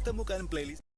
Temukan playlist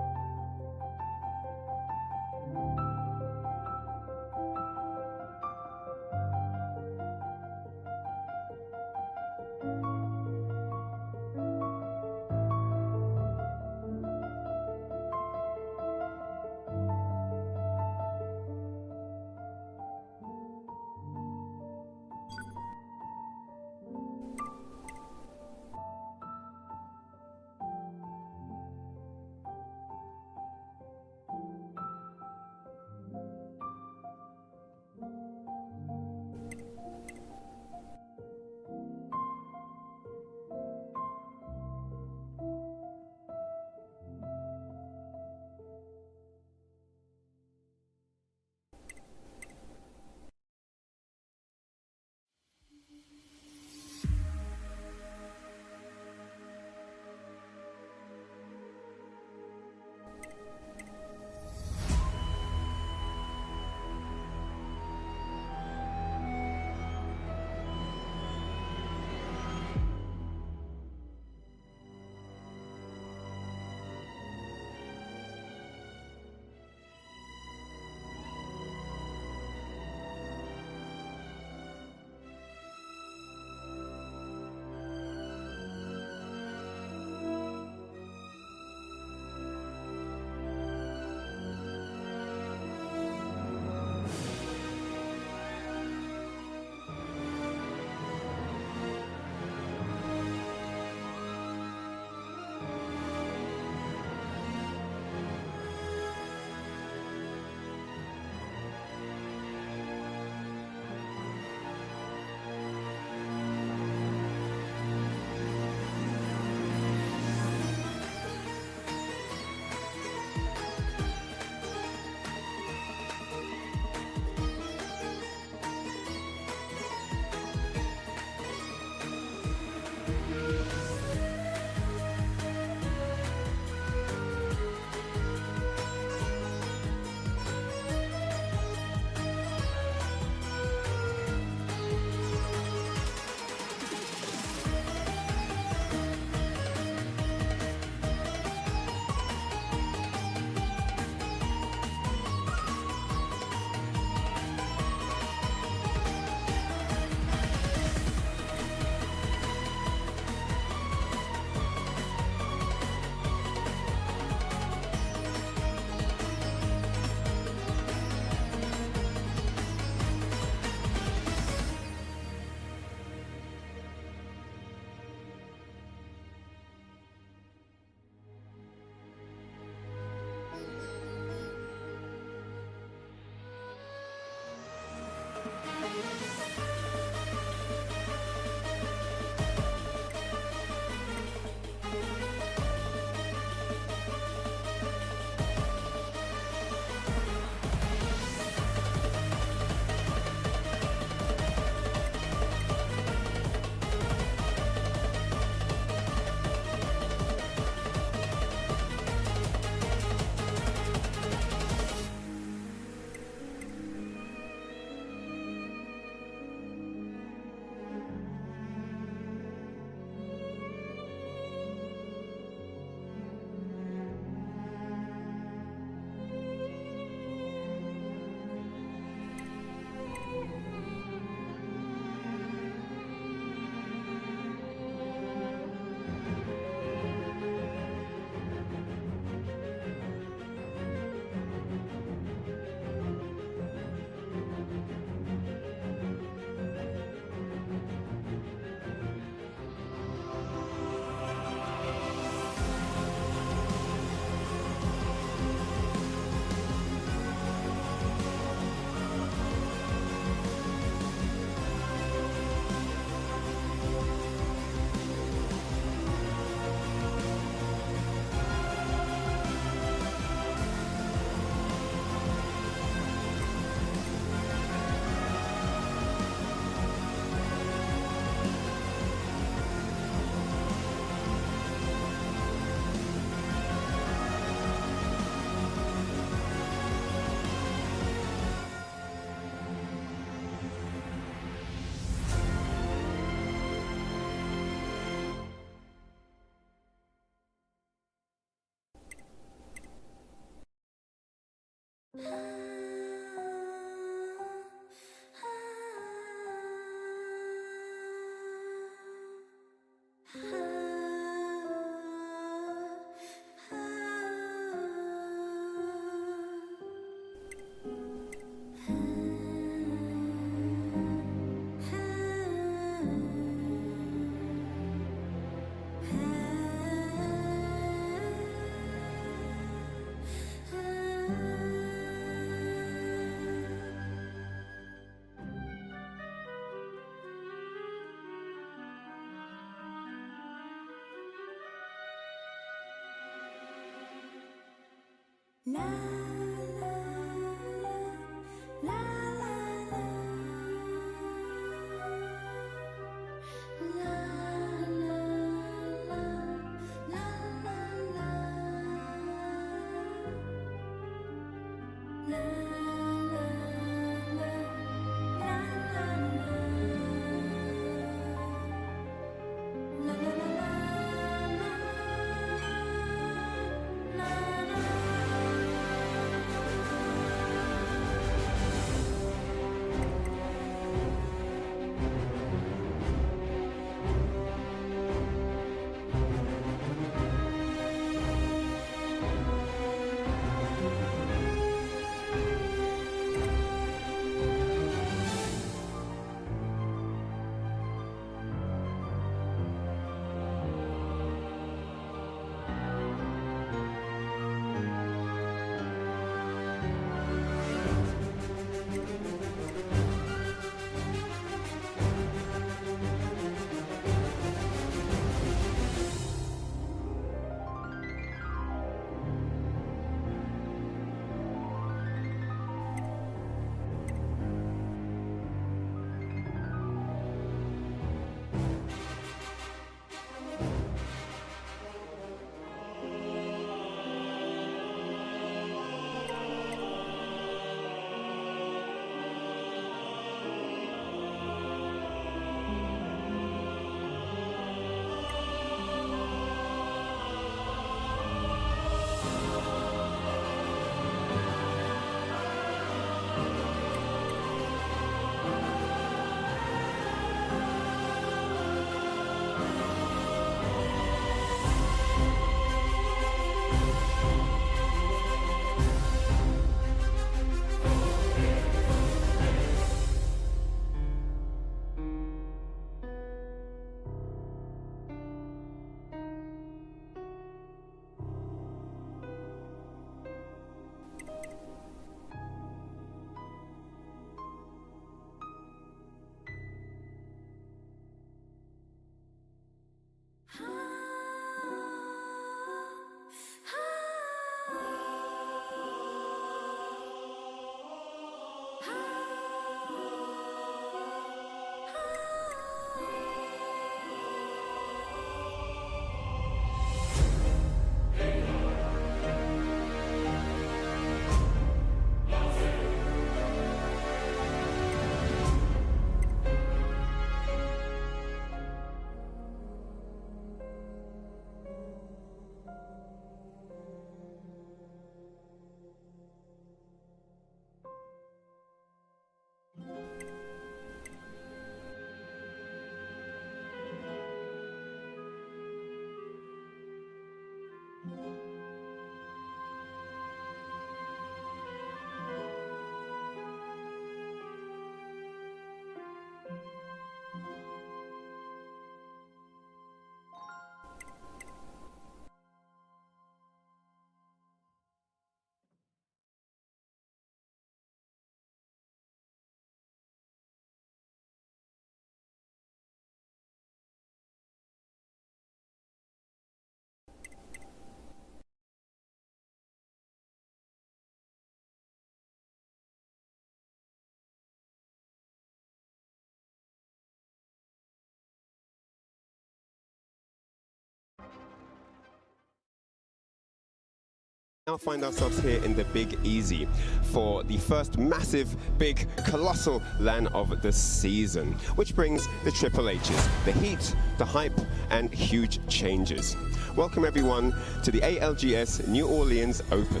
Now find ourselves here in the Big Easy for the first massive, big, colossal LAN of the season, which brings the Triple H's, the heat, the hype, and huge changes. Welcome everyone to the ALGS New Orleans Open.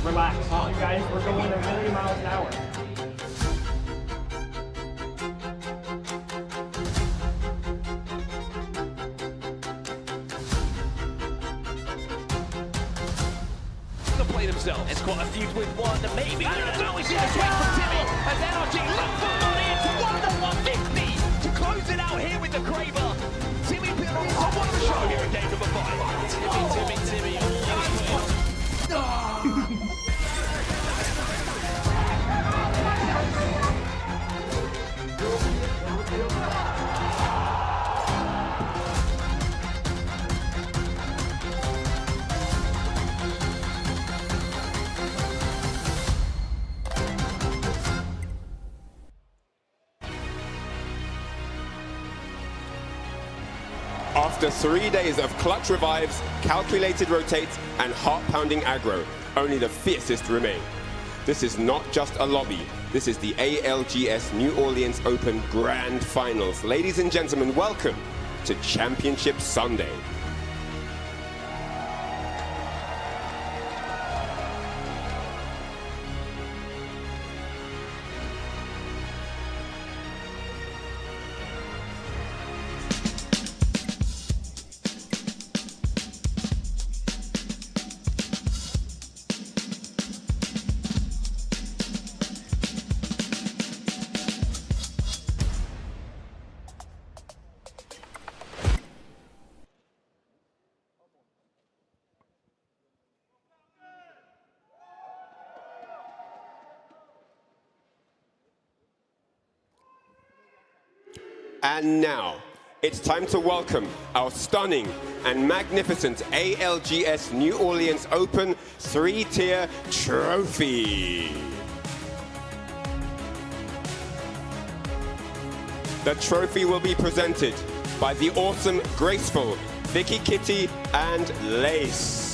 Relax, you guys, we're going 1,000,000 miles an hour. To play themselves. It's quite a feud with one, maybe. I don't know, we see the swing from Timmy as NRG look for money. It's 1-150 to close it out here with the Craver. Timmy put on someone of the show here at game number 5. Timmy. After 3 days of clutch revives, calculated rotates, and heart-pounding aggro, only the fiercest remain. This is not just a lobby. This is the ALGS New Orleans Open Grand Finals. Ladies and gentlemen, welcome to Championship Sunday. And now, it's time to welcome our stunning and magnificent ALGS New Orleans Open 3-tier trophy. The trophy will be presented by the awesome, graceful Vicky Kitty and Lace.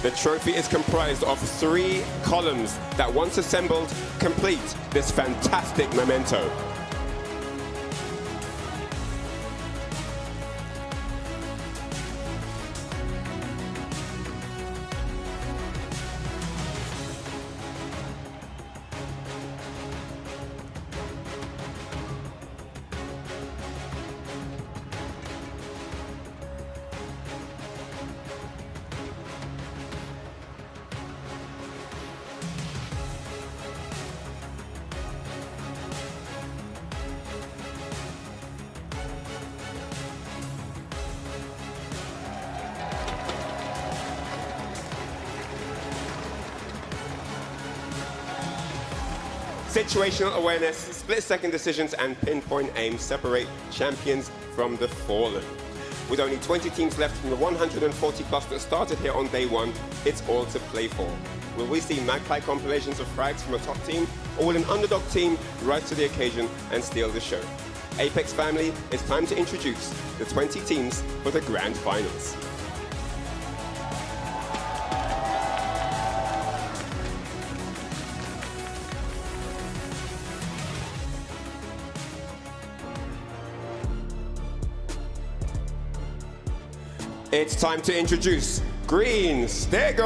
The trophy is comprised of 3 columns that, once assembled, complete this fantastic memento. Situational awareness, split-second decisions, and pinpoint aim separate champions from the fallen. With only 20 teams left from the 140 plus that started here on day 1, it's all to play for. Will we see magpie compilations of frags from a top team, or will an underdog team rise to the occasion and steal the show? Apex family, it's time to introduce the 20 teams for the grand finals. It's time to introduce Green Stego.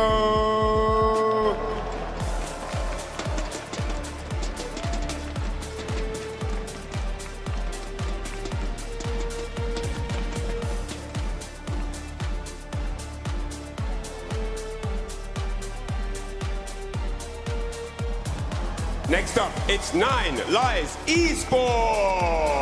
Next up, it's 9 Lives Esports.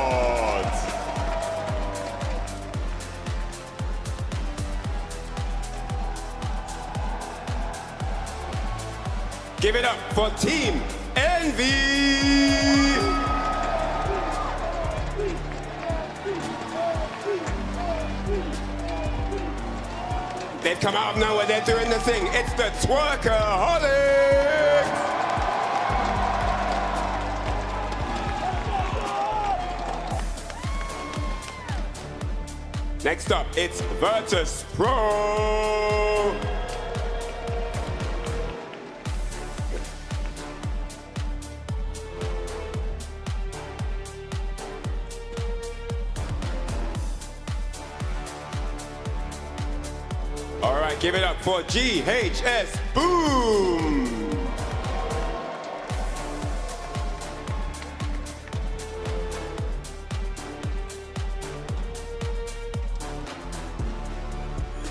Give it up for Team Envy! They've come out of nowhere, they're doing the thing. It's the Twerkaholics! Next up, it's Virtus Pro! All right, give it up for GHS Boom!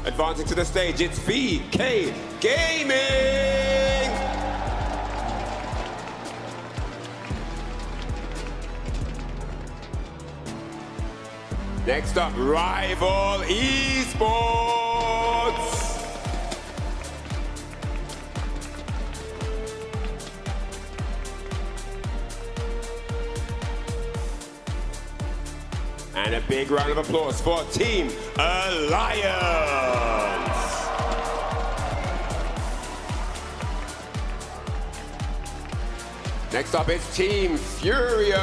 Advancing to the stage, it's VK Gaming! Next up, Rival Esports! And a big round of applause for Team Alliance. Next up is Team Furia.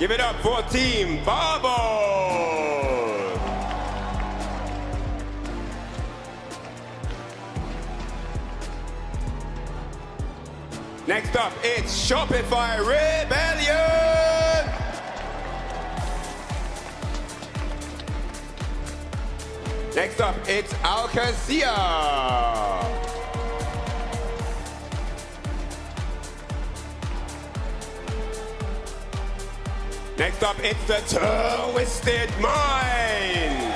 Give it up for Team Bubble. Next up, it's Shopify Rebellion. Next up, it's ALGS. Next up, it's the Twisted Mind.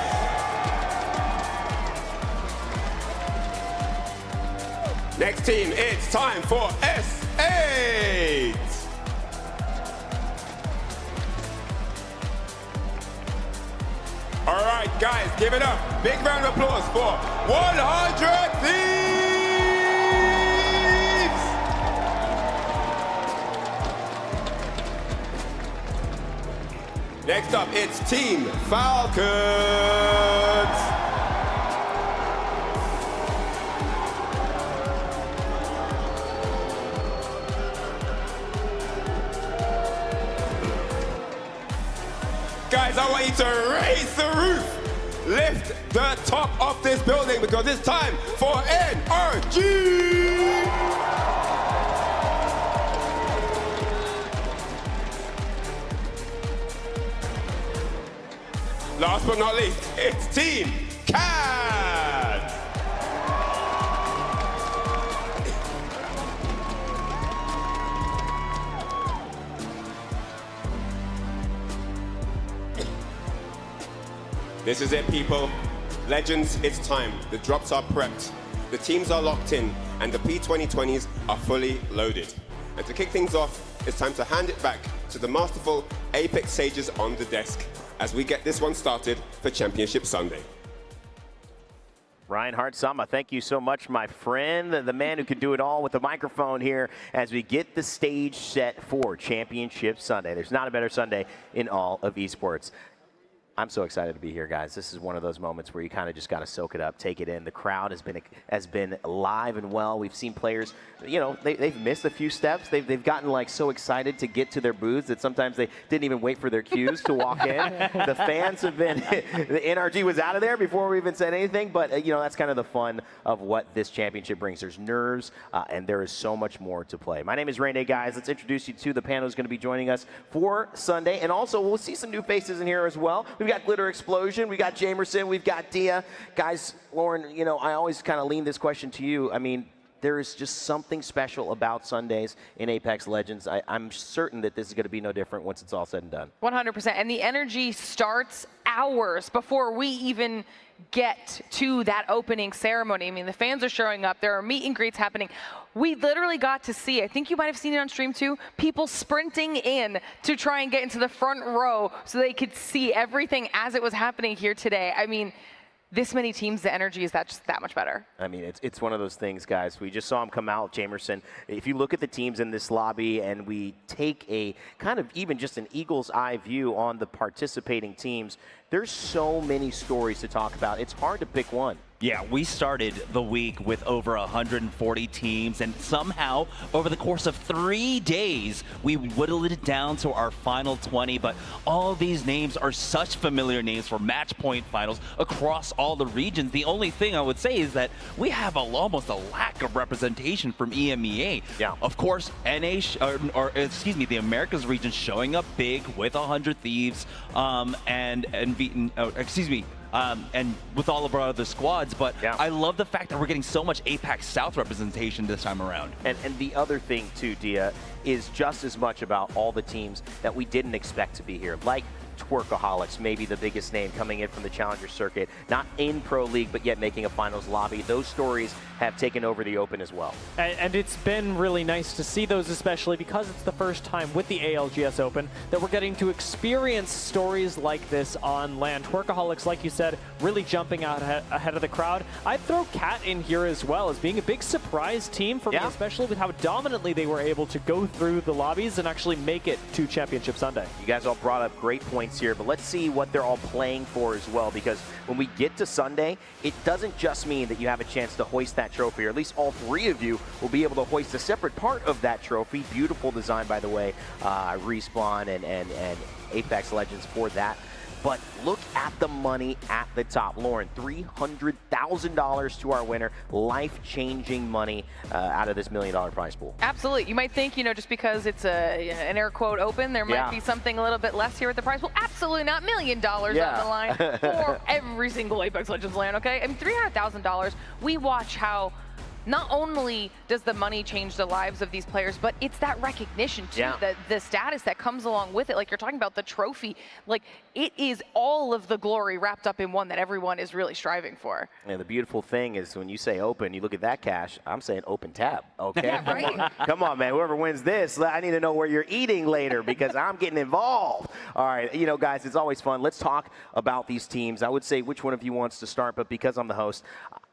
Next team, it's time for S8. All right, guys, give it up. Big round of applause for 100 Thieves! Next up, it's Team Falcons. Guys, I want you to raise the roof, lift the top of this building because it's time for NRG! Last but not least, it's Team CAD! This is it, people. Legends, it's time. The drops are prepped, the teams are locked in, and the P2020s are fully loaded. And to kick things off, it's time to hand it back to the masterful Apex Sages on the desk as we get this one started for Championship Sunday. Reinhard Sama, thank you so much, my friend, the man who can do it all with the microphone here as we get the stage set for Championship Sunday. There's not a better Sunday in all of esports. I'm so excited to be here, guys. This is one of those moments where you kind of just got to soak it up, take it in. The crowd has been alive and well. We've seen players, you know, they've missed a few steps. They've gotten like so excited to get to their booths that sometimes they didn't even wait for their cues to walk in. The fans have been, the NRG was out of there before we even said anything. But you know, that's kind of the fun of what this championship brings. There's nerves, and there is so much more to play. My name is Rene, guys. Let's introduce you to the panel who's going to be joining us for Sunday, and also we'll see some new faces in here as well. We've got Glitter Explosion, we got Jamerson, we've got Dia. Guys, Lauren, you know, I always kind of lean this question to you. I mean, there is just something special about Sundays in Apex Legends. I'm certain that this is going to be no different once it's all said and done. 100%. And the energy starts hours before we even get to that opening ceremony. I mean, the fans are showing up. There are meet and greets happening. We literally got to see, I think you might have seen it on stream too, people sprinting in to try and get into the front row so they could see everything as it was happening here today. I mean, this many teams, the energy is just that much better. I mean, it's one of those things, guys. We just saw him come out, Jamerson. If you look at the teams in this lobby and we take a kind of even just an eagle's eye view on the participating teams, there's so many stories to talk about. It's hard to pick one. Yeah, we started the week with over 140 teams, and somehow, over the course of 3 days, we whittled it down to our final 20, but all of these names are such familiar names for match point finals across all the regions. The only thing I would say is that we have almost a lack of representation from EMEA. Yeah. Of course, the Americas region showing up big with 100 Thieves, and with all of our other squads, but yeah. I love the fact that we're getting so much APAC South representation this time around. And the other thing too, Dia, is just as much about all the teams that we didn't expect to be here, like Twerkaholics, maybe the biggest name coming in from the Challenger circuit, not in Pro League, but yet making a finals lobby. Those stories have taken over the Open as well. And it's been really nice to see those, especially because it's the first time with the ALGS Open that we're getting to experience stories like this on land. Twerkaholics, like you said, really jumping out ahead of the crowd. I'd throw Cat in here as well as being a big surprise team for me, especially with how dominantly they were able to go through the lobbies and actually make it to Championship Sunday. You guys all brought up great points points here, but let's see what they're all playing for as well, because when we get to Sunday, it doesn't just mean that you have a chance to hoist that trophy, or at least all 3 of you will be able to hoist a separate part of that trophy. Beautiful design, by the way, Respawn and Apex Legends for that. But look at the money at the top. Lauren, $300,000 to our winner. Life-changing money out of this $1 million prize pool. Absolutely. You might think, just because it's an air quote open, there might be something a little bit less here at the prize pool. Absolutely not. $1 million on the line for every single Apex Legends LAN, okay? I mean, $300,000. We watch how not only does the money change the lives of these players, but it's that recognition too, the status that comes along with it. Like you're talking about the trophy, like it is all of the glory wrapped up in one that everyone is really striving for. And the beautiful thing is when you say open, you look at that cash, I'm saying open tab, okay? Yeah, right. Come on, man, whoever wins this, I need to know where you're eating later because I'm getting involved. All right, guys, it's always fun. Let's talk about these teams. I would say which one of you wants to start, but because I'm the host,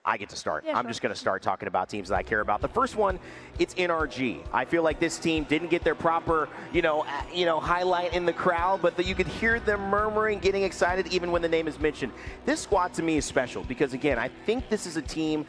I get to start. Yeah, I'm just going to start talking about teams that I care about. The first one, it's NRG. I feel like this team didn't get their proper, highlight in the crowd, but that you could hear them murmuring, getting excited even when the name is mentioned. This squad to me is special because, again, I think this is a team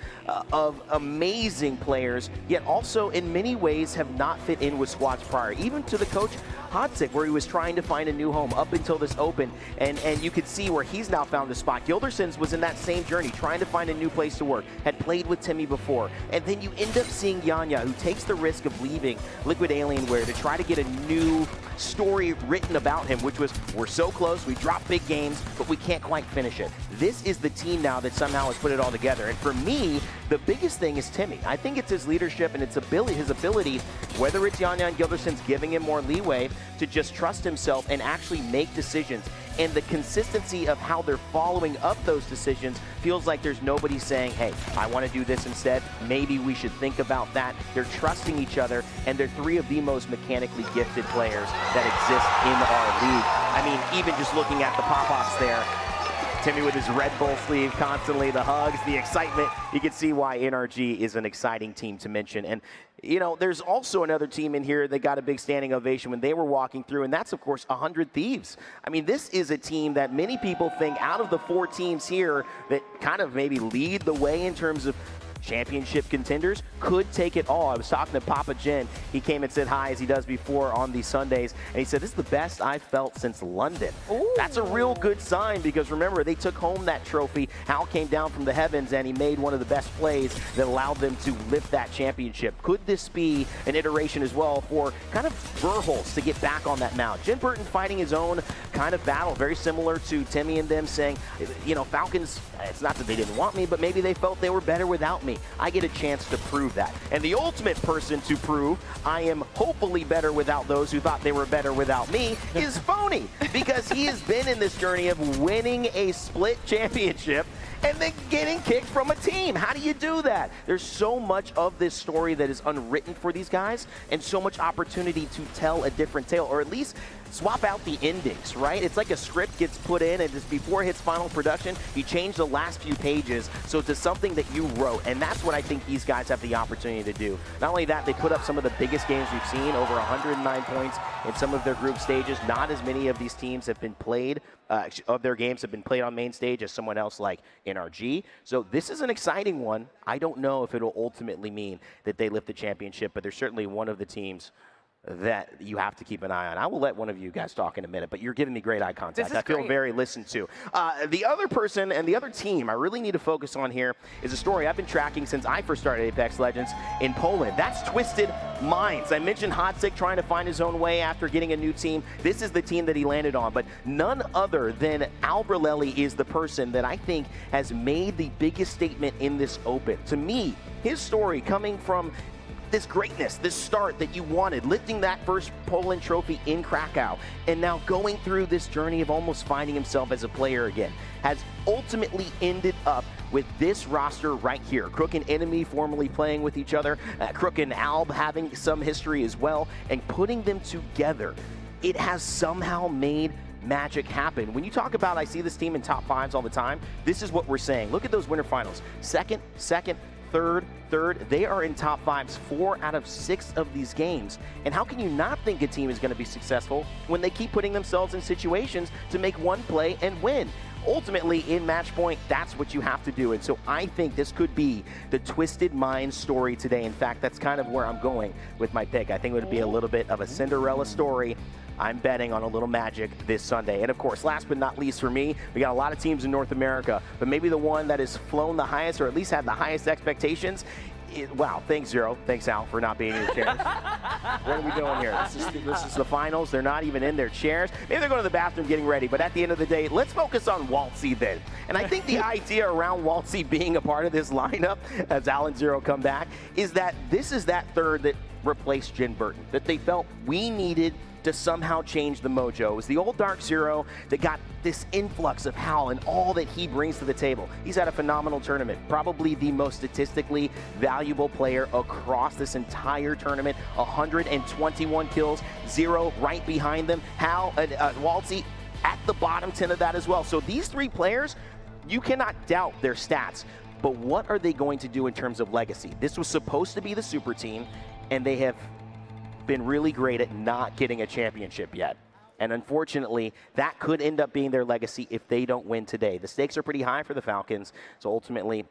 of amazing players, yet also in many ways have not fit in with squads prior, even to the coach Hodzic, where he was trying to find a new home up until this open, and you could see where he's now found a spot. Gilderson's was in that same journey, trying to find a new place to work, had played with Timmy before, and then you end up seeing Yanya, who takes the risk of leaving Liquid Alienware to try to get a new story written about him, which was, we're so close, we drop big games, but we can't quite finish it. This is the team now that somehow has put it all together, and for me, the biggest thing is Timmy. I think it's his leadership and his ability, whether it's Yanya and Gilderson's giving him more leeway to just trust himself and actually make decisions. And the consistency of how they're following up those decisions feels like there's nobody saying, hey, I want to do this instead. Maybe we should think about that. They're trusting each other, and they're 3 of the most mechanically gifted players that exist in our league. I mean, even just looking at the pop-offs there, Timmy with his Red Bull sleeve constantly, the hugs, the excitement. You can see why NRG is an exciting team to mention. And, there's also another team in here that got a big standing ovation when they were walking through, and that's, of course, 100 Thieves. I mean, this is a team that many people think out of the 4 teams here that kind of maybe lead the way in terms of championship contenders, could take it all. I was talking to Papa Jen. He came and said hi, as he does before on these Sundays, and he said, this is the best I've felt since London. Ooh. That's a real good sign because remember, they took home that trophy. Hal came down from the heavens and he made one of the best plays that allowed them to lift that championship. Could this be an iteration as well for kind of Verholz to get back on that mount? Jim Burton fighting his own kind of battle, very similar to Timmy and them saying, Falcons, it's not that they didn't want me, but maybe they felt they were better without me. I get a chance to prove that. And the ultimate person to prove I am hopefully better without those who thought they were better without me is Phony, because he has been in this journey of winning a split championship and then getting kicked from a team. How do you do that? There's so much of this story that is unwritten for these guys and so much opportunity to tell a different tale, or at least swap out the endings, right? It's like a script gets put in and just before it hits final production, you change the last few pages so it's something that you wrote, and that's what I think these guys have the opportunity to do. Not only that, they put up some of the biggest games we've seen, over 109 points in some of their group stages. Not as many of these teams have been played, of their games have been played on main stage as someone else like NRG. So this is an exciting one. I don't know if it'll ultimately mean that they lift the championship, but they're certainly one of the teams that you have to keep an eye on. I will let one of you guys talk in a minute, but you're giving me great eye contact. I feel very listened to. The other person and the other team I really need to focus on here is a story I've been tracking since I first started Apex Legends in Poland. That's Twisted Minds. I mentioned Hodzic trying to find his own way after getting a new team. This is the team that he landed on, but none other than Albrelelli is the person that I think has made the biggest statement in this open. To me, his story coming from this greatness, this start that you wanted, lifting that first Poland trophy in Krakow, and now going through this journey of almost finding himself as a player again, has ultimately ended up with this roster right here. Crook and Enemy formerly playing with each other, Crook and Alb having some history as well, and putting them together, it has somehow made magic happen. When you talk about, I see this team in top 5s all the time, this is what we're saying. Look at those winter finals. Second, third. They are in top 5s 4 out of 6 of these games. And how can you not think a team is going to be successful when they keep putting themselves in situations to make one play and win? Ultimately, in match point, that's what you have to do. And so I think this could be the Twisted Mind story today. In fact, that's kind of where I'm going with my pick. I think it would be a little bit of a Cinderella story. I'm betting on a little magic this Sunday. And of course, last but not least for me, we got a lot of teams in North America, but maybe the one that has flown the highest, or at least had the highest expectations. Wow, thanks, Zero. Thanks, Al, for not being in your chairs. What are we doing here? This is the finals. They're not even in their chairs. Maybe they're going to the bathroom getting ready, but at the end of the day, let's focus on Waltzy then. And I think the idea around Waltzy being a part of this lineup, as Al and Zero come back, is that this is that third that replaced Jin Burton, that they felt we needed to somehow change the mojo. It was the old Dark Zero that got this influx of Hal and all that he brings to the table. He's had a phenomenal tournament, probably the most statistically valuable player across this entire tournament. 121 kills, Zero right behind them. Hal, Waltzy at the bottom 10 of that as well. So these three players, you cannot doubt their stats. But what are they going to do in terms of legacy? This was supposed to be the super team, and they have been really great at not getting a championship yet. And unfortunately, that could end up being their legacy if they don't win today. The stakes are pretty high for the Falcons, so ultimately,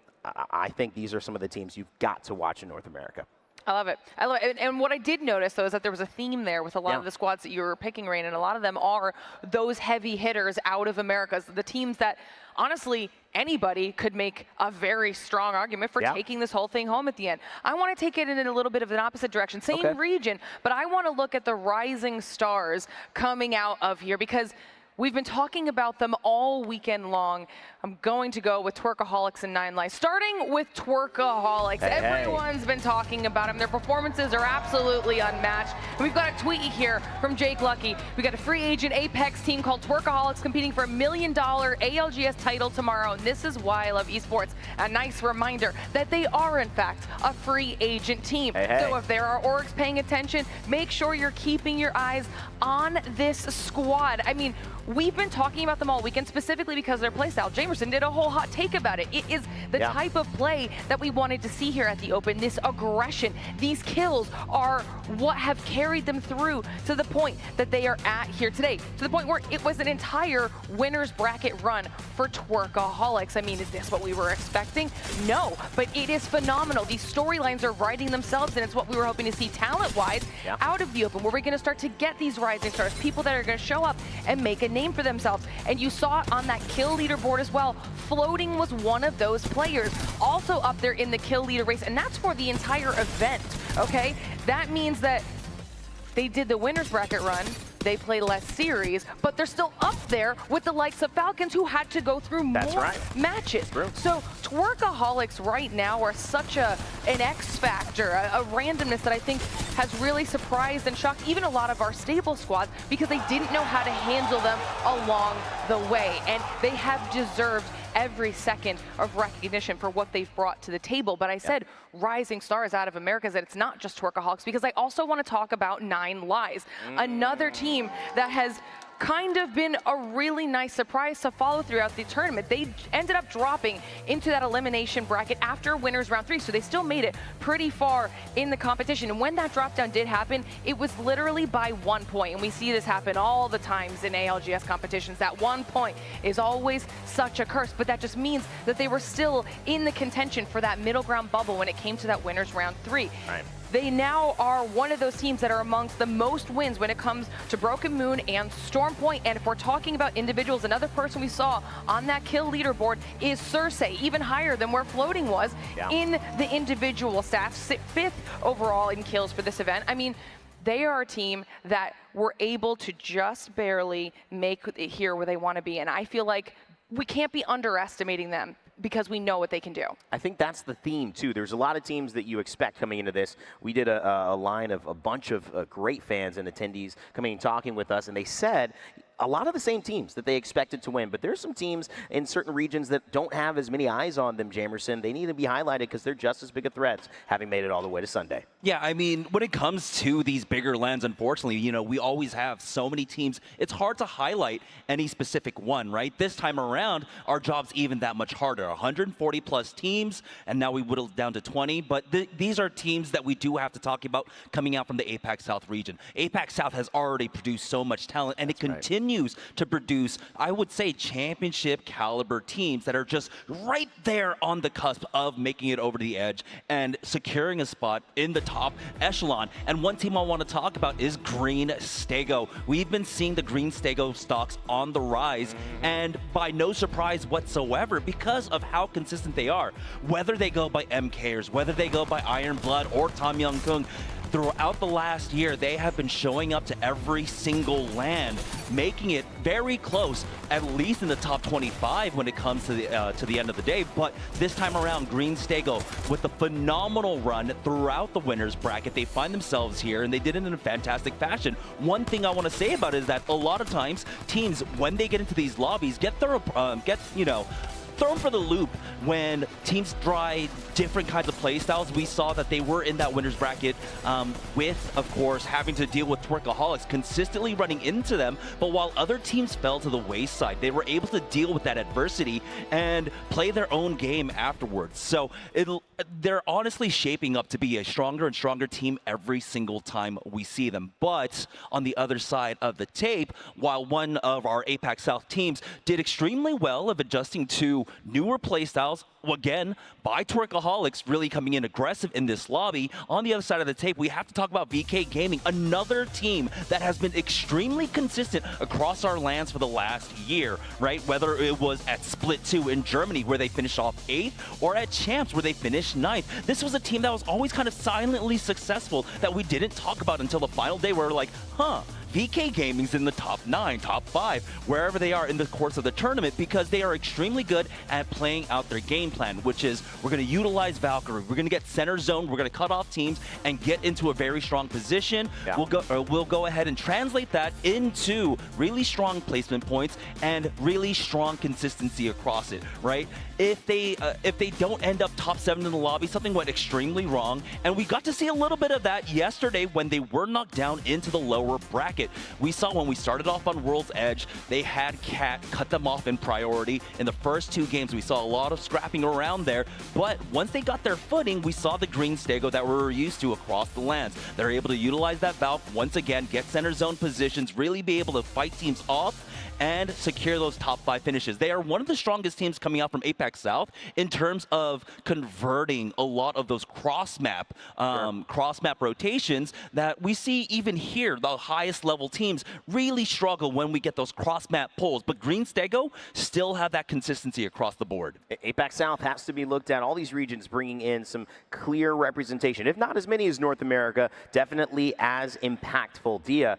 I think these are some of the teams you've got to watch in North America. I love it. I love it. And what I did notice, though, is that there was a theme there with a lot of the squads that you were picking, Rain, and a lot of them are those heavy hitters out of America. The teams that, honestly, anybody could make a very strong argument for taking this whole thing home at the end. I want to take it in a little bit of an opposite direction. Same region, but I want to look at the rising stars coming out of here because we've been talking about them all weekend long. I'm going to go with Twerkaholics and 9 Lives. Starting with Twerkaholics. Everyone's been talking about them. Their performances are absolutely unmatched. And we've got a tweet here from Jake Lucky. We got a free agent Apex team called Twerkaholics competing for $1 million ALGS title tomorrow. And this is why I love esports. A nice reminder that they are, in fact, a free agent team. So if there are orgs paying attention, make sure you're keeping your eyes on this squad. I mean, we've been talking about them all weekend, specifically because of their playstyle. Jamerson did a whole hot take about it. It is the type of play that we wanted to see here at the Open. This aggression, these kills are what have carried them through to the point that they are at here today. To the point where it was an entire winner's bracket run for Twerkaholics. I mean, is this what we were expecting? No, but it is phenomenal. These storylines are writing themselves, and it's what we were hoping to see talent-wise out of the Open, where we're going to start to get these rising stars, people that are going to show up and make a name for themselves. And you saw it on that kill leaderboard as well. Floating was one of those players, also up there in the kill leader race, and that's for the entire event, okay? That means that they did the winner's bracket run, they play less series, but they're still up there with the likes of Falcons who had to go through more matches. So Twerkaholics right now are such an X factor, a randomness that I think has really surprised and shocked even a lot of our stable squads because they didn't know how to handle them along the way. And they have deserved every second of recognition for what they've brought to the table. But I said rising stars out of America, that it's not just Twerkaholics, because I also want to talk about 9 Lives, another team that has kind of been a really nice surprise to follow throughout the tournament. They ended up dropping into that elimination bracket after winners round 3, so they still made it pretty far in the competition. And when that drop down did happen, it was literally by 1 point. And we see this happen all the times in ALGS competitions. That 1 point is always such a curse, but that just means that they were still in the contention for that middle ground bubble when it came to that winners round 3. They now are one of those teams that are amongst the most wins when it comes to Broken Moon and Storm Point. And if we're talking about individuals, another person we saw on that kill leaderboard is Cersei, even higher than where Floating was in the individual stats, 5th overall in kills for this event. I mean, they are a team that were able to just barely make it here where they want to be. And I feel like we can't be underestimating them because we know what they can do. I think that's the theme, too. There's a lot of teams that you expect coming into this. We did a line of a bunch of great fans and attendees coming and talking with us, and they said, a lot of the same teams that they expected to win, but there's some teams in certain regions that don't have as many eyes on them, Jamerson. They need to be highlighted because they're just as big of threats, having made it all the way to Sunday. Yeah, I mean, when it comes to these bigger lands, unfortunately, you know, we always have so many teams. It's hard to highlight any specific one, right? This time around, our job's even that much harder. 140 plus teams, and now we whittled down to 20. But these are teams that we do have to talk about coming out from the APAC South region. APAC South has already produced so much talent, and it continues to produce, I would say, championship caliber teams that are just right there on the cusp of making it over the edge and securing a spot in the top echelon. And one team I want to talk about is Green Stego. We've been seeing the Green Stego stocks on the rise, and by no surprise whatsoever because of how consistent they are. Whether they go by MKers, whether they go by Iron Blood or Tom Young Kung, throughout the last year, they have been showing up to every single land, making it very close, at least in the top 25 when it comes to the end of the day. But this time around, Green Stego, with a phenomenal run throughout the winners bracket, they find themselves here, and they did it in a fantastic fashion. One thing I want to say about it is that a lot of times, teams, when they get into these lobbies, get thrown for the loop when teams try different kinds of play styles. We saw that they were in that winners bracket with, of course, having to deal with Twerkaholics, consistently running into them. But while other teams fell to the wayside, they were able to deal with that adversity and play their own game afterwards. So they're honestly shaping up to be a stronger and stronger team every single time we see them. But on the other side of the tape, while one of our APAC South teams did extremely well of adjusting to newer playstyles, again, by Twerkaholics really coming in aggressive in this lobby. On the other side of the tape, we have to talk about VK Gaming, another team that has been extremely consistent across our lands for the last year, right? Whether it was at Split 2 in Germany, where they finished off 8th, or at Champs, where they finished 9th. This was a team that was always kind of silently successful that we didn't talk about until the final day, where we're like, huh, VK Gaming's in the top 9, top 5, wherever they are in the course of the tournament, because they are extremely good at playing out their game plan, which is we're going to utilize Valkyrie, we're going to get center zone, we're going to cut off teams and get into a very strong position. Yeah. We'll go ahead and translate that into really strong placement points and really strong consistency across it, right? If they don't end up top 7 in the lobby, something went extremely wrong, and we got to see a little bit of that yesterday when they were knocked down into the lower bracket. We saw when we started off on World's Edge, they had Cat cut them off in priority. In the first 2 games, we saw a lot of scrapping around there, but once they got their footing, we saw the Green Stego that we're used to across the lands. They're able to utilize that Valve once again, get center zone positions, really be able to fight teams off and secure those top 5 finishes. They are one of the strongest teams coming out from APAC South in terms of converting a lot of those cross-map rotations that we see even here. The highest level teams really struggle when we get those cross-map pulls, but Green Stego still have that consistency across the board. APAC South has to be looked at. All these regions bringing in some clear representation, if not as many as North America, definitely as impactful. Dia,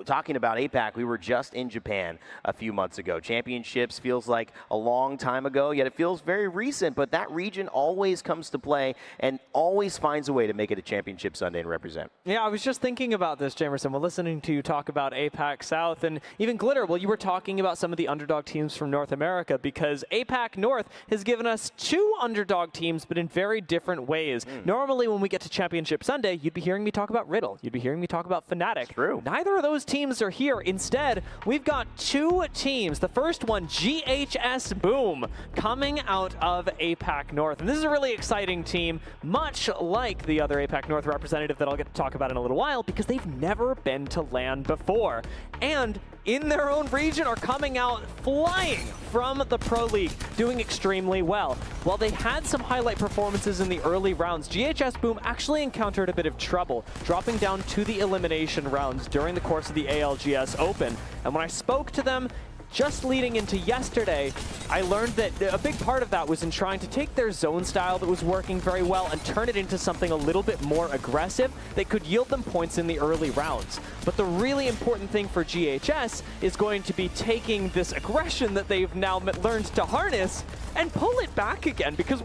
talking about APAC, we were just in Japan a few months ago. Championships feels like a long time ago, yet it feels very recent, but that region always comes to play and always finds a way to make it a championship Sunday and represent. Yeah, I was just thinking about this, Jamerson, while listening to you talk about APAC South and even Glitter. Well, you were talking about some of the underdog teams from North America, because APAC North has given us 2 underdog teams, but in very different ways. Normally, when we get to Championship Sunday, you'd be hearing me talk about Riddle. You'd be hearing me talk about Fnatic. True. Neither of those teams are here. Instead, we've got 2 teams. The first one, GHS Boom, coming out of APAC North. And this is a really exciting team, much like the other APAC North representative that I'll get to talk about in a little while, because they've never been to LAN before. And in their own region are coming out flying from the Pro League, doing extremely well. While they had some highlight performances in the early rounds, GHS Boom actually encountered a bit of trouble, dropping down to the elimination rounds during the course of the ALGS Open. And when I spoke to them, just leading into yesterday, I learned that a big part of that was in trying to take their zone style that was working very well and turn it into something a little bit more aggressive that could yield them points in the early rounds. But the really important thing for GHS is going to be taking this aggression that they've now learned to harness and pull it back again, because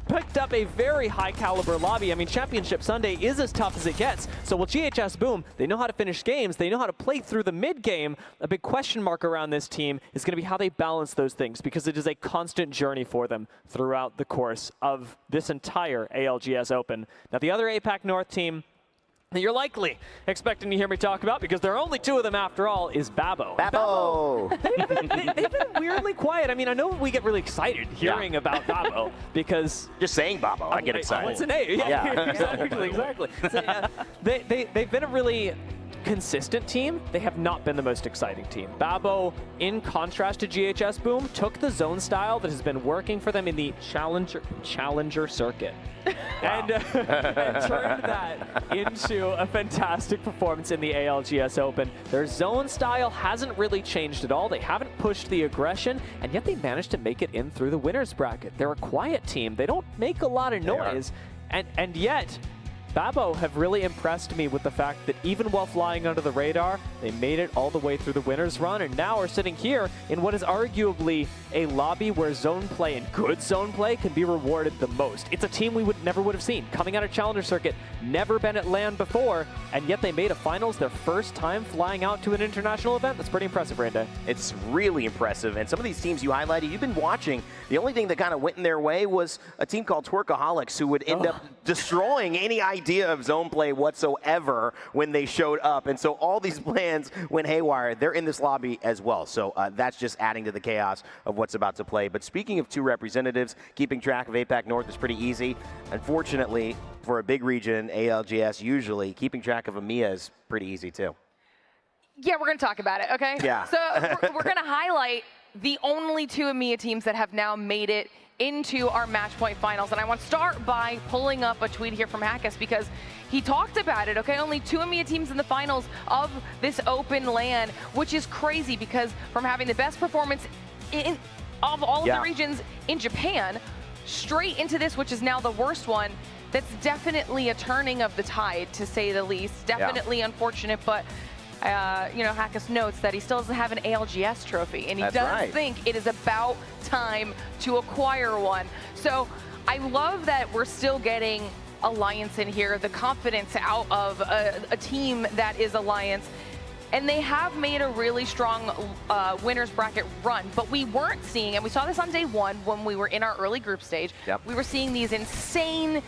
picked up a very high caliber lobby. I mean, Championship Sunday is as tough as it gets. So will GHS Boom, they know how to finish games, they know how to play through the mid game. A big question mark around this team is going to be how they balance those things, because it is a constant journey for them throughout the course of this entire ALGS Open. Now, the other APAC North team that you're likely expecting to hear me talk about, because there are only two of them after all, is Babo. Babo! They've been weirdly quiet. I mean, I know we get really excited hearing about Babo, because... Just saying Babo, I get excited. What's the name? Yeah. exactly. So, they've been a really consistent team. They have not been the most exciting team. Babo, in contrast to GHS Boom, took the zone style that has been working for them in the challenger circuit. And turned that into a fantastic performance in the ALGS Open. Their zone style hasn't really changed at all. They haven't pushed the aggression, and yet they managed to make it in through the winner's bracket. They're a quiet team. They don't make a lot of noise, and yet Babo have really impressed me with the fact that even while flying under the radar, they made it all the way through the winner's run, and now are sitting here in what is arguably a lobby where zone play and good zone play can be rewarded the most. It's a team we never would have seen coming out of Challenger Circuit, never been at LAN before, and yet they made a finals their first time flying out to an international event. That's pretty impressive, Randa. It's really impressive, and some of these teams you highlighted, you've been watching. The only thing that kind of went in their way was a team called Twerkaholics, who would end up destroying any idea of zone play whatsoever when they showed up. And so all these plans went haywire. They're in this lobby as well. So that's just adding to the chaos of what's about to play. But speaking of two representatives, keeping track of APAC North is pretty easy. Unfortunately, for a big region, ALGS usually, keeping track of EMEA is pretty easy too. Yeah, we're going to talk about it, okay? Yeah. So we're going to highlight the only two EMEA teams that have now made it into our match point finals. And I want to start by pulling up a tweet here from Hackus, because he talked about it, okay? Only two EMEA teams in the finals of this open LAN, which is crazy, because from having the best performance of all of the regions in Japan, straight into this, which is now the worst one, that's definitely a turning of the tide, to say the least. Definitely unfortunate, but you know, Hackus notes that he still doesn't have an ALGS trophy, and he does think it is about time to acquire one. So I love that we're still getting Alliance in here, the confidence out of a team that is Alliance. And they have made a really strong winner's bracket run, but we weren't seeing, and we saw this on day one when we were in our early group stage, we were seeing these insane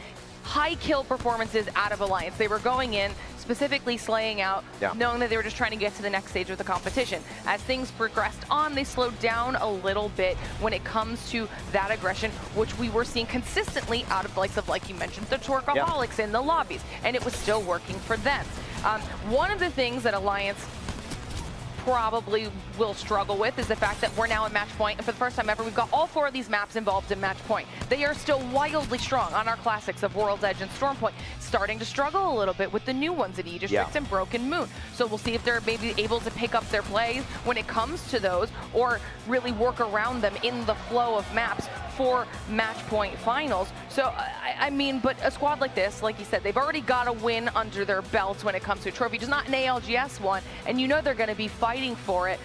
high kill performances out of Alliance. They were going in, specifically slaying out, knowing that they were just trying to get to the next stage of the competition. As things progressed on, they slowed down a little bit when it comes to that aggression, which we were seeing consistently out of the likes of, like you mentioned, the Twerkaholics in the lobbies, and it was still working for them. One of the things that Alliance probably will struggle with is the fact that we're now at match point, and for the first time ever, we've got all four of these maps involved in match point. They are still wildly strong on our classics of World's Edge and Stormpoint, starting to struggle a little bit with the new ones at E-District and Broken Moon. So we'll see if they're maybe able to pick up their plays when it comes to those, or really work around them in the flow of maps for match point finals. So, I mean, but a squad like this, like you said, they've already got a win under their belts when it comes to a trophy, just not an ALGS one, and you know they're going to be fighting for it,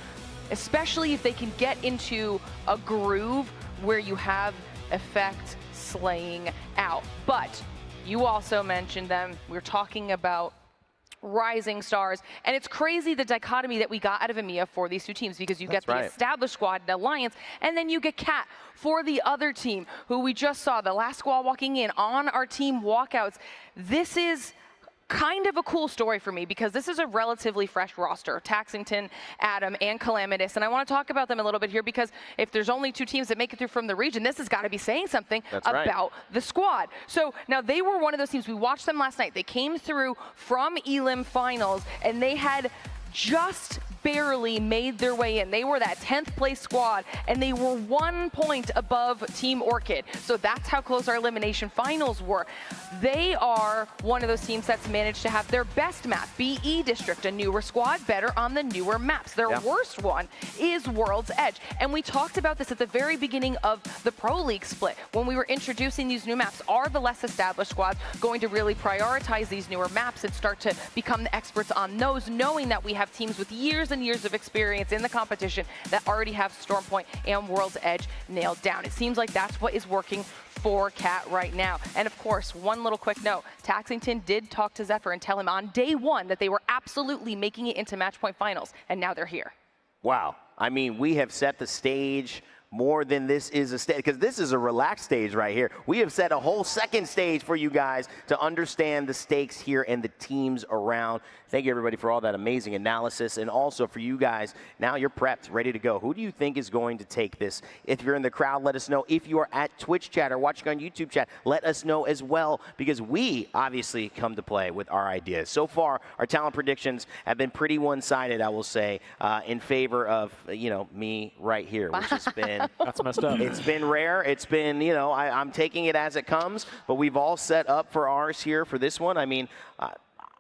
especially if they can get into a groove where you have effect slaying out. But you also mentioned them. We're talking about rising stars, and it's crazy the dichotomy that we got out of EMEA for these two teams, because you get the established squad and Alliance, and then you get Cat for the other team, who we just saw, the last squad walking in on our team walkouts. This is kind of a cool story for me, because this is a relatively fresh roster, Taxington, Adam, and Calamitous, and I want to talk about them a little bit here, because if there's only two teams that make it through from the region, this has got to be saying something about the squad. So now they were one of those teams, we watched them last night, they came through from Elim finals, and they had just barely made their way in. They were that 10th place squad, and they were 1 point above Team Orchid. So that's how close our elimination finals were. They are one of those teams that's managed to have their best map, BE District, a newer squad, better on the newer maps. Their worst one is World's Edge. And we talked about this at the very beginning of the Pro League split, when we were introducing these new maps. Are the less established squads going to really prioritize these newer maps and start to become the experts on those, knowing that we have teams with years and years of experience in the competition that already have Stormpoint and World's Edge nailed down? It seems like that's what is working for Cat right now. And of course, one little quick note, Taxington did talk to Zephyr and tell him on day one that they were absolutely making it into match point finals, and now they're here. Wow. I mean, we have set the stage more than this is a stage, because this is a relaxed stage right here. We have set a whole second stage for you guys to understand the stakes here and the teams around. Thank you, everybody, for all that amazing analysis, and also for you guys, now you're prepped, ready to go. Who do you think is going to take this? If you're in the crowd, let us know. If you are at Twitch chat or watching on YouTube chat, let us know as well, because we obviously come to play with our ideas. So far, our talent predictions have been pretty one-sided, I will say, in favor of, me right here, which has been that's messed up. It's been rare. It's been, I'm taking it as it comes, but we've all set up for ours here for this one. I mean,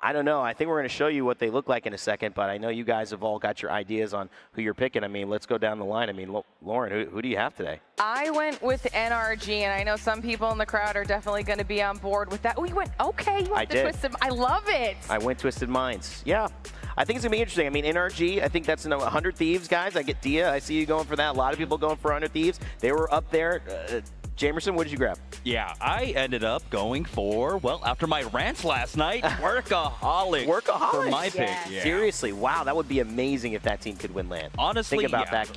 I don't know. I think we're going to show you what they look like in a second, but I know you guys have all got your ideas on who you're picking. I mean, let's go down the line. I mean, Lauren, who do you have today? I went with NRG, and I know some people in the crowd are definitely going to be on board with that. Oh, you went, okay, you went the Twisted. I love it. I went Twisted Minds. Yeah. I think it's going to be interesting. I mean, NRG, I think that's 100 Thieves, guys. I get Dia. I see you going for that. A lot of people going for 100 Thieves. They were up there. Jamerson, what did you grab? Yeah, I ended up going for, well, after my rants last night, Workaholic. Workaholic for my pick. Yeah. Seriously, wow, that would be amazing if that team could win LAN. Honestly, think about that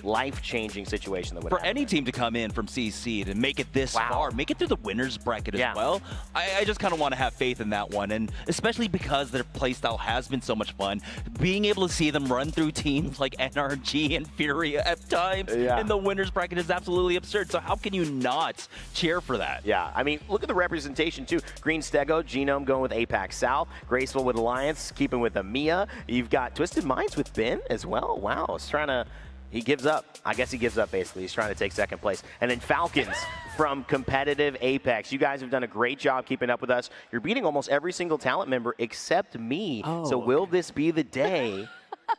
life-changing situation that would for happen. any team to come in from CC to make it this far, make it through the winners bracket as well. I just kind of want to have faith in that one, and especially because their playstyle has been so much fun. Being able to see them run through teams like NRG and Furia at times in the winners bracket is absolutely absurd. So how can you not cheer for that? Yeah, I mean, look at the representation too. Green Stego, Genome going with APAC South, Graceful with Alliance, keeping with Amia. You've got Twisted Minds with Ben as well. Wow, it's trying to, he gives up. I guess he gives up basically. He's trying to take second place. And then Falcons from competitive Apex. You guys have done a great job keeping up with us. You're beating almost every single talent member except me. So will this be the day?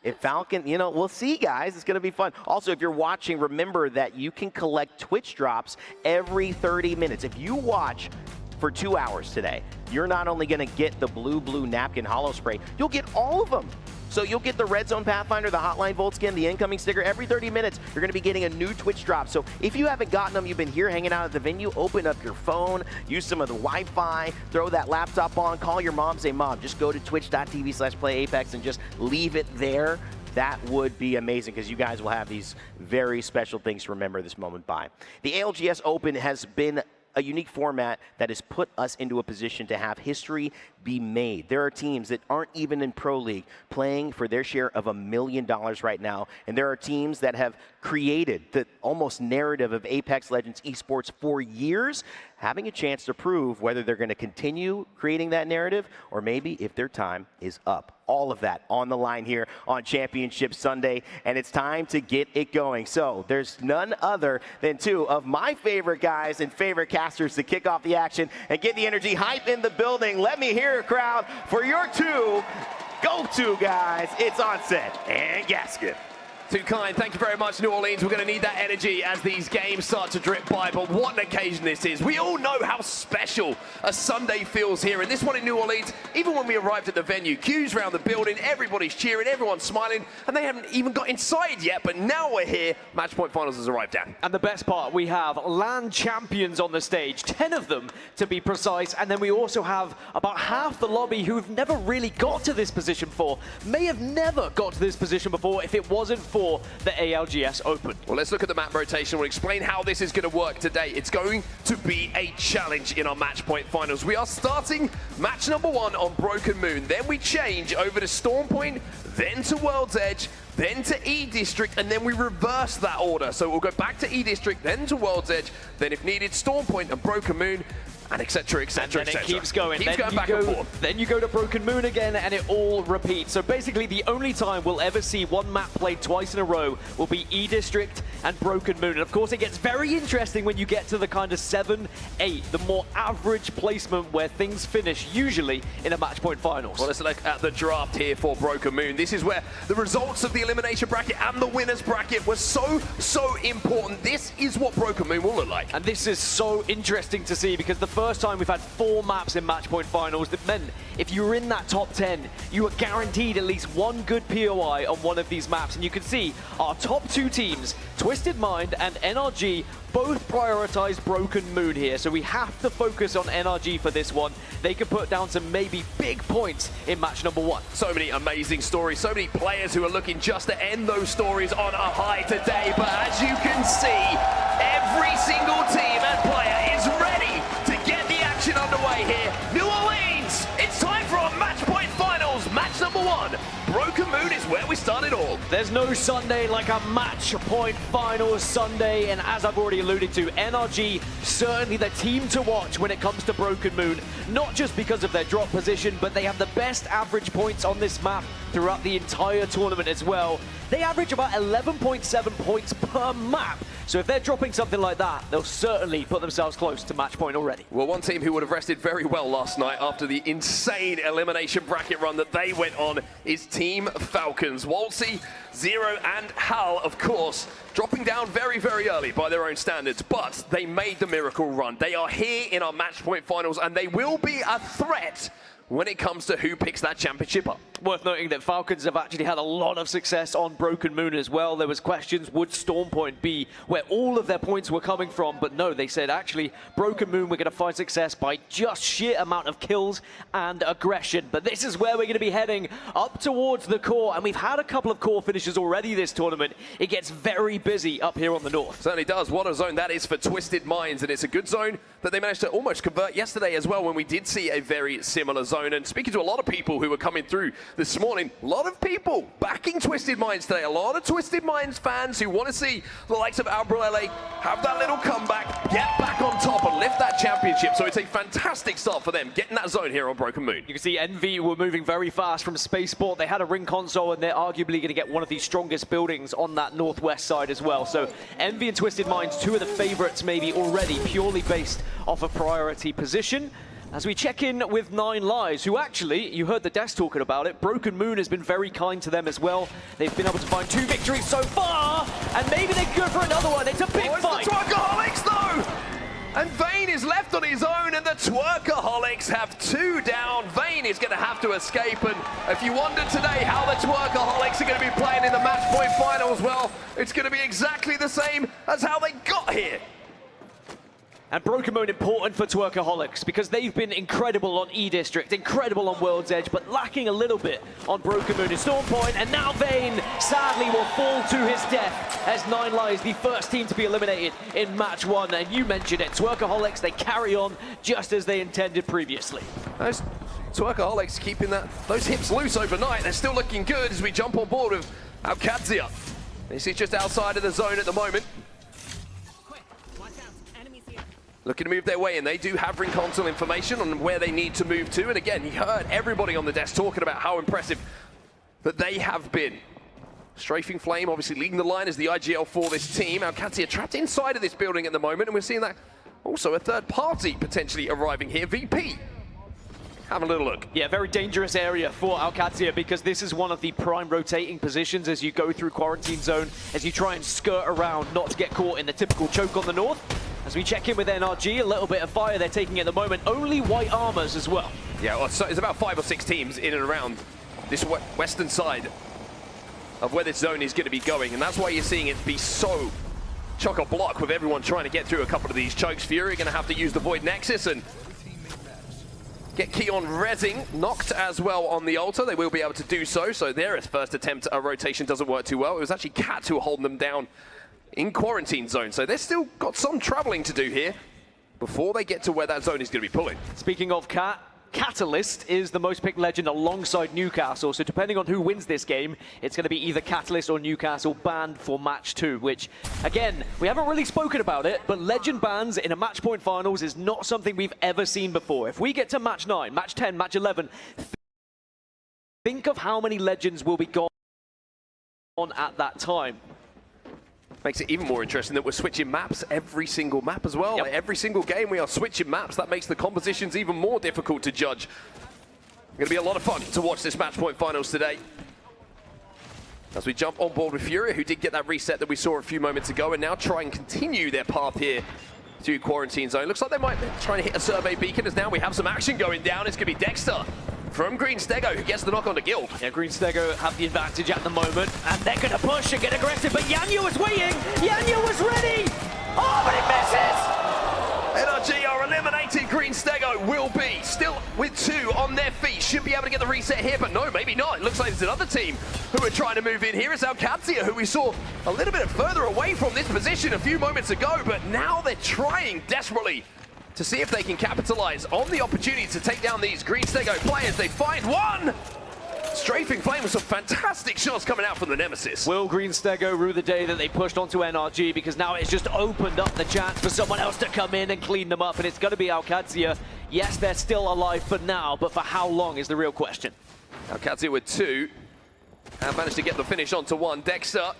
If Falcon, we'll see, guys. It's going to be fun. Also, if you're watching, remember that you can collect Twitch drops every 30 minutes. If you watch for 2 hours today, you're not only going to get the blue napkin holo spray, you'll get all of them. So you'll get the Red Zone Pathfinder, the Hotline Volt skin, the incoming sticker. Every 30 minutes, you're going to be getting a new Twitch drop. So if you haven't gotten them, you've been here hanging out at the venue, open up your phone, use some of the Wi-Fi, throw that laptop on, call your mom, say, Mom, just go to twitch.tv/playapex and just leave it there. That would be amazing, because you guys will have these very special things to remember this moment by. The ALGS Open has been a unique format that has put us into a position to have history be made. There are teams that aren't even in Pro League playing for their share of $1 million right now, and there are teams that have created the almost narrative of Apex Legends esports for years, having a chance to prove whether they're going to continue creating that narrative or maybe if their time is up. All of that on the line here on Championship Sunday, and it's time to get it going. So there's none other than two of my favorite guys and favorite casters to kick off the action and get the energy hype in the building. Let me hear a crowd for your two go-to guys. It's Onset and Gasket. Too kind. Thank you very much, New Orleans. We're going to need that energy as these games start to drip by, but what an occasion this is. We all know how special a Sunday feels here, and this one in New Orleans, even when we arrived at the venue, queues around the building, everybody's cheering, everyone's smiling, and they haven't even got inside yet, but now we're here. Matchpoint Finals has arrived, Dan. And the best part, we have LAN champions on the stage, 10 of them to be precise, and then we also have about half the lobby who've never really got to this position before, may have never got to this position before if it wasn't for the ALGS Open. Well, let's look at the map rotation. We'll explain how this is going to work today. It's going to be a challenge in our match point finals. We are starting match number 1 on Broken Moon. Then we change over to Storm Point, then to World's Edge, then to E District, and then we reverse that order. So we'll go back to E District, then to World's Edge, then if needed, Storm Point and Broken Moon, and etc, etc, and then etc. it keeps going. Keeps going back and forth. Then you go to Broken Moon again, and it all repeats. So basically, the only time we'll ever see one map played twice in a row will be E District and Broken Moon. And of course, it gets very interesting when you get to the kind of 7-8, the more average placement where things finish, usually in a match point finals. Well, let's look at the draft here for Broken Moon. This is where the results of the elimination bracket and the winners bracket were so important. This is what Broken Moon will look like. And this is so interesting to see, because the first time we've had 4 maps in match point finals that meant if you were in that top 10, you were guaranteed at least one good POI on one of these maps. And you can see our top 2 teams, Twisted Mind and NRG, both prioritize Broken Moon here, so we have to focus on NRG for this one. They can put down some maybe big points in match number 1. So many amazing stories, so many players who are looking just to end those stories on a high today. But as you can see, every single team and player is ready to get the action underway here. New Orleans, it's time for our match point finals. Match number 1. Broken Moon is where we start it all. There's no Sunday like a match point finals Sunday, and as I've already alluded to, NRG certainly the team to watch when it comes to Broken Moon, not just because of their drop position, but they have the best average points on this map throughout the entire tournament as well. They average about 11.7 points per map, so if they're dropping something like that, they'll certainly put themselves close to match point already. Well, one team who would have rested very well last night after the insane elimination bracket run that they went on is Team Falcons. Waltzy, Zero and Hal, of course, dropping down very, very early by their own standards, but they made the miracle run. They are here in our match point finals, and they will be a threat when it comes to who picks that championship up. Worth noting that Falcons have actually had a lot of success on Broken Moon as well. There was questions, would Storm Point be where all of their points were coming from? But no, they said actually Broken Moon we're going to find success by just sheer amount of kills and aggression. But this is where we're going to be heading up towards the core, and we've had a couple of core finishes already this tournament. It gets very busy up here on the north. Certainly does. What a zone that is for Twisted Minds, and it's a good zone that they managed to almost convert yesterday as well when we did see a very similar zone. And speaking to a lot of people who were coming through this morning, a lot of people backing Twisted Minds today. A lot of Twisted Minds fans who want to see the likes of Albrele have that little comeback, get back on top and lift that championship. So it's a fantastic start for them, getting that zone here on Broken Moon. You can see Envy were moving very fast from Spaceport. They had a ring console, and they're arguably going to get one of the strongest buildings on that northwest side as well. So Envy and Twisted Minds, 2 of the favorites maybe already, purely based off a priority position. As we check in with 9 Lives, who actually, you heard the desk talking about it, Broken Moon has been very kind to them as well. They've been able to find 2 victories so far, and maybe they're good for another one. It's a big fight. It's the Twerkaholics though! And Vayne is left on his own, and the Twerkaholics have 2 down. Vayne is going to have to escape, and if you wondered today how the Twerkaholics are going to be playing in the match point finals, well, it's going to be exactly the same as how they got here. And Broken Moon important for Twerkaholics because they've been incredible on E-District, incredible on World's Edge, but lacking a little bit on Broken Moon and Storm Point. And now Vayne sadly will fall to his death as 9 Lives, the first team to be eliminated in match 1. And you mentioned it, Twerkaholics, they carry on just as they intended previously. Those Twerkaholics keeping those hips loose overnight. They're still looking good as we jump on board with ALGS. This is just outside of the zone at the moment. Looking to move their way in. They do have ring console information on where they need to move to. And again, you heard everybody on the desk talking about how impressive that they have been. Strafing Flame obviously leading the line as the IGL for this team. ALGS trapped inside of this building at the moment, and we're seeing that also a third party potentially arriving here. VP. Have a little look. Yeah, very dangerous area for ALGS because this is one of the prime rotating positions as you go through quarantine zone, as you try and skirt around not to get caught in the typical choke on the north. As we check in with NRG, a little bit of fire they're taking at the moment, only white armors as well. Yeah, well, so it's about 5 or 6 teams in and around this western side of where this zone is going to be going, and that's why you're seeing it be so chock-a-block with everyone trying to get through a couple of these chokes. Fury going to have to use the Void Nexus and get Keon rezzing, knocked as well on the altar. They will be able to do so. So their first attempt at a rotation doesn't work too well. It was actually Cat who were holding them down in quarantine zone. So they've still got some traveling to do here before they get to where that zone is going to be pulling. Speaking of Cat, Catalyst is the most picked legend alongside Newcastle, so depending on who wins this game, it's going to be either Catalyst or Newcastle banned for match 2, which, again, we haven't really spoken about it, but legend bans in a match point finals is not something we've ever seen before. If we get to match 9, match 10, match 11, think of how many legends will be gone at that time. Makes it even more interesting that we're switching maps every single map as well. Yep. Like every single game we are switching maps. That makes the compositions even more difficult to judge. Going to be a lot of fun to watch this match point finals today. As we jump on board with Fury, who did get that reset that we saw a few moments ago, and now try and continue their path here to quarantine zone. Looks like they might be trying to hit a survey beacon, as now we have some action going down. It's going to be Dexter from Green Stego who gets the knock on the Guild. Yeah, Green Stego have the advantage at the moment, and they're going to push and get aggressive, but Yanyu was waiting! Yanyu was ready! Oh, but it misses! NRG are eliminated. Green Stego will be still with 2 on their feet. Should be able to get the reset here, but no, maybe not. It looks like there's another team who are trying to move in. Here is ALGS, who we saw a little bit further away from this position a few moments ago, but now they're trying desperately to see if they can capitalize on the opportunity to take down these Green Stego players. They find one! Strafing Flame with some fantastic shots coming out from the Nemesis. Will Green Stego rue the day that they pushed onto NRG, because now it's just opened up the chance for someone else to come in and clean them up, and it's going to be ALGS. Yes, they're still alive for now, but for how long is the real question. ALGS with 2 and managed to get the finish onto 1. Dexter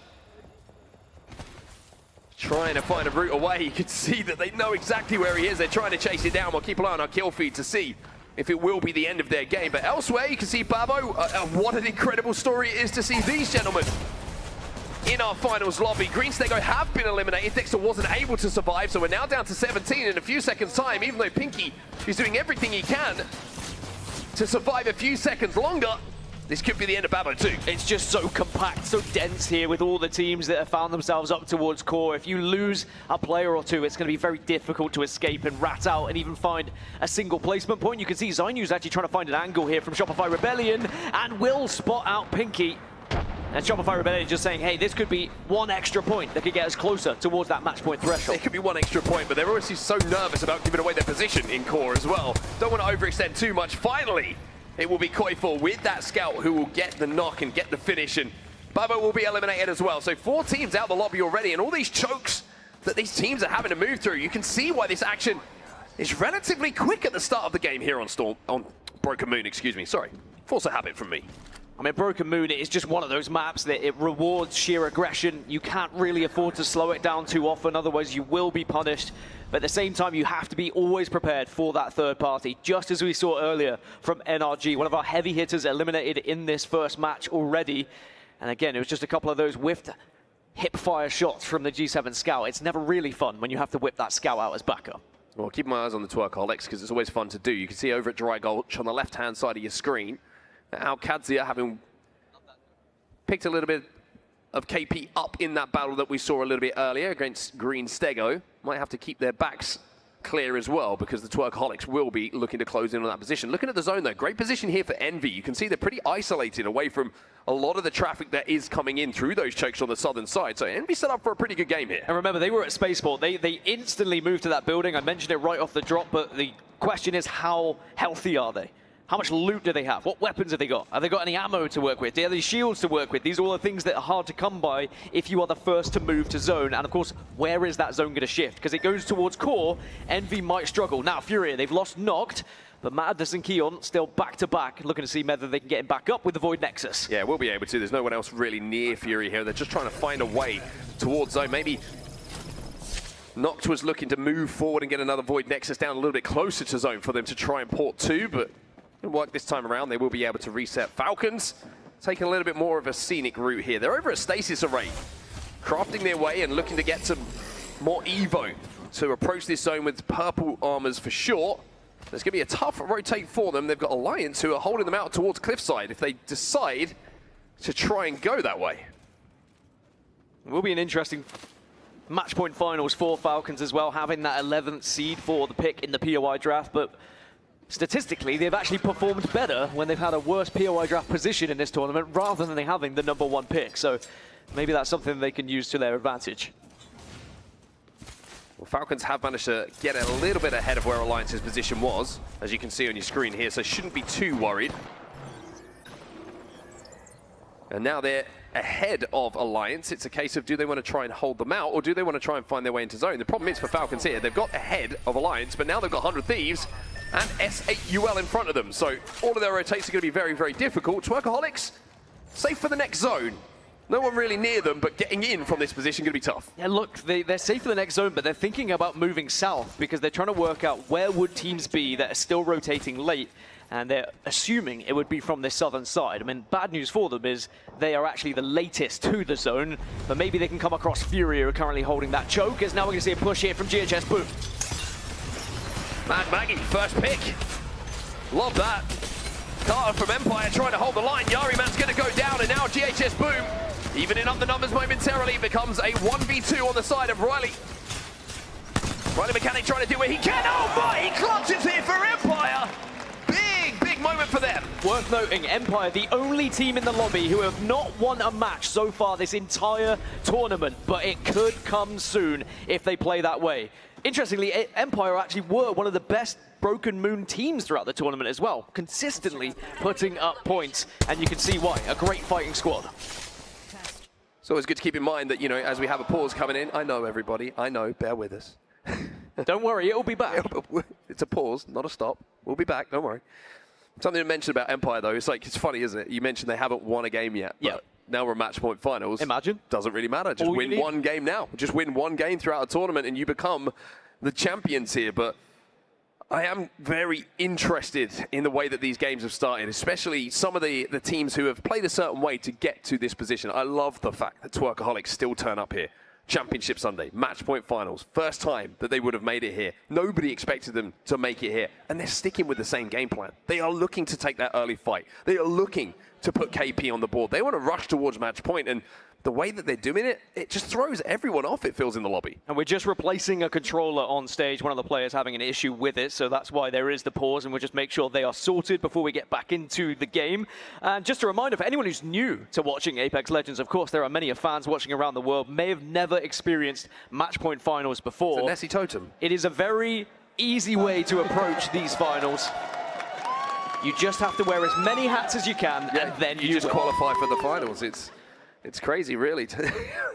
trying to find a route away. You can see that they know exactly where he is. They're trying to chase it down. We'll keep an eye on our kill feed to see if it will be the end of their game. But elsewhere, you can see Babo. What an incredible story it is to see these gentlemen in our finals lobby. Green Stego have been eliminated. Dexter wasn't able to survive, so we're now down to 17 in a few seconds' time, even though Pinky is doing everything he can to survive a few seconds longer. This could be the end of Babo too. It's just so compact, so dense here with all the teams that have found themselves up towards core. If you lose a player or two, it's going to be very difficult to escape and rat out and even find a single placement point. You can see Zanu's actually trying to find an angle here from Shopify Rebellion and will spot out Pinky. And Shopify Rebellion just saying, hey, this could be 1 extra point that could get us closer towards that match point threshold. It could be 1 extra point, but they're obviously so nervous about giving away their position in core as well. Don't want to overextend too much. Finally, it will be Koiful with that scout who will get the knock and get the finish, and Babo will be eliminated as well. So 4 teams out the lobby already, and all these chokes that these teams are having to move through. You can see why this action is relatively quick at the start of the game here on Broken Moon, excuse me. Sorry, force a habit from me. I mean, Broken Moon is just one of those maps that it rewards sheer aggression. You can't really afford to slow it down too often, otherwise you will be punished. But at the same time, you have to be always prepared for that third party, just as we saw earlier from NRG, one of our heavy hitters eliminated in this first match already. And again, it was just a couple of those whiffed hip-fire shots from the G7 Scout. It's never really fun when you have to whip that Scout out as backup. Well, keep my eyes on the Twerkaholics, because it's always fun to do. You can see over at Dry Gulch on the left-hand side of your screen, ALGS having picked a little bit of KP up in that battle that we saw a little bit earlier against Green Stego. Might have to keep their backs clear as well, because the Twerkaholics will be looking to close in on that position. Looking at the zone though, great position here for Envy. You can see they're pretty isolated away from a lot of the traffic that is coming in through those chokes on the southern side. So Envy set up for a pretty good game here. And remember, they were at Spaceport. They instantly moved to that building. I mentioned it right off the drop, but the question is, how healthy are they? How much loot do they have? What weapons have they got? Have they got any ammo to work with? Do they have any shields to work with? These are all the things that are hard to come by if you are the first to move to zone. And of course, where is that zone going to shift? Because it goes towards core, Envy might struggle. Now, Furia, they've lost Noct, but Madness and Keon still back-to-back, looking to see whether they can get him back up with the Void Nexus. Yeah, we'll be able to. There's no one else really near Fury here. They're just trying to find a way towards zone. Maybe Noct was looking to move forward and get another Void Nexus down a little bit closer to zone for them to try and port 2, but it'll work this time around. They will be able to reset. Falcons taking a little bit more of a scenic route here. They're over a stasis array, crafting their way and looking to get some more Evo to approach this zone with purple armors for sure. There's going to be a tough rotate for them. They've got Alliance who are holding them out towards Cliffside if they decide to try and go that way. It will be an interesting match point finals for Falcons as well, having that 11th seed for the pick in the POI draft, but statistically, they've actually performed better when they've had a worse POI draft position in this tournament rather than having the #1 pick. So maybe that's something they can use to their advantage. Well, Falcons have managed to get a little bit ahead of where Alliance's position was, as you can see on your screen here, so shouldn't be too worried. And now they're ahead of Alliance. It's a case of, do they want to try and hold them out, or do they want to try and find their way into zone? The problem is for Falcons here, they've got ahead of Alliance, but now they've got 100 Thieves and S8UL in front of them. So all of their rotates are going to be very, very difficult. Twerkaholics, safe for the next zone. No one really near them, but getting in from this position going to be tough. Yeah, look, they're safe for the next zone, but they're thinking about moving south because they're trying to work out where would teams be that are still rotating late, and they're assuming it would be from this southern side. I mean, bad news for them is they are actually the latest to the zone, but maybe they can come across Fury, who are currently holding that choke, as now we're going to see a push here from GHS Boom. Mad Maggie, first pick. Love that. Carlotta from Empire trying to hold the line. Yari Man's going to go down, and now GHS Boom, evening up the numbers momentarily, becomes a 1v2 on the side of Riley. Riley Mechanic trying to do what he can. Oh my, he clutches here for Empire. Big moment for them. Worth noting, Empire, the only team in the lobby who have not won a match so far this entire tournament, but it could come soon if they play that way. Interestingly, Empire actually were one of the best Broken Moon teams throughout the tournament as well, consistently putting up points, and you can see why. A great fighting squad. It's always good to keep in mind that, you know, as we have a pause coming in, I know everybody, I know, bear with us. Don't worry, it'll be back. It's a pause, not a stop. We'll be back, don't worry. Something to mention about Empire, though, it's funny, isn't it? You mentioned they haven't won a game yet. Yeah. Now we're match point finals. Imagine. Doesn't really matter. Just win one game now. Just win one game throughout a tournament and you become the champions here. But I am very interested in the way that these games have started, especially some of the teams who have played a certain way to get to this position. I love the fact that Twerkaholics still turn up here. Championship Sunday, match point finals, first time that they would have made it here. Nobody expected them to make it here, and they're sticking with the same game plan. They are looking to take that early fight. They are looking to put KP on the board. They want to rush towards match point, and the way that they're doing it, it just throws everyone off, it feels, in the lobby. And we're just replacing a controller on stage, one of the players having an issue with it, so that's why there is the pause, and we'll just make sure they are sorted before we get back into the game. And just a reminder for anyone who's new to watching Apex Legends, of course, there are many fans watching around the world, may have never experienced match point finals before. It's a Nessie Totem. It is a very easy way to approach these finals. You just have to wear as many hats as you can, and then you just qualify for the finals. It's crazy, really,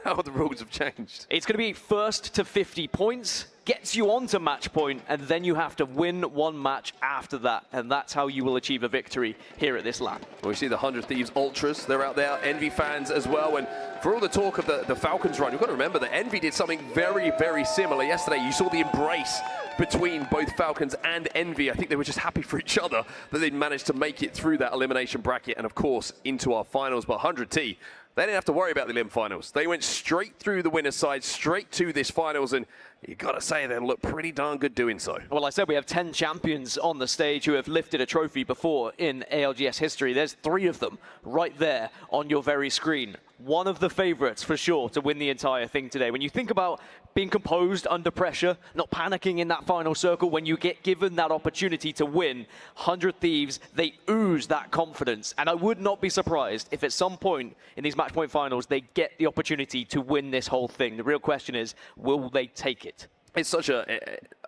how the rules have changed. It's going to be first to 50 points, gets you onto match point, and then you have to win one match after that, and that's how you will achieve a victory here at this LAN. Well, we see the 100 Thieves Ultras, they're out there, Envy fans as well, and for all the talk of the Falcons run, you've got to remember that Envy did something very, very similar yesterday. You saw the embrace between both Falcons and Envy. I think they were just happy for each other that they'd managed to make it through that elimination bracket and, of course, into our finals. But 100T, they didn't have to worry about the Elim finals. They went straight through the winner's side, straight to this finals, and you got to say they look pretty darn good doing so. Well, I said we have 10 champions on the stage who have lifted a trophy before in ALGS history. There's 3 of them right there on your very screen. One of the favorites, for sure, to win the entire thing today. When you think about being composed under pressure, not panicking in that final circle, when you get given that opportunity to win, 100 Thieves, they ooze that confidence. And I would not be surprised if at some point in these match point finals, they get the opportunity to win this whole thing. The real question is, will they take it? It's such a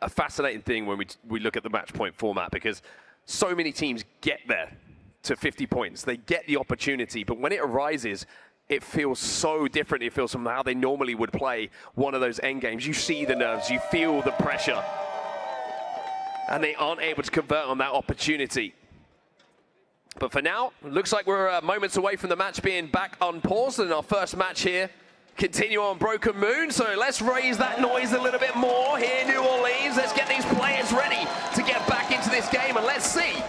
fascinating thing when we look at the match point format, because so many teams get there to 50 points. They get the opportunity, but when it arises, it feels so different. It feels from how they normally would play one of those end games. You see the nerves, you feel the pressure, and they aren't able to convert on that opportunity. But for now, it looks like we're moments away from the match being back unpaused, and our first match here continue on Broken Moon. So let's raise that noise a little bit more here in New Orleans. Let's get these players ready to get back into this game, and let's see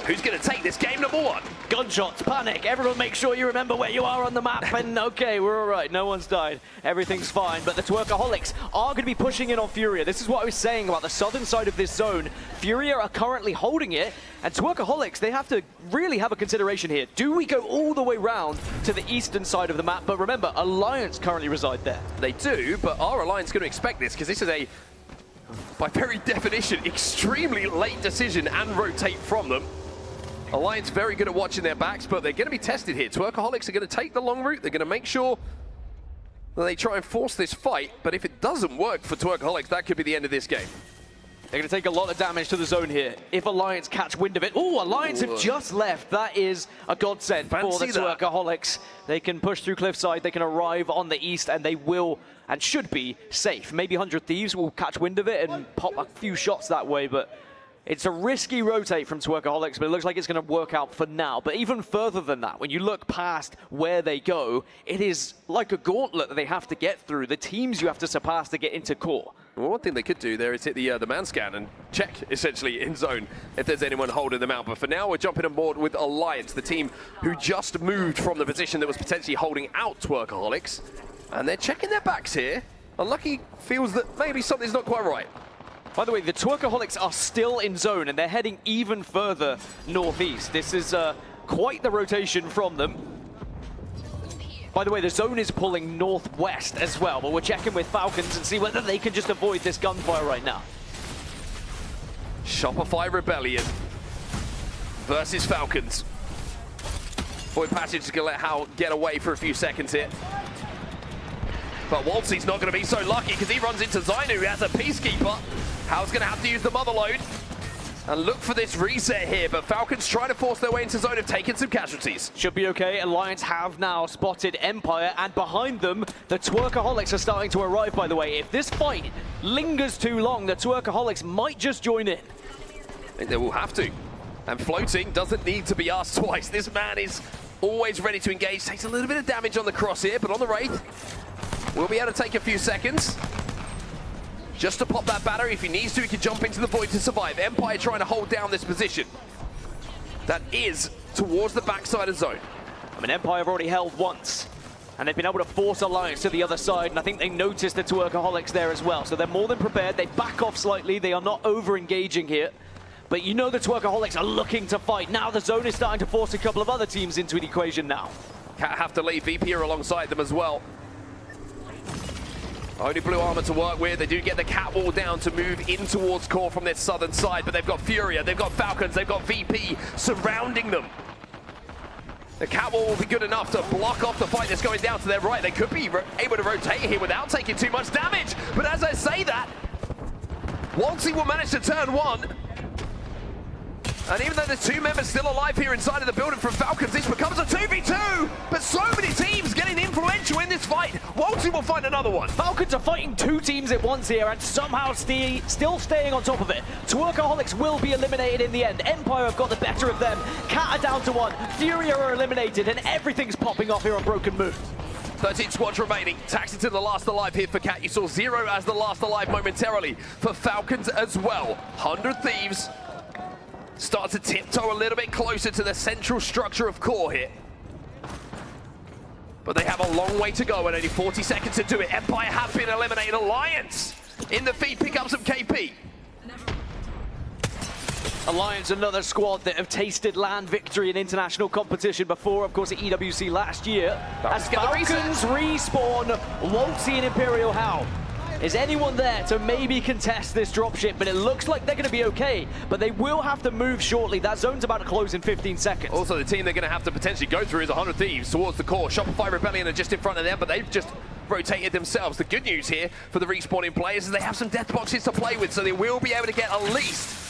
who's going to take this game number 1. Gunshots, panic, everyone make sure you remember where you are on the map, and okay, we're all right, no one's died, everything's fine. But the Twerkaholics are going to be pushing in on Furia. This is what I was saying about the southern side of this zone. Furia are currently holding it, and Twerkaholics, they have to really have a consideration here. Do we go all the way round to the eastern side of the map? But remember, Alliance currently reside there. They do, but our Alliance is going to expect this, because this is a, by very definition, extremely late decision and rotate from them. Alliance very good at watching their backs, but they're going to be tested here. Twerkaholics are going to take the long route. They're going to make sure that they try and force this fight, but if it doesn't work for Twerkaholics, that could be the end of this game. They're going to take a lot of damage to the zone here if Alliance catch wind of it. Oh, Alliance have just left. That is a godsend for the Twerkaholics. They can push through Cliffside, they can arrive on the east, and they will and should be safe. Maybe 100 Thieves will catch wind of it and pop a few shots that way, but It's a risky rotate from Twerkaholics, but it looks like it's going to work out for now. But even further than that, when you look past where they go, it is like a gauntlet that they have to get through, the teams you have to surpass to get into core. Well, one thing they could do there is hit the man scan and check, essentially, in zone if there's anyone holding them out. But for now, we're jumping on board with Alliance, the team who just moved from the position that was potentially holding out Twerkaholics. And they're checking their backs here. Unlucky feels that maybe something's not quite right. By the way, the Twerkaholics are still in zone, and they're heading even further northeast. This is quite the rotation from them. By the way, the zone is pulling northwest as well, but we're checking with Falcons and see whether they can just avoid this gunfire right now. Shopify Rebellion versus Falcons. Void Passage is going to let Hal get away for a few seconds here. But Waltzy's not going to be so lucky because he runs into Zani, who has a Peacekeeper. Hal's going to have to use the Mother Load and look for this reset here, but Falcons try to force their way into zone, have taken some casualties. Should be okay. Alliance have now spotted Empire, and behind them, the Twerkaholics are starting to arrive, by the way. If this fight lingers too long, the Twerkaholics might just join in. I think they will have to. And floating doesn't need to be asked twice. This man is always ready to engage. Takes a little bit of damage on the cross here, but on the Wraith, we'll be able to take a few seconds. Just to pop that battery. If he needs to, he can jump into the void to survive. Empire trying to hold down this position. That is towards the backside of zone. I mean, Empire have already held once, and they've been able to force Alliance to the other side, and I think they noticed the Twerkaholics there as well. So they're more than prepared. They back off slightly. They are not over-engaging here. But you know the Twerkaholics are looking to fight. Now the zone is starting to force a couple of other teams into an equation now. Cat have to leave. VP are alongside them as well. Only blue armor to work with. They do get the cat wall down to move in towards core from their southern side, but they've got Furia, they've got Falcons, they've got VP surrounding them. The cat wall will be good enough to block off the fight that's going down to their right. They could be able to rotate here without taking too much damage. But as I say that, Waltzy will manage to turn one. And even though there's two members still alive here inside of the building from Falcons, this becomes a 2v2. But so many teams getting influential in this fight. Waltzy will find another one. Falcons are fighting two teams at once here and somehow still staying on top of it. Twerkaholics will be eliminated in the end. Empire have got the better of them. Cat are down to one. Furia are eliminated, and everything's popping off here on Broken Moon. 13 squads remaining. Taxington the last alive here for Cat. You saw Zero as the last alive momentarily for Falcons as well. 100 Thieves start to tiptoe a little bit closer to the central structure of core here. But they have a long way to go and only 40 seconds to do it. Empire have been eliminated. Alliance in the feed, pick up some KP. Alliance, another squad that have tasted land victory in international competition before, of course, at EWC last year. As Falcons respawn, Waltzy and Imperial Hal. Is anyone there to maybe contest this dropship? But it looks like they're going to be okay, but they will have to move shortly. That zone's about to close in 15 seconds. Also, the team they're going to have to potentially go through is 100 Thieves towards the core. Shopify Rebellion are just in front of them, but they've just rotated themselves. The good news here for the respawning players is they have some death boxes to play with, so they will be able to get at least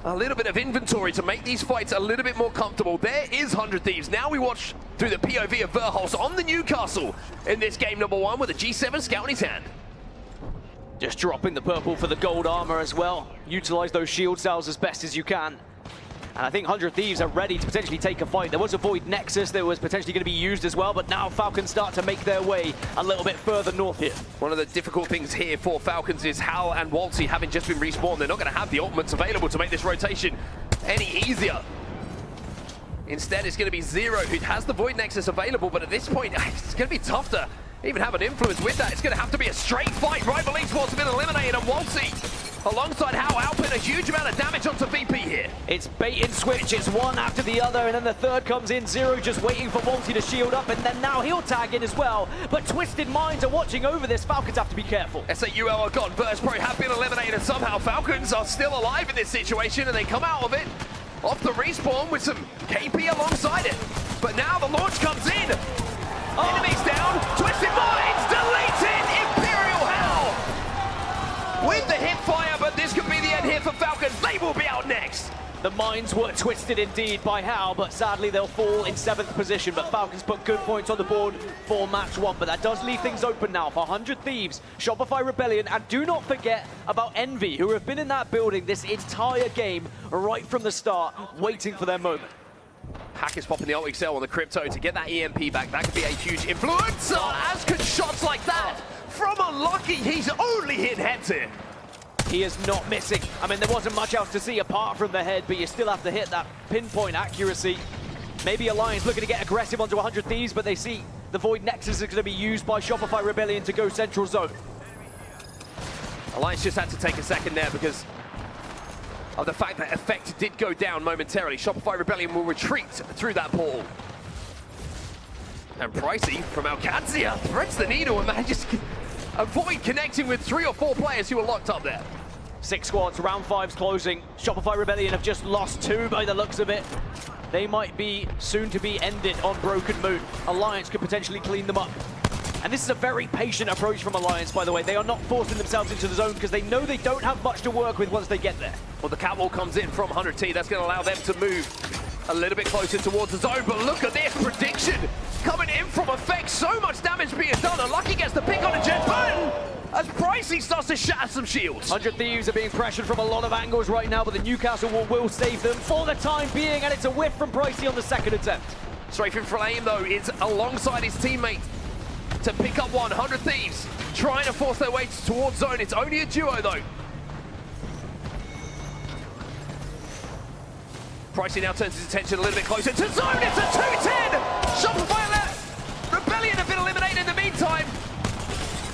a little bit of inventory to make these fights a little bit more comfortable. There is 100 Thieves. Now we watch through the POV of Verhulst on the Newcastle in this game number one with a G7 scout in his hand. Just dropping the purple for the gold armor as well. Utilize those shield cells as best as you can. And I think 100 Thieves are ready to potentially take a fight. There was a Void Nexus that was potentially going to be used as well, but now Falcons start to make their way a little bit further north here. One of the difficult things here for Falcons is Hal and Waltzy having just been respawned. They're not going to have the ultimates available to make this rotation any easier. Instead, it's going to be Zero who has the Void Nexus available, but at this point, it's going to be tough to even have an influence with that. It's going to have to be a straight fight. Rival Esports have been eliminated, and Waltzy, alongside Hal, output a huge amount of damage onto VP here. It's bait and switch. It's one after the other, and then the third comes in. Zero just waiting for Waltzy to shield up, and then now he'll tag in as well. But Twisted Minds are watching over this. Falcons have to be careful. SAUL are gone. Burst Pro have been eliminated. Somehow Falcons are still alive in this situation, and they come out of it off the respawn with some KP alongside it. But now the launch comes in. Enemies down. Twisted Minds deleted. Imperial Hell with the hip fire, but this could be the end here for Falcons. They will be out next. The minds were twisted indeed by Hao, but sadly they'll fall in 7th position. But Falcons put good points on the board for match 1. But that does leave things open now for 100 Thieves, Shopify Rebellion, and do not forget about Envy, who have been in that building this entire game right from the start, waiting for their moment. Hack is popping the ult excel on the Crypto to get that EMP back. That could be a huge influence, as could shots like that from Unlucky. He's only hit heads here. He is not missing. I mean, there wasn't much else to see apart from the head, but you still have to hit that pinpoint accuracy. Maybe Alliance looking to get aggressive onto 100 Thieves, but they see the Void Nexus is going to be used by Shopify Rebellion to go central zone. Alliance just had to take a second there because of the fact that Effect did go down momentarily. Shopify Rebellion will retreat through that portal. And Pricey from Alcazia threads the needle and manages to avoid connecting with 3 or 4 players who are locked up there. 6 squads, round 5's closing. Shopify Rebellion have just lost 2 by the looks of it. They might be soon to be ended on Broken Moon. Alliance could potentially clean them up. And this is a very patient approach from Alliance, by the way. They are not forcing themselves into the zone because they know they don't have much to work with once they get there. Well, the catwalk comes in from 100T. That's going to allow them to move a little bit closer towards the zone. But look at this prediction coming in from Effect. So much damage being done. Unlucky gets the pick on a jet button as Pricey starts to shatter some shields. 100 Thieves are being pressured from a lot of angles right now, but the Newcastle wall will save them for the time being, and it's a whiff from Pricey on the 2nd attempt. Strafe from Flame, though, is alongside his teammate to pick up 100 Thieves, trying to force their way towards zone. It's only a duo, though. Pricey now turns his attention a little bit closer to zone. It's a 2-10! Shopify Rebellion have been eliminated in the meantime.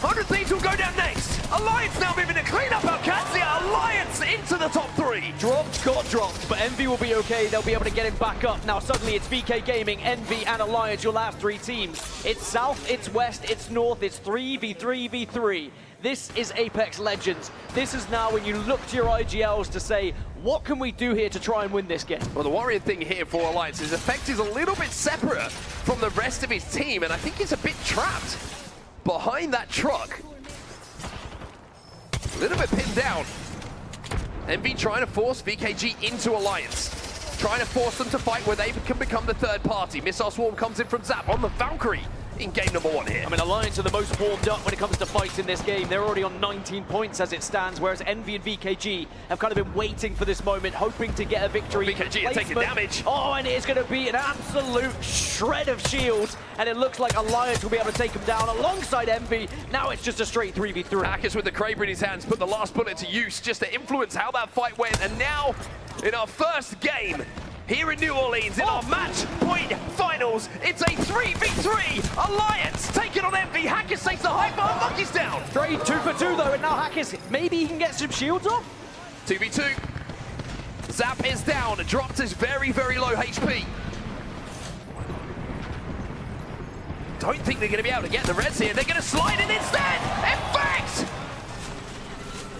100 Thieves will go down next. Alliance now moving to clean up Alcazia. Alliance into the top 3. Got dropped, but Envy will be okay. They'll be able to get him back up. Now suddenly it's VK Gaming, Envy, and Alliance, your last 3 teams. It's South, it's West, it's North, it's 3v3v3. This is Apex Legends. This is now when you look to your IGLs to say, what can we do here to try and win this game? Well, the worrying thing here for Alliance is Effect is a little bit separate from the rest of his team, and I think he's a bit trapped behind that truck. A little bit pinned down. Envy trying to force VKG into Alliance. Trying to force them to fight where they can become the third party. Missile Swarm comes in from Zap on the Valkyrie in game number 1 here. I mean, Alliance are the most warmed up when it comes to fights in this game. They're already on 19 points as it stands, whereas Envy and VKG have kind of been waiting for this moment, hoping to get a victory. Oh, VKG are taking damage. Oh, and it's going to be an absolute shred of shields, and it looks like Alliance will be able to take them down alongside Envy. Now it's just a straight 3v3. Hackers with the Kraber in his hands put the last bullet to use just to influence how that fight went, and now in our first game here in New Orleans, in our match point finals, it's a 3v3. Alliance taking on Envy. Hackers takes the high bar. Lucky's down. Trade 2 for 2 though, and now Hackers, maybe he can get some shields off. 2v2. Zap is down. Dropped his very, very low HP. Don't think they're going to be able to get the res here. They're going to slide in instead. Effect!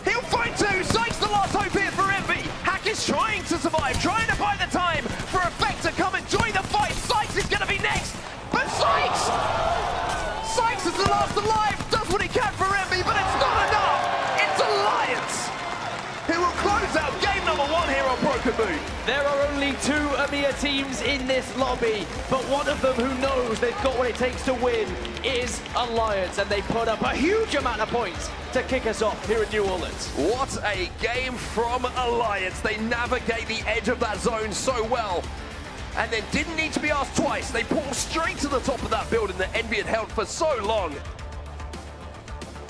He'll find 2. Sykes the last hope here for Envy. Hack is trying to survive, trying to buy the time for Effect to come and join the fight. Sykes is going to be next. But Sykes is the last alive. Does what he can for Envy, but it's not enough. It's Alliance who will close out game number 1 here on Broken Moon. There are only 2 EMEA teams in this lobby, but one of them who knows they've got what it takes to win is Alliance, and they put up a huge amount of points to kick us off here in New Orleans. What a game from Alliance. They navigate the edge of that zone so well, and then didn't need to be asked twice. They pulled straight to the top of that building that Envy had held for so long.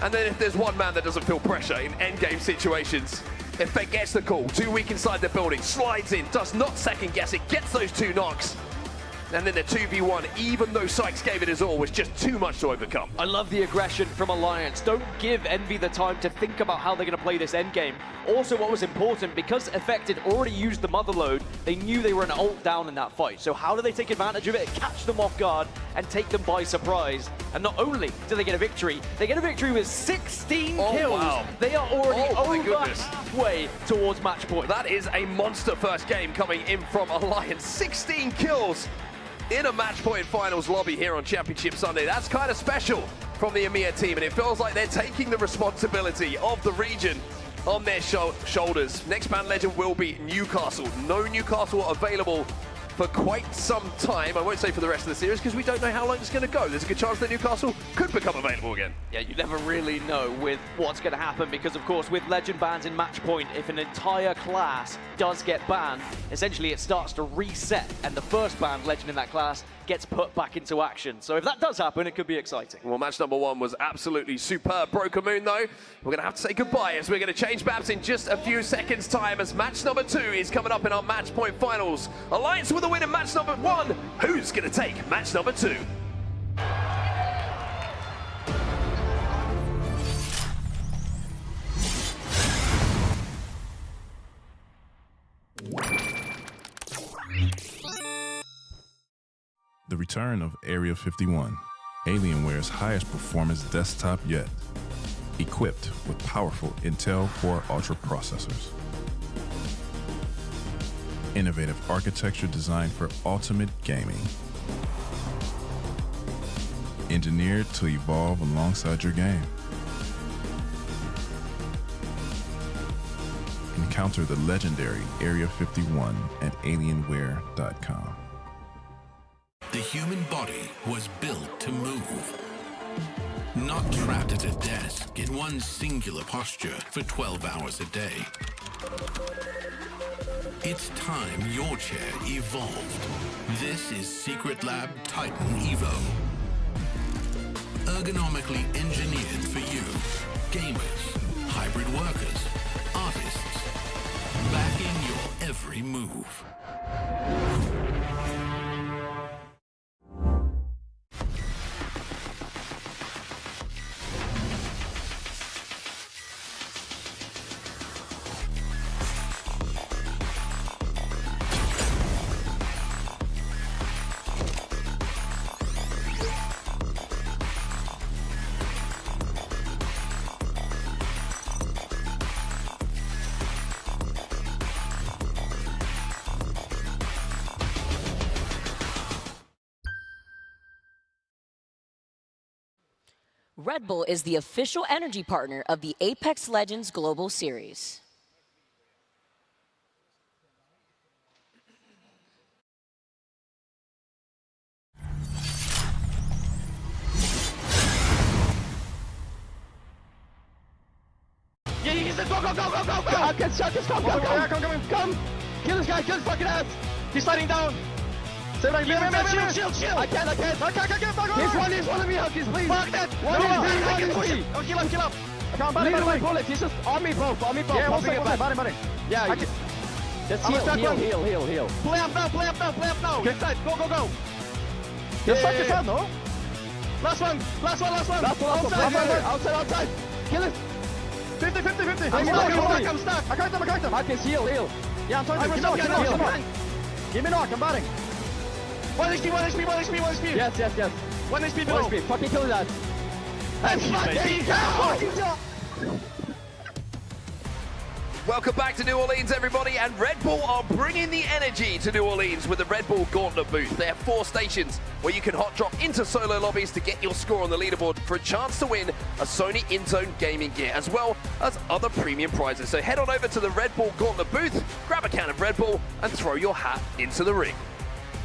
And then if there's one man that doesn't feel pressure in endgame situations, Effect gets the call, too weak inside the building, slides in, does not second guess it, gets those 2 knocks. And then the 2v1, even though Sykes gave it his all, was just too much to overcome. I love the aggression from Alliance. Don't give Envy the time to think about how they're going to play this endgame. Also, what was important, because Effect had already used the Motherload, they knew they were an ult down in that fight. So how do they take advantage of it, catch them off guard, and take them by surprise? And not only do they get a victory, they get a victory with 16 kills. Wow. They are already over goodness. halfway towards match point. That is a monster first game coming in from Alliance. 16 kills in a match point finals lobby here on Championship Sunday. That's kind of special from the EMEA team, and it feels like they're taking the responsibility of the region on their shoulders. Next man legend will be Newcastle. No Newcastle available for quite some time. I won't say for the rest of the series because we don't know how long it's going to go. There's a good chance that Newcastle could become available again. Yeah, you never really know with what's going to happen because, of course, with legend bans in match point, if an entire class does get banned, essentially it starts to reset, and the first banned legend in that class gets put back into action. So if that does happen, it could be exciting. Well, match number 1 was absolutely superb. Broken Moon, though, we're going to have to say goodbye as we're going to change maps in just a few seconds' time as match number 2 is coming up in our match point finals. Alliance with a win in match number 1. Who's going to take match number 2? The return of Area 51, Alienware's highest performance desktop yet, equipped with powerful Intel Core Ultra processors. Innovative architecture designed for ultimate gaming. Engineered to evolve alongside your game. Encounter the legendary Area 51 at Alienware.com. The human body was built to move. Not trapped at a desk in one singular posture for 12 hours a day. It's time your chair evolved. This is Secret Lab Titan Evo. Ergonomically engineered for you. Gamers, hybrid workers, artists. Backing your every move. Red Bull is the official energy partner of the Apex Legends Global Series. Yeah, he said go, go, go, go, go, go! I can shot this, come, come! Kill this guy, kill his fucking ass! He's sliding down! Shield. I can't. He's one of me, Huskies, please. Fuck that. Oh, kill him. I can't body my bullets. He's just on me, bro. Yeah, one second. Body. Yeah. Just heal. Play up now. Get side. Go. Just fuck yourself, no? Last one. Outside. Kill it. 50. I'm stuck. I got him. I can heal. Yeah, I'm trying to heal. Give me knock. I'm batting. 1 HP. Yes. 1 HP below. 1 HP. Fucking kill that. Welcome back to New Orleans, everybody, and Red Bull are bringing the energy to New Orleans with the Red Bull Gauntlet booth. They have 4 stations where you can hot drop into solo lobbies to get your score on the leaderboard for a chance to win a Sony InZone gaming gear, as well as other premium prizes. So head on over to the Red Bull Gauntlet booth, grab a can of Red Bull, and throw your hat into the ring.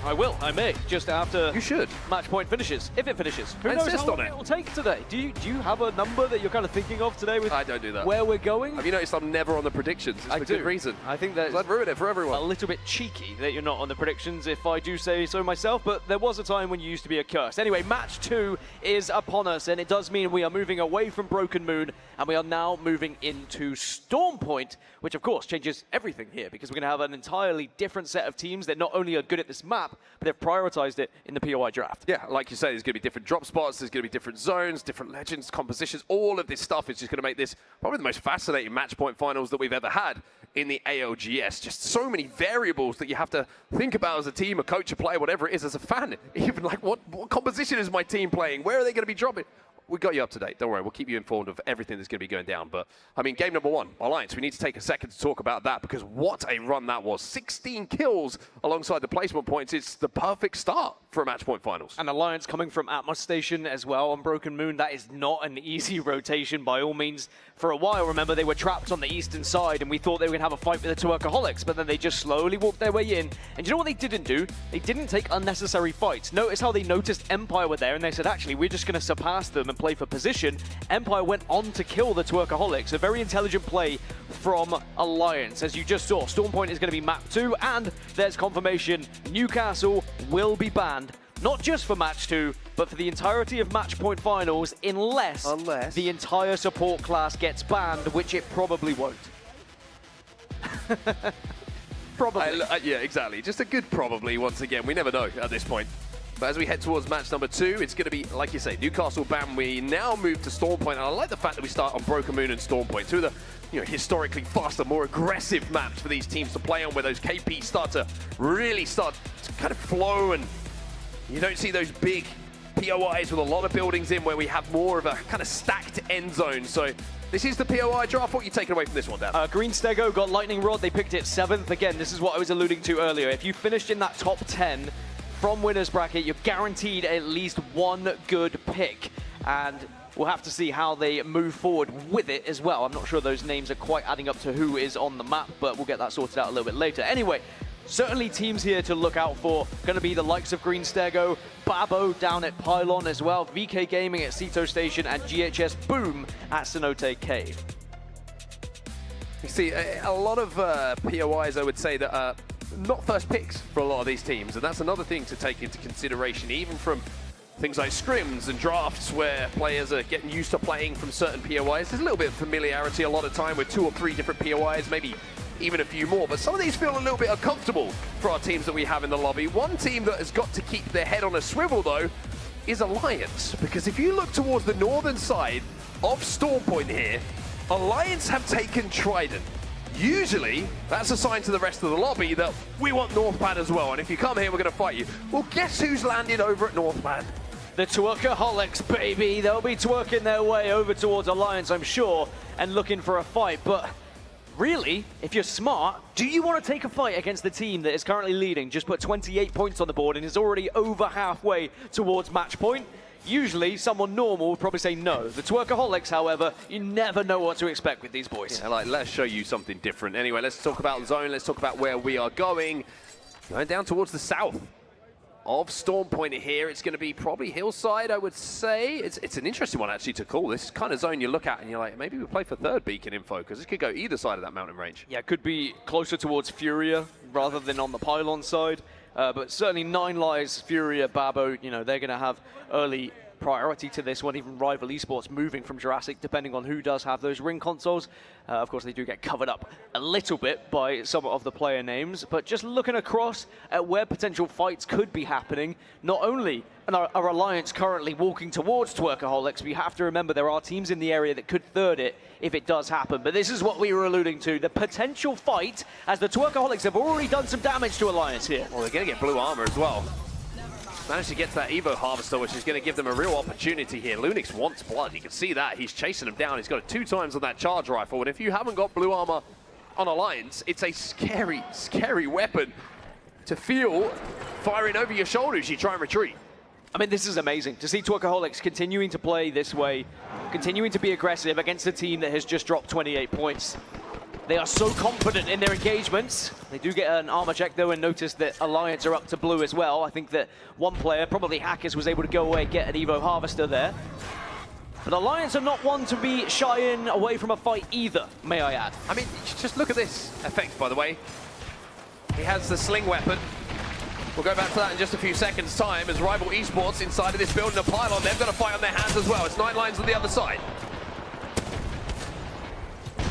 I may, just after you should. Match point finishes, if it finishes. Who knows how long it will take today? Do you have a number that you're kind of thinking of today with I don't do that. Where we're going? Have you noticed I'm never on the predictions? It's for good reason. I think that I'd ruin it for everyone. A little bit cheeky that you're not on the predictions, if I do say so myself, but there was a time when you used to be a curse. Anyway, match 2 is upon us, and it does mean we are moving away from Broken Moon, and we are now moving into Storm Point, which of course changes everything here, because we're going to have an entirely different set of teams that not only are good at this map, but they've prioritized it in the POI draft. Yeah, like you say, there's going to be different drop spots, there's going to be different zones, different legends, compositions. All of this stuff is just going to make this probably the most fascinating match point finals that we've ever had in the ALGS. Just so many variables that you have to think about as a team, a coach, a player, whatever it is, as a fan. Even like, what composition is my team playing? Where are they going to be dropping? we got you up to date. Don't worry, we'll keep you informed of everything that's going to be going down. But, I mean, game number 1, Alliance, we need to take a second to talk about that because what a run that was. 16 kills alongside the placement points. It's the perfect start for a match point finals. And Alliance coming from Atmos Station as well on Broken Moon. That is not an easy rotation by all means. For a while, remember, they were trapped on the eastern side and we thought they were going to have a fight with the Taoqi, but then they just slowly walked their way in. And you know what they didn't do? They didn't take unnecessary fights. Notice how they noticed Empire were there and they said, actually, we're just going to surpass them and play for position. Empire went on to kill the Taoqi. A very intelligent play from Alliance. As you just saw, Stormpoint is going to be map 2, and there's confirmation Newcastle will be banned. Not just for match 2, but for the entirety of match point finals, unless the entire support class gets banned, which it probably won't. Probably. Yeah, exactly. Just a good probably, once again. We never know at this point. But as we head towards match number 2, it's going to be, like you say, Newcastle ban. We now move to Stormpoint, and I like the fact that we start on Broken Moon and Stormpoint, two of the historically faster, more aggressive maps for these teams to play on, where those KPs start to kind of flow, and you don't see those big POIs with a lot of buildings in, where we have more of a kind of stacked end zone. So this is the POI draft. What are you taking away from this one, Dan? Green Stego got Lightning Rod. They picked it 7th. Again, this is what I was alluding to earlier. If you finished in that top 10 from winner's bracket, you're guaranteed at least one good pick. And we'll have to see how they move forward with it as well. I'm not sure those names are quite adding up to who is on the map, but we'll get that sorted out a little bit later. Anyway, certainly teams here to look out for. Going to be the likes of Green Stego, Babo down at Pylon as well, VK Gaming at Sito Station, and GHS Boom at Cenote Cave. You see, a lot of POIs, I would say, that are not first picks for a lot of these teams, and that's another thing to take into consideration, even from things like scrims and drafts where players are getting used to playing from certain POIs. There's a little bit of familiarity a lot of time with 2 or 3 different POIs, maybe even a few more, but some of these feel a little bit uncomfortable for our teams that we have in the lobby. One team that has got to keep their head on a swivel, though, is Alliance, because if you look towards the northern side of Stormpoint here, Alliance have taken Trident. Usually, that's a sign to the rest of the lobby that we want Northpad as well, and if you come here, we're going to fight you. Well, guess who's landed over at Northpad? The Twerkaholics, baby. They'll be twerking their way over towards Alliance, I'm sure, and looking for a fight. But really, if you're smart, do you want to take a fight against the team that is currently leading? Just put 28 points on the board and is already over halfway towards match point. Usually, someone normal would probably say no. The Twerkaholics, however, you never know what to expect with these boys. Yeah, let's show you something different. Anyway, let's talk about zone. Let's talk about where we are going. Going down towards the south of Stormpoint here. It's going to be probably Hillside, I would say. It's an interesting one, actually, to call. This kind of zone you look at and you're like, maybe we play for third beacon info, because this could go either side of that mountain range. Yeah, it could be closer towards Furia rather than on the Pylon side. But certainly 9 Lives, Furia, Babo, they're going to have early priority to this one, even Rival Esports moving from Jurassic, depending on who does have those ring consoles. Of course, they do get covered up a little bit by some of the player names, but just looking across at where potential fights could be happening, not only are Alliance currently walking towards Twerkaholics, but you have to remember there are teams in the area that could third it if it does happen. But this is what we were alluding to, the potential fight, as the Twerkaholics have already done some damage to Alliance here. Well, they're going to get blue armor as well. Managed to get to that Evo Harvester, which is going to give them a real opportunity here. Lunix wants blood. You can see that. He's chasing him down. He's got it 2 times on that charge rifle. And if you haven't got blue armor on Alliance, it's a scary, scary weapon to feel firing over your shoulder as you try and retreat. I mean, this is amazing to see Twerkaholics continuing to play this way, continuing to be aggressive against a team that has just dropped 28 points. They are so confident in their engagements. They do get an armor check, though, and notice that Alliance are up to blue as well. I think that one player, probably Hackers, was able to go away and get an Evo Harvester there. But Alliance are not one to be shying away from a fight either, may I add. I mean, just look at this effect, by the way. He has the sling weapon. We'll go back to that in just a few seconds' time as Rival Esports inside of this building, a Pylon. They've got a fight on their hands as well. It's 9 lines on the other side.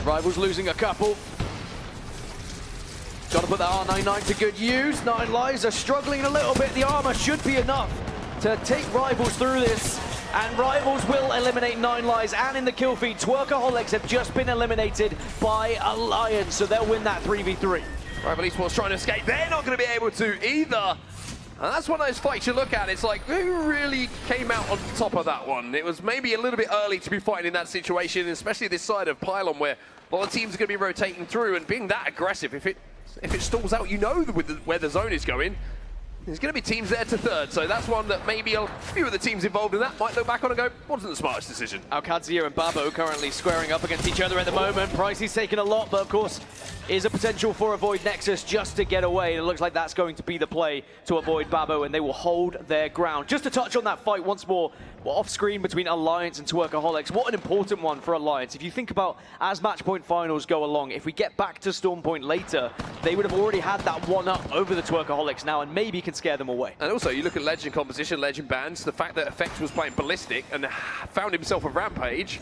Rivals losing a couple. Got to put that R99 to good use. 9 Lives are struggling a little bit. The armor should be enough to take Rivals through this. And Rivals will eliminate 9 Lives. And in the kill feed, Twerkaholics have just been eliminated by Alliance. So they'll win that 3v3. Rival Esports trying to escape. They're not going to be able to either. And that's one of those fights you look at, it's like, who really came out on top of that one? It was maybe a little bit early to be fighting in that situation, especially this side of Pylon, where a lot of teams are going to be rotating through and being that aggressive. If it stalls out, you know where the zone is going. There's going to be teams there to third, so that's one that maybe a few of the teams involved in that might look back on and go, wasn't the smartest decision. ALGS and Babo currently squaring up against each other at the moment. Pricey's taken a lot, but of course, is a potential for a Void Nexus just to get away. And it looks like that's going to be the play to avoid Babo, and they will hold their ground. Just to touch on that fight once more, off screen between Alliance and Twerkaholics, what an important one for Alliance. If you think about as match point finals go along, if we get back to Storm Point later, they would have already had that one up over the Twerkaholics now and maybe can scare them away. And also, you look at Legend composition, Legend bans, the fact that Effect was playing Ballistic and found himself a Rampage,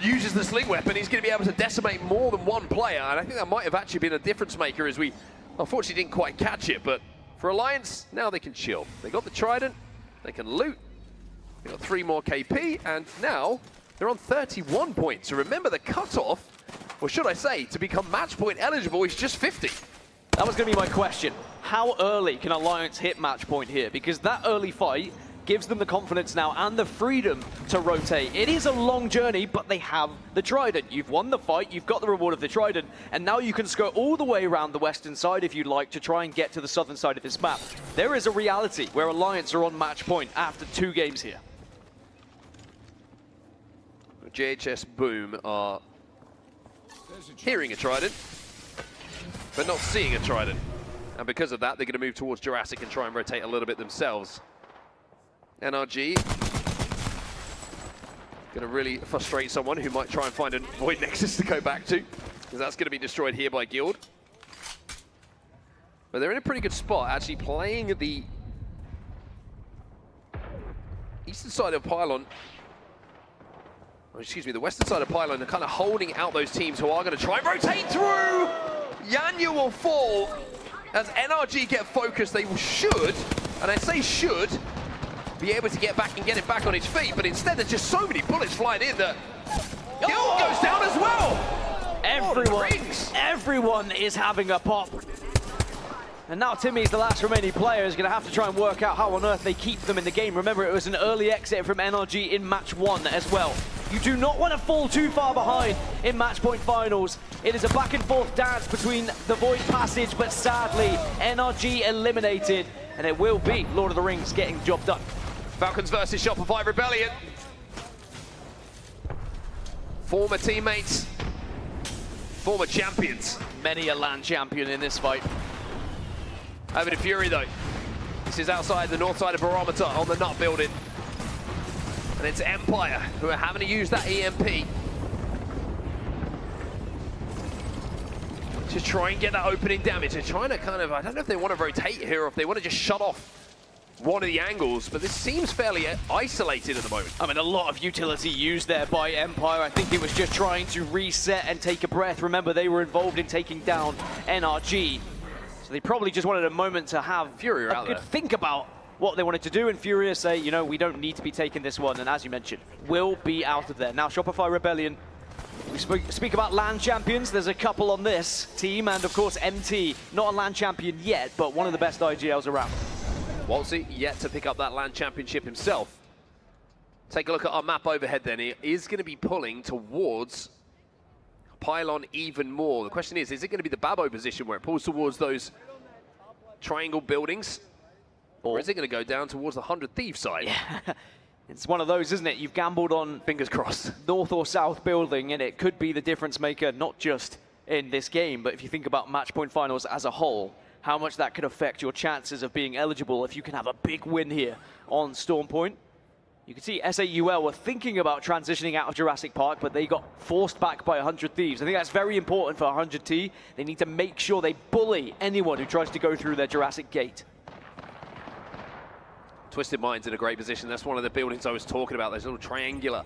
uses the sling weapon, he's going to be able to decimate more than one player, and I think that might have actually been a difference maker as we unfortunately didn't quite catch it, but for Alliance, now they can chill. They got the Trident, they can loot, they got 3 more KP, and now they're on 31 points. So remember the cutoff, or should I say, to become match point eligible is just 50. That was going to be my question. How early can Alliance hit match point here? Because that early fight gives them the confidence now and the freedom to rotate. It is a long journey, but they have the Trident. You've won the fight, you've got the reward of the Trident, and now you can skirt all the way around the western side if you'd like to try and get to the southern side of this map. There is a reality where Alliance are on match point after 2 games here. JHS Boom are hearing a Trident, but not seeing a Trident. And because of that, they're going to move towards Jurassic and try and rotate a little bit themselves. NRG going to really frustrate someone who might try and find a Void Nexus to go back to, because that's going to be destroyed here by Guild. But they're in a pretty good spot, actually playing the eastern side of Pylon. Oh, excuse me, the western side of Pylon are kind of holding out those teams who are going to try and rotate through. Yanyu will fall as NRG get focused. They should, and I say should, be able to get back and get it back on its feet, but instead there's just so many bullets flying in that Guild goes down as well. Everyone is having a pop. And now Timmy's the last remaining player is going to have to try and work out how on earth they keep them in the game. Remember, it was an early exit from NRG in match 1 as well. You do not want to fall too far behind in match point finals. It is a back and forth dance between the Void Passage, but sadly, NRG eliminated, and it will be Lord of the Rings getting the job done. Falcons versus Shopify Rebellion. Former teammates, former champions. Many a LAN champion in this fight. Over to Fury though. This is outside the north side of Barometer on the Nut building. And it's Empire who are having to use that EMP to try and get that opening damage. They're trying to kind of, I don't know if they want to rotate here or if they want to just shut off one of the angles, but this seems fairly isolated at the moment. I mean, a lot of utility used there by Empire. I think it was just trying to reset and take a breath. Remember, they were involved in taking down NRG. So they probably just wanted a moment to have Fury a good think about what they wanted to do, and Furia say, you know, we don't need to be taking this one, and as you mentioned, will be out of there. Now, Shopify Rebellion, we speak about LAN champions, there's a couple on this team, and of course MT, not a LAN champion yet, but one of the best IGLs around. Waltzy yet to pick up that LAN championship himself. Take a look at our map overhead then. He is going to be pulling towards Pylon even more. The question is it going to be the Babo position where it pulls towards those triangle buildings? Or is it going to go down towards the 100 Thieves side? Yeah. It's one of those, isn't it? You've gambled on, fingers crossed, north or south building, and it could be the difference maker, not just in this game, but if you think about match point finals as a whole, how much that could affect your chances of being eligible if you can have a big win here on Storm Point. You can see SAUL were thinking about transitioning out of Jurassic Park, but they got forced back by 100 Thieves. I think that's very important for 100T. They need to make sure they bully anyone who tries to go through their Jurassic gate. Twisted Mind's in a great position. That's one of the buildings I was talking about, those little triangular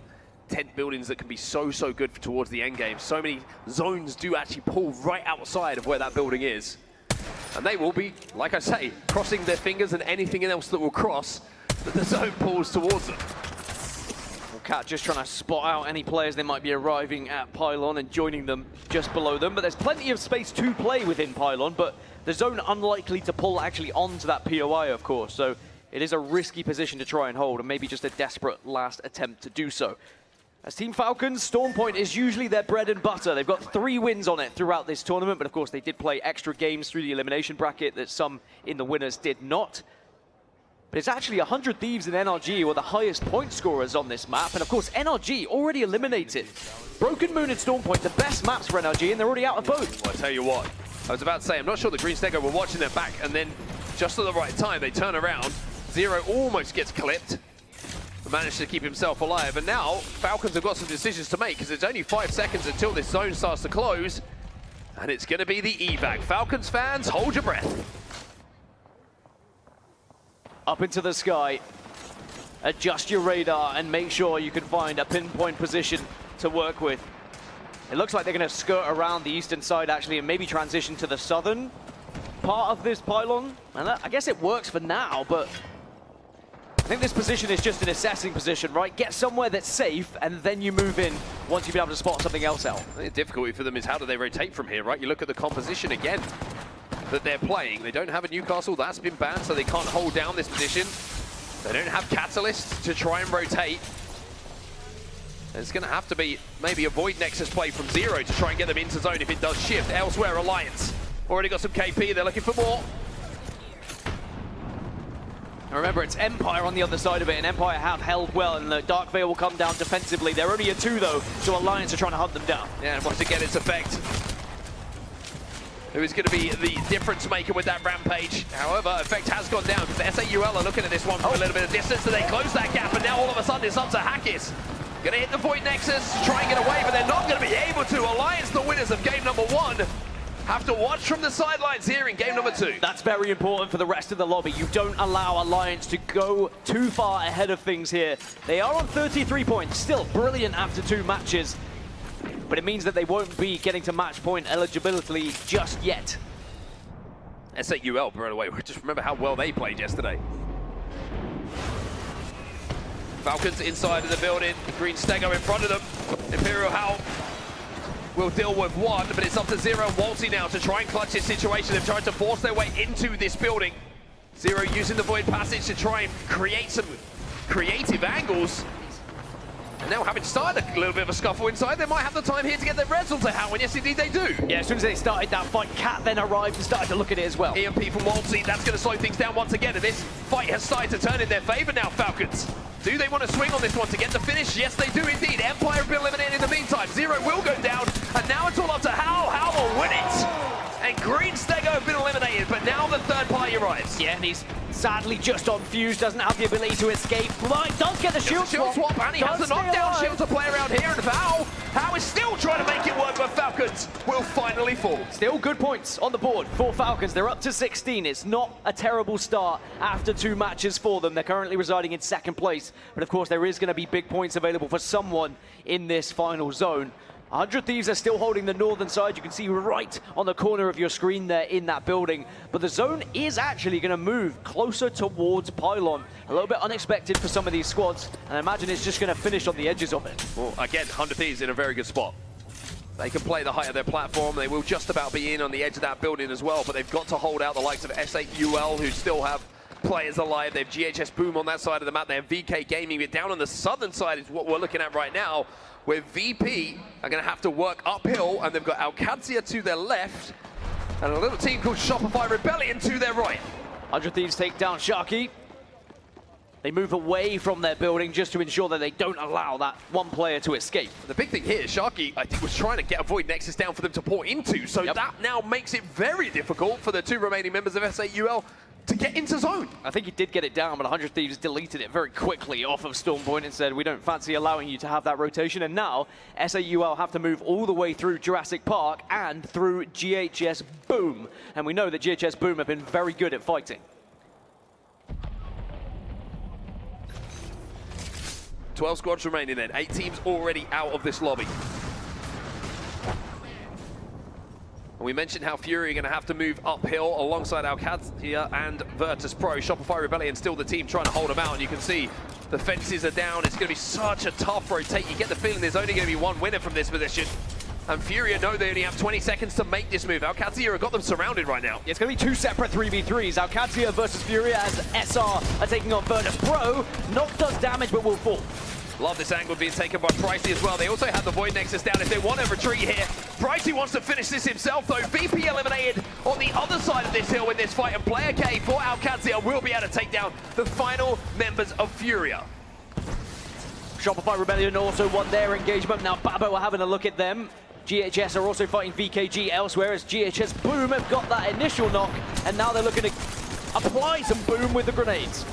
tent buildings that can be so good towards the end game. So many zones do actually pull right outside of where that building is. And they will be, like I say, crossing their fingers and anything else that will cross that the zone pulls towards them. Well, Wildcat just trying to spot out any players they might be arriving at Pylon and joining them just below them. But there's plenty of space to play within Pylon, but the zone unlikely to pull actually onto that POI, of course. So it is a risky position to try and hold, and maybe just a desperate last attempt to do so. As Team Falcons, Storm Point is usually their bread and butter. They've got 3 wins on it throughout this tournament, but of course they did play extra games through the elimination bracket that some in the winners did not. But it's actually 100 Thieves and NRG who are the highest point scorers on this map. And of course, NRG already eliminated. Broken Moon and Storm Point, the best maps for NRG, and they're already out of both. Well, I tell you what, I was about to say, I'm not sure the Green Stego were watching their back, and then just at the right time, they turn around. Zero almost gets clipped, but managed to keep himself alive. And now, Falcons have got some decisions to make, because it's only 5 seconds until this zone starts to close. And it's going to be the evac. Falcons fans, hold your breath. Up into the sky, adjust your radar and make sure you can find a pinpoint position to work with. It looks like they're going to skirt around the eastern side actually and maybe transition to the southern part of this pylon. And I guess it works for now, but I think this position is just an assessing position, right? Get somewhere that's safe and then you move in once you've been able to spot something else out. The difficulty for them is how do they rotate from here, right? You look at the composition again that they're playing. They don't have a Newcastle, that's been banned, so they can't hold down this position. They don't have Catalyst to try and rotate. It's going to have to be maybe a Void Nexus play from Zero to try and get them into zone if it does shift. Elsewhere, Alliance already got some KP, they're looking for more. And remember, it's Empire on the other side of it, and Empire have held well, and the Dark Veil will come down defensively. They're only a 2 though, so Alliance are trying to hunt them down. Yeah, and once again, it's Effect who is going to be the difference maker with that rampage. However, Effect has gone down because SAUL are looking at this one from a little bit of distance, so they close that gap, and now all of a sudden it's up to Hackis. Going to hit the Void Nexus, try and get away, but they're not going to be able to. Alliance, the winners of game number 1, have to watch from the sidelines here in game number 2. That's very important for the rest of the lobby. You don't allow Alliance to go too far ahead of things here. They are on 33 points, still brilliant after 2 matches. But it means that they won't be getting to match point eligibility just yet. SAUL, by the way, just remember how well they played yesterday. Falcons inside of the building, Green Stego in front of them. Imperial Howl will deal with 1, but it's up to Zero and Walsey now to try and clutch this situation. They've tried to force their way into this building. Zero using the Void Passage to try and create some creative angles. And now, having started a little bit of a scuffle inside, they might have the time here to get their res onto Howl, and yes, indeed they do. Yeah, as soon as they started that fight, Cat then arrived and started to look at it as well. EMP from Walsey, that's going to slow things down once again, and this fight has started to turn in their favor now, Falcons. Do they want to swing on this one to get the finish? Yes, they do indeed. Empire have been eliminated in the meantime. Zero will go down, and now it's all up to Howl. Howl will win it. And Green Stego have been eliminated, but now the third party arrives. Yeah, and he's sadly just on Fuse, doesn't have the ability to escape. Right, does get the shield swap, and he has the knockdown shield to play around here, and Howl is still trying to make it work, but Falcons will finally fall. Still good points on the board for Falcons. They're up to 16. It's not a terrible start after 2 matches for them. They're currently residing in 2nd place, but of course there is going to be big points available for someone in this final zone. 100 Thieves are still holding the northern side. You can see right on the corner of your screen there in that building. But the zone is actually going to move closer towards Pylon. A little bit unexpected for some of these squads. And I imagine it's just going to finish on the edges of it. Well, again, 100 Thieves in a very good spot. They can play the height of their platform. They will just about be in on the edge of that building as well. But they've got to hold out the likes of SAUL, who still have players alive. They have GHS Boom on that side of the map. They have VK Gaming. But down on the southern side is what we're looking at right now, where VP are going to have to work uphill, and they've got Alcadzia to their left, and a little team called Shopify Rebellion to their right. 100 Thieves take down Sharky. They move away from their building just to ensure that they don't allow that one player to escape. The big thing here is Sharky, I think, was trying to get a Void Nexus down for them to pour into, so that now makes it very difficult for the 2 remaining members of SAUL to get into zone. I think he did get it down, but 100 Thieves deleted it very quickly off of Storm Point and said, we don't fancy allowing you to have that rotation. And now SAUL have to move all the way through Jurassic Park and through GHS Boom. And we know that GHS Boom have been very good at fighting. 12 squads remaining then, 8 teams already out of this lobby. And we mentioned how Fury are going to have to move uphill alongside ALGS and Virtus.pro. Shopify Rebellion still the team trying to hold them out, and you can see the fences are down. It's going to be such a tough rotate. You get the feeling there's only going to be one winner from this position. And Furia know they only have 20 seconds to make this move. ALGS have got them surrounded right now. It's going to be two separate 3v3s. ALGS versus Furia as SR are taking on Virtus.pro. Nock does damage but will fall. Love this angle being taken by Pricey as well. They also have the Void Nexus down if they want to retreat here. Pricey wants to finish this himself though. VP eliminated on the other side of this hill in this fight. And Player K for ALGS will be able to take down the final members of Furia. Shopify Rebellion also won their engagement. Now Babo are having a look at them. GHS are also fighting VKG elsewhere as GHS Boom have got that initial knock. And now they're looking to apply some Boom with the grenades.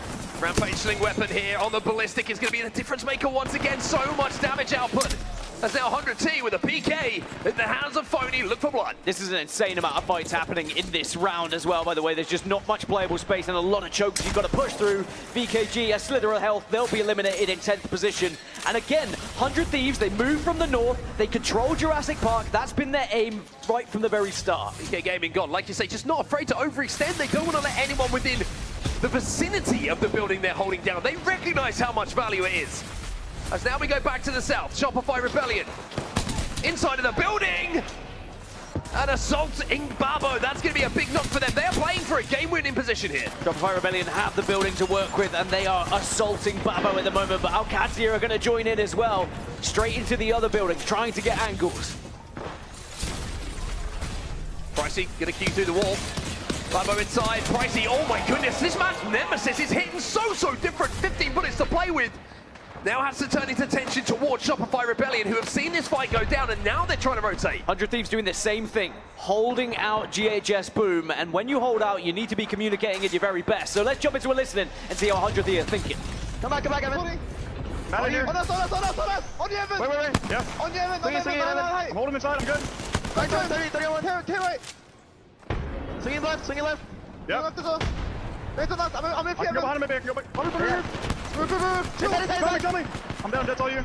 Rampage sling weapon here on the ballistic is going to be the difference maker once again. So much damage output. That's now 100T with a PK in the hands of Phony. Look for blood. This is an insane amount of fights happening in this round as well, by the way. There's just not much playable space and a lot of chokes you've got to push through. VKG, a slither of health, they'll be eliminated in 10th position. And again, 100 Thieves, they move from the north, they control Jurassic Park. That's been their aim right from the very start. PK Gaming gone, like you say, just not afraid to overextend. They don't want to let anyone within the vicinity of the building they're holding down. They recognize how much value it is. As now we go back to the south, Shopify Rebellion inside of the building and assaulting Babo. That's going to be a big knock for them. They're playing for a game-winning position here. Shopify Rebellion have the building to work with and they are assaulting Babo at the moment, but ALGS are going to join in as well. Straight into the other building, trying to get angles. Pricey going to queue through the wall. Babo inside, Pricey, oh my goodness, this man's nemesis is hitting so different. 15 bullets to play with. Now has to turn its attention towards Shopify Rebellion, who have seen this fight go down, and now they're trying to rotate. 100 Thieves doing the same thing, holding out GHS Boom, and when you hold out, you need to be communicating at your very best. So let's jump into a listening and see how 100 Thieves are thinking. Come back, Evan. Matt here. On us. On you, Evan. Wait. Yeah. On you, Evan. Swing it, Evan. Hold him inside, I'm good. Right, 30, right. Swing it left. Yep. Left to go. Right to left. I'm in I can go behind him, maybe. I can go back. Tell me. I'm down, that's all you.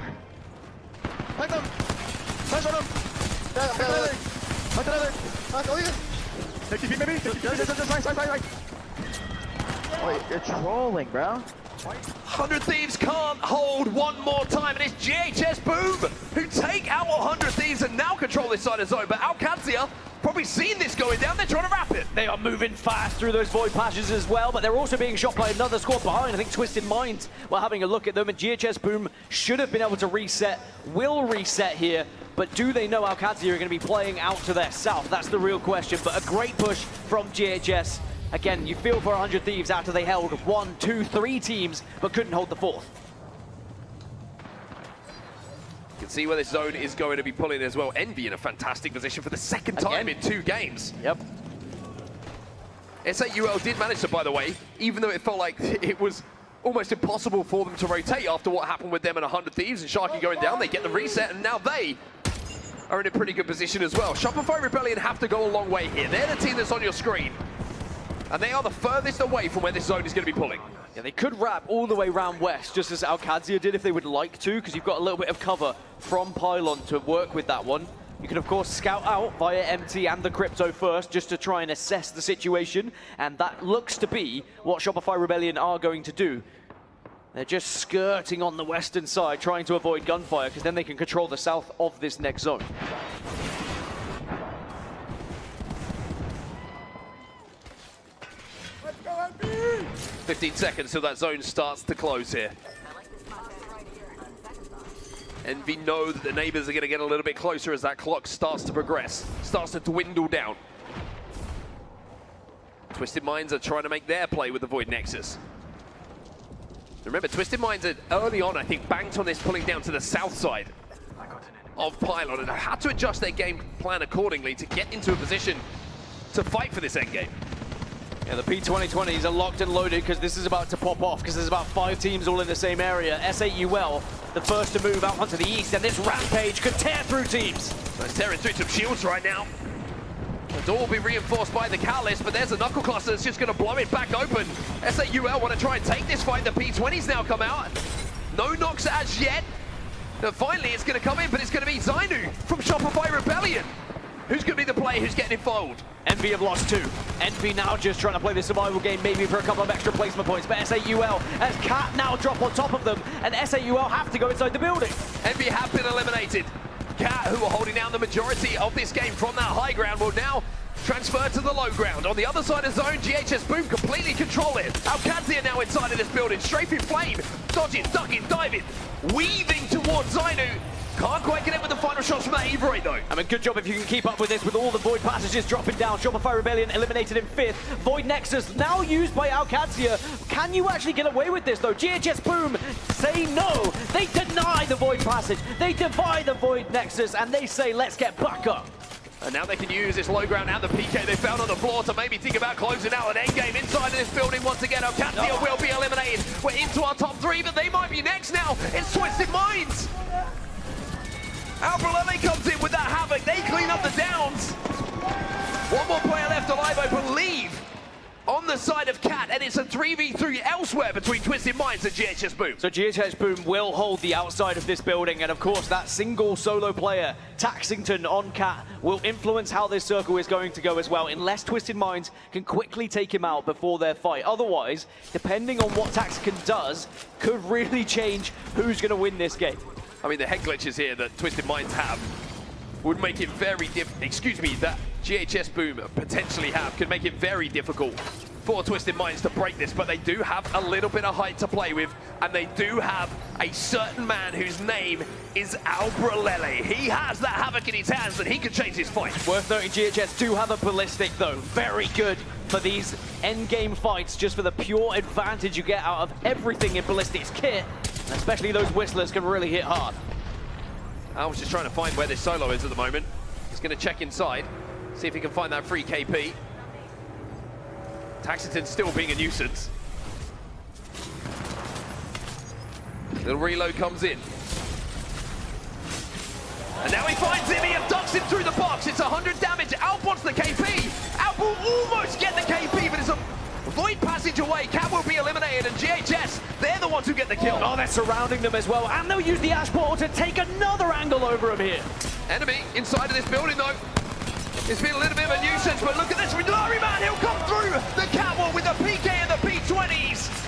Take them. Punch on him. Punch another. Oh, yeah. 50 feet, maybe? 50 feet. Right. Oh, you're trolling, bro. 100 Thieves can't hold one more time, and it's GHS Boom who take out 100 Thieves and now control this side of zone. But ALGS probably seen this going down, they're trying to wrap it. They are moving fast through those void passages as well, but they're also being shot by another squad behind. I think Twisted Minds were having a look at them, and GHS Boom should have been able to reset, will reset here, but do they know ALGS are going to be playing out to their south? That's the real question, but a great push from GHS. Again, you feel for 100 Thieves after they held 1, 2, 3 teams, but couldn't hold the fourth. You can see where this zone is going to be pulling as well. Envy in a fantastic position for the second time in 2 games. Yep. SAUL did manage to, by the way, even though it felt like it was almost impossible for them to rotate after what happened with them and 100 Thieves and Sharky going down, they get the reset, and now they are in a pretty good position as well. Shopify Rebellion have to go a long way here. They're the team that's on your screen, and they are the furthest away from where this zone is going to be pulling. Yeah, they could wrap all the way round west, just as ALGS did if they would like to, because you've got a little bit of cover from Pylon to work with that one. You can, of course, scout out via MT and the Crypto first, just to try and assess the situation, and that looks to be what Shopify Rebellion are going to do. They're just skirting on the western side, trying to avoid gunfire, because then they can control the south of this next zone. 15 seconds till that zone starts to close here. Envy know that the neighbors are going to get a little bit closer as that clock starts to progress, starts to dwindle down. Twisted Minds are trying to make their play with the Void Nexus. Remember, Twisted Minds had early on, I think, banked on this pulling down to the south side of Pylon and had to adjust their game plan accordingly to get into a position to fight for this endgame. Yeah, the P2020s are locked and loaded because this is about to pop off because there's about 5 teams all in the same area. SAUL, the first to move out onto the east, and this Rampage could tear through teams. So it's tearing through some shields right now. The door will be reinforced by the Catalyst, but there's a Knuckle Cluster that's just going to blow it back open. SAUL want to try and take this fight. The P20s now come out. No knocks as yet. Now finally it's going to come in, but it's going to be Zani from Shopify Rebellion. Who's going to be the player who's getting involved? Envy have lost 2. Envy now just trying to play the survival game, maybe for a couple of extra placement points. But SAUL, as Cat now drop on top of them, and SAUL have to go inside the building. Envy have been eliminated. Cat, who are holding down the majority of this game from that high ground, will now transfer to the low ground. On the other side of zone, GHS Boom completely control it. ALGS now inside of this building, strafing flame, dodging, ducking, diving, weaving towards Zainu. Can't quite get in with the final shots from that Evoid though. I mean, good job if you can keep up with this with all the Void passages dropping down. Shopify Rebellion eliminated in 5th. Void Nexus now used by ALGS. Can you actually get away with this though? GHS Boom say no. They deny the Void passage. They defy the Void Nexus and they say, let's get back up. And now they can use this low ground and the PK they found on the floor to maybe think about closing out an endgame inside of this building once again. ALGS will be eliminated. We're into our top 3, but they might be next now. It's Twisted Minds. ALGS comes in with that havoc. They clean up the downs. One more player left alive, I believe, on the side of Cat, and it's a 3v3 elsewhere between Twisted Minds and GHS Boom. So GHS Boom will hold the outside of this building, and of course that single solo player, Taxington on Cat, will influence how this circle is going to go as well, unless Twisted Minds can quickly take him out before their fight. Otherwise, depending on what Taxington does, could really change who's going to win this game. I mean, the head glitches here that Twisted Minds have would make it very that GHS Boom potentially have, could make it very difficult for Twisted Minds to break this, but they do have a little bit of height to play with, and they do have a certain man whose name is ALGS. He has that havoc in his hands, and he can change his fight. Worth noting, GHS do have a ballistic though, very good for these endgame fights, just for the pure advantage you get out of everything in ballistics kit, and especially those whistlers can really hit hard. I was just trying to find where this solo is at the moment. He's going to check inside, see if he can find that free KP. Taxington still being a nuisance. Little reload comes in. And now he finds him, he abducts him through the box. It's 100 damage, Alp wants the KP. Alp will almost get the KP, but it's a Void passage away. Cat will be eliminated, and GHS, they're the ones who get the kill. Oh, they're surrounding them as well, and they'll use the Ash Portal to take another angle over him here. Enemy inside of this building though. It's been a little bit of a nuisance, but look at this. Larry Man, he'll come through the catwalk with the PK and the P20s.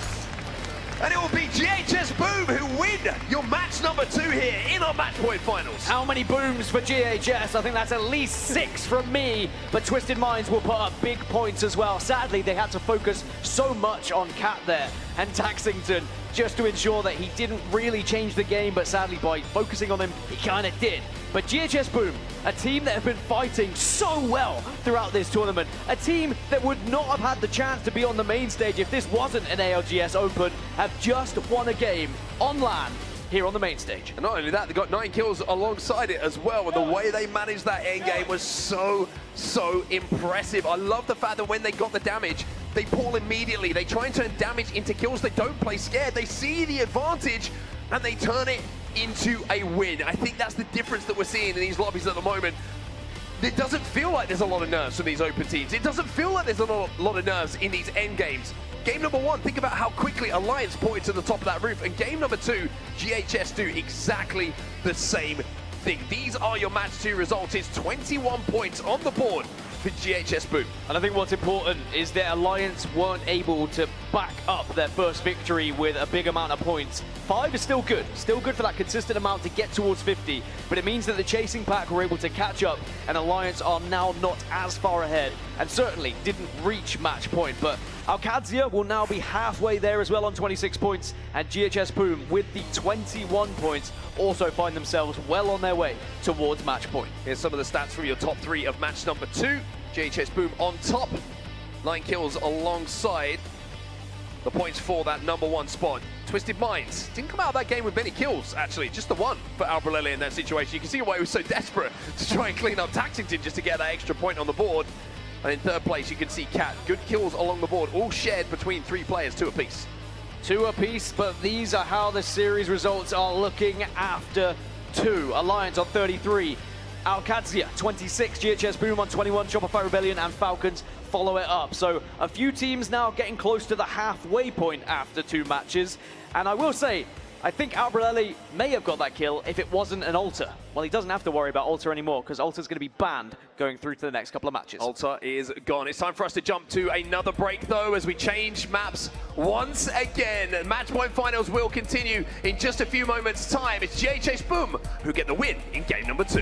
And it will be GHS Boom who win your match number 2 here in our match point finals. How many booms for GHS? I think that's at least 6 from me, but Twisted Minds will put up big points as well. Sadly, they had to focus so much on Cat there and Taxington just to ensure that he didn't really change the game, but sadly by focusing on him, he kind of did. But GHS Boom, a team that have been fighting so well throughout this tournament, a team that would not have had the chance to be on the main stage if this wasn't an ALGS Open, have just won a game on LAN here on the main stage. And not only that, they got 9 kills alongside it as well, and the way they managed that endgame was so impressive. I love the fact that when they got the damage, they pull immediately. They try and turn damage into kills. They don't play scared. They see the advantage, and they turn it into a win. I think that's the difference that we're seeing in these lobbies at the moment. It doesn't feel like there's a lot of nerves from these open teams. It doesn't feel like there's a lot of nerves in these end games. Game number 1, think about how quickly Alliance pointed to the top of that roof. And game number 2, GHS do exactly the same thing. These are your match 2 results. It's 21 points on the board for GHS Boom. And I think what's important is that Alliance weren't able to back up their first victory with a big amount of points. 5 is still good for that consistent amount to get towards 50, but it means that the chasing pack were able to catch up, and Alliance are now not as far ahead, and certainly didn't reach match point. But ALGS will now be halfway there as well on 26 points, and GHS Boom with the 21 points also find themselves well on their way towards match point. Here's some of the stats from your top 3 of match number 2. GHS Boom on top, 9 kills alongside the points for that number 1 spot. Twisted Minds didn't come out of that game with many kills, actually, just the 1 for ALGS in that situation. You can see why he was so desperate to try and clean up Taxington just to get that extra point on the board. And in 3rd place, you can see Cat. Good kills along the board, all shared between 3 players, 2 apiece. 2 apiece, but these are how the series results are looking after 2. Alliance on 33. ALGS 26, GHS Boom on 21, Shopify Rebellion and Falcons follow it up. So a few teams now getting close to the halfway point after 2 matches. And I will say, I think Albrelli may have got that kill if it wasn't an Alter. Well, he doesn't have to worry about Alter anymore because Alter's going to be banned going through to the next couple of matches. Alter is gone. It's time for us to jump to another break, though, as we change maps once again. Match point finals will continue in just a few moments' time. It's JHS Boom who get the win in game number 2.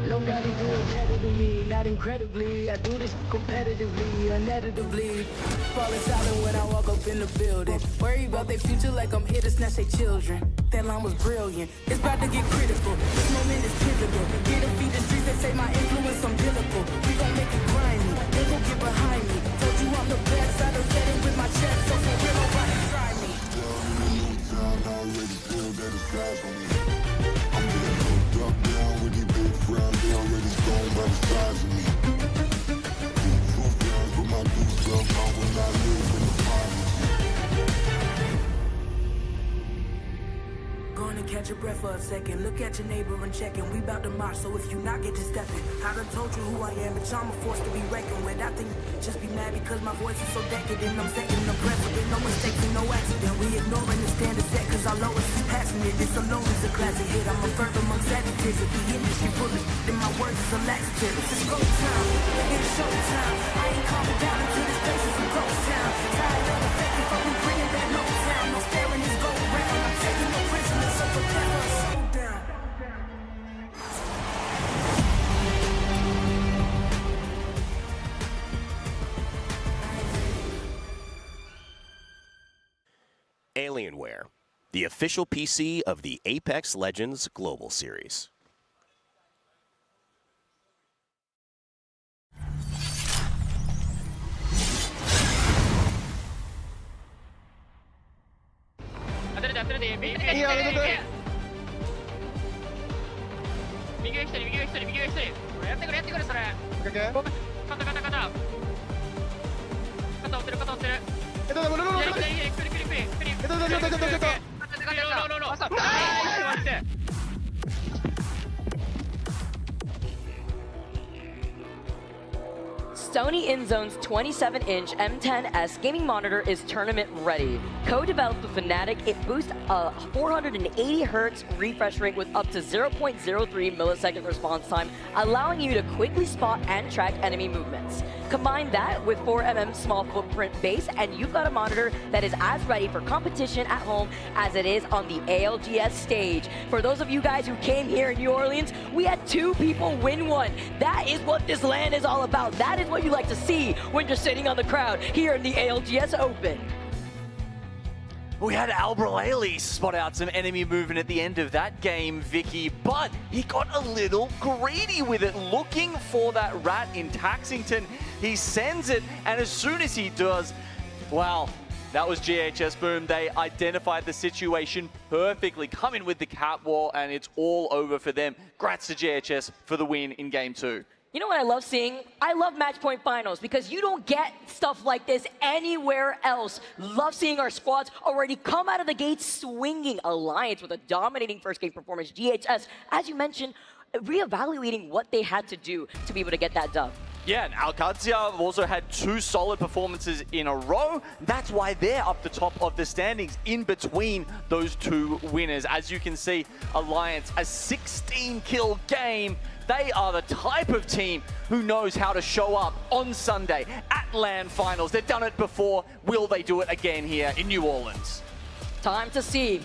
Nobody do it better than me, not incredibly. I do this competitively, uneditably. Falling silent when I walk up in the building. Worry about their future like I'm here to snatch their children. That line was brilliant. It's about to get critical. This moment is pivotal. Get to feed the streets, they say my influence unbiblical. We gon' make it grimy. They gon' get behind me. Told you I'm the best. I done said it with my chest, so for real, nobody try me. Going to catch your breath for a second. Look at your neighbor and check in. We bout to march, so if you not, get to stepping. I done told you who I am, but I'm a force to be reckoned with. I think just be mad because my voice is so decadent. I'm setting the precedent, no mistakes and no accident. We ignoring the standard set because our lowest is passionate. This alone is a classic hit. I'm a verb among savages. If the industry bullet, then my words is a laxative. It's go time, it's show time. I ain't calming down until this place is a ghost town. Tired of the fake, if I'm bringing back no sound. No staring this go round. I'm taking no prisoners, so prepare for a showdown. Alienware, the official PC of the Apex Legends Global Series. Sony InZone's 27-inch M10S gaming monitor is tournament ready. Co-developed with Fnatic, it boosts a 480 Hz refresh rate with up to 0.03 millisecond response time, allowing you to quickly spot and track enemy movements. Combine that with 4mm small footprint base, and you've got a monitor that is as ready for competition at home as it is on the ALGS stage. For those of you guys who came here in New Orleans, we had 2 people win one. That is what this land is all about. That is what you like to see when you're sitting on the crowd here in the ALGS Open. We had Albrelli spot out some enemy movement at the end of that game, Vicky, but he got a little greedy with it, looking for that rat in Taxington. He sends it, and as soon as he does, wow, that was GHS Boom. They identified the situation perfectly, come in with the cat wall, and it's all over for them. Grats to GHS for the win in Game 2. You know what I love seeing? I love match point finals because you don't get stuff like this anywhere else. Love seeing our squads already come out of the gate swinging. Alliance with a dominating first game performance. GHS, as you mentioned, reevaluating what they had to do to be able to get that dub. Yeah, and Alcazia also had 2 solid performances in a row. That's why they're up the top of the standings in between those 2 winners. As you can see, Alliance, a 16-kill game. They are the type of team who knows how to show up on Sunday at LAN finals. They've done it before. Will they do it again here in New Orleans? Time to see.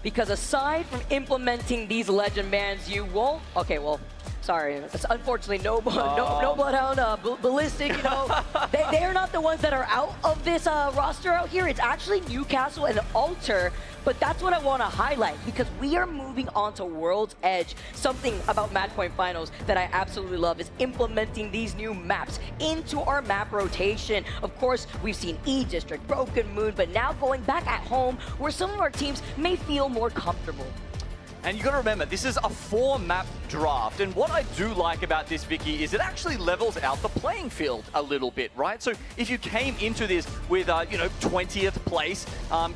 Because aside from implementing these legend bans, you won't... Okay, well, Sorry, it's unfortunately no Bloodhound, Ballistic, you know. they are not the ones that are out of this roster out here. It's actually Newcastle and Alter, but that's what I want to highlight because we are moving on to World's Edge. Something about Matchpoint Finals that I absolutely love is implementing these new maps into our map rotation. Of course, we've seen E-District, Broken Moon, but now going back at home where some of our teams may feel more comfortable. And you got to remember, this is a 4-map draft. And what I do like about this, Vicky, is it actually levels out the playing field a little bit, right? So if you came into this with, 20th place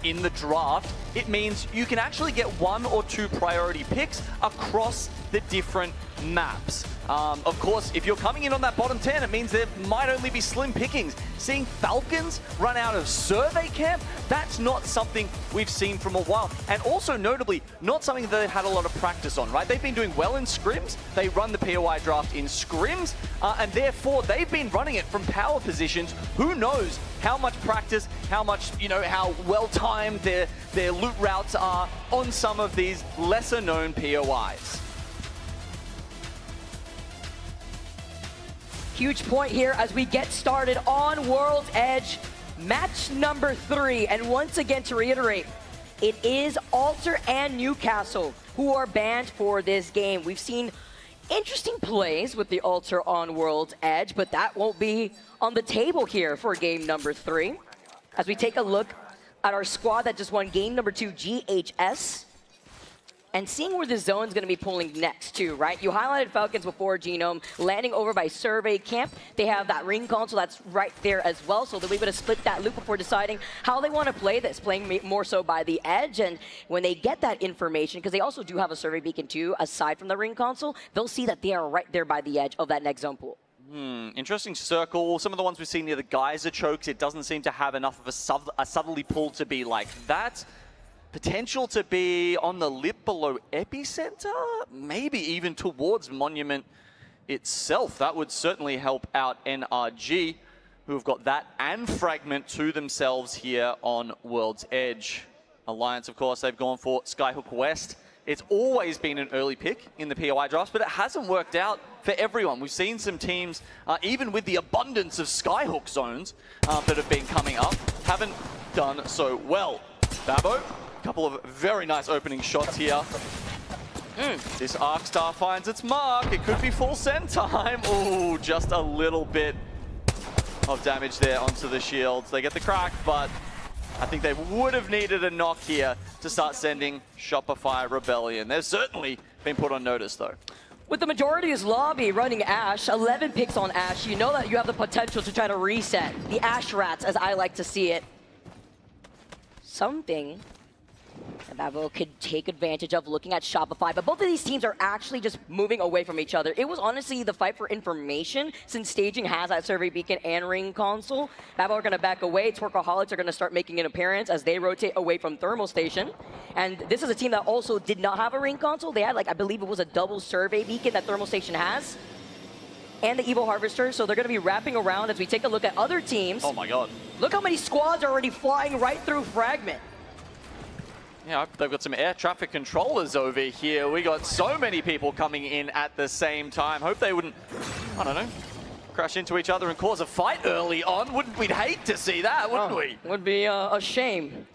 in the draft, it means you can actually get 1 or 2 priority picks across the different maps. Of course, if you're coming in on that bottom 10, it means there might only be slim pickings. Seeing Falcons run out of survey camp, that's not something we've seen from a while. And also, notably, not something that they've had a lot of practice on, right? They've been doing well in scrims. They run the POI draft in scrims, and therefore, they've been running it from power positions. Who knows how much practice, how much, how well-timed their loot routes are on some of these lesser-known POIs. Huge point here as we get started on World's Edge, match number 3. And once again, to reiterate, it is Alter and Newcastle who are banned for this game. We've seen interesting plays with the Alter on World's Edge, but that won't be on the table here for game number 3. As we take a look at our squad that just won game number 2, GHS. And seeing where the zone's going to be pulling next, too, right? You highlighted Falcons before, Genome, landing over by Survey Camp. They have that ring console that's right there as well, so they'll be able to split that loop before deciding how they want to play this, playing more so by the edge. And when they get that information, because they also do have a Survey Beacon, too, aside from the ring console, they'll see that they are right there by the edge of that next zone pool. Interesting circle. Some of the ones we've seen near the geyser chokes, it doesn't seem to have enough of a southerly pull to be like that. Potential to be on the lip below Epicenter, maybe even towards Monument itself. That would certainly help out NRG, who have got that and Fragment to themselves here on World's Edge. Alliance, of course, they've gone for Skyhook West. It's always been an early pick in the POI drafts, but it hasn't worked out for everyone. We've seen some teams, even with the abundance of Skyhook zones that have been coming up, haven't done so well. Babo, couple of very nice opening shots here. This Arc Star finds its mark. It could be full send time. Ooh, just a little bit of damage there onto the shields. They get the crack, but I think they would have needed a knock here to start sending Shopify Rebellion. They've certainly been put on notice, though. With the majority of lobby running Ashe, 11 picks on Ashe, you know that you have the potential to try to reset the Ashe Rats, as I like to see it. Something that Babo could take advantage of looking at Shopify, but both of these teams are actually just moving away from each other. It was honestly the fight for information since Staging has that Survey Beacon and Ring Console. Babo are going to back away. Twerkaholics are going to start making an appearance as they rotate away from Thermal Station. And this is a team that also did not have a Ring Console. They had, I believe it was a double Survey Beacon that Thermal Station has, and the Evo Harvester, so they're going to be wrapping around as we take a look at other teams. Oh my god. Look how many squads are already flying right through Fragment. Yeah, they've got some air traffic controllers over here. We got so many people coming in at the same time. Hope they wouldn't, I don't know, crash into each other and cause a fight early on. We'd hate to see that, wouldn't we? Would be a shame.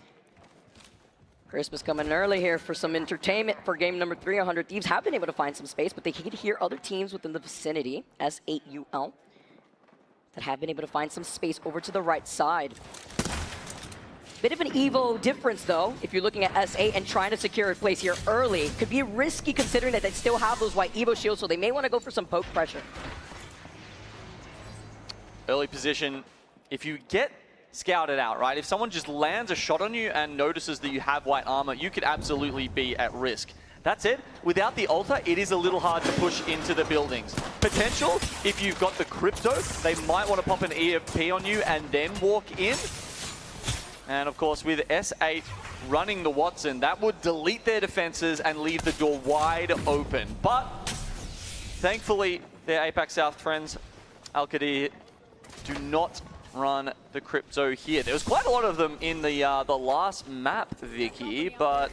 Christmas coming early here for some entertainment for game number 3. 100 Thieves have been able to find some space, but they can hear other teams within the vicinity, S8UL, that have been able to find some space over to the right side. Bit of an Evo difference, though, if you're looking at S8 and trying to secure a place here early. Could be risky considering that they still have those white Evo shields, so they may want to go for some poke pressure. Early position, if you get scouted out, right? If someone just lands a shot on you and notices that you have white armor, you could absolutely be at risk. That's it. Without the Altar, it is a little hard to push into the buildings. Potential, if you've got the Crypto, they might want to pop an EFP on you and then walk in. And of course, with S8 running the Watson, that would delete their defenses and leave the door wide open. But thankfully, their APAC South friends, Al-Qadir, do not run the Crypto here. There was quite a lot of them in the last map, Vicky, but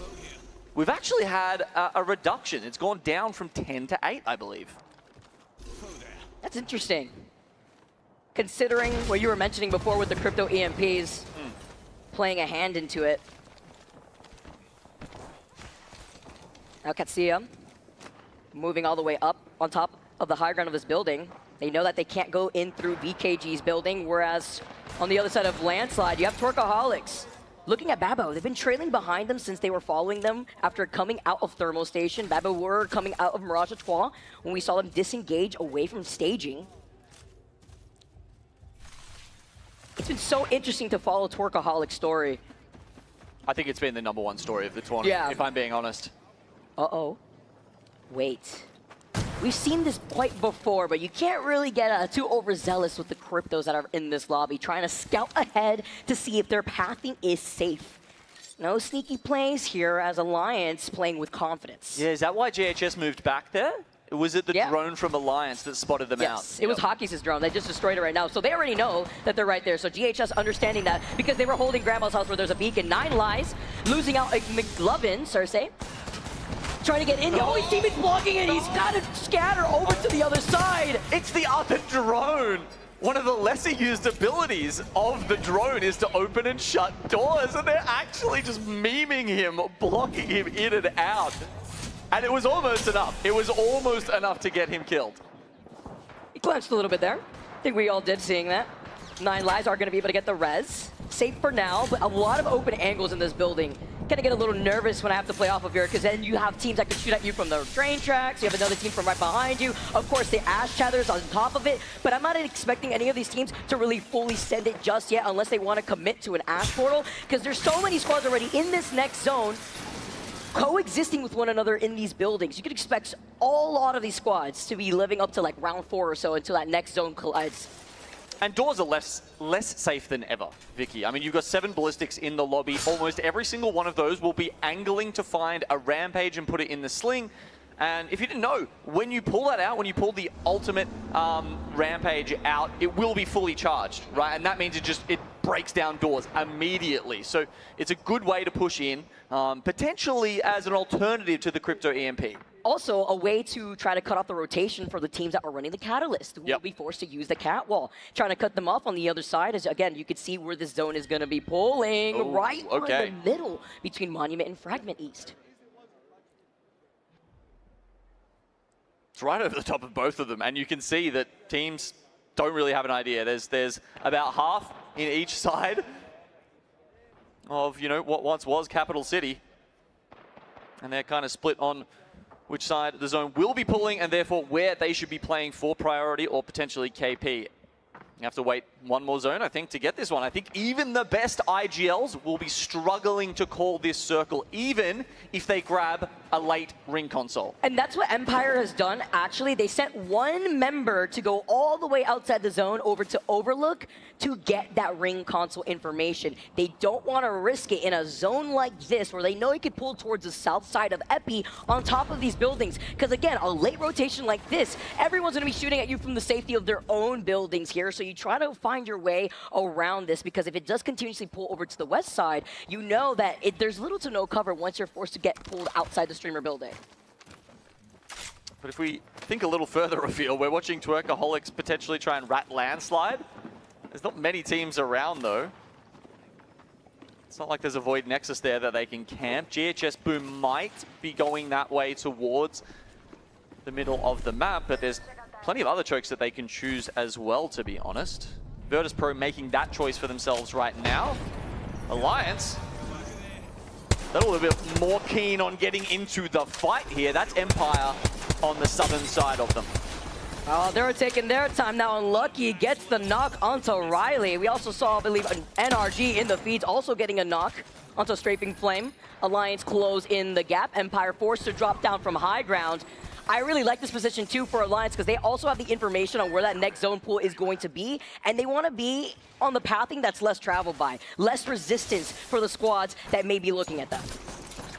we've actually had a reduction. It's gone down from 10 to 8, I believe. That's interesting. Considering what you were mentioning before with the crypto EMPs playing a hand into it. Now Katsuya moving all the way up on top of the high ground of this building. They know that they can't go in through VKG's building, whereas on the other side of Landslide, you have Torcaholics. Looking at Babo, they've been trailing behind them since they were following them after coming out of Thermal Station. Babo were coming out of Mirage à Trois when we saw them disengage away from staging. It's been so interesting to follow Torcaholic's story. I think it's been the #1 story of the tournament, if I'm being honest. Uh-oh. Wait. We've seen this quite before, but you can't really get too overzealous with the cryptos that are in this lobby, trying to scout ahead to see if their pathing is safe. No sneaky plays here as Alliance playing with confidence. Yeah, is that why GHS moved back there? Was it the drone from Alliance that spotted them out? Yes, it was Hockey's drone. They just destroyed it right now. So they already know that they're right there. So GHS understanding that because they were holding Grandma's house where there's a beacon. 9 lies, losing out McLovin, Cersei. Trying to get in. Oh, his team is blocking it. He's got to scatter over to the other side. It's the other drone. One of the lesser used abilities of the drone is to open and shut doors, and they're actually just memeing him, blocking him in and out. And it was almost enough. It was almost enough to get him killed. He clenched a little bit there. I think we all did seeing that. 9 lives are going to be able to get the res. Safe for now, but a lot of open angles in this building. Gonna get a little nervous when I have to play off of here, because then you have teams that can shoot at you from the train tracks, you have another team from right behind you, of course the Ash Chathers on top of it, but I'm not expecting any of these teams to really fully send it just yet unless they want to commit to an Ash portal, because there's so many squads already in this next zone coexisting with one another in these buildings. You could expect a lot of these squads to be living up to like round 4 or so until that next zone collides. And doors are less safe than ever, Vicky. I mean, you've got 7 ballistics in the lobby. Almost every single one of those will be angling to find a rampage and put it in the sling. And if you didn't know, when you pull that out, when you pull the ultimate rampage out, it will be fully charged, right? And that means it breaks down doors immediately. So it's a good way to push in, potentially as an alternative to the crypto EMP. Also, a way to try to cut off the rotation for the teams that are running the Catalyst, who will be forced to use the cat wall. Trying to cut them off on the other side, as again, you could see where this zone is going to be pulling in the middle between Monument and Fragment East. It's right over the top of both of them, and you can see that teams don't really have an idea. There's about half in each side of, you know, what once was Capital City, and they're kind of split on which side the zone will be pulling, and therefore where they should be playing for priority or potentially KP. You have to wait one more zone, I think, to get this one. I think even the best IGLs will be struggling to call this circle, even if they grab a late ring console. And that's what Empire has done, actually. They sent 1 member to go all the way outside the zone over to Overlook to get that ring console information. They don't want to risk it in a zone like this, where they know he could pull towards the south side of Epi on top of these buildings. Because again, a late rotation like this, everyone's going to be shooting at you from the safety of their own buildings here. So you try to find your way around this, because if it does continuously pull over to the west side, you know that there's little to no cover once you're forced to get pulled outside the streamer building. But if we think a little further afield, we're watching Twerkaholics potentially try and rat Landslide. There's not many teams around, though. It's not like there's a Void Nexus there that they can camp. GHS Boom might be going that way towards the middle of the map, but there's plenty of other chokes that they can choose as well, to be honest. Virtus Pro making that choice for themselves right now. Alliance, they're a little bit more keen on getting into the fight here. That's Empire on the southern side of them. Oh, they're taking their time now, and Lucky gets the knock onto Riley. We also saw, I believe, an NRG in the feeds also getting a knock onto Strafing Flame. Alliance close in the gap. Empire forced to drop down from high ground. I really like this position too for Alliance, because they also have the information on where that next zone pool is going to be, and they want to be on the pathing that's less traveled by, less resistance for the squads that may be looking at them.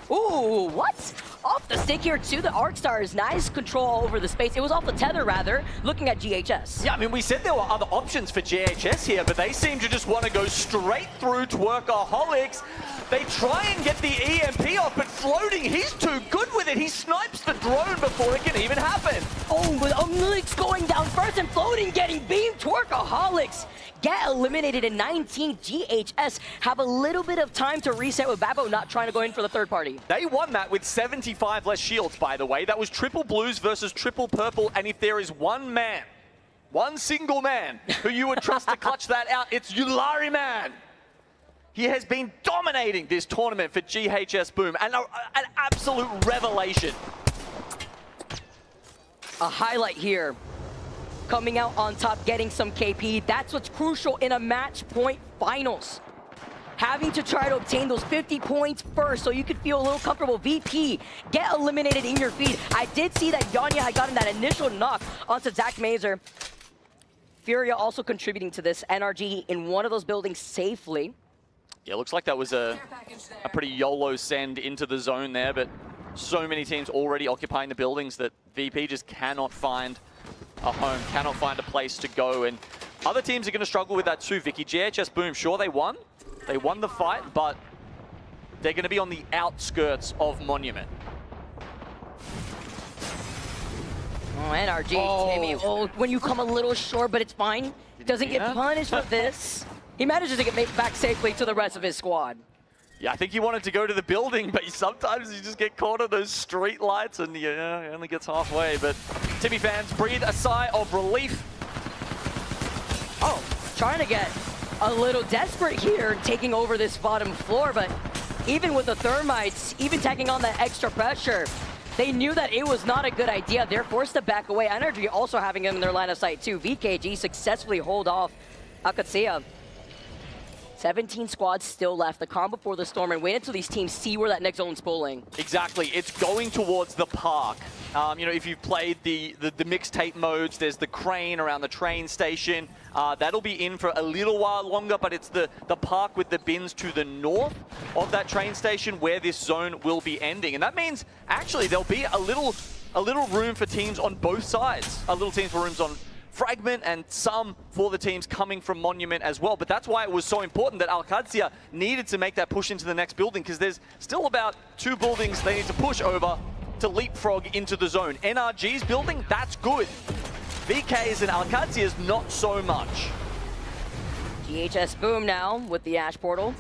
Ooh, what? off the stick here too. The ArcStars, nice control over the space. It was off the tether rather, looking at GHS. Yeah, I mean, we said there were other options for GHS here, but they seem to just want to go straight through Twerkaholics. They try and get the EMP off, but Floating, he's too good with it. He snipes the drone before it can even happen. Oh, but Umlik's going down first and Floating getting beamed. Twerkaholics get eliminated in 19. GHS have a little bit of time to reset with Babo not trying to go in for the third party. They won that with 75 less shields, by the way. That was triple blues versus triple purple, and if there is one man, one single man, who you would trust to clutch that out, it's Yulari Man. He has been dominating this tournament for GHS Boom, and an absolute revelation. A highlight here. Coming out on top, getting some KP. That's what's crucial in a match point finals. Having to try to obtain those 50 points first so you could feel a little comfortable. VP, get eliminated in your feed. I did see that Yanya had gotten that initial knock onto Zach Mazer. Furia also contributing to this. NRG in one of those buildings safely. Yeah, looks like that was a pretty YOLO send into the zone there, but so many teams already occupying the buildings that VP just cannot find a home, cannot find a place to go, and other teams are going to struggle with that too, Vicky. GHS Boom, sure, they won the fight, but they're going to be on the outskirts of Monument. Oh, NRG, Timmy, when you come a little short, but it's fine. Doesn't get punished for this. He manages to get made back safely to the rest of his squad. Yeah, I think he wanted to go to the building, but sometimes you just get caught on those street lights and he only gets halfway. But Timmy fans, breathe a sigh of relief. Oh, trying to get a little desperate here, taking over this bottom floor, but even with the thermites, even taking on that extra pressure, they knew that it was not a good idea. They're forced to back away. Energy also having him in their line of sight too. VKG successfully hold off Akatsuya. 17 squads still left. The calm before the storm, and wait until these teams see where that next zone's pulling. Exactly. It's going towards the park. You know, if you've played the mixtape modes, there's the crane around the train station. That'll be in for a little while longer, but it's the park with the bins to the north of that train station where this zone will be ending. And that means, actually, there'll be a little room for teams on both sides. A little team for rooms on Fragment and some for the teams coming from Monument as well. But that's why it was so important that Alcadzia needed to make that push into the next building, because there's still about 2 buildings they need to push over to leapfrog into the zone. NRG's building, that's good. VK's and Alcadzia's not so much. GHS Boom now with the Ash Portal.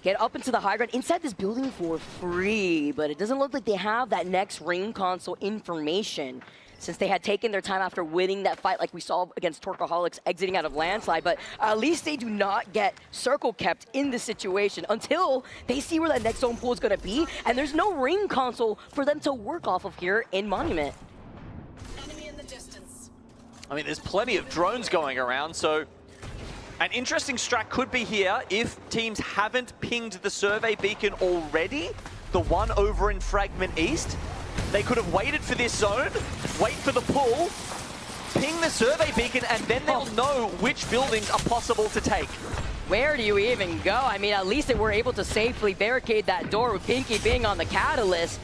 Get up into the high ground inside this building for free, but it doesn't look like they have that next ring console information, since they had taken their time after winning that fight like we saw against Twerkaholics exiting out of Landslide. But at least they do not get circle kept in this situation until they see where that next zone pool is going to be, and there's no ring console for them to work off of here in Monument. Enemy in the distance. I mean, there's plenty of drones going around, so an interesting strat could be here if teams haven't pinged the survey beacon already, the one over in Fragment East. They could have waited for this zone, wait for the pull, ping the survey beacon, and then they'll know which buildings are possible to take. Where do you even go? I mean, at least they were able to safely barricade that door with Pinky being on the catalyst.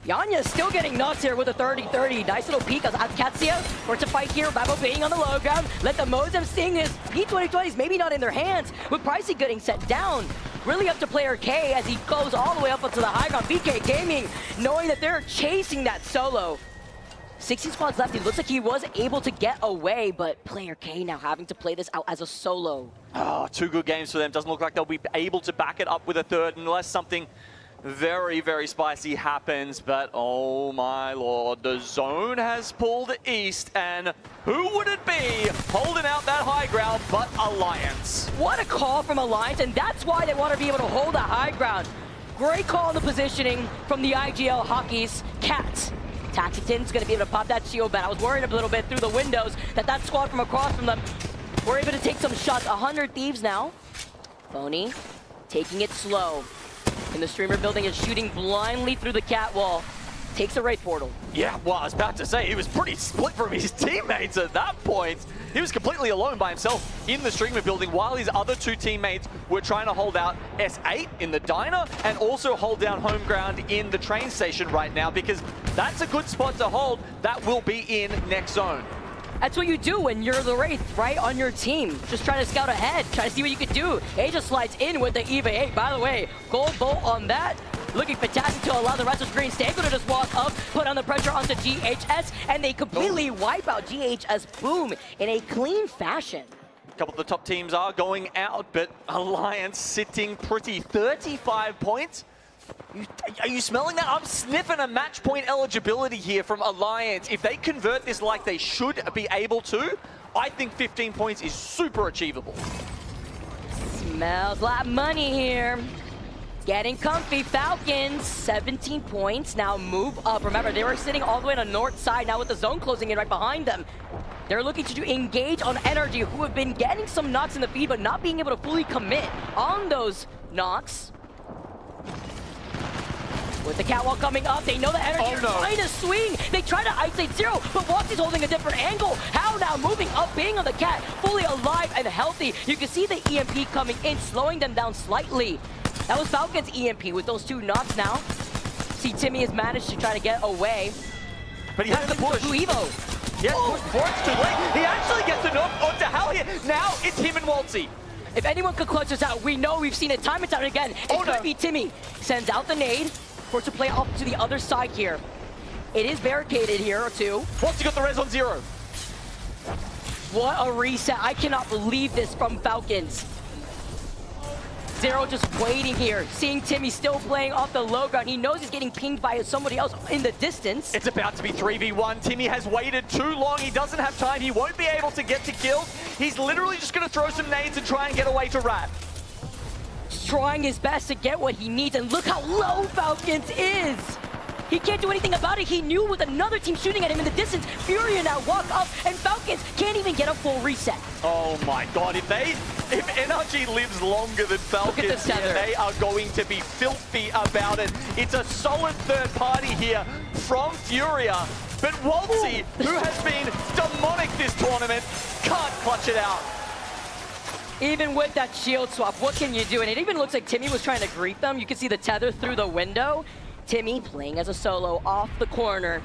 Yanya's still getting nuts here with a 30-30. Nice little peek as Akatsuya for to fight here. Babo being on the low ground. Let the Mosem sting his P2020s maybe not in their hands, with Pricey getting set down. Really up to player K as he goes all the way up onto the high ground. BK Gaming knowing that they're chasing that solo. 16 squads left. It looks like he was able to get away, but player K now having to play this out as a solo. Oh, 2 good games for them. Doesn't look like they'll be able to back it up with a third unless something very, very spicy happens. But oh my lord, the zone has pulled east, and who would it be holding out that high ground but Alliance? What a call from Alliance, and that's why they want to be able to hold the high ground. Great call on the positioning from the IGL Hockey's Cat. Taxiton's going to be able to pop that shield, but I was worried a little bit through the windows that squad from across from them were able to take some shots. 100 Thieves now. Phony taking it slow. In the streamer building is shooting blindly through the cat wall. takes a raid portal. Yeah, well, I was about to say, he was pretty split from his teammates at that point. He was completely alone by himself in the streamer building while his other two teammates were trying to hold out S8 in the diner and also hold down home ground in the train station right now, because that's a good spot to hold. That will be in next zone. That's what you do when you're the Wraith, right, on your team. Just try to scout ahead, try to see what you can do. Asia slides in with the EVA 8, by the way. Gold bolt on that. Looking fantastic to allow the rest of Green Stable to just walk up, put on the pressure onto GHS, and they completely wipe out GHS Boom in a clean fashion. A couple of the top teams are going out, but Alliance sitting pretty. 35 points. Are you smelling that? I'm sniffing a match point eligibility here from Alliance. If they convert this like they should be able to, I think 15 points is super achievable. Smells like money here. Getting comfy, Falcons, 17 points, now move up. Remember, they were sitting all the way on the north side, now with the zone closing in right behind them. They're looking to engage on Energy, who have been getting some knocks in the feed, but not being able to fully commit on those knocks. With the catwalk coming up, they know the Energy are trying to swing. They try to isolate Zero, but Waltzy's holding a different angle. How now moving up, being on the cat, fully alive and healthy. You can see the EMP coming in, slowing them down slightly. That was Falcon's EMP with those two knocks now. See, Timmy has managed to try to get away. But he has to push. Evo. Yeah, push before it's too late. He actually gets a knock onto Halia. Now it's him and Waltzy. If anyone could clutch us out, we know we've seen it time and time again. It could be Timmy. Sends out the nade. Forced to play off to the other side here. It is barricaded here, too. Waltzy got the res on Zero. What a reset. I cannot believe this from Falcons. Zero just waiting here, seeing Timmy still playing off the low ground. He knows he's getting pinged by somebody else in the distance. It's about to be 3v1. Timmy has waited too long. He doesn't have time. He won't be able to get to kills. He's literally just going to throw some nades and try and get away to Rat. He's trying his best to get what he needs, and look how low Falcons is. He can't do anything about it. He knew with another team shooting at him in the distance. Furia now walk up, and Falcons can't even get a full reset. Oh my god, if NRG lives longer than Falcons, they are going to be filthy about it. It's a solid third party here from Furia, but Waltzy, who has been demonic this tournament, can't clutch it out. Even with that shield swap, what can you do? And it even looks like Timmy was trying to greet them. You can see the tether through the window. Timmy playing as a solo off the corner.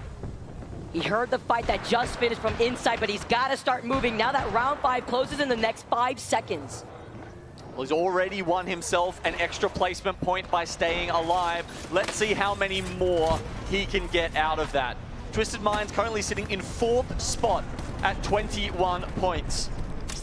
He heard the fight that just finished from inside, but he's got to start moving now that round 5 closes in the next 5 seconds. Well, he's already won himself an extra placement point by staying alive. Let's see how many more he can get out of that. Twisted Minds currently sitting in 4th spot at 21 points.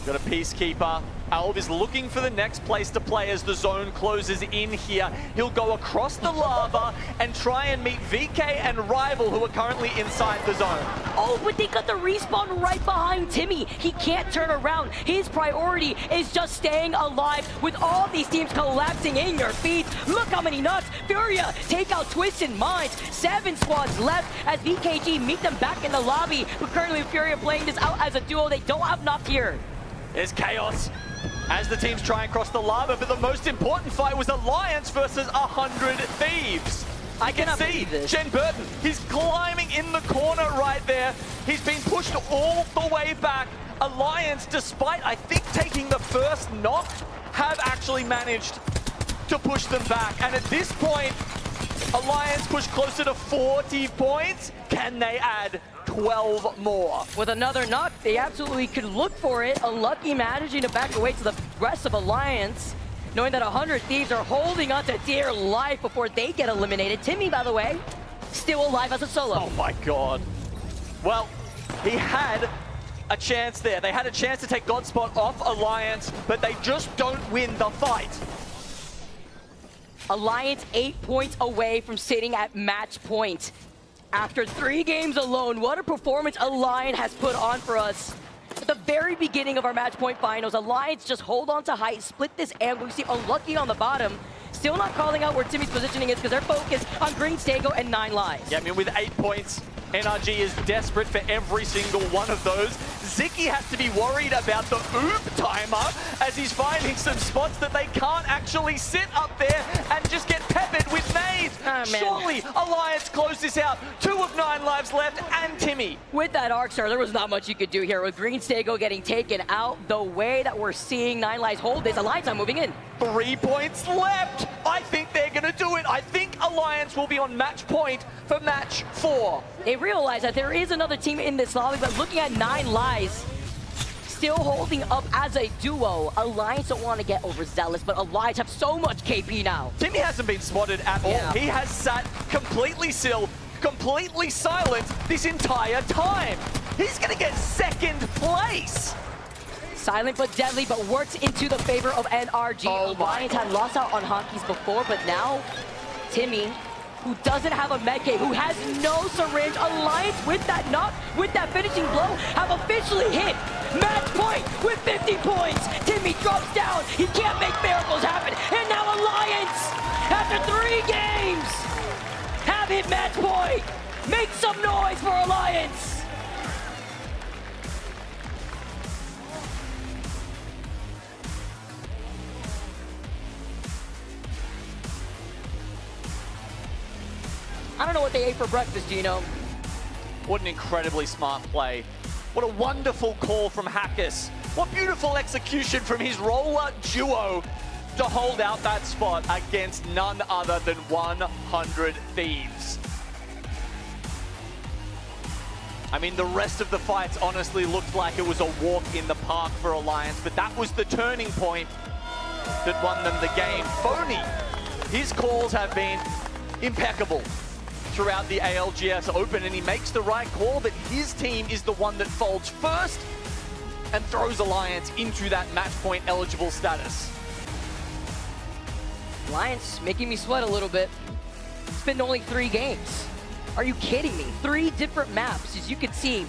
Got a Peacekeeper. Alb is looking for the next place to play as the zone closes in here. He'll go across the lava and try and meet VK and Rival, who are currently inside the zone. Oh, but they got the respawn right behind Timmy. He can't turn around. His priority is just staying alive with all these teams collapsing in your feet. Look how many knocks. Furia take out Twisted Minds. 7 squads left as VKG meet them back in the lobby. But currently Furia playing this out as a duo. They don't have knocked here. There's chaos as the teams try and cross the lava, but the most important fight was Alliance versus 100 Thieves. I can see Jen Burton. He's climbing in the corner right there. He's been pushed all the way back. Alliance, despite I think taking the first knock, have actually managed to push them back. And at this point, Alliance pushed closer to 40 points. Can they add 12 more? With another knock, they absolutely could look for it. Unlucky managing to back away to the rest of Alliance, knowing that 100 Thieves are holding on to dear life before they get eliminated. Timmy, by the way, still alive as a solo. Oh my god. Well, he had a chance there. They had a chance to take Godspot off Alliance, but they just don't win the fight. Alliance 8 points away from sitting at match point. After 3 games alone, what a performance Alliance has put on for us. At the very beginning of our match point finals, Alliance just hold on to height, split this ambush, seem unlucky on the bottom. Still not calling out where Timmy's positioning is because they're focused on Green Stego and 9 lives. Yeah, I mean, with 8 points, NRG is desperate for every single one of those. Ziki has to be worried about the oop timer as he's finding some spots that they can't actually sit up there and just get peppered method with nades. Surely Alliance close this out. 2 of 9 lives left, and Timmy. With that Arc Star, there was not much you could do here. With Green Stego getting taken out, the way that we're seeing 9 Lives hold this, Alliance not moving in. 3 points left. I think they're going to do it. I think Alliance will be on match point for match 4. They realize that there is another team in this lobby, but looking at 9 Lives, still holding up as a duo. Alliance don't want to get overzealous, but Alliance have so much KP now. Timmy hasn't been spotted at all. He has sat completely still, completely silent this entire time. He's going to get 2nd place. Silent but deadly, but works into the favor of NRG. Alliance had lost out on Honkies before, but now Timmy, who doesn't have a medkit, who has no syringe, Alliance with that knock, with that finishing blow, have officially hit match point with 50 points. Timmy drops down. He can't make miracles happen. And now Alliance, after 3 games, have hit match point. Make some noise for Alliance. I don't know what they ate for breakfast, Gino. What an incredibly smart play. What a wonderful call from Hackers. What beautiful execution from his roller duo to hold out that spot against none other than 100 Thieves. I mean, the rest of the fights honestly looked like it was a walk in the park for Alliance, but that was the turning point that won them the game. Phony, his calls have been impeccable throughout the ALGS Open, and he makes the right call that his team is the one that folds first and throws Alliance into that match point eligible status. Alliance making me sweat a little bit. It's been only 3 games. Are you kidding me? 3 different maps, as you can see.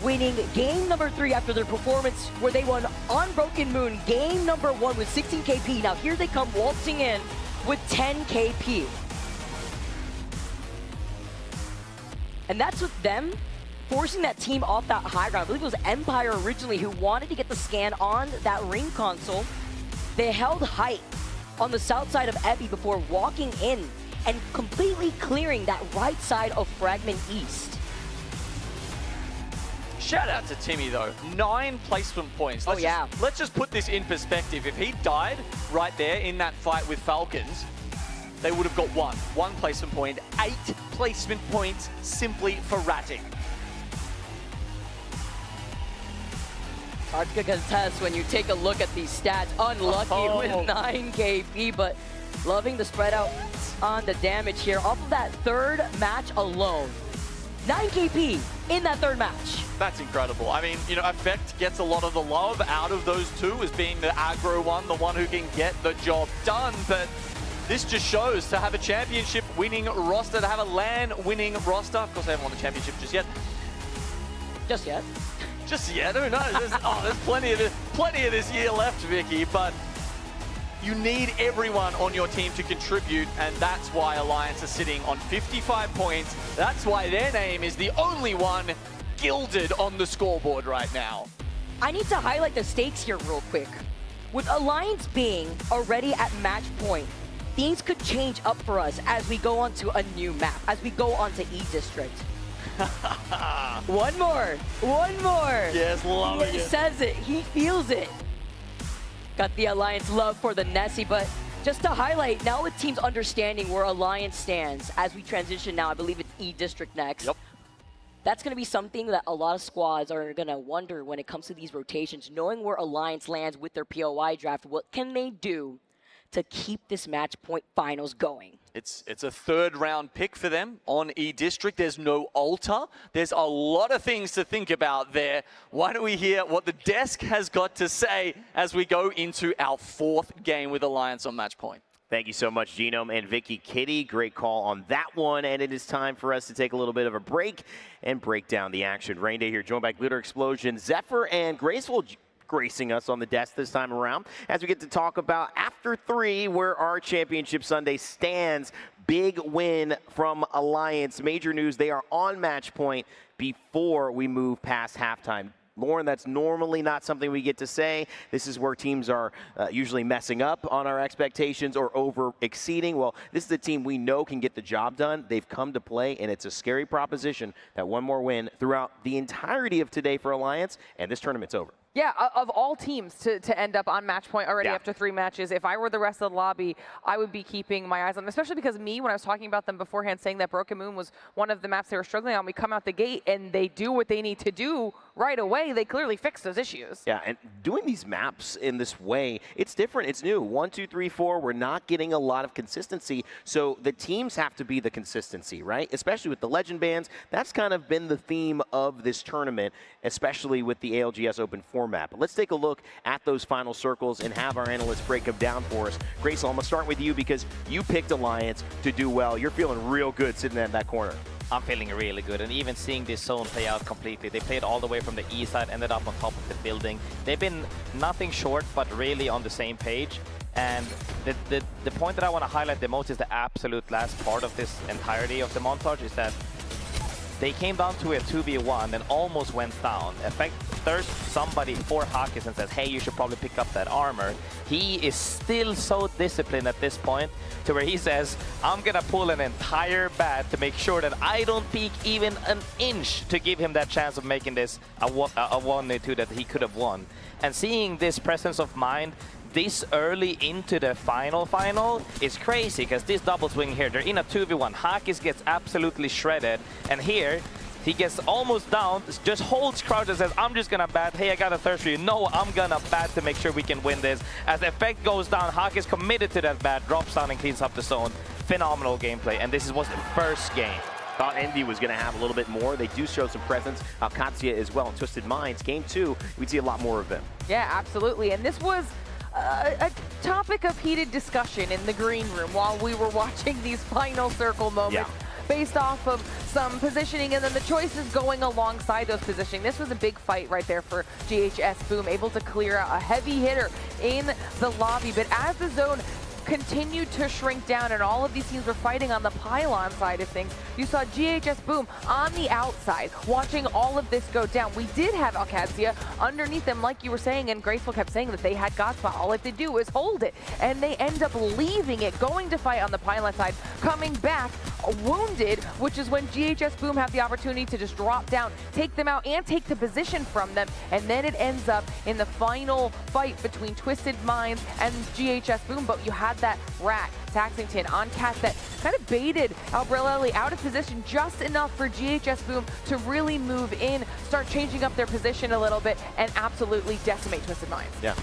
Winning game number 3 after their performance where they won on Broken Moon, game number 1 with 16 KP. Now here they come waltzing in with 10 KP. And that's with them forcing that team off that high ground. I believe it was Empire originally who wanted to get the scan on that ring console. They held height on the south side of Epi before walking in and completely clearing that right side of Fragment East. Shout out to Timmy though, 9 placement points. Let's just put this in perspective. If he died right there in that fight with Falcons, they would have got 1 placement point, 8 placement points simply for ratting. Hard to contest when you take a look at these stats. Unlucky with 9 KP, but loving the spread out on the damage here. Off of that 3rd match alone, 9 KP in that 3rd match. That's incredible. I mean, you know, Effect gets a lot of the love out of those 2 as being the aggro one, the one who can get the job done, but this just shows to have a championship winning roster, to have a LAN winning roster. Of course, they haven't won the championship just yet. Just yet? Just yet, who knows? There's plenty of this year left, Vicky, but you need everyone on your team to contribute, and that's why Alliance are sitting on 55 points. That's why their name is the only one gilded on the scoreboard right now. I need to highlight the stakes here real quick. With Alliance being already at match point, things could change up for us as we go on to a new map, as we go on to E-District. One more. Yes, loving it. He says it, he feels it. Got the Alliance love for the Nessie, but just to highlight, now with teams understanding where Alliance stands, as we transition now, I believe it's E-District next. Yep. That's going to be something that a lot of squads are going to wonder when it comes to these rotations, knowing where Alliance lands with their POI draft. What can they do to keep this match point finals going? It's a 3rd round pick for them on E-District. There's no altar. There's a lot of things to think about there. Why don't we hear what the desk has got to say as we go into our 4th game with Alliance on match point. Thank you so much, Genome and Vicky Kitty. Great call on that one. And it is time for us to take a little bit of a break and break down the action. Rain Day here, joined by Glitter Explosion, Zephyr, and Graceful, gracing us on the desk this time around as we get to talk about after 3, where our Championship Sunday stands. Big win from Alliance. Major news, they are on match point before we move past halftime. Lauren, that's normally not something we get to say. This is where teams are usually messing up on our expectations or over-exceeding. Well, this is the team we know can get the job done. They've come to play, and it's a scary proposition that one more win throughout the entirety of today for Alliance, and this tournament's over. Yeah, of all teams to end up on match point already after 3 matches, if I were the rest of the lobby, I would be keeping my eyes on them, especially because when I was talking about them beforehand, saying that Broken Moon was one of the maps they were struggling on, we come out the gate and they do what they need to do right away. They clearly fix those issues. Yeah, and doing these maps in this way, it's different. It's new. 1, 2, 3, 4. We're not getting a lot of consistency, so the teams have to be the consistency, right? Especially with the legend bands. That's kind of been the theme of this tournament, especially with the ALGS Open format. But let's take a look at those final circles and have our analysts break them down for us. Grace, I'm going to start with you because you picked Alliance to do well. You're feeling real good sitting in that corner. I'm feeling really good, and even seeing this zone play out completely. They played all the way from the east side, ended up on top of the building. They've been nothing short, but really on the same page. And the point that I want to highlight the most is the absolute last part of this entirety of the montage is that they came down to a 2v1 and almost went down. In fact, there's somebody for Hakis and says, hey, you should probably pick up that armor. He is still so disciplined at this point to where he says, I'm gonna pull an entire bat to make sure that I don't peek even an inch to give him that chance of making this a 1-2 that he could have won. And seeing this presence of mind this early into the final is crazy, because this double swing here, they're in a 2v1. Hakis gets absolutely shredded, and here he gets almost down, just holds crouch and says, I'm just gonna bat. Hey, I got a thirst for you. No, I'm gonna bat to make sure we can win this. As the effect goes down, Hakis committed to that bat, drops down and cleans up the zone. Phenomenal gameplay, and this was the first game. Thought Envy was going to have a little bit more. They do show some presence. ALGS as well, and Twisted Minds. Game 2, we'd see a lot more of them. Yeah, absolutely, and this was a topic of heated discussion in the green room while we were watching these final circle moments based off of some positioning and then the choices going alongside those positioning. This was a big fight right there for GHS Boom, able to clear out a heavy hitter in the lobby. But as the zone continued to shrink down and all of these teams were fighting on the pylon side of things, you saw GHS Boom on the outside watching all of this go down. We did have ALGS underneath them, like you were saying, and Graceful kept saying that they had Godspot. All they do is hold it, and they end up leaving it, going to fight on the pylon side, coming back wounded, which is when GHS Boom have the opportunity to just drop down, take them out, and take the position from them, and then it ends up in the final fight between Twisted Minds and GHS Boom. But you had that Rat Taxington on Cat that kind of baited Albrelli out of position just enough for GHS Boom to really move in, start changing up their position a little bit, and absolutely decimate Twisted Minds. Yeah.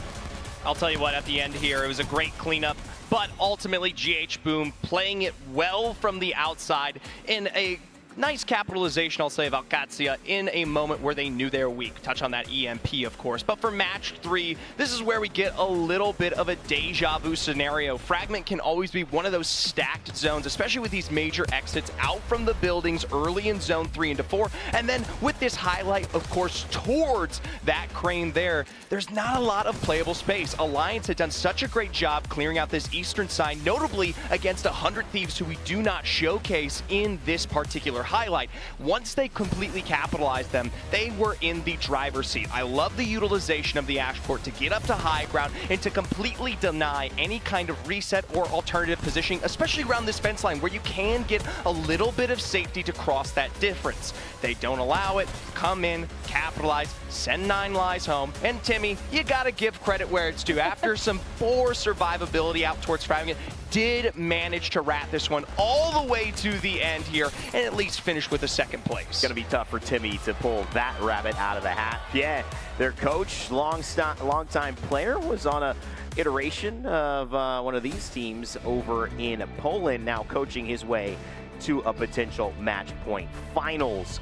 I'll tell you what, at the end here, it was a great cleanup, but ultimately GH Boom playing it well from the outside in a nice capitalization, I'll say, of ALGS in a moment where they knew they were weak. Touch on that EMP, of course. But for match 3, this is where we get a little bit of a deja vu scenario. Fragment can always be one of those stacked zones, especially with these major exits out from the buildings early in zone 3 into 4. And then with this highlight, of course, towards that crane there, there's not a lot of playable space. Alliance had done such a great job clearing out this eastern side, notably against 100 Thieves, who we do not showcase in this particular highlight. Once they completely capitalized them, they were in the driver's seat. I love the utilization of the Ashport to get up to high ground and to completely deny any kind of reset or alternative positioning, especially around this fence line where you can get a little bit of safety to cross that difference. They don't allow it, come in, capitalize, send 9 lives home, and Timmy, you gotta give credit where it's due. After some poor survivability out towards Fragment, did manage to rat this one all the way to the end here and at least finish with a second place. It's gonna be tough for Timmy to pull that rabbit out of the hat. Yeah, their coach, long-time player, was on a iteration of one of these teams over in Poland, now coaching his way to a potential match point finals.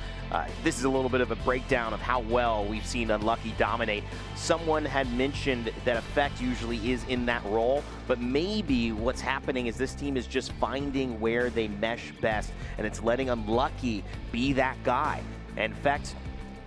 This is a little bit of a breakdown of how well we've seen Unlucky dominate. Someone had mentioned that Effect usually is in that role, but maybe what's happening is this team is just finding where they mesh best, and it's letting Unlucky be that guy. And Effect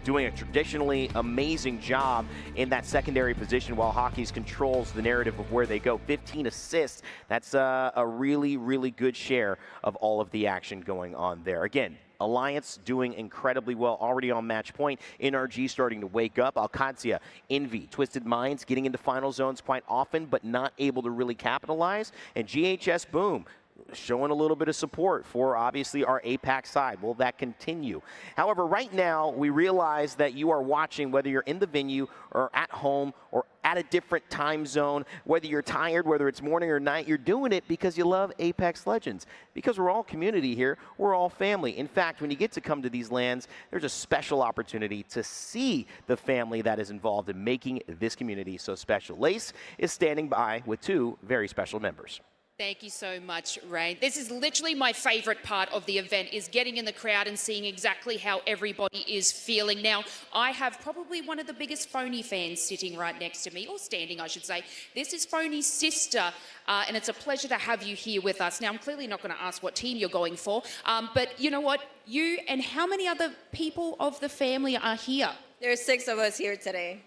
doing a traditionally amazing job in that secondary position while Hockey's controls the narrative of where they go. 15 assists. That's a really, really good share of all of the action going on there. Again, Alliance doing incredibly well, already on match point. NRG starting to wake up. ALGS, Envy, Twisted Minds getting into final zones quite often, but not able to really capitalize. And GHS Boom showing a little bit of support for, obviously, our APAC side. Will that continue? However, right now, we realize that you are watching, whether you're in the venue or at home or at a different time zone, whether you're tired, whether it's morning or night, you're doing it because you love Apex Legends. Because we're all community here, we're all family. In fact, when you get to come to these lands, there's a special opportunity to see the family that is involved in making this community so special. Lace is standing by with two very special members. Thank you so much, Rain. This is literally my favorite part of the event, is getting in the crowd and seeing exactly how everybody is feeling. Now, I have probably one of the biggest Phony fans sitting right next to me, or standing, I should say. This is Phony's sister, and it's a pleasure to have you here with us. Now, I'm clearly not going to ask what team you're going for, but you know what? You and how many other people of the family are here? There's 6 of us here today.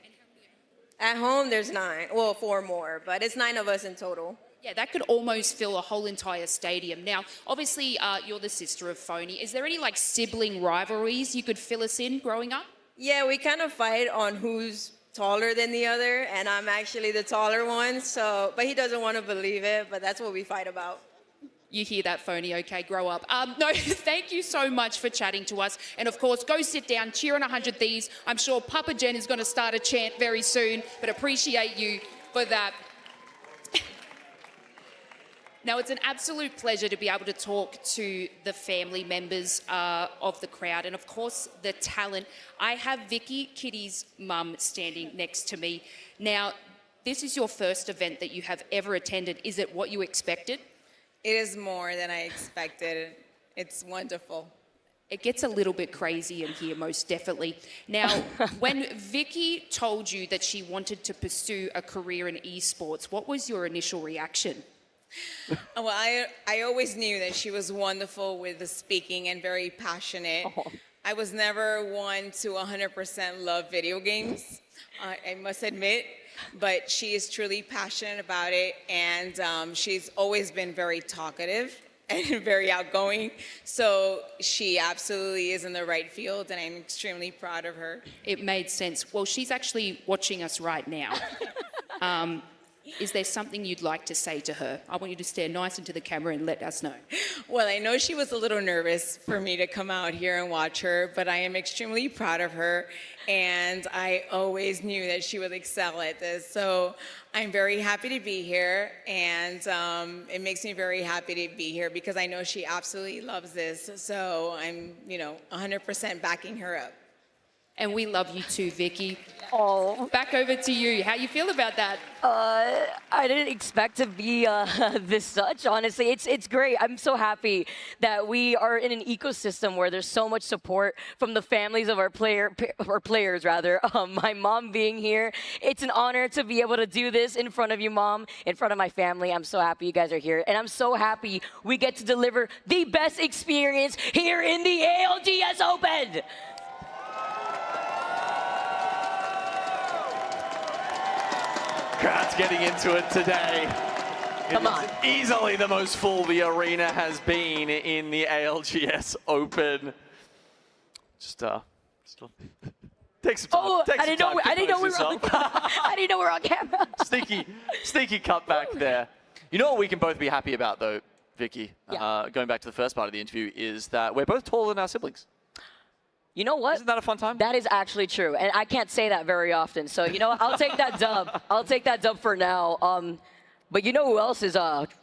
At home, there's 9. Well, 4 more, but it's 9 of us in total. Yeah, that could almost fill a whole entire stadium. Now, obviously, you're the sister of Phony. Is there any, like, sibling rivalries you could fill us in growing up? Yeah, we kind of fight on who's taller than the other, and I'm actually the taller one, so, but he doesn't want to believe it, but that's what we fight about. You hear that, Phony? Okay, grow up. No, thank you so much for chatting to us. And of course, go sit down, cheer on 100 Thieves. I'm sure Papa Jen is going to start a chant very soon, but appreciate you for that. Now, it's an absolute pleasure to be able to talk to the family members of the crowd and, of course, the talent. I have Vicky, Kitty's mum, standing next to me. Now, this is your first event that you have ever attended. Is it what you expected? It is more than I expected. It's wonderful. It gets a little bit crazy in here, most definitely. Now, when Vicky told you that she wanted to pursue a career in esports, what was your initial reaction? Well, I always knew that she was wonderful with the speaking and very passionate. Oh. I was never one to 100% love video games, I must admit, but she is truly passionate about it, and she's always been very talkative and very outgoing, so she absolutely is in the right field, and I'm extremely proud of her. It made sense. Well, she's actually watching us right now. Is there something you'd like to say to her? I want you to stare nice into the camera and let us know. Well, I know she was a little nervous for me to come out here and watch her, but I am extremely proud of her, and I always knew that she would excel at this. So I'm very happy to be here, and it makes me very happy to be here because I know she absolutely loves this. So I'm, 100% backing her up. And we love you too, Vicky. Oh. Back over to you. How you feel about that? I didn't expect to be this such, honestly. It's great. I'm so happy that we are in an ecosystem where there's so much support from the families of our players, rather. My mom being here. It's an honor to be able to do this in front of you, Mom, in front of my family. I'm so happy you guys are here. And I'm so happy we get to deliver the best experience here in the ALGS Open. Crowd's getting into it today. Come on. Easily the most full the arena has been in the ALGS Open. Just take some time. Oh, I didn't know we were on I didn't know we were on camera. Sneaky cut back there. You know what we can both be happy about, though, Vicky, going back to the first part of the interview, is that we're both taller than our siblings. You know what? Isn't that a fun time? That is actually true, and I can't say that very often. So you know what? I'll take that dub. I'll take that dub for now. But you know who else is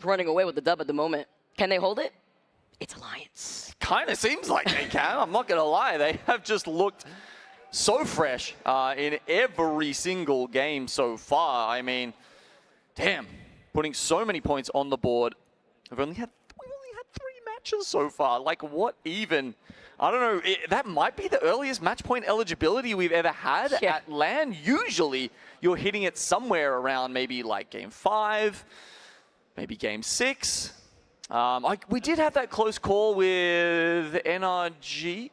running away with the dub at the moment? Can they hold it? It's Alliance. Kind of seems like they can. I'm not going to lie. They have just looked so fresh in every single game so far. I mean, damn, putting so many points on the board. We've only had 3 matches so far. Like, what even? I don't know, that might be the earliest match point eligibility we've ever had at LAN. Usually, you're hitting it somewhere around maybe like game 5, maybe game 6. We did have that close call with NRG,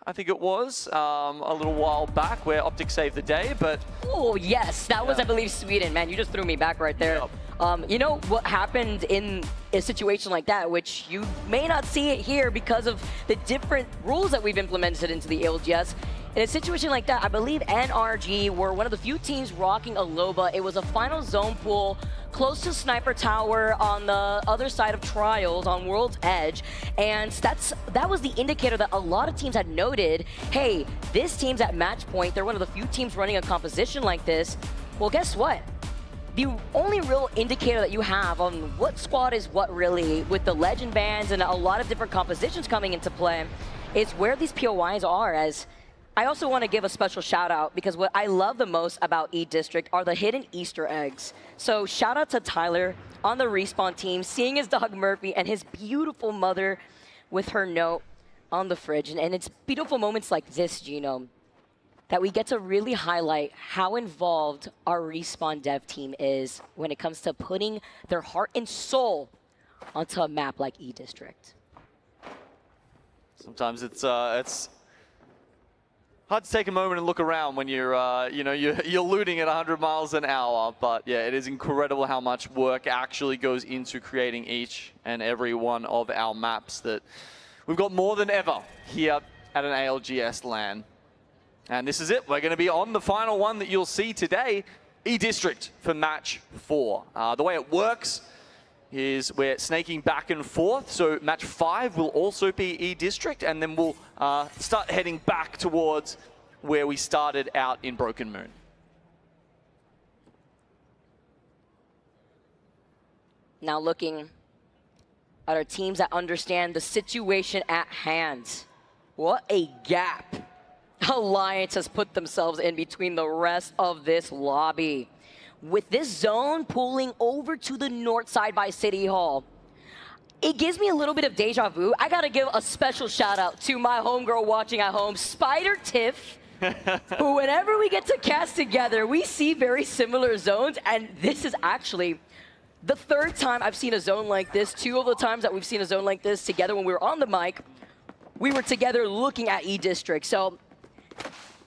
I think it was, a little while back where Optic saved the day, but... Oh, yes, that was, I believe, Sweden. Man, you just threw me back right there. Yep. You know what happened in a situation like that, which you may not see it here because of the different rules that we've implemented into the ALGS. In a situation like that, I believe NRG were one of the few teams rocking a Loba. It was a final zone pool close to Sniper Tower on the other side of Trials on World's Edge. And that was the indicator that a lot of teams had noted, hey, this team's at match point. They're one of the few teams running a composition like this. Well, guess what? The only real indicator that you have on what squad is what really, with the legend bans and a lot of different compositions coming into play, is where these POIs are. As I also want to give a special shout out because what I love the most about E-District are the hidden Easter eggs. So shout out to Tyler on the Respawn team, seeing his dog Murphy and his beautiful mother with her note on the fridge. And it's beautiful moments like this, Gino, that we get to really highlight how involved our Respawn dev team is when it comes to putting their heart and soul onto a map like E-District. Sometimes it's hard to take a moment and look around when you're, you're looting at 100 miles an hour. But yeah, it is incredible how much work actually goes into creating each and every one of our maps that we've got more than ever here at an ALGS LAN. And this is it. We're going to be on the final one that you'll see today, E-District for match 4. The way it works is we're snaking back and forth. So match 5 will also be E-District, and then we'll start heading back towards where we started out in Broken Moon. Now looking at our teams that understand the situation at hand. What a gap Alliance has put themselves in between the rest of this lobby. With this zone pulling over to the north side by City Hall, it gives me a little bit of deja vu. I gotta give a special shout out to my homegirl watching at home, Spider Tiff, who whenever we get to cast together, we see very similar zones, and this is actually the third time I've seen a zone like this. 2 of the times that we've seen a zone like this together when we were on the mic, we were together looking at E-District. So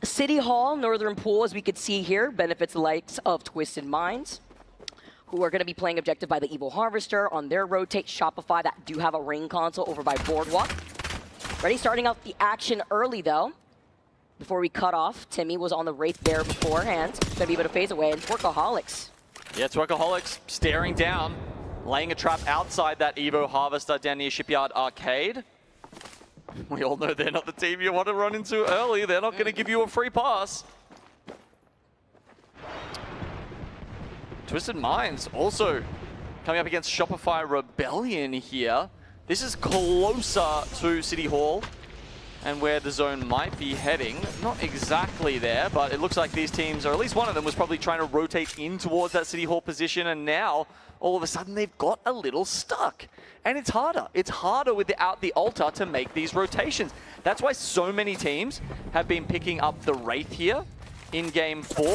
City Hall, Northern Pool, as we could see here, benefits the likes of Twisted Minds, who are going to be playing objective by the Evil Harvester on their rotate. Shopify that do have a ring console over by Boardwalk. Ready, starting out the action early though. Before we cut off, Timmy was on the Wraith Bear beforehand. Going to be able to phase away, and Twerkaholics. Yeah, Twerkaholics staring down, laying a trap outside that Evo Harvester down near Shipyard Arcade. We all know they're not the team you want to run into early. They're not going to give you a free pass. Twisted Minds also coming up against Shopify Rebellion here. This is closer to City Hall and where the zone might be heading. Not exactly there, but it looks like these teams, or at least one of them, was probably trying to rotate in towards that City Hall position, and now all of a sudden they've got a little stuck. And it's harder. It's harder without the altar to make these rotations. That's why so many teams have been picking up the Wraith here in Game 4.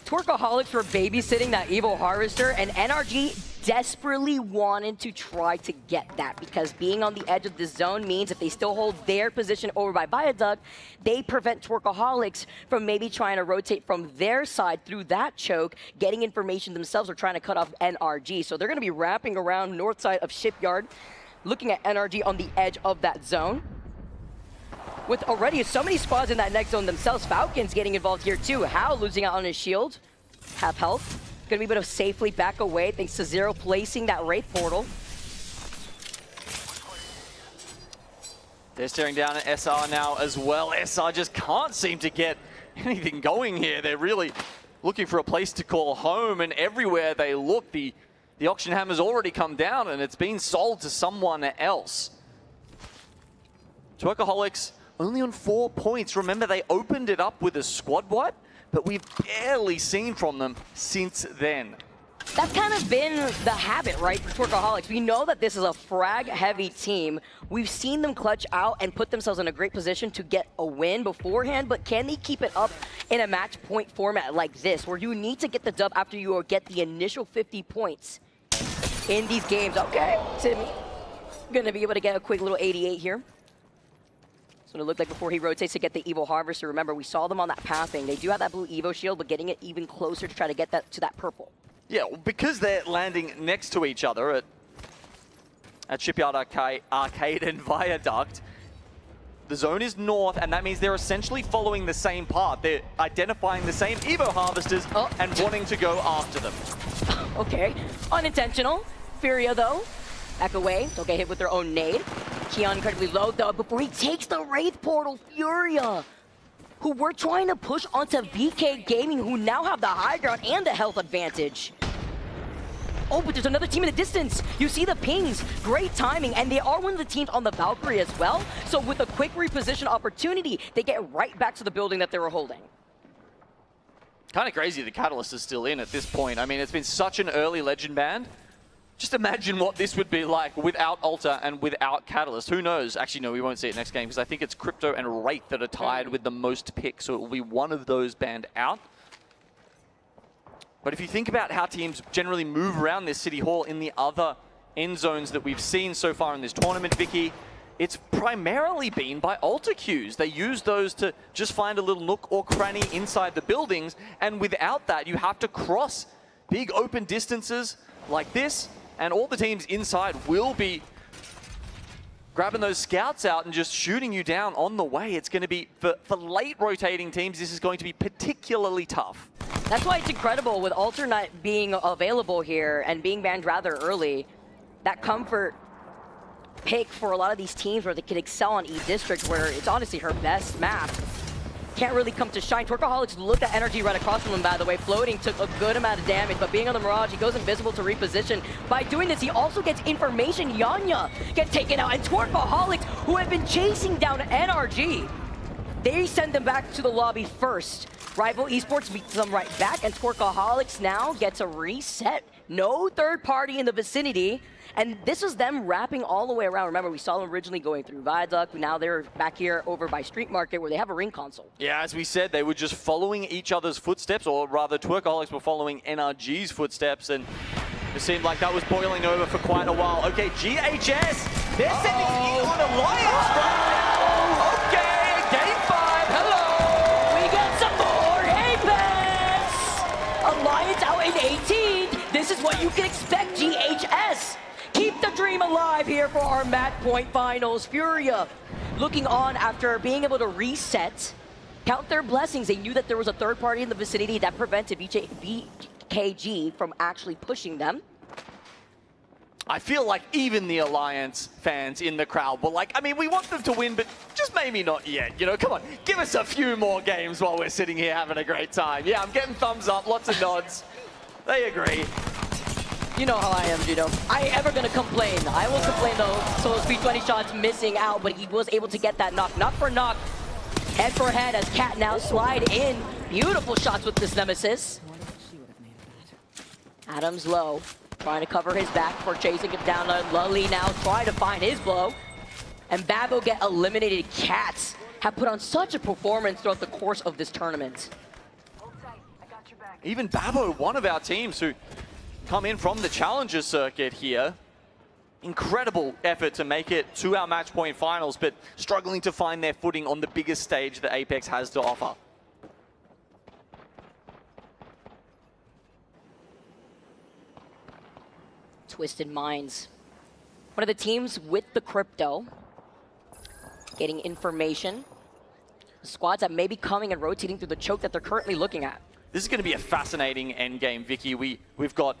Twerkaholics were babysitting that Evil Harvester, and NRG desperately wanted to try to get that, because being on the edge of the zone means if they still hold their position over by Viaduct, they prevent Twerkaholics from maybe trying to rotate from their side through that choke, getting information themselves, or trying to cut off NRG. So they're going to be wrapping around north side of Shipyard, looking at NRG on the edge of that zone. With already so many squads in that next zone themselves, Falcons getting involved here too. How losing out on his shield, half health. Gonna be able to safely back away thanks to Zero placing that Wraith portal. They're staring down at SR now as well. SR just can't seem to get anything going here. They're really looking for a place to call home, and everywhere they look, the auction hammer's already come down and it's been sold to someone else. Twerkaholics only on 4 points. Remember, they opened it up with a squad wipe, but we've barely seen from them since then. That's kind of been the habit, right, for Twerkaholics. We know that this is a frag-heavy team. We've seen them clutch out and put themselves in a great position to get a win beforehand, but can they keep it up in a match point format like this, where you need to get the dub after you get the initial 50 points in these games? Okay, Timmy. gonna be able to get a quick little 88 here. That's what it looked like before he rotates to get the Evo Harvester. Remember, we saw them on that pathing. They do have that blue Evo shield, but getting it even closer to try to get that to that purple. Yeah, well, because they're landing next to each other at Shipyard Arcade and Viaduct, the zone is north, and that means they're essentially following the same path. They're identifying the same Evo Harvesters and wanting to go after them. Okay, unintentional. Furia, though, back away. They'll get hit with their own nade. Keon incredibly low, though, before he takes the Wraith Portal. Furia, who we're trying to push onto VK Gaming, who now have the high ground and the health advantage. Oh, but there's another team in the distance. You see the pings. Great timing, and they are one of the teams on the Valkyrie as well. So with a quick reposition opportunity, they get right back to the building that they were holding. Kind of crazy the Catalyst is still in at this point. I mean, it's been such an early Legend band. Just imagine what this would be like without Alta and without Catalyst. Who knows? Actually, no, we won't see it next game because I think it's Crypto and Wraith that are tied with the most picks. So it will be one of those banned out. But if you think about how teams generally move around this City Hall in the other end zones that we've seen so far in this tournament, Vicky, it's primarily been by Alta queues. They use those to just find a little nook or cranny inside the buildings, and without that, you have to cross big open distances like this, and all the teams inside will be grabbing those scouts out and just shooting you down on the way. It's going to be, for late rotating teams, this is going to be particularly tough. That's why it's incredible with Alternate being available here and being banned rather early. That comfort pick for a lot of these teams where they can excel on E-District, where it's honestly her best map. Can't really come to shine. Twerkaholics looked at energy right across from him, by the way. Floating took a good amount of damage, but being on the Mirage, he goes invisible to reposition. By doing this, he also gets information. Yanya gets taken out, and Twerkaholics, who have been chasing down NRG, they send them back to the lobby first. Rival Esports beats them right back, and Twerkaholics now gets a reset. No third party in the vicinity, and this is them wrapping all the way around. Remember, we saw them originally going through Viaduct, now they're back here over by Street Market where they have a ring console. Yeah, as we said, they were just following each other's footsteps, or rather Twerkaholics were following NRG's footsteps, and it seemed like that was boiling over for quite a while. Okay, GHS, they're sending in on Alliance right now. Okay, game 5, hello. We got some more Apex! Alliance out in 18th. This is what you can expect, GHS. Keep the dream alive here for our match point finals. Furia looking on after being able to reset, count their blessings. They knew that there was a third party in the vicinity that prevented VKG from actually pushing them. I feel like even the Alliance fans in the crowd were like, I mean, we want them to win, but just maybe not yet. You know, come on, give us a few more games while we're sitting here having a great time. Yeah, I'm getting thumbs up, lots of nods. They agree. You know how I am, Judo. I ain't ever gonna complain. I will complain though. Solo Speed 20 shots missing out, but he was able to get that knock. Knock for knock. Head for head as Cat now slide in. Beautiful shots with this Nemesis. Adams low. Trying to cover his back for chasing him down. Lully now trying to find his blow. And Babo get eliminated. Cats have put on such a performance throughout the course of this tournament. Even Babo, one of our teams who come in from the Challenger circuit here. Incredible effort to make it to our match point finals, but struggling to find their footing on the biggest stage that Apex has to offer. Twisted Minds. One of the teams with the crypto. Getting information. The squads that may be coming and rotating through the choke that they're currently looking at. This is going to be a fascinating endgame, Vicky. We've got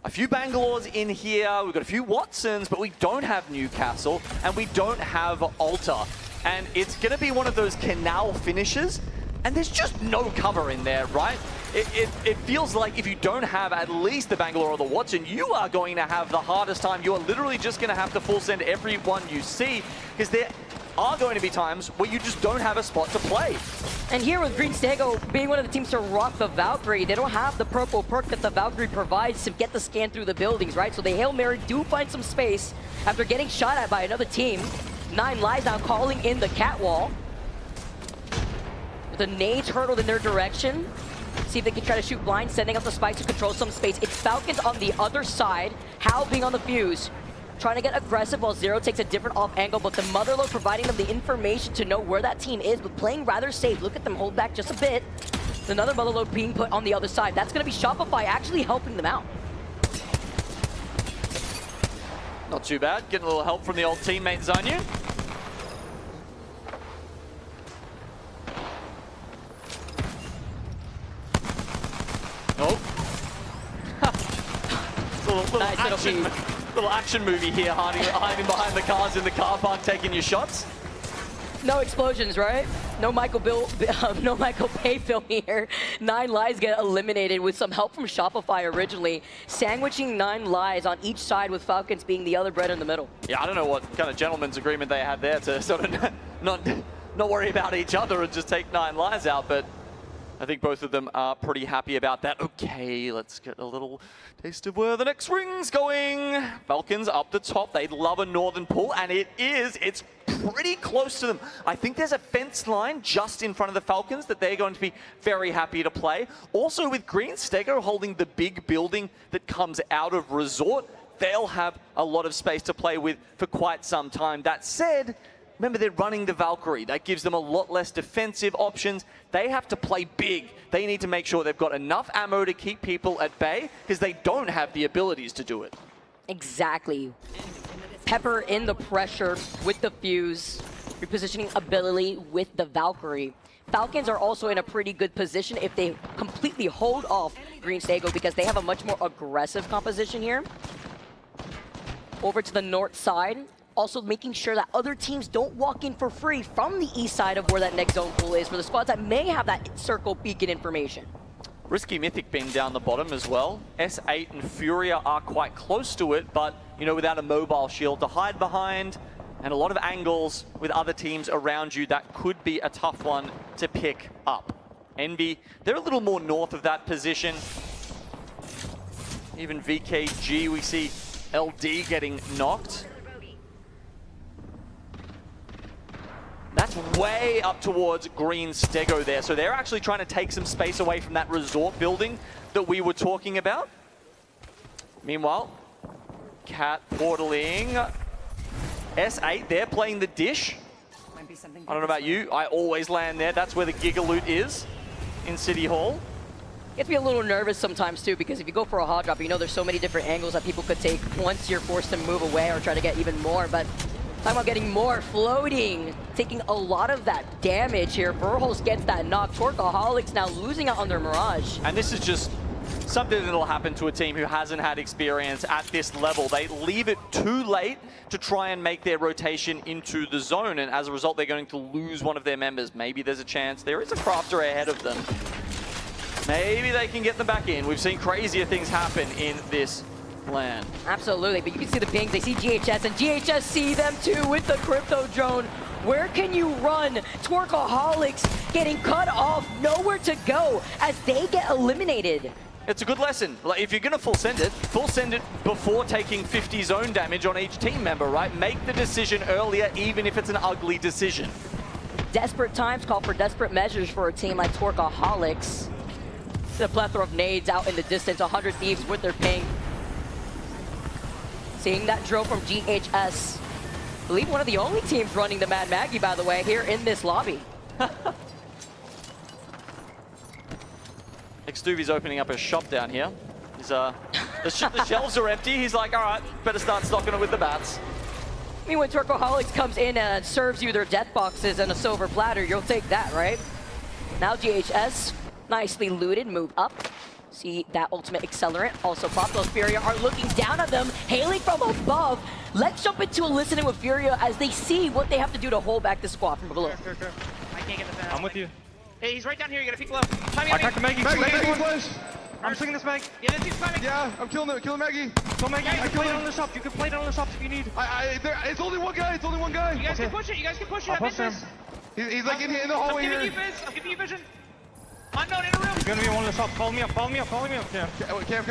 a few Bangalores in here, we've got a few Watsons, but we don't have Newcastle, and we don't have Alta. And it's going to be one of those canal finishes, and there's just no cover in there, right? It feels like if you don't have at least the Bangalore or the Watson, you are going to have the hardest time. You are literally just going to have to full send everyone you see, because there are going to be times where you just don't have a spot to play. And here with Green Stego being one of the teams to rock the Valkyrie, they don't have the purple perk that the Valkyrie provides to get the scan through the buildings, right? So the Hail Mary do find some space after getting shot at by another team. 9 Lives now calling in the catwall. With the nades hurtled in their direction. See if they can try to shoot blind, sending up the spikes to control some space. It's Falcons on the other side. Hal being on the fuse. trying to get aggressive while Zero takes a different off angle, but the Motherlode providing them the information to know where that team is, but playing rather safe. Look at them hold back just a bit. Another Motherlode being put on the other side. That's going to be Shopify actually helping them out. Not too bad. Getting a little help from the old teammate Zani. Oh. Little action movie here, hiding behind the cars in the car park, taking your shots. No explosions, right? No Michael Bay film here. 9 Lives get eliminated with some help from Shopify originally, sandwiching 9 Lives on each side with Falcons being the other bread in the middle. Yeah, I don't know what kind of gentleman's agreement they had there to sort of not worry about each other and just take 9 Lives out, but I think both of them are pretty happy about that. Okay, let's get a little taste of where the next ring's going. Falcons up the top. They'd love a northern pull, and it's pretty close to them. I think there's a fence line just in front of the Falcons that they're going to be very happy to play. Also with Green Stego holding the big building that comes out of Resort, they'll have a lot of space to play with for quite some time. That said, remember, they're running the Valkyrie. That gives them a lot less defensive options. They have to play big. They need to make sure they've got enough ammo to keep people at bay because they don't have the abilities to do it. Exactly. Pepper in the pressure with the fuse, repositioning ability with the Valkyrie. Falcons are also in a pretty good position if they completely hold off Green Stego because they have a much more aggressive composition here. Over to the north side. Also making sure that other teams don't walk in for free from the east side of where that next zone pool is for the squads that may have that circle beacon information. Risky Mythic being down the bottom as well. S8 and Furia are quite close to it, but you know, without a mobile shield to hide behind and a lot of angles with other teams around you, that could be a tough one to pick up. Envy, they're a little more north of that position. Even VKG, we see LD getting knocked. That's way up towards Green Stego there. So they're actually trying to take some space away from that resort building that we were talking about. Meanwhile, Cat portaling. S8, they're playing the dish. I don't know about you. I always land there. That's where the Giga Loot is in City Hall. You have to be a little nervous sometimes too, because if you go for a hot drop, you know there's so many different angles that people could take once you're forced to move away or try to get even more. But talking about getting more, floating, taking a lot of that damage here. Verholz gets that knock. Torkaholics now losing out on their Mirage. And this is just something that'll happen to a team who hasn't had experience at this level. They leave it too late to try and make their rotation into the zone, and as a result, they're going to lose one of their members. Maybe there's a chance. There is a crafter ahead of them. Maybe they can get them back in. We've seen crazier things happen in this plan. Absolutely, but you can see the pings. They see GHS, and GHS see them too with the crypto drone. Where can you run? Torkaholics getting cut off, nowhere to go as they get eliminated. It's a good lesson. Like, if you're going to full send it before taking 50 zone damage on each team member, right? Make the decision earlier, even if it's an ugly decision. Desperate times call for desperate measures for a team like Torkaholics. The plethora of nades out in the distance, 100 Thieves with their ping. Seeing that drill from GHS. I believe one of the only teams running the Mad Maggie, by the way, here in this lobby. Xtuvi's opening up a shop down here. He's, the shelves are empty. He's like, all right, better start stocking it with the bats. I mean, when Torkaholics comes in and serves you their death boxes and a silver platter, you'll take that, right? Now GHS, nicely looted, move up. See that ultimate accelerant. Also, Those Furia are looking down at them, hailing from above. Let's jump into a listening with Furia as they see what they have to do to hold back the squad from below. Sure. I can't get the fan. I'm with you. Hey, he's right down here. You gotta peek left. I cracked the Maggie. Maggie flash. I'm swinging this Mag. Yeah, this is Mag. Yeah, I'm killing Maggie. Kill Maggie. You can play it on the shop. You can play it on the shop if you need. It's only one guy. It's only one guy. You guys can push it. You guys can push it. I'll push him. He's like in the hallway here. I'm giving you vision. Unknown in a room. He's gonna be in one of the shops. Follow me up. Yeah. Cam,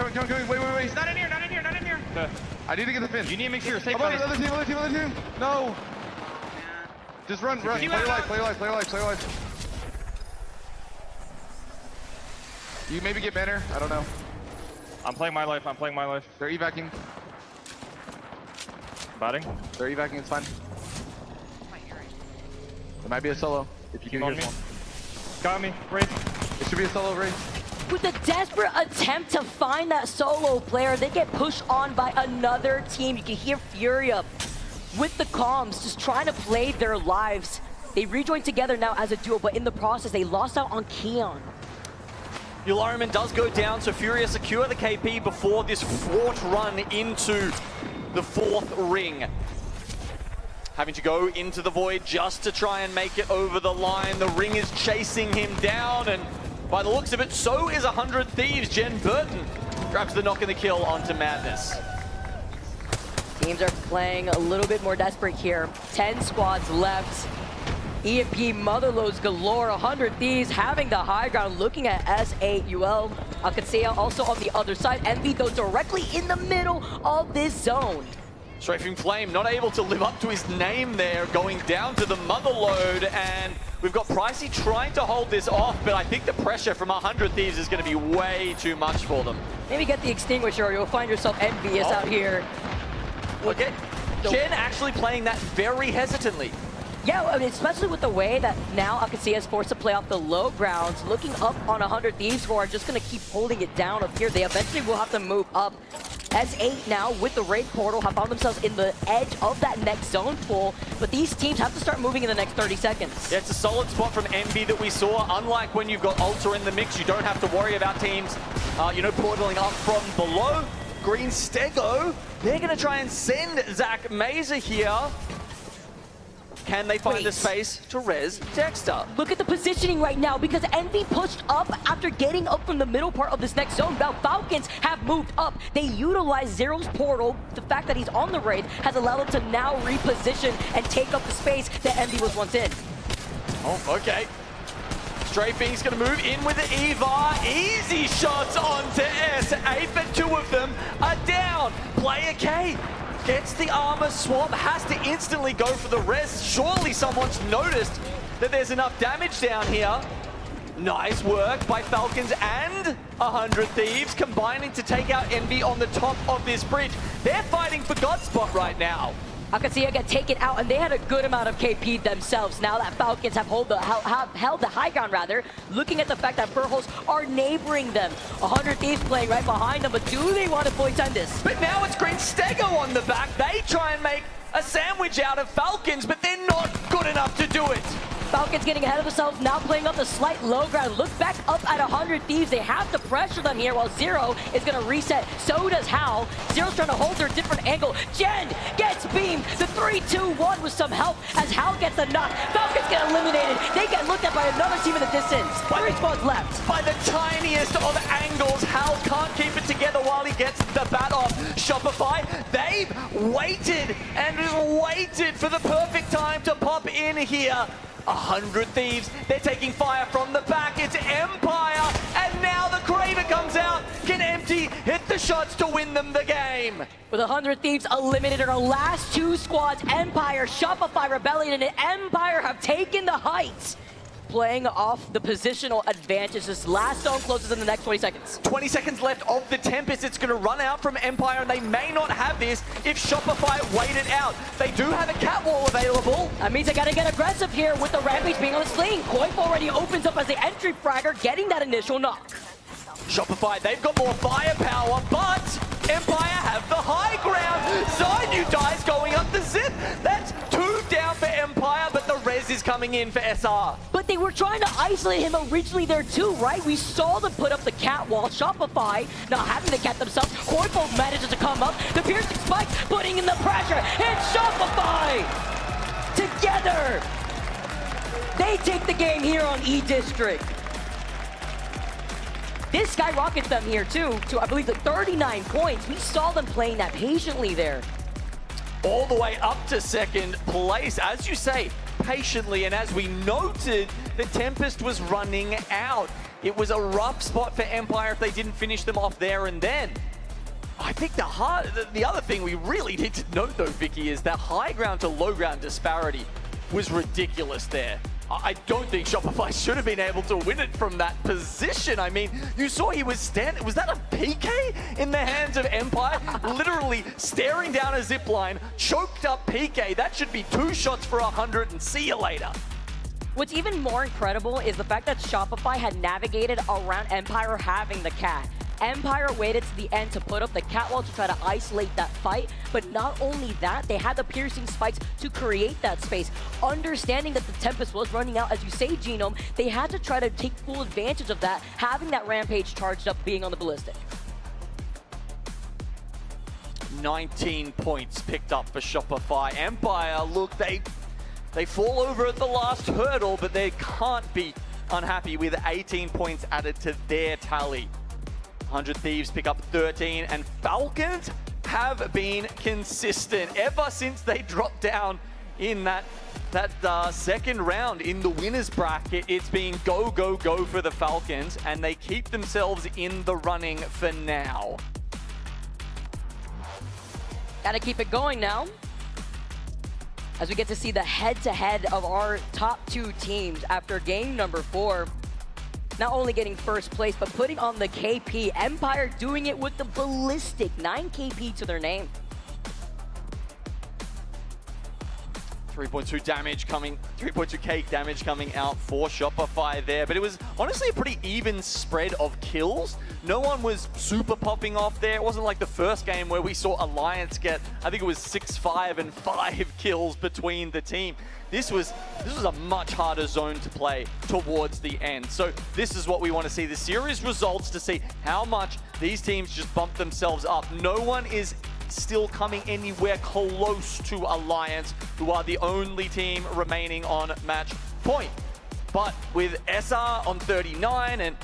wait. He's not in here. Okay. I need to get the fin. You need to make sure you're safe. Other team. No. Just run. Play life. You maybe get banner. I don't know. I'm playing my life. They're evacuating. Batting. They're evacing, it's fine. There might be a solo. If you can hear one. Got me. Raid. It should be a solo raid. With a desperate attempt to find that solo player, they get pushed on by another team. You can hear Furia with the comms, just trying to play their lives. They rejoin together now as a duo, but in the process, they lost out on Keon. Ulariman does go down, so Furia secure the KP before this fraught run into the 4th ring. Having to go into the void just to try and make it over the line. The ring is chasing him down, and by the looks of it, so is 100 Thieves. Jen Burton grabs the knock and the kill onto Madness. Teams are playing a little bit more desperate here. 10 squads left. EMP Motherloads galore, 100 Thieves having the high ground, looking at S8UL. Alcatea also on the other side. Envy though directly in the middle of this zone. Strafing Flame not able to live up to his name there, going down to the Motherload, and we've got Pricey trying to hold this off, but I think the pressure from 100 Thieves is going to be way too much for them. Maybe get the Extinguisher or you'll find yourself envious out here. Okay, Jen actually playing that very hesitantly. Yeah, I mean, especially with the way that now Alcatea is forced to play off the low grounds, looking up on 100 Thieves who are just going to keep holding it down up here. They eventually will have to move up. S8 now with the raid portal have found themselves in the edge of that next zone pool, but these teams have to start moving in the next 30 seconds. Yeah, it's a solid spot from Envy that we saw. Unlike when you've got Ultra in the mix, you don't have to worry about teams, portaling up from below. Green Stego, they're going to try and send Zach Mazer here. Can they find the space to res Dexter? Look at the positioning right now, because Envy pushed up after getting up from the middle part of this next zone. Now Falcons have moved up. They utilize Zero's portal. The fact that he's on the raid has allowed them to now reposition and take up the space that Envy was once in. Oh, okay. Strafing's gonna move in with the Eva. Easy shots onto S8, but 2 of them are down. Player K gets the armor swap, has to instantly go for the res. Surely someone's noticed that there's enough damage down here. Nice work by Falcons and 100 Thieves, combining to take out Envy on the top of this bridge. They're fighting for God spot right now. Alcatea got taken out, and they had a good amount of KP themselves. Now that Falcons have held the high ground, rather, looking at the fact that Furholes are neighboring them. 100 Thieves playing right behind them, but do they want to fully time this? But now it's Green Stego on the back. They try and make a sandwich out of Falcons, but they're not good enough to do it. Falcons getting ahead of themselves, now playing up the slight low ground. Look back up at 100 Thieves. They have to pressure them here while Zero is going to reset. So does Hal. Zero's trying to hold their different angle. Jen gets beamed. The 3-2-1 with some help as Hal gets the knock. Falcons get eliminated. They get looked at by another team in the distance. 3 squads left. By the tiniest of angles, Hal can't keep it together while he gets the bat off. Shopify, they've waited and waited for the perfect time to pop in here. 100 Thieves, they're taking fire from the back. It's Empire, and now the Craver comes out. Can Empty hit the shots to win them the game? With 100 Thieves eliminated, our last 2 squads, Empire, Shopify, Rebellion, and Empire have taken the heights. Playing off the positional advantage. This last zone closes in the next 20 seconds. 20 seconds left of the Tempest. It's going to run out from Empire, and they may not have this if Shopify wait it out. They do have a cat wall available. That means they got to get aggressive here with the Rampage being on the sling. Coif already opens up as the entry fragger, getting that initial knock. Shopify, they've got more firepower, but Empire have the high ground. Zani dies going up the zip. That's 2 down for Empire, but the res is coming in for SR. But they were trying to isolate him originally there too, right? We saw them put up the cat wall. Shopify not having the cat themselves. Coif manages to come up. The piercing spike putting in the pressure. And Shopify together, they take the game here on E-District. This skyrockets them here too, to I believe the 39 points. We saw them playing that patiently there. All the way up to second place, as you say, patiently, and as we noted, the Tempest was running out. It was a rough spot for Empire if they didn't finish them off there and then. I think the other thing we really need to note though, Vicky, is that high ground to low ground disparity was ridiculous there. I don't think Shopify should have been able to win it from that position. I mean, you saw he was standing. Was that a PK in the hands of Empire? Literally staring down a zip line, choked up PK. That should be 2 shots for 100 and see you later. What's even more incredible is the fact that Shopify had navigated around Empire having the cat. Empire waited to the end to put up the catwall to try to isolate that fight, but not only that, they had the piercing spikes to create that space. Understanding that the Tempest was running out, as you say, Genome, they had to try to take full advantage of that, having that Rampage charged up, being on the Ballistic. 19 points picked up for Shopify. Empire, look, they fall over at the last hurdle, but they can't be unhappy with 18 points added to their tally. 100 Thieves pick up 13, and Falcons have been consistent ever since they dropped down in that second round in the winners bracket. It's been go, go, go for the Falcons, and they keep themselves in the running for now. Gotta keep it going now, as we get to see the head-to-head of our top 2 teams after game number 4. Not only getting first place, but putting on the KP. Empire doing it with the Ballistic. 9 KP to their name. 3.2 damage coming, 3.2k damage coming out for Shopify there, but it was honestly a pretty even spread of kills. No one was super popping off there. It wasn't like the first game where we saw Alliance get, I think it was 6, 5, and 5 kills between the team. This was a much harder zone to play towards the end. So this is what we want to see, the series results, to see how much these teams just bump themselves up. No one is still coming anywhere close to Alliance, who are the only team remaining on match point. But with SR on 39 and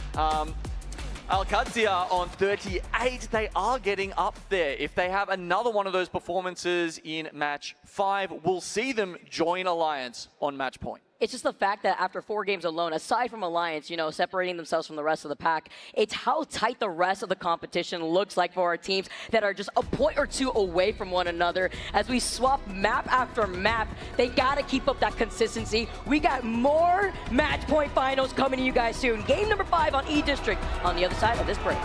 ALGS on 38, they are getting up there. If they have another one of those performances in match 5, we'll see them join Alliance on match point. It's just the fact that after 4 games alone, aside from Alliance, you know, separating themselves from the rest of the pack, it's how tight the rest of the competition looks like for our teams that are just a point or 2 away from one another. As we swap map after map, they gotta keep up that consistency. We got more match point finals coming to you guys soon. Game number 5 on E-District on the other side of this break.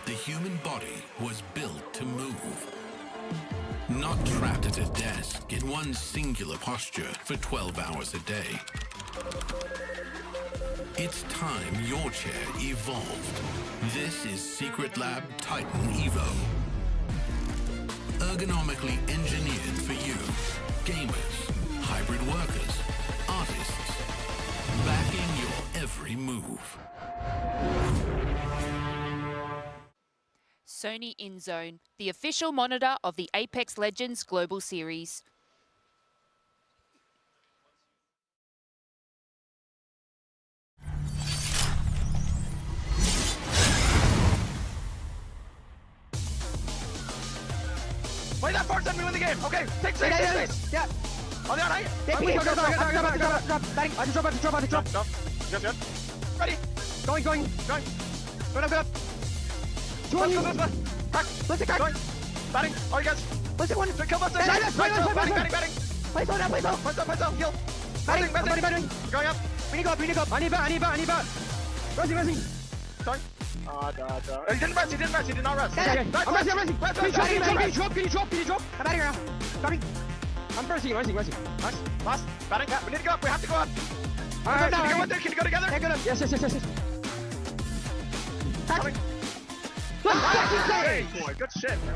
The human body was built to move. Not trapped at a desk in one singular posture for 12 hours a day. It's time your chair evolved. This is Secret Lab Titan Evo. Ergonomically engineered for you, gamers, hybrid workers, artists, backing your every move. Sony InZone, the official monitor of the Apex Legends Global Series. Play that first and we win the game. Okay, take space. Yeah. On the other right. Drop. I can drop. Good. Ready. Going. Good up. 2 on you. Back. Let's attack. Batting. All you guys. Let's hit one. Kill buster. Batting. Batting. Place on, place on. Heal. Batting. Going up. We need go up. I need back. Resi. Sorry. He didn't rest. He did not rest. Okay. I'm resting. Can you drop? I'm batting around. Batting. I'm resting. Nice. Batting. Yeah, we need to go up. We have to go up. Alright, Can you go together? Yeah, go up. Yes. Coming. Hey, boy, good shit, bro.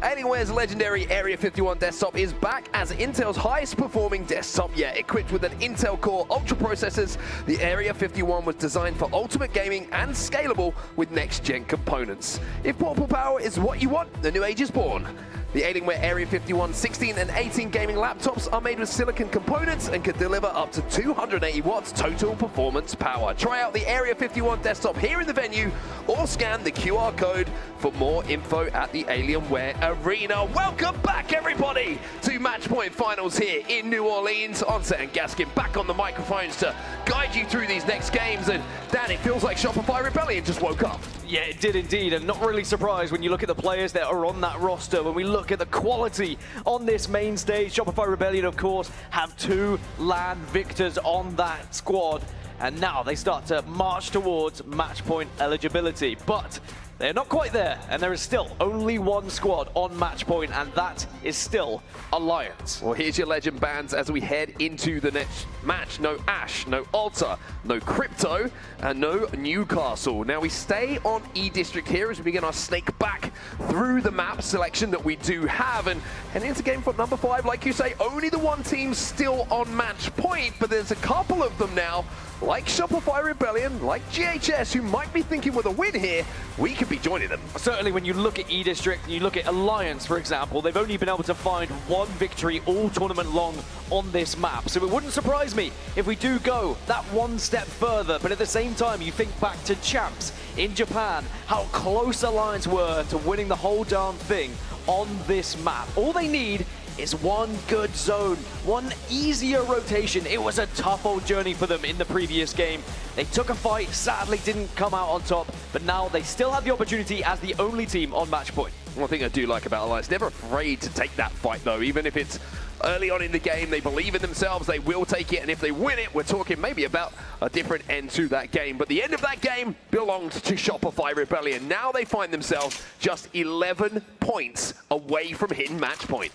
Alienware's legendary Area 51 desktop is back as Intel's highest performing desktop yet. Equipped with an Intel Core Ultra processors, the Area 51 was designed for ultimate gaming and scalable with next-gen components. If portable power is what you want, the new age is born. The Alienware Area 51 16 and 18 gaming laptops are made with silicon components and can deliver up to 280 watts total performance power. Try out the Area 51 desktop here in the venue or scan the QR code for more info at the Alienware Arena. Welcome back, everybody, to Matchpoint Finals here in New Orleans. Onset and Gaskin back on the microphones to guide you through these next games. And Dan, it feels like Shopify Rebellion just woke up. Yeah, it did indeed, and not really surprised when you look at the players that are on that roster. When we look at the quality on this main stage, Shopify Rebellion, of course, have 2 LAN victors on that squad, and now they start to march towards matchpoint eligibility. But they're not quite there, and there is still only 1 squad on matchpoint, and that is still Alliance. Well, here's your legend bands as we head into the next match. No Ash, no Alta, no Crypto, and no Newcastle. Now we stay on E District here as we begin our snake back through the map selection that we do have, and heading into game for number 5, like you say, only the 1 team still on match point, but there's a couple of them now, like Shopify Rebellion, like GHS, who might be thinking with a win here, we could be joining them. Certainly when you look at E District and you look at Alliance, for example, they've only been able to find 1 victory all tournament long on this map. So it wouldn't surprise me if we do go that 1 step further. But at the same time, you think back to Champs in Japan, how close Alliance were to winning the whole darn thing on this map. All they need is 1 good zone, 1 easier rotation. It was a tough old journey for them in the previous game. They took a fight, sadly didn't come out on top, but now they still have the opportunity as the only team on match point. One thing I do like about Alliance, never afraid to take that fight though, even if it's early on in the game, they believe in themselves, they will take it, and if they win it, we're talking maybe about a different end to that game. But the end of that game belonged to Shopify Rebellion. Now they find themselves just 11 points away from hitting match point.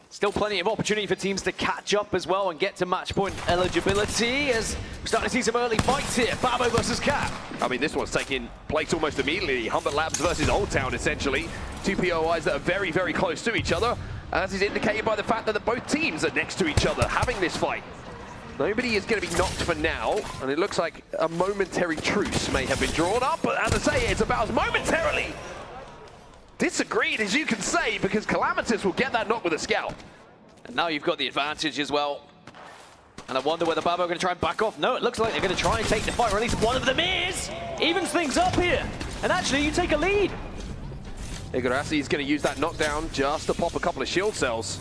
Still plenty of opportunity for teams to catch up as well and get to match point eligibility, as we're starting to see some early fights here. Babo versus Cat. I mean, this one's taking place almost immediately. Humbert Labs versus Old Town, essentially. 2 POIs that are very, very close to each other, as is indicated by the fact that both teams are next to each other having this fight. Nobody is going to be knocked for now, and it looks like a momentary truce may have been drawn up, but as I say, it's about as momentarily disagreed as you can say, because Calamitous will get that knock with a scout. And now you've got the advantage as well. And I wonder whether Babo are going to try and back off. No, it looks like they're going to try and take the fight, or at least one of them is. Evens things up here. And actually, you take a lead. Igarashi is going to use that knockdown just to pop a couple of shield cells.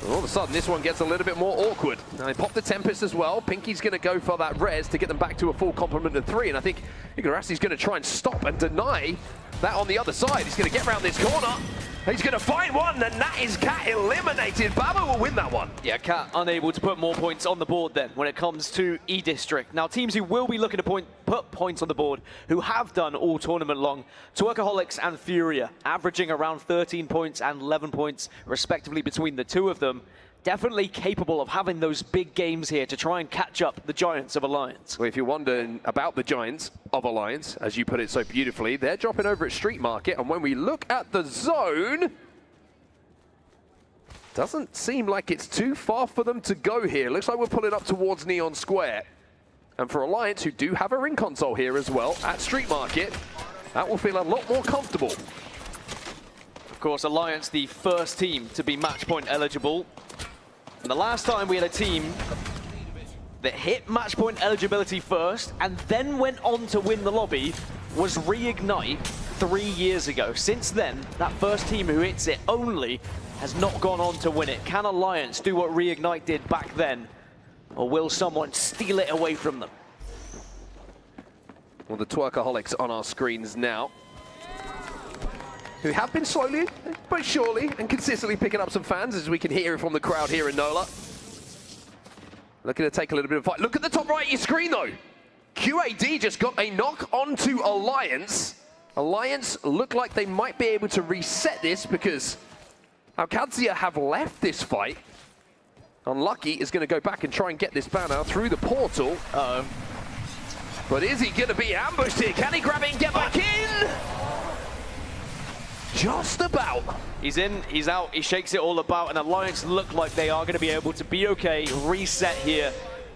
And all of a sudden, this one gets a little bit more awkward. Now they pop the Tempest as well. Pinky's going to go for that res to get them back to a full complement of 3. And I think Igarashi's going to try and stop and deny that on the other side. He's going to get around this corner. He's going to find one, and that is Cat eliminated. Babo will win that one. Yeah, Cat unable to put more points on the board then when it comes to E District. Now, teams who will be looking to put points on the board, who have done all tournament long, Twerkaholics and Furia, averaging around 13 points and 11 points respectively between the 2 of them. Definitely capable of having those big games here to try and catch up the Giants of Alliance. Well, if you're wondering about the Giants of Alliance, as you put it so beautifully, they're dropping over at Street Market, and when we look at the zone, doesn't seem like it's too far for them to go here. Looks like we're pulling up towards Neon Square. And for Alliance, who do have a ring console here as well at Street Market, that will feel a lot more comfortable. Of course, Alliance, the first team to be match point eligible. And the last time we had a team that hit match point eligibility first and then went on to win the lobby was Reignite 3 years ago. Since then, that first team who hits it only has not gone on to win it. Can Alliance do what Reignite did back then, or will someone steal it away from them? Well, the Twerkaholics on our screens now. who have been slowly but surely and consistently picking up some fans, as we can hear from the crowd here in NOLA. Looking to take a little bit of fight. Look at the top right of your screen, though. QAD just got a knock onto Alliance. Alliance look like they might be able to reset this because ALGS have left this fight. Unlucky is going to go back and try and get this banner through the portal. But is he going to be ambushed here? Can he grab it and get back in? Just about. He's in, he's out, he shakes it all about, and Alliance look like they are going to be able to be okay, reset here,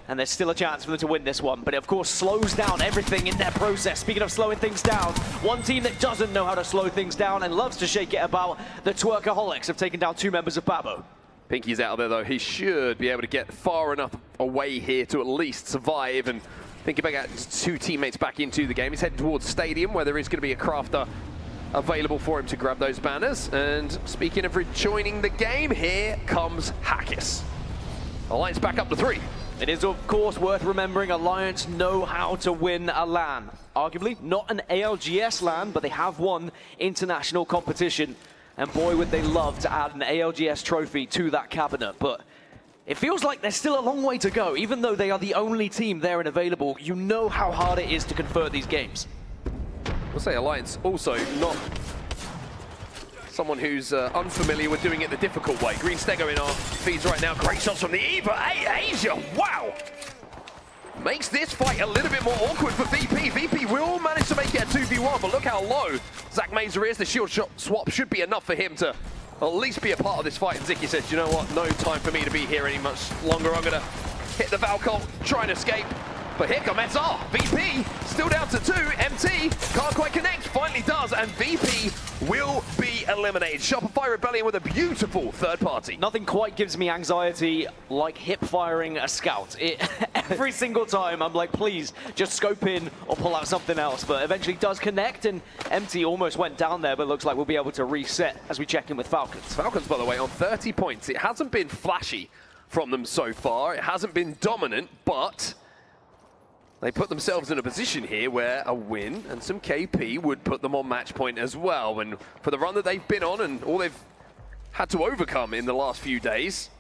and there's still a chance for them to win this one. But it, of course, slows down everything in their process. Speaking of slowing things down, one team that doesn't know how to slow things down and loves to shake it about, the Twerkaholics have taken down 2 members of Babo. Pinky's out there, though. He should be able to get far enough away here to at least survive. And thinking about getting 2 teammates back into the game, he's heading towards Stadium, where there is going to be a crafter available for him to grab those banners. And speaking of rejoining the game, here comes ALGS. Alliance back up to 3. It is, of course, worth remembering Alliance know how to win a LAN. Arguably, not an ALGS LAN, but they have won international competition. And boy, would they love to add an ALGS trophy to that cabinet. But it feels like there's still a long way to go. Even though they are the only team there and available, you know how hard it is to convert these games. I'll say Alliance also not someone who's unfamiliar with doing it the difficult way. Green Stego in our feeds right now. Great shots from the Eva. Asia, wow! Makes this fight a little bit more awkward for VP. VP will manage to make it a 2v1, but look how low Zach Mazer is. The shield shot swap should be enough for him to at least be a part of this fight. And Ziki says, you know what, no time for me to be here any much longer. I'm gonna hit the Valcolt, try and escape. But here comes SR. VP still down to 2. MT can't quite connect. Finally does, and VP will be eliminated. Shopify Rebellion with a beautiful third party. Nothing quite gives me anxiety like hip firing a scout. Every single time I'm like, please just scope in or pull out something else. But eventually does connect, and MT almost went down there, but looks like we'll be able to reset as we check in with Falcons. Falcons, by the way, on 30 points. It hasn't been flashy from them so far. It hasn't been dominant, but they put themselves in a position here where a win and some KP would put them on match point as well. And for the run that they've been on and all they've had to overcome in the last few days,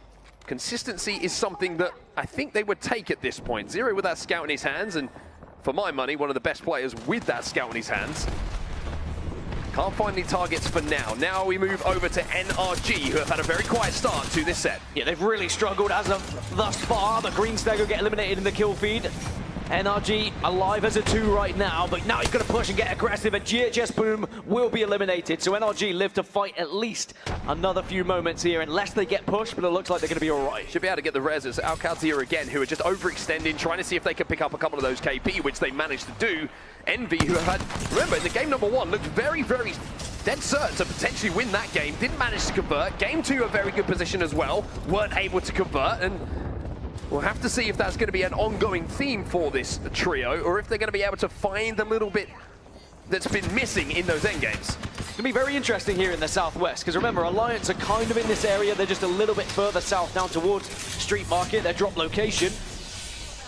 consistency is something that I think they would take at this point. Zero with that scout in his hands, and for my money, one of the best players with that scout in his hands. Can't find any targets for now. Now we move over to NRG, who have had a very quiet start to this set. Yeah, they've really struggled as of thus far. The Green Stego get eliminated in the kill feed. NRG alive as a 2 right now, but now he's going to push and get aggressive, and GHS Boom will be eliminated. So NRG live to fight at least another few moments here, unless they get pushed, but it looks like they're going to be all right. Should be able to get the reses. ALGS here again, who are just overextending, trying to see if they can pick up a couple of those KP, which they managed to do. Envy, who have had, remember, in the game number 1, looked very, very dead certain to potentially win that game. Didn't manage to convert. Game 2, a very good position as well. Weren't able to convert, and we'll have to see if that's going to be an ongoing theme for this trio, or if they're going to be able to find a little bit that's been missing in those endgames. It's going to be very interesting here in the southwest, because remember, Alliance are kind of in this area. They're just a little bit further south down towards Street Market, their drop location.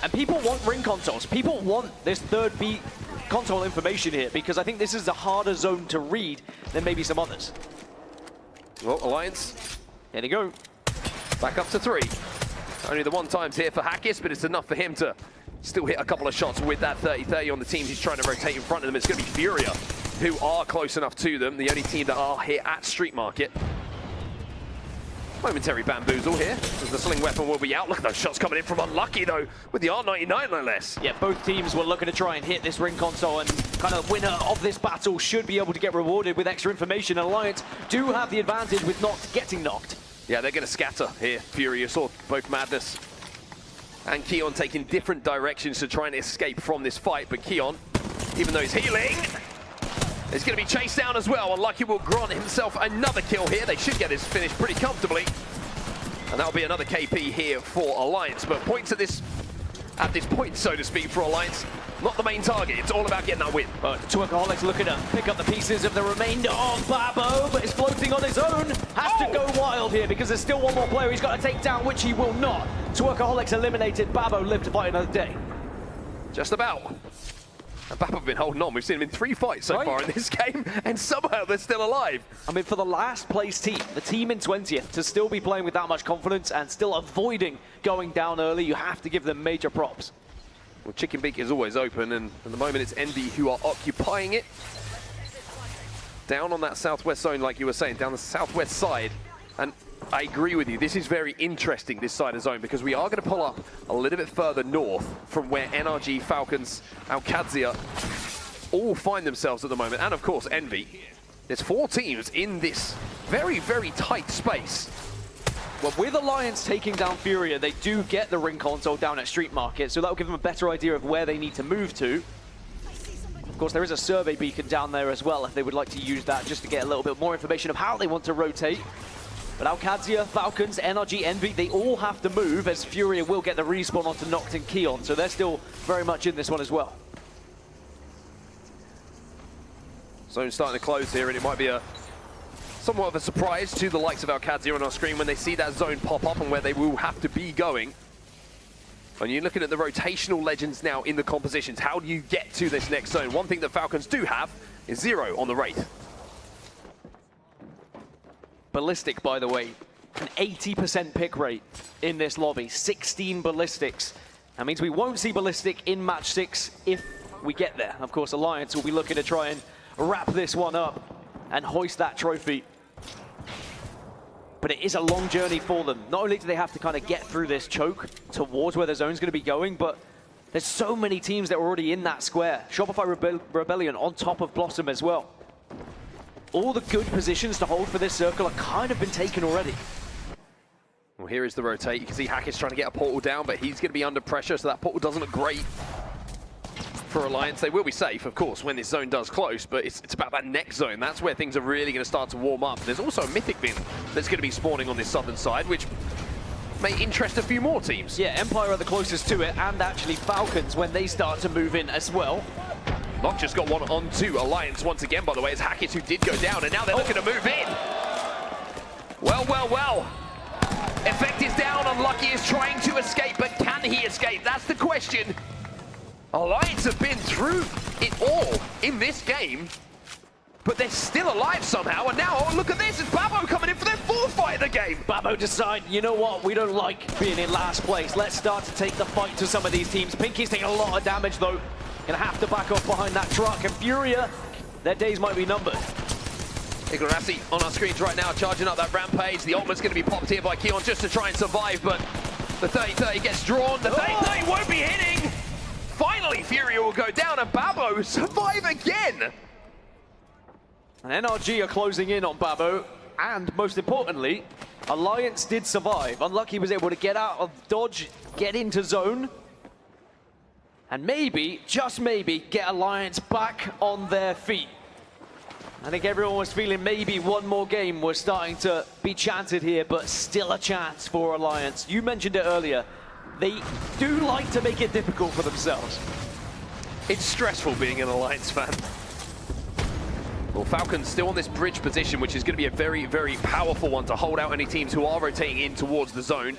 And people want ring consoles. People want this third B console information here, because I think this is a harder zone to read than maybe some others. Well, Alliance, here they go. Back up to 3. Only the 1 times here for ALGS, but it's enough for him to still hit a couple of shots with that 30-30 on the teams he's trying to rotate in front of them. It's going to be Furia, who are close enough to them, the only team that are here at Street Market. Momentary bamboozle here, as the sling weapon will be out. Look at those shots coming in from Unlucky, though, with the R99 no less. Yeah, both teams were looking to try and hit this ring console, and kind of winner of this battle should be able to get rewarded with extra information. Alliance do have the advantage with not getting knocked. Yeah, they're going to scatter here. Fury, you saw both Madness and Keon taking different directions to try and escape from this fight. But Keon, even though he's healing, is going to be chased down as well. Unlucky will grant himself another kill here. They should get this finished pretty comfortably. And that'll be another KP here for Alliance. But points at this point, so to speak, for Alliance, not the main target. It's all about getting that win. But the Twerkaholics looking to pick up the pieces of the remainder of Babo, but is floating on his own. Has to go wild here, because there's still one more player he's got to take down, which he will not. Twerkaholics eliminated. Babo live to fight another day. Just about. And Babo have been holding on. We've seen them in 3 fights so far in this game, and somehow they're still alive. I mean, for the last place team, the team in 20th, to still be playing with that much confidence and still avoiding going down early, you have to give them major props. Well, Chicken Beak is always open, and at the moment it's Envy who are occupying it. Down on that southwest zone, like you were saying, down the southwest side. And I agree with you, this is very interesting, this side of zone, because we are going to pull up a little bit further north from where NRG, Falcons, ALGS all find themselves at the moment, and of course Envy. There's 4 teams in this very, very tight space. Well, with Alliance taking down Furia, they do get the ring console down at Street Market, so that'll give them a better idea of where they need to move to. Of course, there is a survey beacon down there as well, if they would like to use that just to get a little bit more information of how they want to rotate. But ALGS, Falcons, NRG, Envy, they all have to move, as Furia will get the respawn onto Noct and Keon, so they're still very much in this one as well. Zone starting to close here, and it might be somewhat of a surprise to the likes of ALGS on our screen when they see that zone pop up and where they will have to be going. And you're looking at the rotational legends now in the compositions. How do you get to this next zone? One thing that Falcons do have is 0 on the Wraith. Ballistic, by the way, an 80% pick rate in this lobby, 16 ballistics. That means we won't see ballistic in match 6 if we get there. Of course, Alliance will be looking to try and wrap this one up and hoist that trophy. But it is a long journey for them. Not only do they have to kind of get through this choke towards where the zone's going to be going, but there's so many teams that are already in that square. Shopify Rebellion on top of Blossom as well. All the good positions to hold for this circle are kind of been taken already. Well, here is the rotate. You can see Hackett trying to get a portal down, but he's going to be under pressure, so that portal doesn't look great for Alliance. They will be safe, of course, when this zone does close, but it's about that next zone. That's where things are really going to start to warm up. There's also a Mythic bin that's going to be spawning on this southern side, which may interest a few more teams. Yeah, Empire are the closest to it, and actually Falcons when they start to move in as well. Noct just got one onto Alliance once again, by the way. It's Hackett who did go down, and now they're looking to move in. Well, well, well. Effect is down. Unlucky is trying to escape, but can he escape? That's the question. Alliance have been through it all in this game, but they're still alive somehow. And now, oh, look at this. It's Babo coming in for their 4th fight of the game. Babo decide, you know what? We don't like being in last place. Let's start to take the fight to some of these teams. Pinky's taking a lot of damage, though. Gonna have to back off behind that truck, and Furia, their days might be numbered. Ignorassi on our screens right now, charging up that rampage. The ultimate's gonna be popped here by Keon just to try and survive, but the 30-30 gets drawn. The 30-30 won't be hitting. Finally, Furia will go down, and Babo survive again. And NRG are closing in on Babo, and most importantly, Alliance did survive. Unlucky was able to get out of dodge, get into zone, and maybe, just maybe, get Alliance back on their feet. I think everyone was feeling maybe one more game was starting to be chanted here, but still a chance for Alliance. You mentioned it earlier. They do like to make it difficult for themselves. It's stressful being an Alliance fan. Well, Falcons still on this bridge position, which is going to be a very, very powerful one to hold out any teams who are rotating in towards the zone.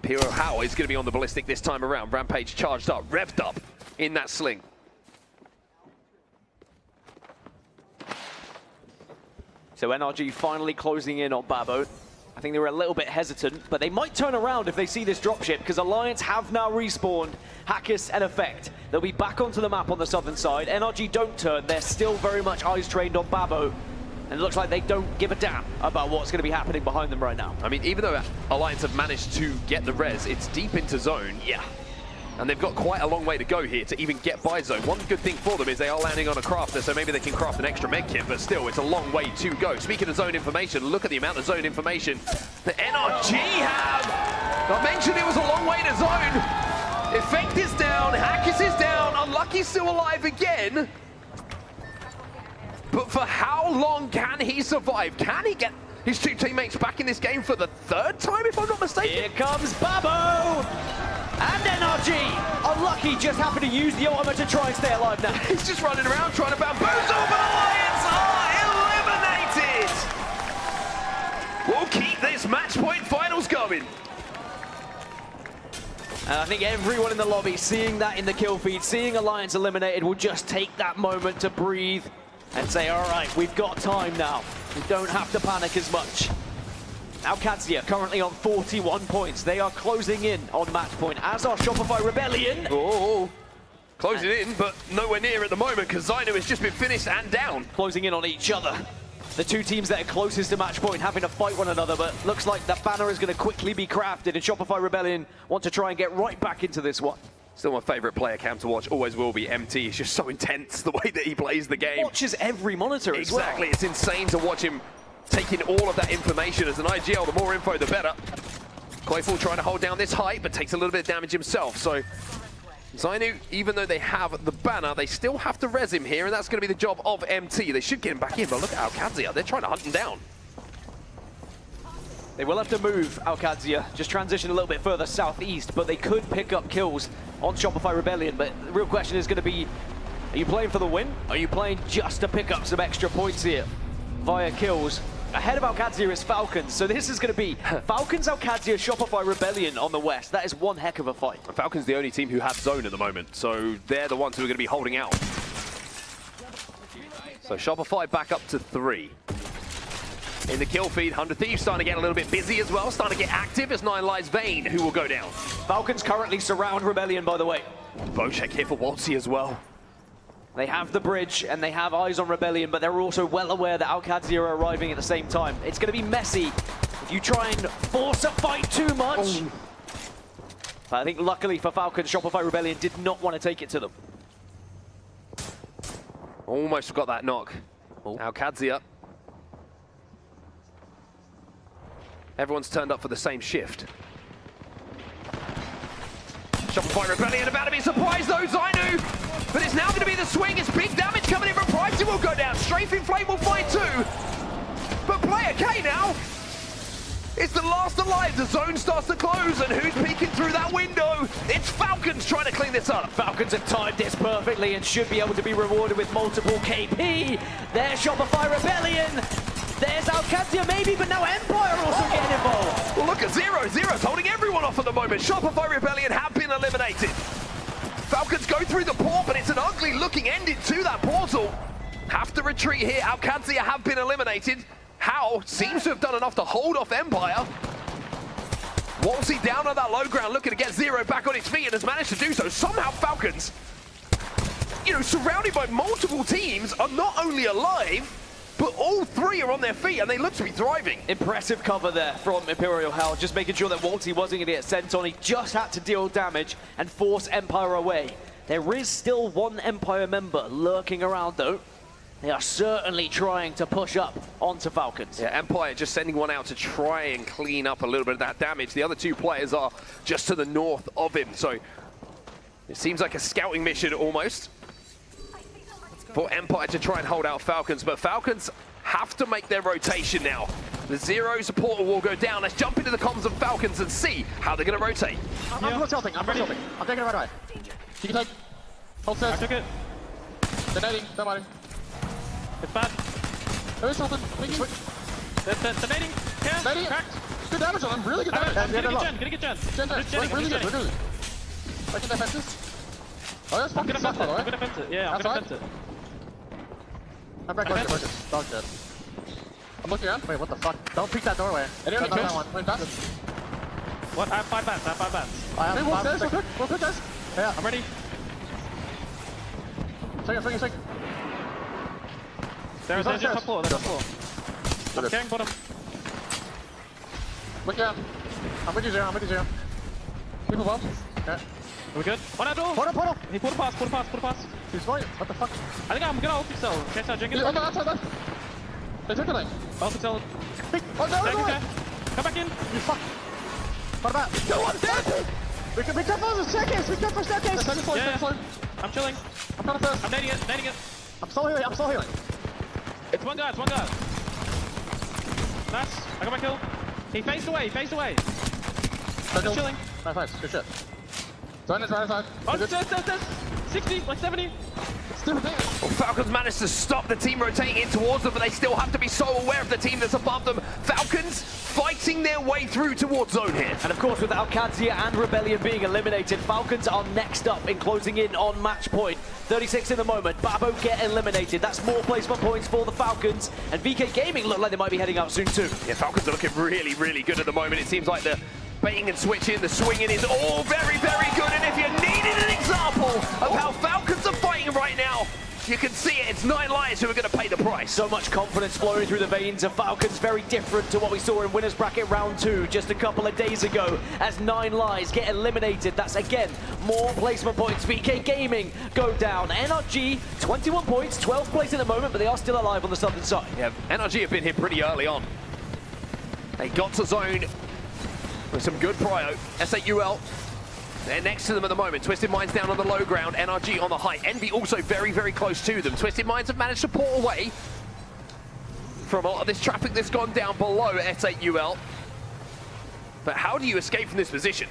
Piro Hao is going to be on the ballistic this time around. Rampage charged up, revved up in that sling. So NRG finally closing in on Babo. I think they were a little bit hesitant, but they might turn around if they see this dropship, because Alliance have now respawned Hackett and Effect. They'll be back onto the map on the southern side. NRG don't turn. They're still very much eyes trained on Babo. And it looks like they don't give a damn about what's going to be happening behind them right now. I mean, even though Alliance have managed to get the res, it's deep into zone. Yeah. And they've got quite a long way to go here to even get by zone. One good thing for them is they are landing on a crafter, so maybe they can craft an extra med kit, but still, it's a long way to go. Speaking of zone information, look at the amount of zone information that NRG have. I mentioned it was a long way to zone. Effect is down, Hackett is down, Unlucky's still alive again. But for how long can he survive? Can he get his 2 teammates back in this game for the 3rd time, if I'm not mistaken? Here comes Babo! And NRG! Unlucky just happened to use the ultimate to try and stay alive now. He's just running around trying to bamboozle, but Alliance are eliminated! We'll keep this match point finals going. And I think everyone in the lobby seeing that in the kill feed, seeing Alliance eliminated, will just take that moment to breathe and say, all right, we've got time now. We don't have to panic as much. ALGS currently on 41 points. They are closing in on match point, as are Shopify Rebellion. Oh, closing in, but nowhere near at the moment because Zani has just been finished and down. Closing in on each other. The two teams that are closest to match point having to fight one another, but looks like that banner is going to quickly be crafted, and Shopify Rebellion want to try and get right back into this one. Still my favourite player cam to watch, always will be MT. He's just so intense, the way that he plays the game. Watches every monitor as well. Exactly, it's insane to watch him taking all of that information. As an IGL, the more info, the better. Koiful trying to hold down this height, but takes a little bit of damage himself, so Zani, even though they have the banner, they still have to res him here, and that's going to be the job of MT. They should get him back in, but look at ALGS. They're trying to hunt him down. They will have to move ALGS, just transition a little bit further southeast, but they could pick up kills on Shopify Rebellion. But the real question is going to be, are you playing for the win? Are you playing just to pick up some extra points here via kills? Ahead of ALGS is Falcons, so this is going to be Falcons, ALGS, Shopify Rebellion on the west. That is one heck of a fight. Falcons the only team who have zone at the moment, so they're the ones who are going to be holding out. So Shopify back up to 3. In the kill feed, 100 Thieves starting to get a little bit busy as well, starting to get active as 9 Lives Vayne, who will go down. Falcons currently surround Rebellion, by the way. Bow check here for Waltzy as well. They have the bridge and they have eyes on Rebellion, but they're also well aware that ALGS are arriving at the same time. It's going to be messy if you try and force a fight too much. Oh. But I think luckily for Falcons, Shopify Rebellion did not want to take it to them. Almost got that knock. ALGS. Everyone's turned up for the same shift. Shopify Rebellion about to be surprised though, Zainu! But it's now going to be the swing. It's big damage coming in from Pricey will go down. Strafing Flame will find 2. But Player K now, it's the last alive. The zone starts to close, and who's peeking through that window? It's Falcons trying to clean this up. Falcons have timed this perfectly and should be able to be rewarded with multiple KP. There's Shopify Rebellion. There's ALGS maybe, but now Empire also getting involved. Well, look at Zero. Zero's holding everyone off at the moment. Shopify Rebellion have been eliminated. Falcons go through the port, but it's an ugly looking ending to that portal. Have to retreat here. ALGS have been eliminated. How seems to have done enough to hold off Empire. Waltzy down on that low ground, looking to get Zero back on his feet, and has managed to do so. Somehow Falcons, you know, surrounded by multiple teams, are not only alive, but all 3 are on their feet, and they look to be thriving. Impressive cover there from Imperial Hell, just making sure that Waltzy wasn't going to get sent on. He just had to deal damage and force Empire away. There is still one Empire member lurking around, though. They are certainly trying to push up onto Falcons. Yeah, Empire just sending one out to try and clean up a little bit of that damage. The other 2 players are just to the north of him, so it seems like a scouting mission almost for Empire to try and hold out Falcons, but Falcons have to make their rotation now. The Zero's portal will go down. Let's jump into the comms of Falcons and see how they're going to rotate. I'm tilting, I'm tilting. I'm taking it right away. You can take. Hold set. I took it. Donating, don't mind. It's bad. There is something. Donating. Yeah. Donating. Cracked. Good damage on him. Really good damage. Gonna get Gen. Gen. Really good. Really good. I can defense this. Oh, that's fucking stuff, by the way. I'm gonna fence it. Yeah, I'm gonna fence it. I'm back on it. Dog dead. I'm looking around. Wait, what the fuck? Don't peek that doorway. Anyone that one. Wait, fast. What? I have 5 bats. I have 5 bats. I have 5 bats. We'll pick guys. Yeah, I'm ready. Swing. There's top floor. There's top floor. I'm carrying bottom. Look out. I'm with you, Zero. People above. Okay. Are we good? One out door. Portal. He pulled a pass. He's going. What the fuck? I think I'm gonna open cell. Okay, so Jenkins. On the outside left. They're tickling. Open cell. Oh, no. Come back in. You fuck. What about? No one's dead. Be careful of the staircase. Be careful of the staircase. Second floor. I'm chilling. I'm coming first. I'm nading it. I'm still healing. It's one guy. Nice. I got my kill. He phased away. I'm chilling. Nice. Good shit. Zone is right side. Oh, there's 60, like 70. Well, Falcons managed to stop the team rotating in towards them, but they still have to be so aware of the team that's above them. Falcons fighting their way through towards zone here. And of course, with ALGS and Rebellion being eliminated, Falcons are next up in closing in on match point. 36 in the moment, Babo get eliminated. That's more placement points for the Falcons, and VK Gaming look like they might be heading out soon too. Yeah, Falcons are looking really, really good at the moment. It seems like the baiting and switching, the swinging is all very, very good. And if you needed an example of how Falcons are fighting right now, you can see it. It's 9 Lions who are going to pay the price. So much confidence flowing through the veins of Falcons. Very different to what we saw in Winners Bracket Round 2 just a couple of days ago as 9 Lies get eliminated. That's, again, more placement points. VK Gaming go down. NRG, 21 points, 12th place at the moment, but they are still alive on the southern side. Yeah, NRG have been here pretty early on. They got to zone with some good prio. SAUL, they're next to them at the moment. Twisted Minds down on the low ground, NRG on the high. Envy also very, very close to them. Twisted Minds have managed to pull away from a lot of this traffic that's gone down below SAUL. But how do you escape from this position?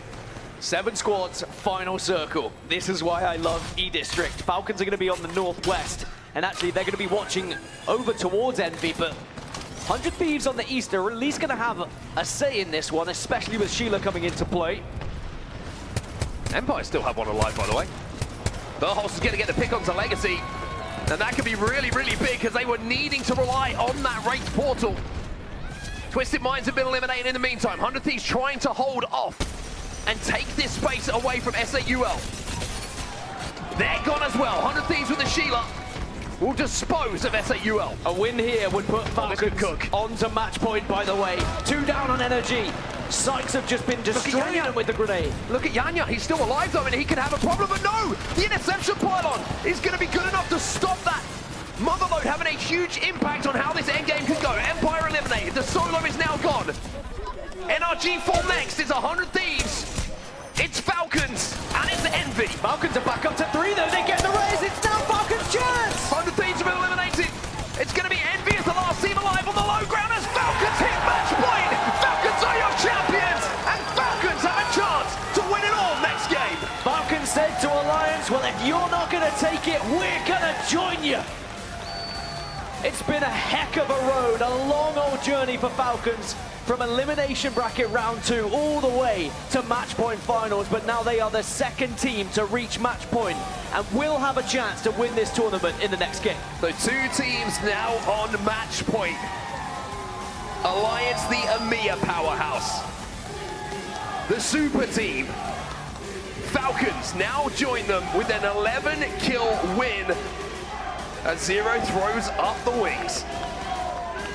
7 squads, final circle. This is why I love E-District. Falcons are going to be on the northwest, and actually they're going to be watching over towards Envy, but 100 Thieves on the east are at least going to have a say in this one, especially with Sheila coming into play. Empire still have one alive, by the way. Verhulst is going to get the pick onto Legacy, and that could be really, really big because they were needing to rely on that ranked portal. Twisted Minds have been eliminated in the meantime. 100 Thieves trying to hold off and take this space away from SAUL. They're gone as well. 100 Thieves with the Sheila will dispose of SAUL. A win here would put Falcons onto match point, by the way. 2 down on energy. Sykes have just been destroying them with the grenade. Look at Yanya, he's still alive though, and he could have a problem, but no! The interception pylon is going to be good enough to stop that. Motherload having a huge impact on how this endgame could go. Empire eliminated, the solo is now gone. NRG fall next, it's 100 Thieves. It's Falcons, and it's Envy. Falcons are back up to 3 though, they get the raise, it's now Falcons' chance! 100 Thieves have been eliminated. It's going to be Envy as the last team alive on the low ground as Falcons hit match point. Falcons are your champions, and Falcons have a chance to win it all next game. Falcons said to Alliance, well, if you're not going to take it, we're going to join you. It's been a heck of a road, a long old journey for Falcons from Elimination Bracket Round 2 all the way to Match Point Finals, but now they are the second team to reach Match Point and will have a chance to win this tournament in the next game. So 2 teams now on Match Point. Alliance, the EMEA powerhouse. The super team. Falcons now join them with an 11-kill win as Zero throws up the wings.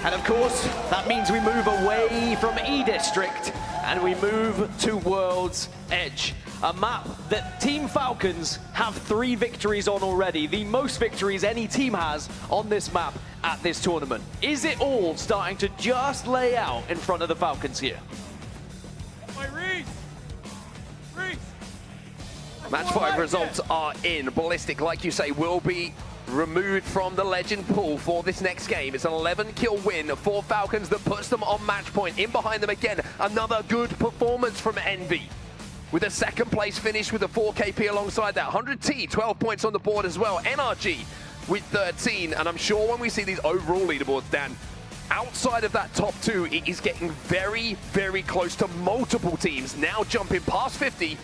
And of course, that means we move away from E-District and we move to World's Edge, a map that Team Falcons have 3 victories on already, the most victories any team has on this map at this tournament. Is it all starting to just lay out in front of the Falcons here? Match 5 results are in. Ballistic, like you say, will be removed from the legend pool for this next game. It's an 11-kill win for Falcons that puts them on match point. In behind them again, another good performance from Envy, with a 2nd place finish with a 4 KP alongside that. 100T, 12 points on the board as well. NRG with 13, and I'm sure when we see these overall leaderboards, Dan, outside of that top 2, it is getting very, very close to multiple teams now jumping past 50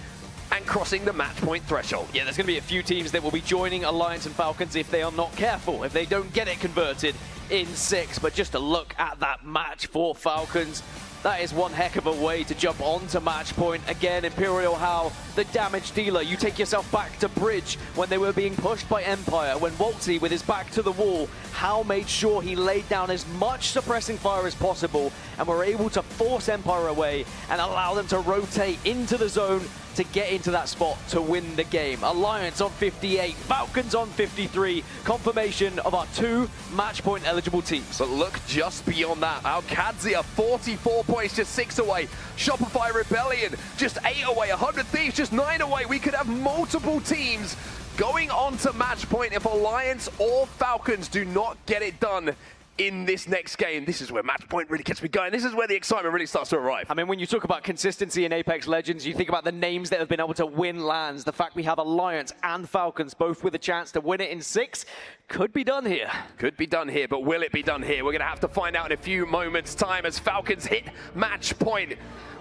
and crossing the match point threshold. Yeah, there's going to be a few teams that will be joining Alliance and Falcons if they are not careful, if they don't get it converted in 6. But just a look at that match for Falcons, that is one heck of a way to jump onto match point. Again, Imperial Hal, the damage dealer. You take yourself back to Bridge when they were being pushed by Empire. When Waltzy, with his back to the wall, Hal made sure he laid down as much suppressing fire as possible and were able to force Empire away and allow them to rotate into the zone to get into that spot to win the game. Alliance on 58, Falcons on 53. Confirmation of our 2 match point eligible teams. But look just beyond that. ALGS 44 points, just 6 away. Shopify Rebellion just 8 away. 100 Thieves just 9 away. We could have multiple teams going on to match point if Alliance or Falcons do not get it done in this next game. This is where match point really gets me going. This is where the excitement really starts to arrive. I mean, when you talk about consistency in Apex Legends, you think about the names that have been able to win LANs. The fact we have Alliance and Falcons both with a chance to win it in 6 could be done here. Could be done here, but will it be done here? We're going to have to find out in a few moments' time as Falcons hit match point.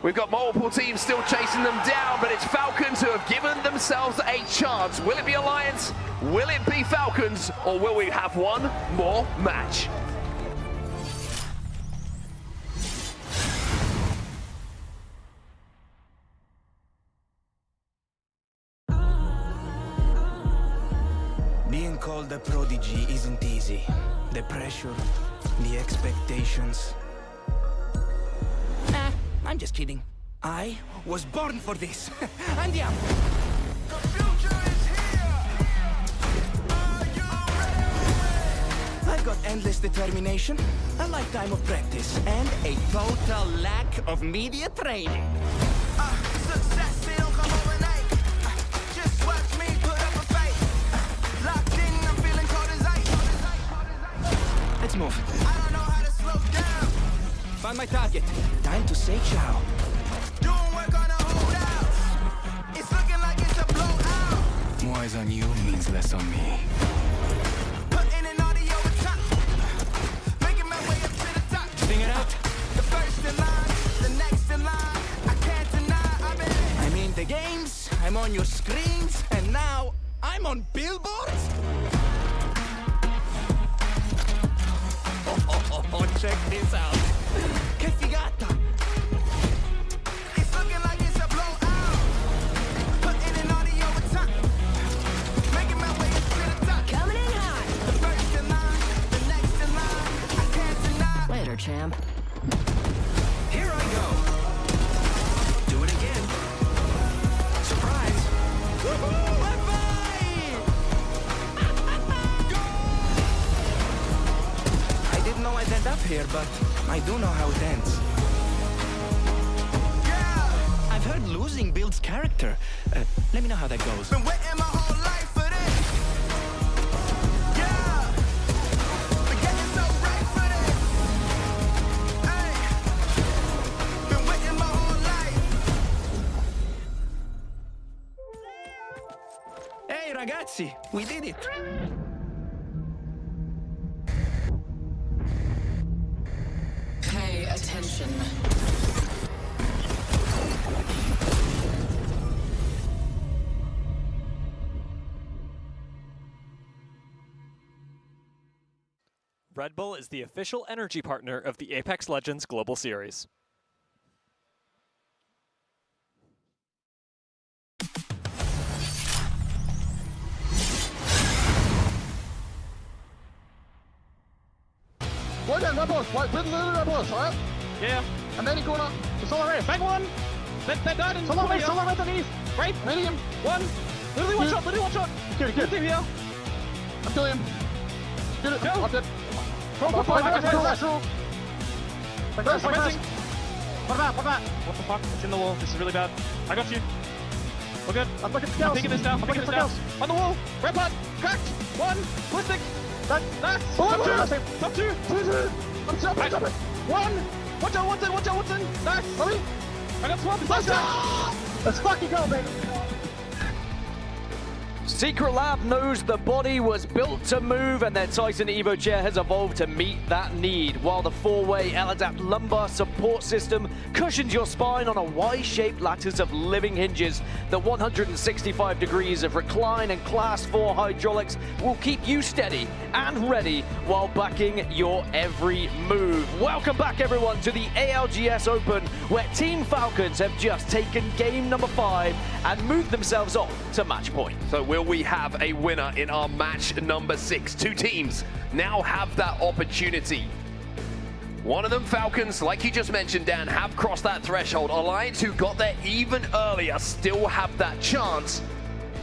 We've got multiple teams still chasing them down, but it's Falcons who have given themselves a chance. Will it be Alliance? Will it be Falcons? Or will we have one more match? Being called a prodigy isn't easy. The pressure, the expectations. I'm just kidding. I was born for this. And yeah. The future is here! Are you ready? I've got endless determination, a lifetime of practice, and a total lack of media training. Success, it don't come overnight. Just watch me put up a fight. Locked in, I'm feeling cold as ice. Let's move. I don't know how to slow down. Found my target. Time to say ciao. Doing work on a holdout. It's looking like it's a blowout. More eyes on you means less on me. Putting an audio on top. Making my way up to the top. Sing it out. The first in line, the next in line. I can't deny I'm in the games, I'm on your screens, and now I'm on billboards. Oh, check this out. Che figata! It's looking like it's a blowout. Putting an audio on top. Making my way up to the top. Coming in hot. The first in line, the next in line. I can't deny. Later, champ. Here I go. Do it again. Surprise. Woohoo! High five! I didn't know I'd end up here, but I do know how it ends. Yeah! I've heard losing builds character. Let me know how that goes. Been waiting my whole life for this. Yeah! Been getting so right for this. Hey! Been waiting my whole life. Hey, ragazzi, we did it. Pay attention. Red Bull is the official energy partner of the Apex Legends Global Series. Right there, red bullets, right, literally red bullets, alright? Yeah. And then you corner, the solar ray. Bang one! That died in solar ray underneath. Right? Medium. One. Literally one shot, literally one shot. Good. Here. I'm killing him. Get it. Go. I'm dead. Go. What about? What the fuck? It's in the wall. This is really bad. I got you. We're good. I'm looking for kills. I'm picking this down. On the wall. Red pot. Cracked. One. Ballistic. Nice. Top two. I'm jumping. One. Watch out. What's in? Nice. Hurry. I got swamped. Let's fucking go, baby. Secret Lab knows the body was built to move, and their Titan Evo chair has evolved to meet that need, while the 4-way L-Adapt lumbar support system cushions your spine on a Y-shaped lattice of living hinges. The 165 degrees of recline and Class 4 hydraulics will keep you steady and ready while backing your every move. Welcome back, everyone, to the ALGS Open, where Team Falcons have just taken game number 5 and moved themselves on to match point. So will we have a winner in our match number 6? Two teams now have that opportunity. One of them, Falcons, like you just mentioned, Dan, have crossed that threshold. Alliance, who got there even earlier, still have that chance.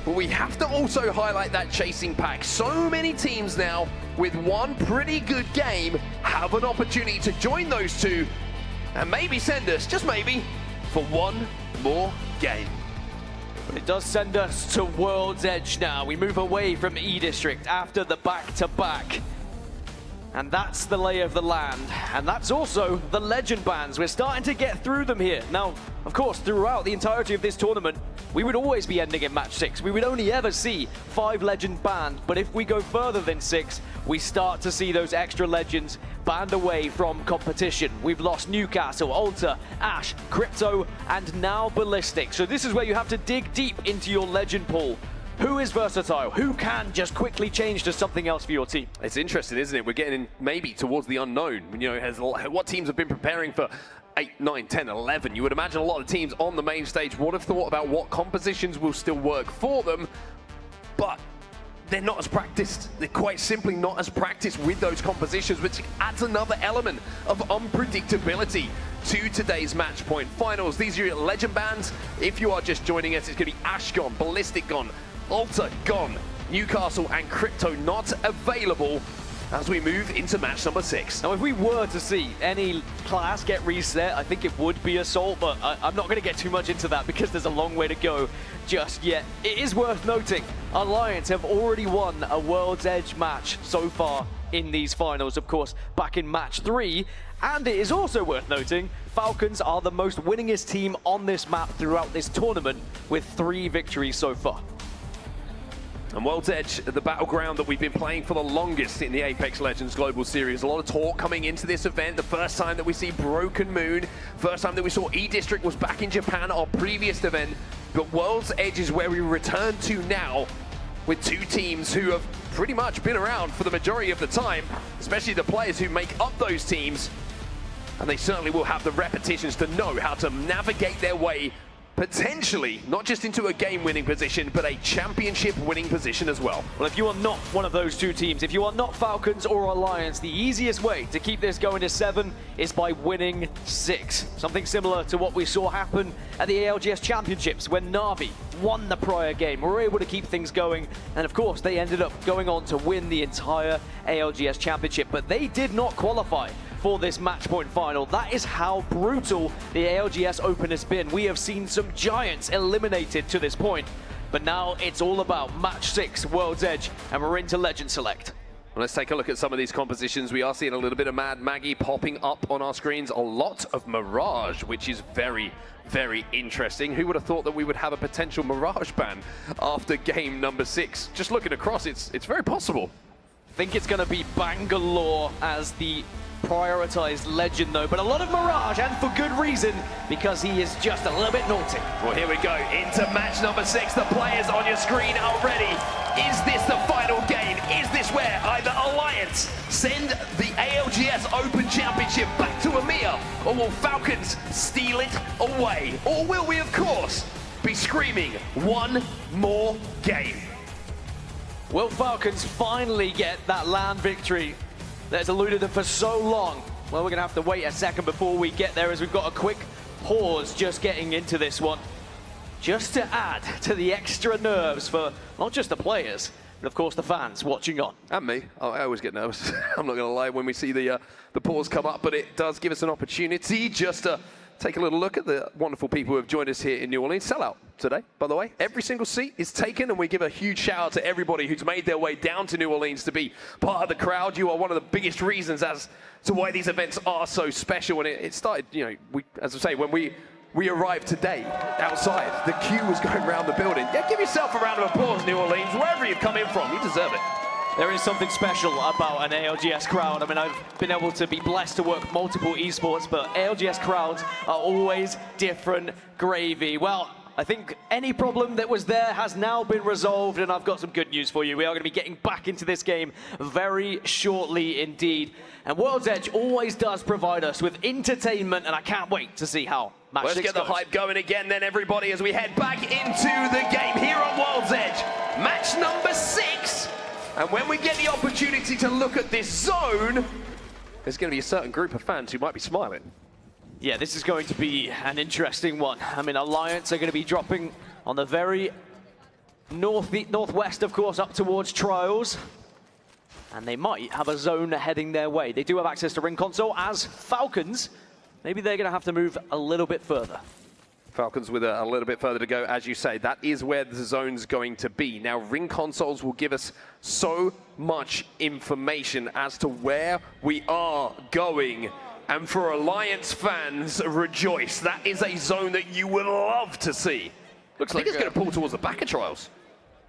But we have to also highlight that chasing pack. So many teams now, with one pretty good game, have an opportunity to join those two and maybe send us, just maybe, for one more game. It does send us to World's Edge now. We move away from E-District after the back-to-back. And that's the lay of the land. And that's also the legend bans. We're starting to get through them here. Now, of course, throughout the entirety of this tournament, we would always be ending in match 6. We would only ever see 5 legends banned. But if we go further than 6, we start to see those extra legends banned away from competition. We've lost Newcastle, Alta, Ash, Crypto, and now Ballistic. So this is where you have to dig deep into your legend pool. Who is versatile? Who can just quickly change to something else for your team? It's interesting, isn't it? We're getting maybe towards the unknown. You know, what teams have been preparing for 8, 9, 10, 11. You would imagine a lot of teams on the main stage would have thought about what compositions will still work for them, but they're not as practiced. They're quite simply not as practiced with those compositions, which adds another element of unpredictability to today's match point finals. These are your legend bans. If you are just joining us, it's going to be Ash gone, Ballistic gone, Alta gone, Newcastle and Crypto not available as we move into match number 6. Now, if we were to see any class get reset, I think it would be Assault, but I'm not going to get too much into that because there's a long way to go just yet. It is worth noting, Alliance have already won a World's Edge match so far in these finals, of course, back in match 3. And it is also worth noting, Falcons are the most winningest team on this map throughout this tournament with 3 victories so far. And World's Edge, the battleground that we've been playing for the longest in the Apex Legends Global Series. A lot of talk coming into this event. The first time that we see Broken Moon, first time that we saw E-District was back in Japan, our previous event. But World's Edge is where we return to now with 2 teams who have pretty much been around for the majority of the time, especially the players who make up those teams. And they certainly will have the repetitions to know how to navigate their way potentially not just into a game-winning position, but a championship-winning position as well. Well, if you are not one of those 2 teams, if you are not Falcons or Alliance, the easiest way to keep this going to 7 is by winning 6. Something similar to what we saw happen at the ALGS Championships when Na'Vi won the prior game. We were able to keep things going, and of course, they ended up going on to win the entire ALGS Championship, but they did not qualify for this match point final. That is how brutal the ALGS Open has been. We have seen some giants eliminated to this point, but now it's all about match 6 World's Edge, and we're into Legend Select. Well, let's take a look at some of these compositions. We are seeing a little bit of Mad Maggie popping up on our screens, a lot of Mirage, which is very, very interesting. Who would have thought that we would have a potential Mirage ban after game number 6? Just looking across, it's very possible. I think it's going to be Bangalore as the prioritized legend though, but a lot of Mirage, and for good reason, because he is just a little bit naughty. Well, here we go into match number 6. The players on your screen are ready. Is this the final game? Is this where either Alliance send the ALGS Open Championship back to EMEA, or will Falcons steal it away? Or will we, of course, be screaming one more game? Will Falcons finally get that LAN victory that's eluded them for so long? Well, we're going to have to wait a second before we get there, as we've got a quick pause just getting into this one. Just to add to the extra nerves for not just the players, but of course the fans watching on. And me. I always get nervous. I'm not going to lie when we see the pause come up, but it does give us an opportunity just to take a little look at the wonderful people who have joined us here in New Orleans. Sellout today, by the way. Every single seat is taken, and we give a huge shout out to everybody who's made their way down to New Orleans to be part of the crowd. You are one of the biggest reasons as to why these events are so special. And it started, you know, as I say, when we arrived today outside, the queue was going around the building. Yeah, give yourself a round of applause, New Orleans, wherever you've come in from. You deserve it. There is something special about an ALGS crowd. I mean, I've been able to be blessed to work multiple esports, but ALGS crowds are always different gravy. Well, I think any problem that was there has now been resolved, and I've got some good news for you. We are going to be getting back into this game very shortly indeed. And World's Edge always does provide us with entertainment, and I can't wait to see how match 6 Let's get the hype going again then, everybody, as we head back into the game here on World's Edge. Match number 6. And when we get the opportunity to look at this zone, there's going to be a certain group of fans who might be smiling. Yeah, this is going to be an interesting one. I mean, Alliance are going to be dropping on the very northwest, of course, up towards Trials. And they might have a zone heading their way. They do have access to Ring Console as Falcons. Maybe they're going to have to move a little bit further. Falcons with a little bit further to go, as you say. That is where the zone's going to be. Now, ring consoles will give us so much information as to where we are going. And for Alliance fans, rejoice. That is a zone that you would love to see. Looks like it's going to pull towards the back of Trials.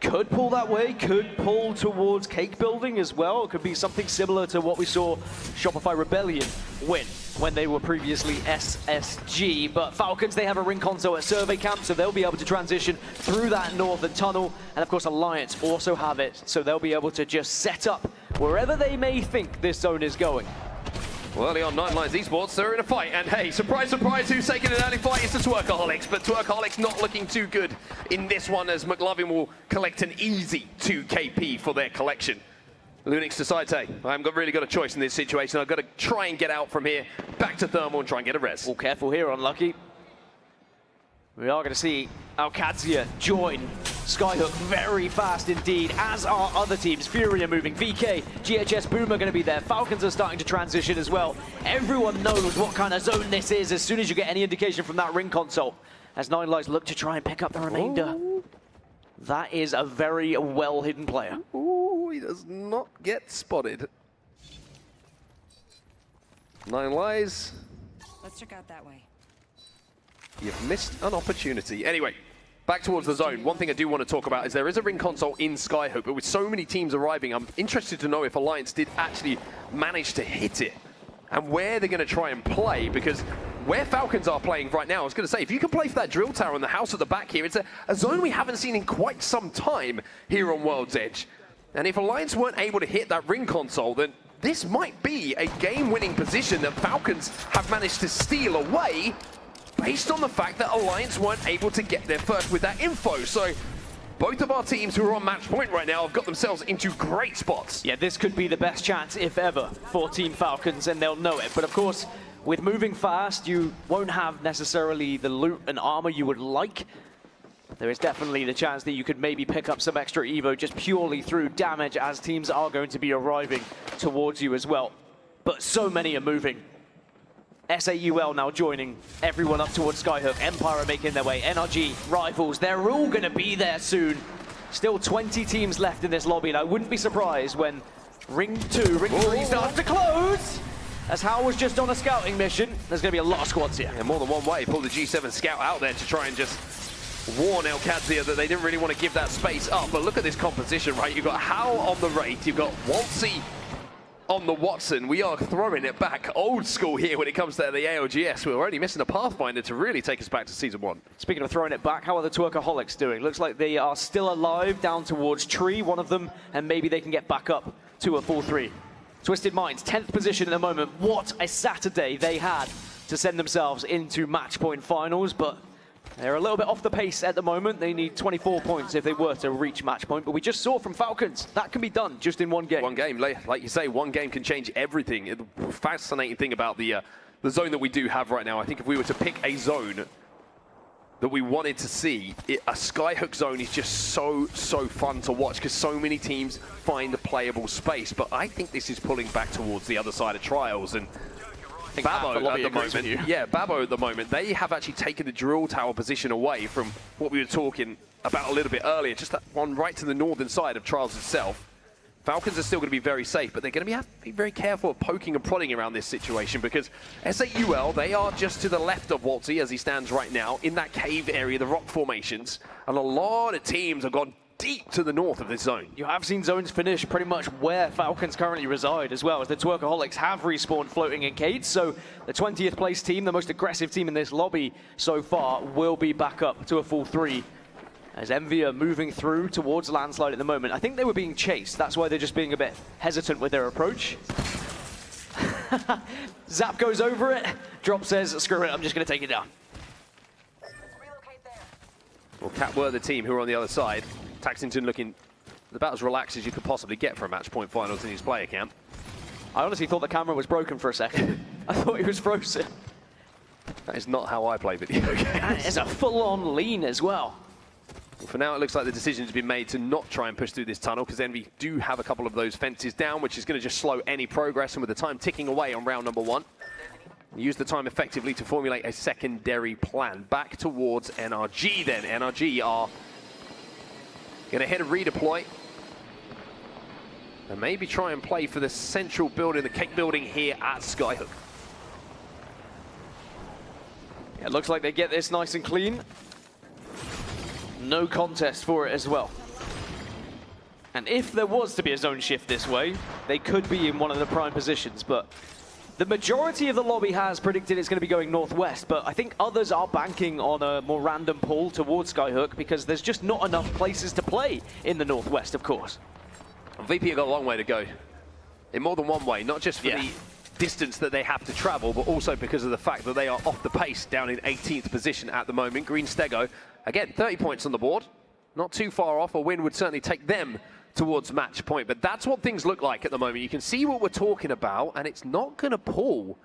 Could pull that way, could pull towards cake building as well. It could be something similar to what we saw Shopify Rebellion win when they were previously SSG. But Falcons, they have a ring console at Survey Camp, so they'll be able to transition through that northern tunnel. And of course, Alliance also have it, so they'll be able to just set up wherever they may think this zone is going. Well, early on, Nine Lions Esports, they're in a fight. And hey, surprise, surprise, who's taking an early fight is the Twerkaholics. But Twerkaholics not looking too good in this one, as McLovin will collect an easy 2 KP for their collection. Lunix decides, hey, I haven't really got a choice in this situation. I've got to try and get out from here, back to Thermal and try and get a res. All careful here, Unlucky. We are going to see ALGS join Skyhook very fast indeed, as are other teams. Fury are moving, VK, GHS Boom are going to be there. Falcons are starting to transition as well. Everyone knows what kind of zone this is as soon as you get any indication from that ring console. As Nine Lives look to try and pick up the remainder. Ooh. That is a very well-hidden player. Ooh, he does not get spotted. Nine Lives. Let's check out that way. You've missed an opportunity. Anyway, back towards the zone. One thing I do want to talk about is there is a ring console in Skyhook, but with so many teams arriving, I'm interested to know if Alliance did actually manage to hit it and where they're going to try and play, because where Falcons are playing right now, I was going to say, if you can play for that drill tower in the house at the back here, it's a zone we haven't seen in quite some time here on World's Edge. And if Alliance weren't able to hit that ring console, then this might be a game-winning position that Falcons have managed to steal away, based on the fact that Alliance weren't able to get there first with that info. So both of our teams who are on match point right now have got themselves into great spots. Yeah, this could be the best chance, if ever, for Team Falcons, and they'll know it. But of course, with moving fast, you won't have necessarily the loot and armor you would like. There is definitely the chance that you could maybe pick up some extra Evo just purely through damage, as teams are going to be arriving towards you as well. But so many are moving. SAUL now joining everyone up towards Skyhook. Empire are making their way. NRG, Rivals, they're all going to be there soon. Still 20 teams left in this lobby, and I wouldn't be surprised when Ring 2, Ring 3 starts to close. As Hal was just on a scouting mission, there's going to be a lot of squads here. Yeah, more than one way. Pull the G7 scout out there to try and just warn ALGS that they didn't really want to give that space up. But look at this composition, right? You've got Hal on the Wraith, you've got Waltzy on the Watson. We are throwing it back old school here when it comes to the ALGS. We're only missing a Pathfinder to really take us back to Season 1. Speaking of throwing it back, how are the Twerkaholics doing? Looks like they are still alive down towards Tree, one of them, and maybe they can get back up to a 4-3. Twisted Minds, 10th position at the moment. What a Saturday they had to send themselves into match point finals, but they're a little bit off the pace at the moment. They need 24 points if they were to reach match point. But we just saw from Falcons, that can be done just in one game. One game, like you say, one game can change everything. The fascinating thing about the zone that we do have right now, I think if we were to pick a zone that we wanted to see, a Skyhook zone is just so fun to watch because so many teams find a playable space. But I think this is pulling back towards the other side of Trials. And Babbo at the moment, Babbo at the moment, they have actually taken the drill tower position away from what we were talking about a little bit earlier, just that one right to the northern side of Trials itself. Falcons are still going to be very safe, but they're going to have to be very careful of poking and prodding around this situation because SAUL, they are just to the left of Waltzy as he stands right now in that cave area, the rock formations, and a lot of teams have gone deep to the north of this zone. You have seen zones finish pretty much where Falcons currently reside as well, as the Twerkaholics have respawned floating in Cades, so the 20th place team, the most aggressive team in this lobby so far, will be back up to a full 3. As Envy are moving through towards Landslide at the moment. I think they were being chased, that's why they're just being a bit hesitant with their approach. Zap goes over it, Drop says, screw it, I'm just going to take it down. Well, Cat were the team who are on the other side. Taxington looking about as relaxed as you could possibly get for a match point finals in his player camp. I honestly thought the camera was broken for a second. I thought he was frozen. That is not how I play video games. That is a full-on lean as well. Well, for now, it looks like the decision has been made to not try and push through this tunnel because Envy do have a couple of those fences down, which is going to just slow any progress, and with the time ticking away on round number 1. Use the time effectively to formulate a secondary plan. Back towards NRG then. NRG are going to hit a redeploy. And maybe try and play for the central building, the cake building here at Skyhook. Yeah, it looks like they get this nice and clean. No contest for it as well. And if there was to be a zone shift this way, they could be in one of the prime positions, but the majority of the lobby has predicted it's going to be going northwest, but I think others are banking on a more random pull towards Skyhook because there's just not enough places to play in the northwest, of course. VP have got a long way to go in more than one way, not just for the distance that they have to travel, but also because of the fact that they are off the pace down in 18th position at the moment. Green Stego, again, 30 points on the board. Not too far off. A win would certainly take them towards match point, but that's what things look like at the moment. You can see what we're talking about, and it's not going to pull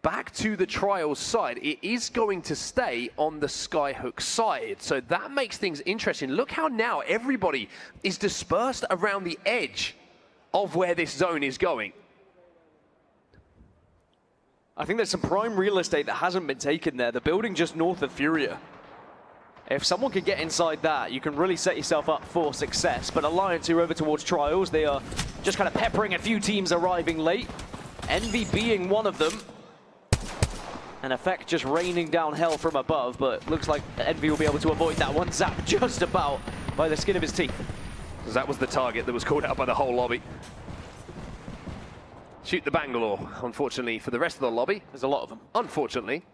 back to the Trials side. It is going to stay on the Skyhook side, so that makes things interesting. Look how now everybody is dispersed around the edge of where this zone is going. I think there's some prime real estate that hasn't been taken there. The building just north of Furia. If someone can get inside that, you can really set yourself up for success. But Alliance, who are over towards Trials, they are just kind of peppering a few teams arriving late. Envy being one of them. And Effect just raining down hell from above, but looks like Envy will be able to avoid that one. Zap just about by the skin of his teeth. That was the target that was called out by the whole lobby. Shoot the Bangalore, unfortunately, for the rest of the lobby. There's a lot of them. Unfortunately.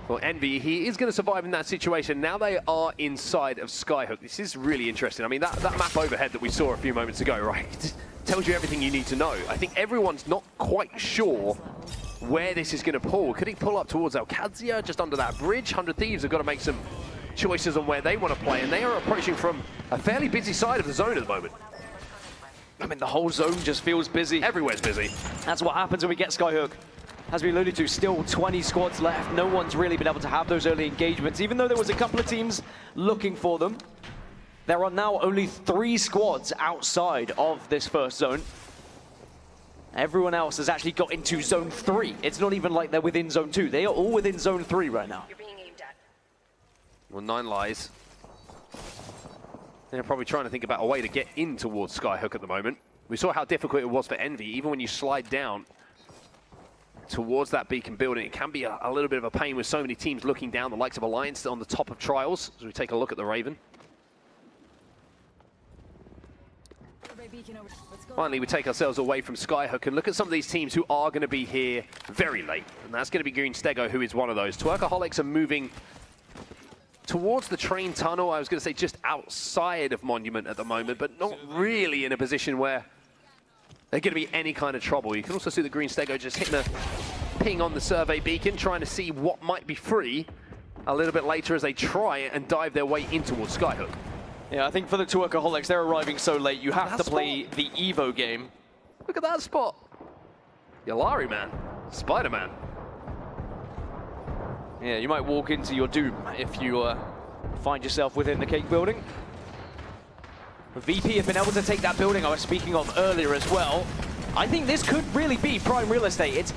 Well, Envy, he is going to survive in that situation. Now they are inside of Skyhook. This is really interesting. I mean, that map overhead that we saw a few moments ago, right, it tells you everything you need to know. I think everyone's not quite sure where this is going to pull. Could he pull up towards ALGS, just under that bridge? 100 Thieves have got to make some choices on where they want to play, and they are approaching from a fairly busy side of the zone at the moment. I mean, the whole zone just feels busy. Everywhere's busy. That's what happens when we get Skyhook. As we alluded to, still 20 squads left. No one's really been able to have those early engagements, even though there was a couple of teams looking for them. There are now only 3 squads outside of this first zone. Everyone else has actually got into Zone 3. It's not even like they're within Zone 2. They are all within Zone 3 right now. Well, 9 lies. They're probably trying to think about a way to get in towards Skyhook at the moment. We saw how difficult it was for Envy. Even when you slide down towards that beacon building, it can be a little bit of a pain with so many teams looking down, the likes of Alliance on the top of Trials, as we take a look at the Raven. Finally, we take ourselves away from Skyhook and look at some of these teams who are going to be here very late. And that's going to be Green Stego, who is one of those. Twerkaholics are moving towards the train tunnel. I was going to say just outside of Monument at the moment, but not really in a position where they're going to be any kind of trouble. You can also see the Green Stego just hitting a ping on the survey beacon, trying to see what might be free a little bit later as they try and dive their way in towards Skyhook. Yeah, I think for the Twerkaholics, they're arriving so late, you have to play the Evo game. Look at that spot. Yalari, man. Spider-Man. Yeah, you might walk into your doom if you find yourself within the cake building. VP have been able to take that building I was speaking of earlier as well. I think this could really be prime real estate. It's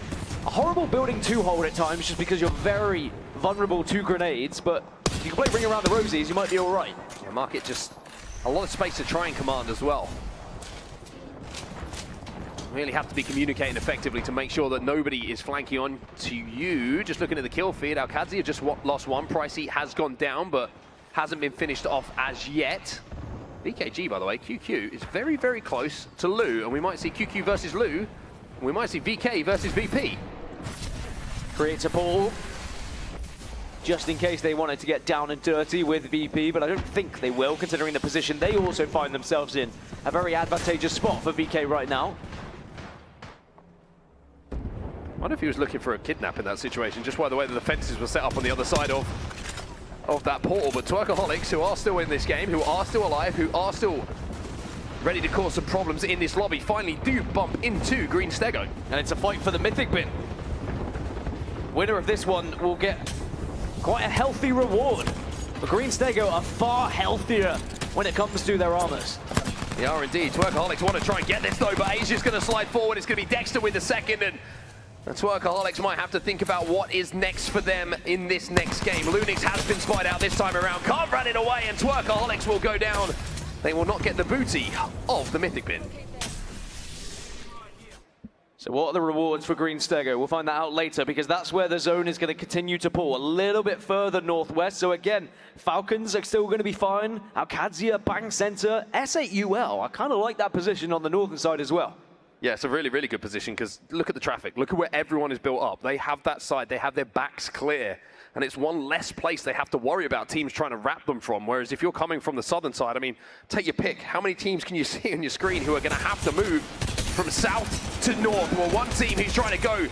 a horrible building to hold at times just because you're very vulnerable to grenades, but if you can play Ring Around the Rosies, you might be all right. Yeah, Market just a lot of space to try and command as well. Really have to be communicating effectively to make sure that nobody is flanking on to you. Just looking at the kill feed, ALGS just lost 1. Pricey has gone down, but hasn't been finished off as yet. BKG, by the way, QQ is very, very close to Lou, and we might see QQ versus Lou, and we might see VK versus VP. Creates a ball, just in case they wanted to get down and dirty with VP, but I don't think they will, considering the position they also find themselves in. A very advantageous spot for VK right now. I wonder if he was looking for a kidnap in that situation, just by the way the defenses were set up on the other side of that portal. But Twerkaholics, who are still in this game, who are still alive, who are still ready to cause some problems in this lobby, finally do bump into Green Stego. And it's a fight for the Mythic bin. Winner of this one will get quite a healthy reward. The Green Stego are far healthier when it comes to their armors. They are indeed. Twerkaholics want to try and get this though, but Asia's going to slide forward. It's going to be Dexter with the second, and The Twerkaholics might have to think about what is next for them in this next game. Lunix has been spied out this time around. Can't run it away, and Twerkaholics will go down. They will not get the booty of the Mythic bin. So what are the rewards for Green Stego? We'll find that out later, because that's where the zone is going to continue to pull a little bit further northwest. So again, Falcons are still going to be fine. ALGS, Bang Center, S8UL. I kind of like that position on the northern side as well. Yeah, it's a really, really good position, because look at the traffic. Look at where everyone is built up. They have that side. They have their backs clear. And it's one less place they have to worry about teams trying to wrap them from. Whereas if you're coming from the southern side, I mean, take your pick. How many teams can you see on your screen who are going to have to move from south to north? Well, one team who's trying to go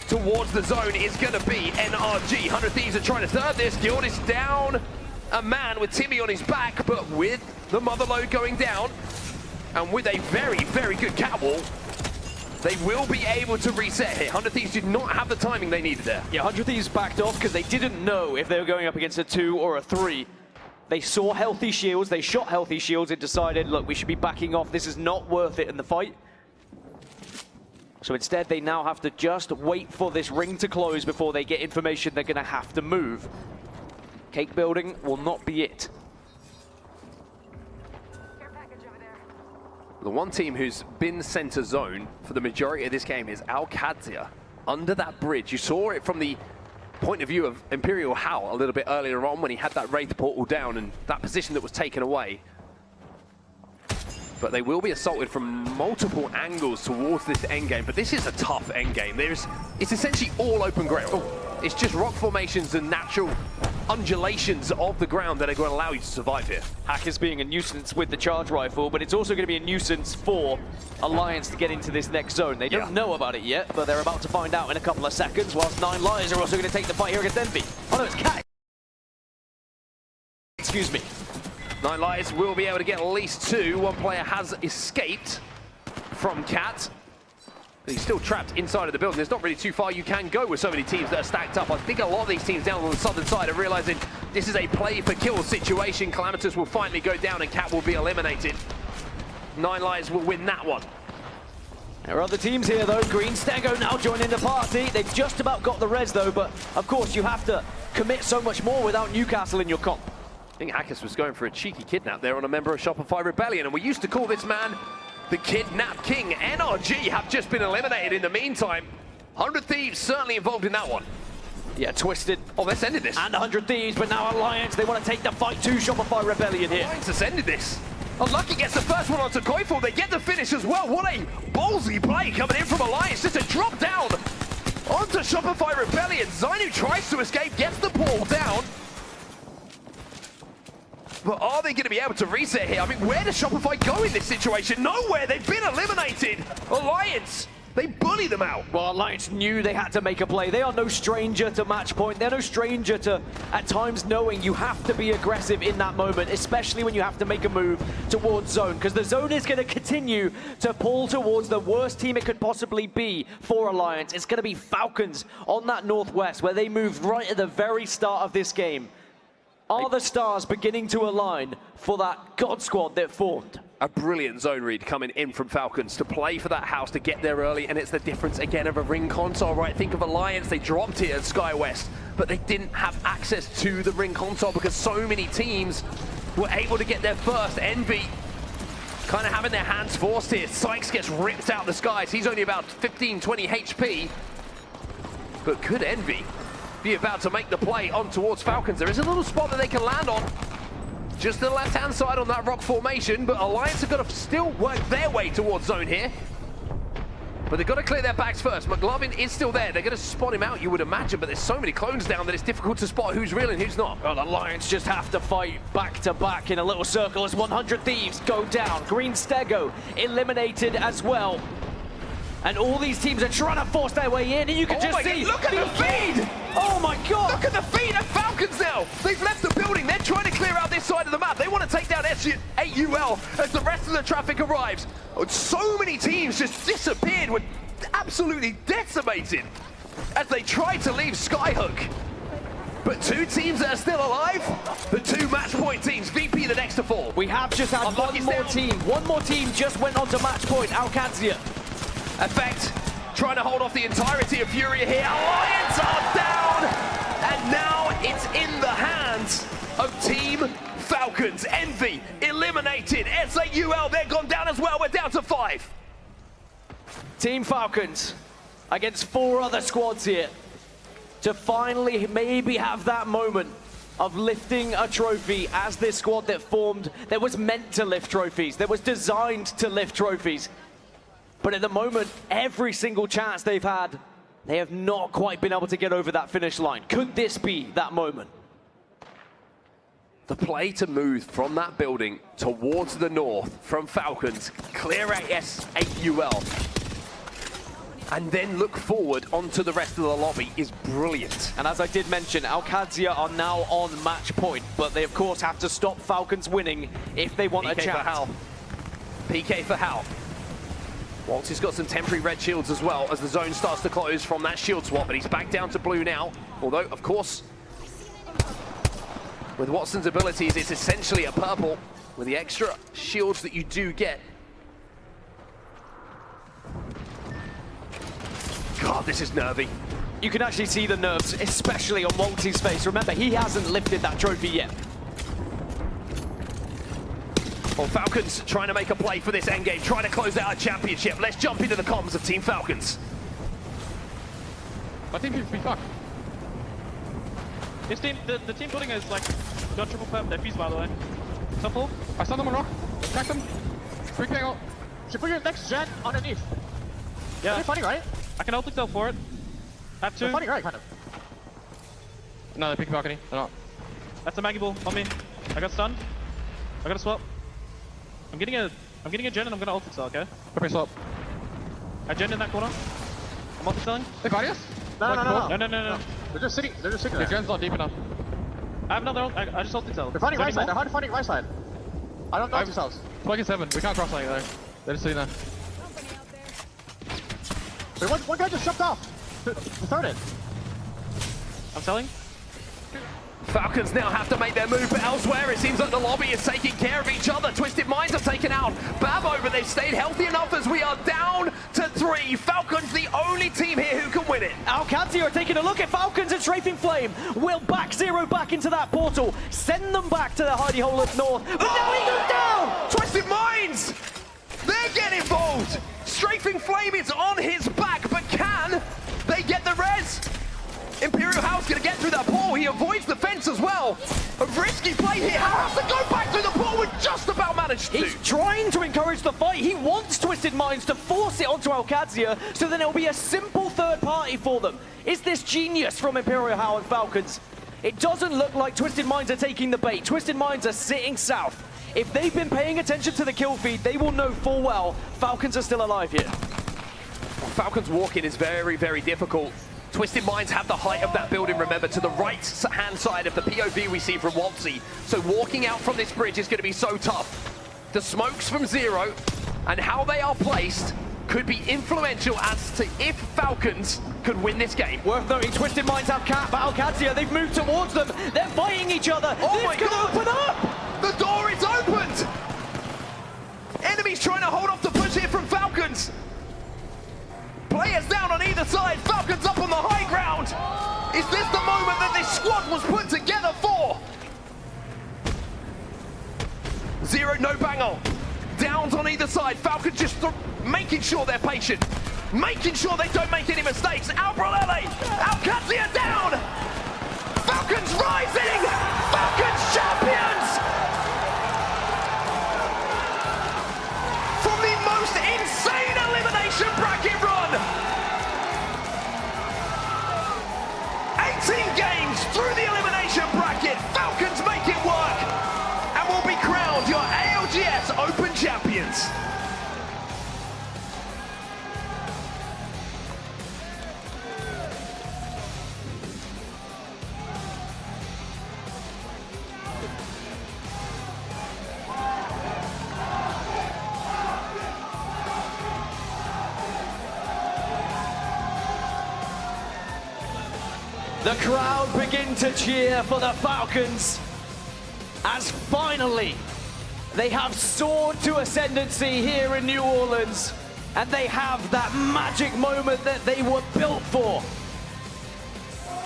towards the zone is going to be NRG. 100 Thieves are trying to third this. Guild is down a man with Timmy on his back, but with the Motherload going down, and with a very, very good catwall, they will be able to reset here. 100 Thieves did not have the timing they needed there. Yeah, 100 Thieves backed off because they didn't know if they were going up against a 2 or a 3. They saw healthy shields, they shot healthy shields and decided, look, we should be backing off. This is not worth it in the fight. So instead, they now have to just wait for this ring to close before they get information they're going to have to move. Cake building will not be it. The one team who's been center zone for the majority of this game is ALGS. Under that bridge, you saw it from the point of view of Imperial Hal a little bit earlier on when he had that Wraith portal down and that position that was taken away. But they will be assaulted from multiple angles towards this endgame. But this is a tough endgame. It's essentially all open ground. It's just rock formations and natural undulations of the ground that are going to allow you to survive here. Hack is being a nuisance with the charge rifle, but it's also going to be a nuisance for Alliance to get into this next zone. They don't know about it yet, but they're about to find out in a couple of seconds, whilst 9 Lions are also going to take the fight here against Envy. Oh no, it's Cat. Excuse me. 9 Lions will be able to get at least 2. One player has escaped from Cat. He's still trapped inside of the building. There's not really too far you can go with so many teams that are stacked up. I think a lot of these teams down on the southern side are realizing this is a play for kill situation. Calamitous will finally go down and Cat will be eliminated. 9 Lions will win that one. There are other teams here though. Green Stego now joining the party. They've just about got the res though, but of course you have to commit so much more without Newcastle in your comp. I think Hackers was going for a cheeky kidnap there on a member of Shopify Rebellion, and we used to call this man the Kidnap King. NRG have just been eliminated in the meantime. 100 Thieves certainly involved in that one. Yeah, Twisted. Oh, let's end this. And 100 Thieves, but now Alliance, they want to take the fight to Shopify Rebellion here. Alliance has ended this. Unlucky gets the first one onto Koiful. They get the finish as well. What a ballsy play coming in from Alliance. Just a drop down onto Shopify Rebellion. Zani tries to escape, gets the ball down. But are they going to be able to reset here? I mean, where does Shopify go in this situation? Nowhere. They've been eliminated. Alliance, they bully them out. Well, Alliance knew they had to make a play. They are no stranger to match point. They're no stranger to, at times, knowing you have to be aggressive in that moment, especially when you have to make a move towards zone, because the zone is going to continue to pull towards the worst team it could possibly be for Alliance. It's going to be Falcons on that northwest, where they moved right at the very start of this game. Are the stars beginning to align for that God squad that formed? A brilliant zone read coming in from Falcons to play for that house, to get there early, and it's the difference again of a ring console, right? Think of Alliance, they dropped here at SkyWest, but they didn't have access to the ring console because so many teams were able to get there first. Envy kind of having their hands forced here. Sykes gets ripped out the skies. He's only about 15, 20 HP, but could Envy be about to make the play on towards Falcons? There is a little spot that they can land on, just the left-hand side on that rock formation, but Alliance have got to still work their way towards zone here. But they've got to clear their backs first. McLovin is still there. They're going to spot him out, you would imagine, but there's so many clones down that it's difficult to spot who's real and who's not. Well, Alliance just have to fight back to back in a little circle as 100 Thieves go down. Green Stego eliminated as well. And all these teams are trying to force their way in, and you can just see. Look at the feed! Oh my God! Look at the feed of Falcons now! They've left the building, they're trying to clear out this side of the map. They want to take down S8UL as the rest of the traffic arrives. So many teams just disappeared, were absolutely decimated as they tried to leave Skyhook. But 2 teams that are still alive, the 2 match point teams. VP the next to fall. We have just had one more team. One more team just went on to match point, ALGS. Effect trying to hold off the entirety of Furia here. Alliance are down, and now it's in the hands of Team Falcons. Envy eliminated. SAUL, they're gone down as well. We're down to 5. Team Falcons against 4 other squads here to finally maybe have that moment of lifting a trophy as this squad that formed, that was meant to lift trophies, that was designed to lift trophies. But at the moment, every single chance they've had, they have not quite been able to get over that finish line. Could this be that moment? The play to move from that building towards the north from Falcons, clear out SAUL, and then look forward onto the rest of the lobby is brilliant. And as I did mention, ALGS are now on match point, but they of course have to stop Falcons winning if they want a chance. For Hal. PK for Hal. Waltzy's got some temporary red shields as well as the zone starts to close from that shield swap, but he's back down to blue now. Although, of course, with Watson's abilities, it's essentially a purple with the extra shields that you do get. God, this is nervy. You can actually see the nerves, especially on Waltzy's face. Remember, he hasn't lifted that trophy yet. Well, Falcons trying to make a play for this endgame, trying to close out a championship. Let's jump into the comms of Team Falcons. My team seems to be fucked. His team, the team building is like got triple perp. They're fused, by the way. Simple. I saw them on rock. Crack them. Free angle. Should put your next gen underneath. Yeah. They're fighting, right? I can ult excel for it. Have to. They're fighting, right? Kind of. No, they're picking balcony. They're not. That's a Maggie Ball on me. I got stunned. I got a swap. I'm getting a gen and I'm gonna ult excel, okay? Okay, swap. I gen in that corner. I'm ult excelling. They fighting us? No. They're just sitting. They're just sitting. The gen's not deep enough. I have another ult. I just ult excel. They're fighting right side. They're hard to fighting right side. I don't know yourselves. 27. We can't cross line there. They're just sitting there. Wait, one guy just jumped off. The third in. I'm selling. Falcons now have to make their move, but elsewhere it seems like the lobby is taking care of each other. Twisted Minds have taken out Babo, but they've stayed healthy enough as we are down to 3. Falcons the only team here who can win it. ALGS are taking a look at Falcons and Strafing Flame. Will back Zero back into that portal, send them back to the hidey hole of north. But now he goes down! Twisted Minds! They're getting involved! Strafing Flame is on his back, but can they get the res? Imperial Hal's gonna get through that portal. He avoids the fence as well. A risky play here. Hal has to go back through the portal and just about managed to. He's trying to encourage the fight. He wants Twisted Minds to force it onto ALGS so then it'll be a simple third party for them. Is this genius from Imperial Hal and Falcons? It doesn't look like Twisted Minds are taking the bait. Twisted Minds are sitting south. If they've been paying attention to the kill feed, they will know full well Falcons are still alive here. Falcons walking is very, very difficult. Twisted Minds have the height of that building, remember, to the right-hand side of the POV we see from Waltzy. So walking out from this bridge is going to be so tough. The smokes from Zero and how they are placed could be influential as to if Falcons could win this game. Worth noting, Twisted Minds have Cap, ALGS, they've moved towards them. They're fighting each other. Oh this my could God. open up! The door is opened! Enemies trying to hold off the push here from Falcons. Players down on either side, Falcons up on the high ground. Is this the moment that this squad was put together for? Zero, no bangle. Downs on either side, Falcons just making sure they're patient. Making sure they don't make any mistakes. Albralele, ALGS down. Falcons rising, Falcons champions. From the most insane elimination bracket run. 18 games through the elimination bracket. Falcons make it work and will be crowned your ALGS Open Champions. The crowd begin to cheer for the Falcons as finally they have soared to ascendancy here in New Orleans. and they have that magic moment that they were built for.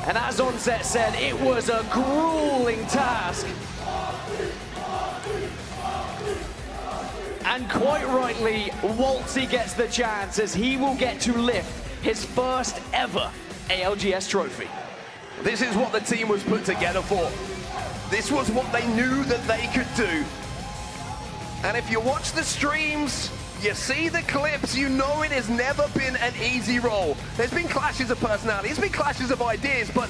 And as Onset said, it was a grueling task. And quite rightly, Waltzy gets the chance as he will get to lift his first ever ALGS trophy. This is what the team was put together for. This was what they knew that they could do. And if you watch the streams, you see the clips, you know it has never been an easy role. There's been clashes of personality, there's been clashes of ideas, but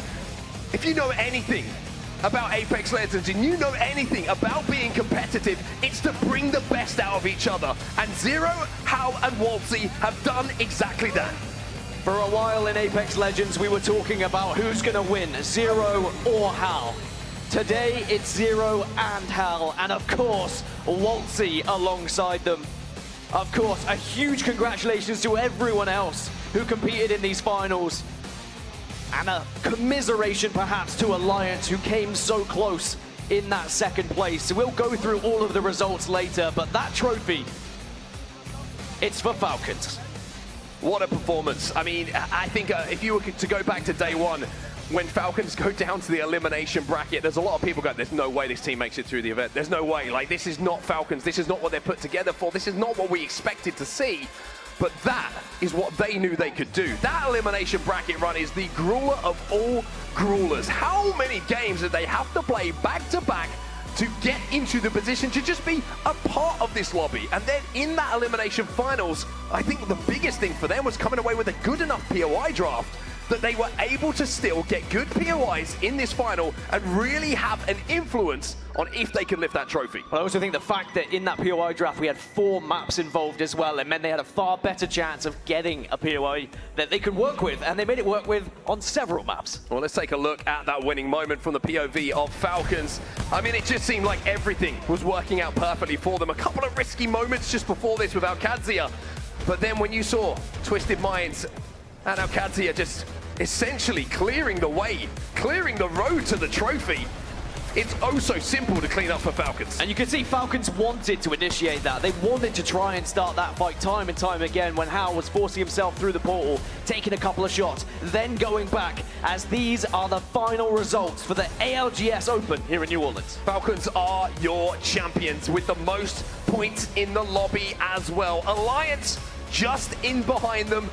if you know anything about Apex Legends and you know anything about being competitive, it's to bring the best out of each other. And Zero, Hal, and Waltzy have done exactly that. For a while in Apex Legends, we were talking about who's gonna win, Zero or Hal. Today, it's Zero and Hal, and of course, Waltzy alongside them. Of course, a huge congratulations to everyone else who competed in these finals. And a commiseration perhaps to Alliance, who came so close in that second place. So we'll go through all of the results later, but that trophy, it's for Falcons. What a performance. I mean, I think if you were to go back to day one, when Falcons go down to the elimination bracket, there's a lot of people going, there's no way this team makes it through the event. There's no way. Like, this is not Falcons. This is not what they're put together for. This is not what we expected to see. But that is what they knew they could do. That elimination bracket run is the grueler of all gruelers. How many games did they have to play back-to-back to get into the position to just be a part of this lobby? And then in that elimination finals, I think the biggest thing for them was coming away with a good enough POI draft that they were able to still get good POIs in this final and really have an influence on if they can lift that trophy. But I also think the fact that in that POI draft we had 4 maps involved as well, it meant they had a far better chance of getting a POI that they could work with, and they made it work with on several maps. Well, let's take a look at that winning moment from the POV of Falcons. I mean, it just seemed like everything was working out perfectly for them. A couple of risky moments just before this with ALGS, but then when you saw Twisted Minds and ALGS just essentially clearing the way, clearing the road to the trophy, it's oh so simple to clean up for Falcons. And you can see Falcons wanted to initiate that. They wanted to try and start that fight time and time again when Hal was forcing himself through the portal, taking a couple of shots, then going back, as these are the final results for the ALGS Open here in New Orleans. Falcons are your champions with the most points in the lobby as well. Alliance just in behind them.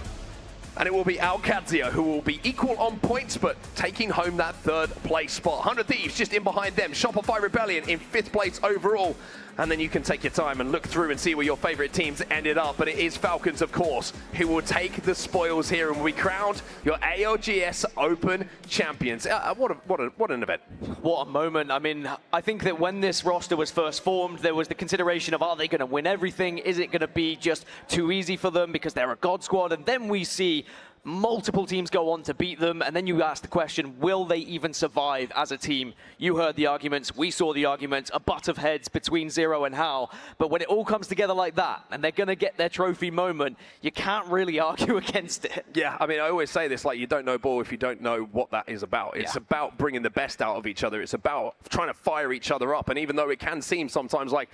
And it will be ALGS who will be equal on points, but taking home that 3rd place spot. 100 Thieves just in behind them. Shopify Rebellion in 5th place overall. And then you can take your time and look through and see where your favorite teams ended up. But it is Falcons, of course, who will take the spoils here and will be crowned your ALGS Open champions. What an event. What a moment. I mean, I think that when this roster was first formed, there was the consideration of, are they going to win everything? Is it going to be just too easy for them because they're a God squad? And then we see multiple teams go on to beat them, and then you ask the question, will they even survive as a team? You heard the arguments, we saw the arguments, a butt of heads between Zero and Hal, but when it all comes together like that, and they're going to get their trophy moment, you can't really argue against it. Yeah, I mean, I always say this, like, you don't know ball if you don't know what that is about. It's about bringing the best out of each other. It's about trying to fire each other up, and even though it can seem sometimes like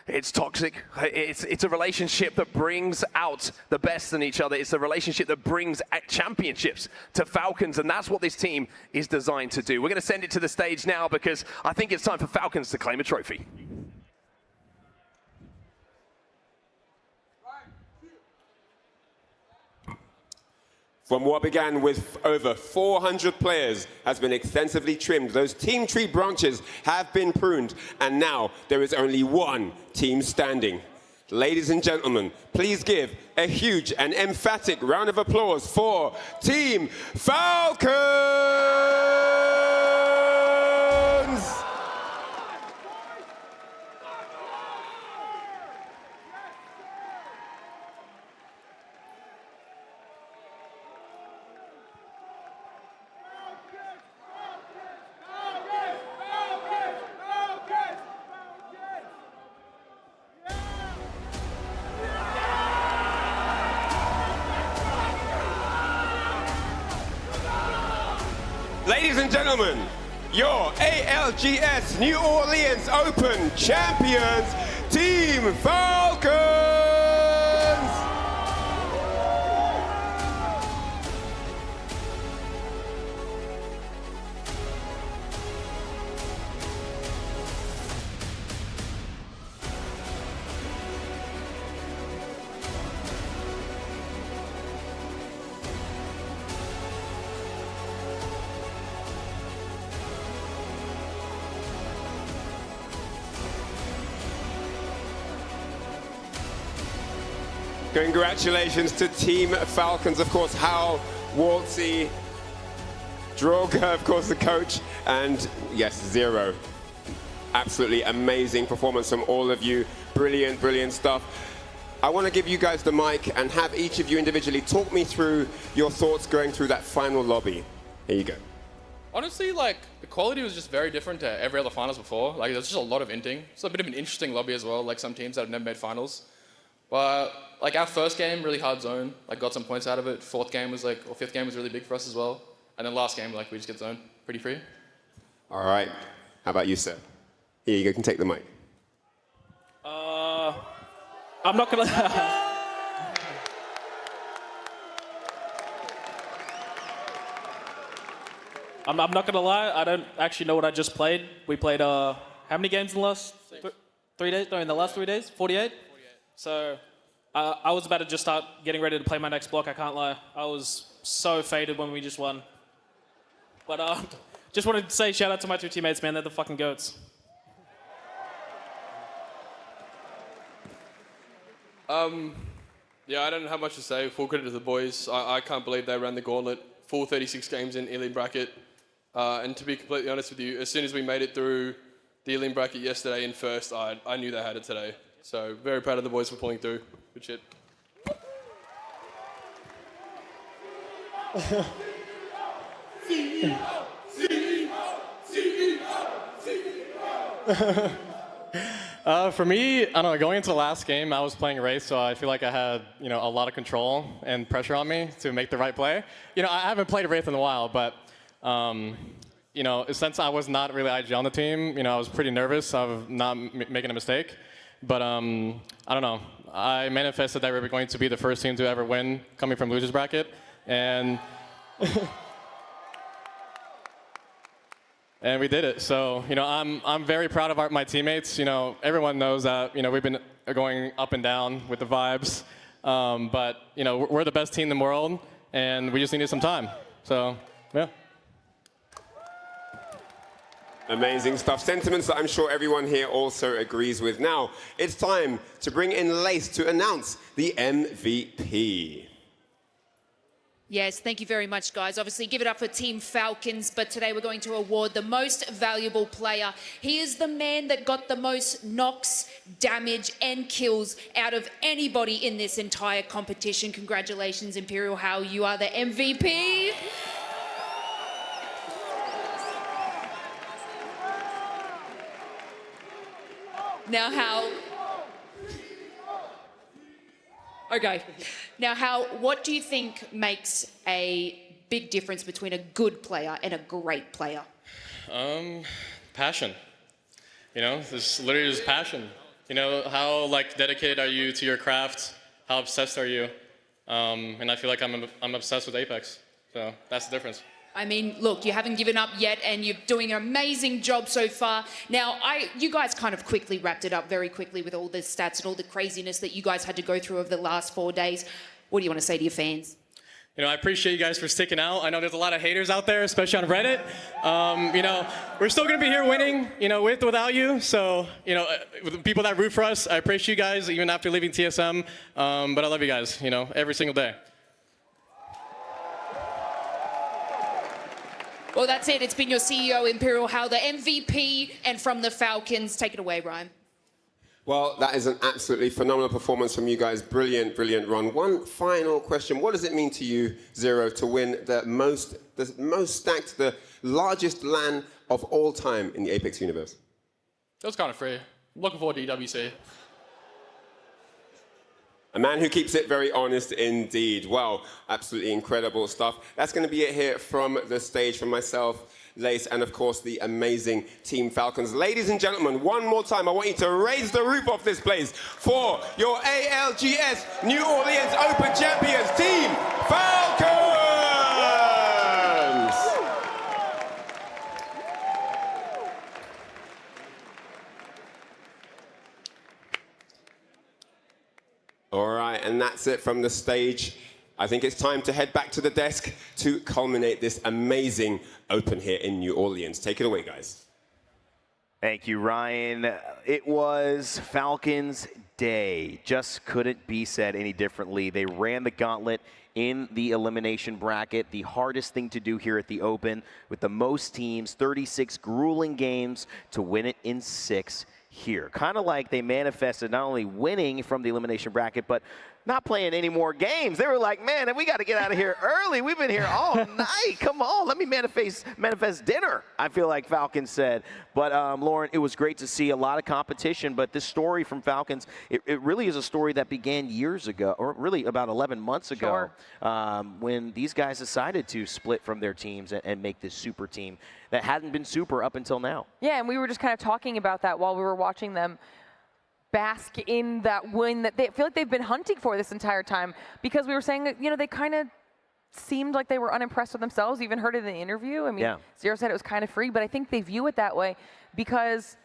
it's toxic, it's a relationship that brings out the best in each other. It's a relationship that brings championships to Falcons, and that's what this team is designed to do. We're going to send it to the stage now because I think it's time for Falcons to claim a trophy. From what began with over 400 players has been extensively trimmed. Those team tree branches have been pruned, and now there is only one team standing. Ladies and gentlemen, please give a huge and emphatic round of applause for Team Falcons! Ladies and gentlemen, your ALGS New Orleans Open champions, Team Falcons! Congratulations to Team Falcons, of course, Hal, Waltzy, Droga, of course, the coach, and yes, Zero. Absolutely amazing performance from all of you. Brilliant, brilliant stuff. I want to give you guys the mic and have each of you individually talk me through your thoughts going through that final lobby. Here you go. Honestly, like, the quality was just very different to every other finals before. Like, there's just a lot of inting. It's a bit of an interesting lobby as well, like some teams that have never made finals. But, like, our first game, really hard zone, like, got some points out of it. Fourth game was, like, or fifth game was really big for us as well. And then last game, like, we just get zoned pretty free. All right. How about you, sir? Here you go, you can take the mic. I'm not gonna. I'm not gonna lie. I don't actually know what I just played. We played how many games in the last 3 days? No, in the last 3 days, 48. So I was about to just start getting ready to play my next block. I can't lie. I was so faded when we just won. But just wanted to say shout out to my 2 teammates, man. They're the fucking goats. Yeah, I don't have much to say. Full credit to the boys. I can't believe they ran the gauntlet. Full 36 games in Yinlin bracket. And to be completely honest with you, as soon as we made it through the Yinlin bracket yesterday in first, I knew they had it today. So very proud of the boys for pulling through. Good shit. For me, I don't know, going into the last game, I was playing Wraith, so I feel like I had, you know, a lot of control and pressure on me to make the right play. You know, I haven't played Wraith in a while, but, you know, since I was not really IG on the team, you know, I was pretty nervous of not making a mistake. But, I don't know, I manifested that we were going to be the first team to ever win coming from losers bracket, and... And we did it. So, you know, I'm very proud of my teammates. You know, everyone knows that, you know, we've been going up and down with the vibes. But, you know, we're the best team in the world, and we just needed some time. So, yeah. Amazing stuff. Sentiments that I'm sure everyone here also agrees with. Now, it's time to bring in Lace to announce the MVP. Yes, thank you very much, guys. Obviously, give it up for Team Falcons, but today we're going to award the most valuable player. He is the man that got the most knocks, damage, and kills out of anybody in this entire competition. Congratulations, Imperial Hal, you are the MVP. Now, Hal... Okay. Now, Hal, what do you think makes a big difference between a good player and a great player? Passion. You know, this literally is passion. You know, how, like, dedicated are you to your craft? How obsessed are you? And I feel like I'm obsessed with Apex. So that's the difference. I mean, look, you haven't given up yet, and you're doing an amazing job so far. Now, you guys kind of quickly wrapped it up very quickly with all the stats and all the craziness that you guys had to go through over the last 4 days. What do you want to say to your fans? You know, I appreciate you guys for sticking out. I know there's a lot of haters out there, especially on Reddit. You know, we're still going to be here winning, you know, with or without you. So, you know, with the people that root for us, I appreciate you guys, even after leaving TSM. But I love you guys, you know, every single day. Well, that's it. It's been your CEO, Imperial Hal, the MVP, and from the Falcons. Take it away, Ryan. Well, that is an absolutely phenomenal performance from you guys. Brilliant, brilliant run. One final question. What does it mean to you, Zero, to win the most stacked, the largest LAN of all time in the Apex universe? It was kind of free. Looking forward to EWC. A man who keeps it very honest indeed. Well, absolutely incredible stuff. That's going to be it here from the stage from myself, Lace, and of course the amazing Team Falcons. Ladies and gentlemen, one more time, I want you to raise the roof of this place for your ALGS New Orleans Open Champions, Team Falcons! All right, and that's it from the stage. I think it's time to head back to the desk to culminate this amazing Open here in New Orleans. Take it away, guys. Thank you, Ryan. It was Falcons Day. Just couldn't be said any differently. They ran the gauntlet in the elimination bracket, the hardest thing to do here at the Open, with the most teams, 36 grueling games to win it in 6 here. Kind of like they manifested not only winning from the elimination bracket, but not playing any more games. They were like, man, we got to get out of here early. We've been here all night. Come on, let me manifest dinner, I feel like Falcons said. But Lauren, it was great to see a lot of competition, but this story from Falcons, it really is a story that began years ago, or really about 11 months ago, when these guys decided to split from their teams and make this super team that hadn't been super up until now. Yeah, and we were just kind of talking about that while we were watching them bask in that win that they feel like they've been hunting for this entire time, because we were saying that, you know, they kind of seemed like they were unimpressed with themselves. Even heard it in the interview. I mean, Zero said it was kind of free, but I think they view it that way because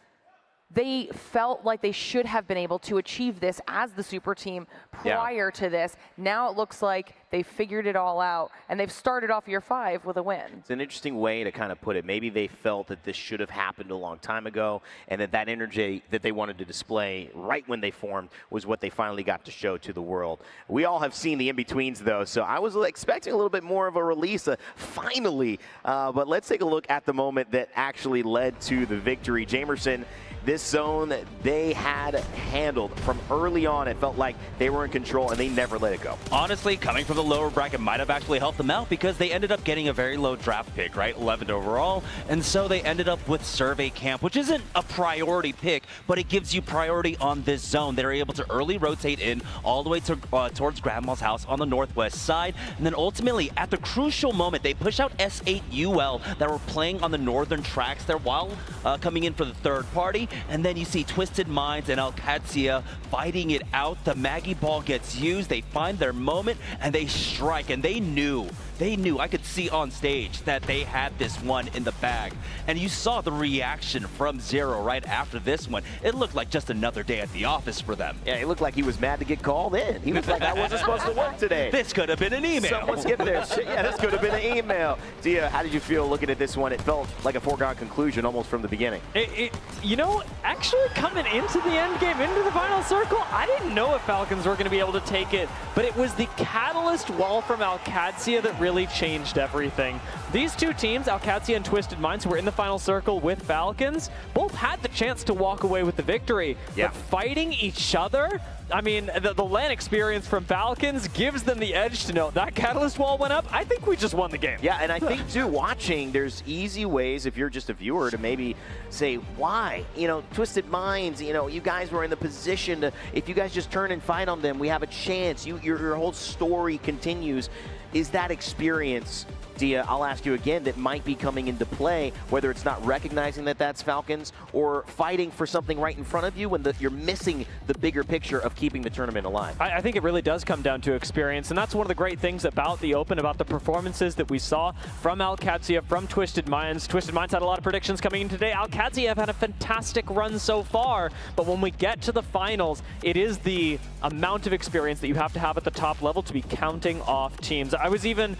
they felt like they should have been able to achieve this as the super team prior to this. Now it looks like they figured it all out, and they've started off year 5 with a win. It's an interesting way to kind of put it. Maybe they felt that this should have happened a long time ago, and that energy that they wanted to display right when they formed was what they finally got to show to the world. We all have seen the in-betweens, though, so I was expecting a little bit more of a release, finally. But let's take a look at the moment that actually led to the victory. Jamerson, this zone they had handled from early on. It felt like they were in control, and they never let it go. Honestly, coming from the lower bracket might have actually helped them out, because they ended up getting a very low draft pick, right? 11th overall. And so they ended up with Survey Camp, which isn't a priority pick, but it gives you priority on this zone. They're able to early rotate in all the way to, towards Grandma's house on the northwest side. And then ultimately, at the crucial moment, they push out S8UL that were playing on the northern tracks there while coming in for the third party. And then you see Twisted Minds and ALGS fighting it out. The Maggie Ball gets used. They find their moment, and they strike. And they knew, I could see on stage that they had this one in the bag. And you saw the reaction from Zero right after this one. It looked like just another day at the office for them. Yeah, it looked like he was mad to get called in. He was like, I wasn't supposed to work today. This could have been an email. Someone skipped this. Yeah, this could have been an email. Dia, how did you feel looking at this one? It felt like a foregone conclusion almost from the beginning. You know, actually coming into the end game, into the final circle, I didn't know if Falcons were going to be able to take it, but it was the catalyst wall from ALGS that really changed everything. These two teams, ALGS and Twisted Minds, who were in the final circle with Falcons, both had the chance to walk away with the victory. Yeah. But fighting each other, I mean, the LAN experience from Falcons gives them the edge to know that catalyst wall went up. I think we just won the game. Yeah, and I think, too, watching, there's easy ways, if you're just a viewer, to maybe say, why? You know, Twisted Minds, you know, you guys were in the position to, if you guys just turn and fight on them, we have a chance. Your whole story continues. Is that experience, Dia, I'll ask you again, that might be coming into play, whether it's not recognizing that that's Falcons or fighting for something right in front of you when you're missing the bigger picture of keeping the tournament alive? I think it really does come down to experience, and that's one of the great things about the Open, about the performances that we saw from ALGS, from Twisted Minds. Twisted Minds had a lot of predictions coming in today. ALGS have had a fantastic run so far, but when we get to the finals, it is the amount of experience that you have to have at the top level to be counting off teams. I was even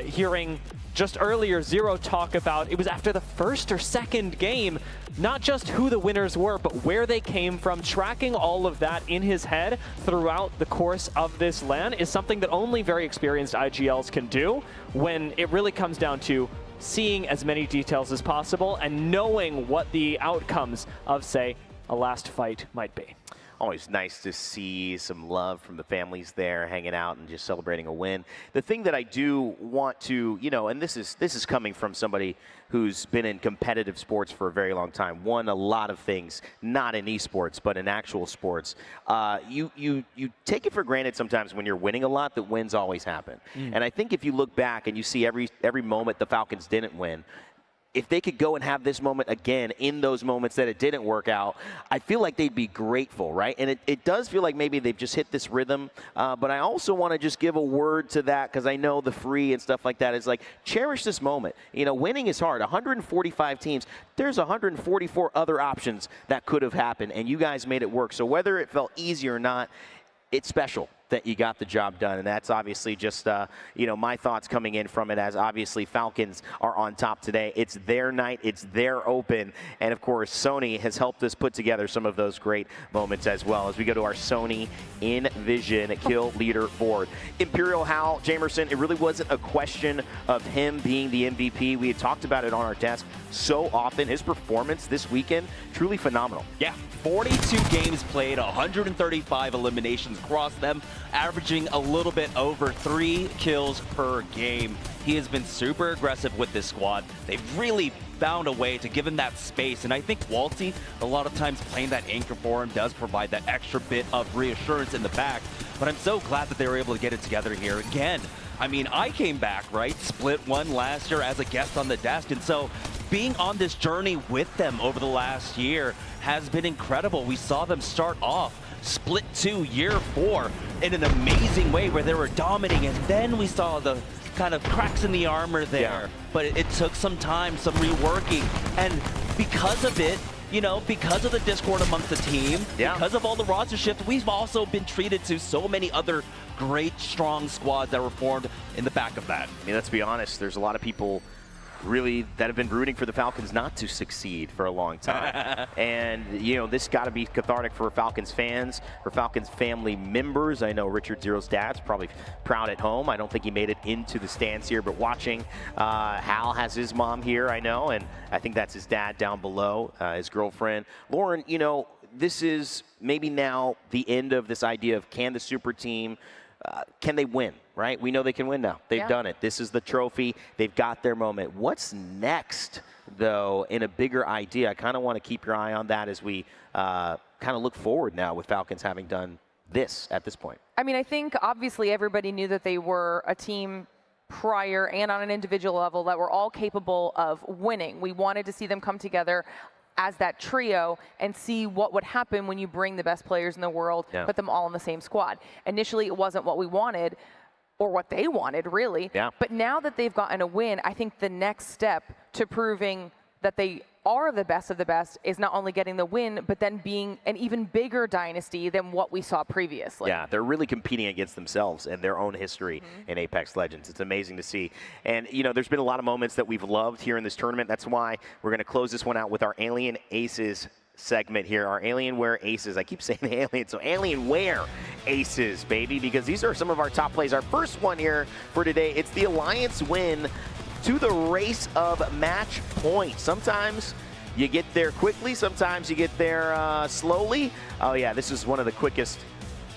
hearing just earlier Zero talk about, it was after the first or second game, not just who the winners were, but where they came from. Tracking all of that in his head throughout the course of this LAN is something that only very experienced IGLs can do, when it really comes down to seeing as many details as possible and knowing what the outcomes of, say, a last fight might be. Always nice to see some love from the families there hanging out and just celebrating a win. The thing that I do want to, you know, and this is coming from somebody who's been in competitive sports for a very long time, won a lot of things, not in esports, but in actual sports. You take it for granted sometimes when you're winning a lot that wins always happen. And I think if you look back and you see every moment the Falcons didn't win, if they could go and have this moment again in those moments that it didn't work out, I feel like they'd be grateful, right? And it does feel like maybe they've just hit this rhythm, but I also want to just give a word to that, because I know the free and stuff like that is like, cherish this moment. You know, winning is hard. 145 teams, there's 144 other options that could have happened, and you guys made it work. So whether it felt easy or not, it's special. that you got the job done. And that's obviously just, my thoughts coming in from it, as obviously Falcons are on top today. It's their night. It's their Open. And, of course, Sony has helped us put together some of those great moments as well as we go to our Sony In Vision Kill Leader board. Imperial Hal Jamerson, it really wasn't a question of him being the MVP. We had talked about it on our desk so often. His performance this weekend, truly phenomenal. Yeah, 42 games played, 135 eliminations across them, averaging a little bit over 3 kills per game. He has been super aggressive with this squad. They've really found a way to give him that space, and I think Walty, a lot of times playing that anchor for him, does provide that extra bit of reassurance in the back, but I'm so glad that they were able to get it together here again. I mean, I came back, right? Split 1 last year as a guest on the desk, and so being on this journey with them over the last year has been incredible. We saw them start off Split 2 year 4 in an amazing way where they were dominating, and then we saw the kind of cracks in the armor there. Yeah. But it took some time, some reworking, and because of it, because of the discord amongst the team, because of all the roster shifts, we've also been treated to so many other great, strong squads that were formed in the back of that. I mean, let's be honest, there's a lot of people really that have been rooting for the Falcons not to succeed for a long time. And, this got to be cathartic for Falcons fans, for Falcons family members. I know Richard Zero's dad's probably proud at home. I don't think he made it into the stands here, but watching, Hal has his mom here, I know, and I think that's his dad down below, his girlfriend. Lauren, this is maybe now the end of this idea of can the super team, can they win, right? We know they can win now. They've done it. This is the trophy. They've got their moment. What's next, though, in a bigger idea? I kind of want to keep your eye on that as we kind of look forward now with Falcons having done this at this point. I mean, I think obviously everybody knew that they were a team prior and on an individual level that were all capable of winning. We wanted to see them come together as that trio and see what would happen when you bring the best players in the world, put them all in the same squad. Initially, it wasn't what we wanted or what they wanted, really. Yeah. But now that they've gotten a win, I think the next step to proving that they are the best of the best is not only getting the win, but then being an even bigger dynasty than what we saw previously. Yeah, they're really competing against themselves and their own history in Apex Legends. It's amazing to see. And, there's been a lot of moments that we've loved here in this tournament. That's why we're going to close this one out with our Alien Aces segment here, our Alienware Aces. I keep saying Alien, so Alienware Aces, baby, because these are some of our top plays. Our first one here for today, it's the Alliance win to the race of match point. Sometimes you get there quickly, sometimes you get there slowly. Oh yeah, this is one of the quickest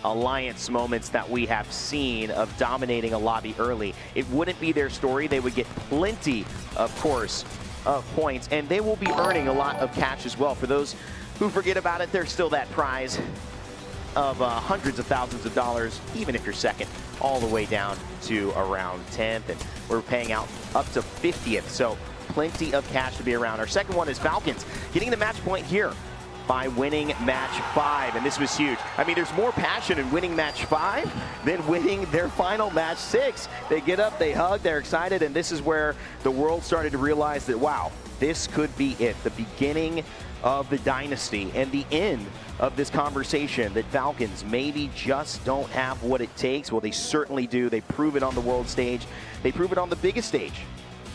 Alliance moments that we have seen of dominating a lobby early. It wouldn't be their story. They would get plenty, of course, of points, and they will be earning a lot of cash as well. For those who forget about it, there's still that prize of hundreds of thousands of dollars, even if you're second, all the way down to around 10th, and we're paying out up to 50th, so plenty of cash to be around. Our second one is Falcons getting the match point here by winning match 5, and this was huge. I mean, there's more passion in winning match 5 than winning their final match 6. They get up, they hug, they're excited, and this is where the world started to realize that, wow, this could be it, the beginning of the dynasty and the end of this conversation that Falcons maybe just don't have what it takes. Well, they certainly do. They prove it on the world stage. They prove it on the biggest stage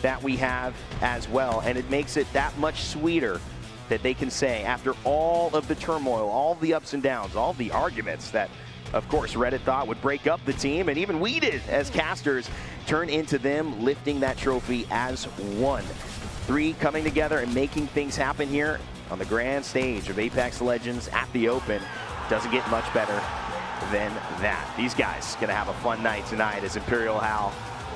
that we have as well, and it makes it that much sweeter that they can say, after all of the turmoil, all the ups and downs, all the arguments that, of course, Reddit thought would break up the team, and even we did as casters, turn into them lifting that trophy as one. 3 coming together and making things happen here on the grand stage of Apex Legends at the Open. Doesn't get much better than that. These guys gonna have a fun night tonight as Imperial Hal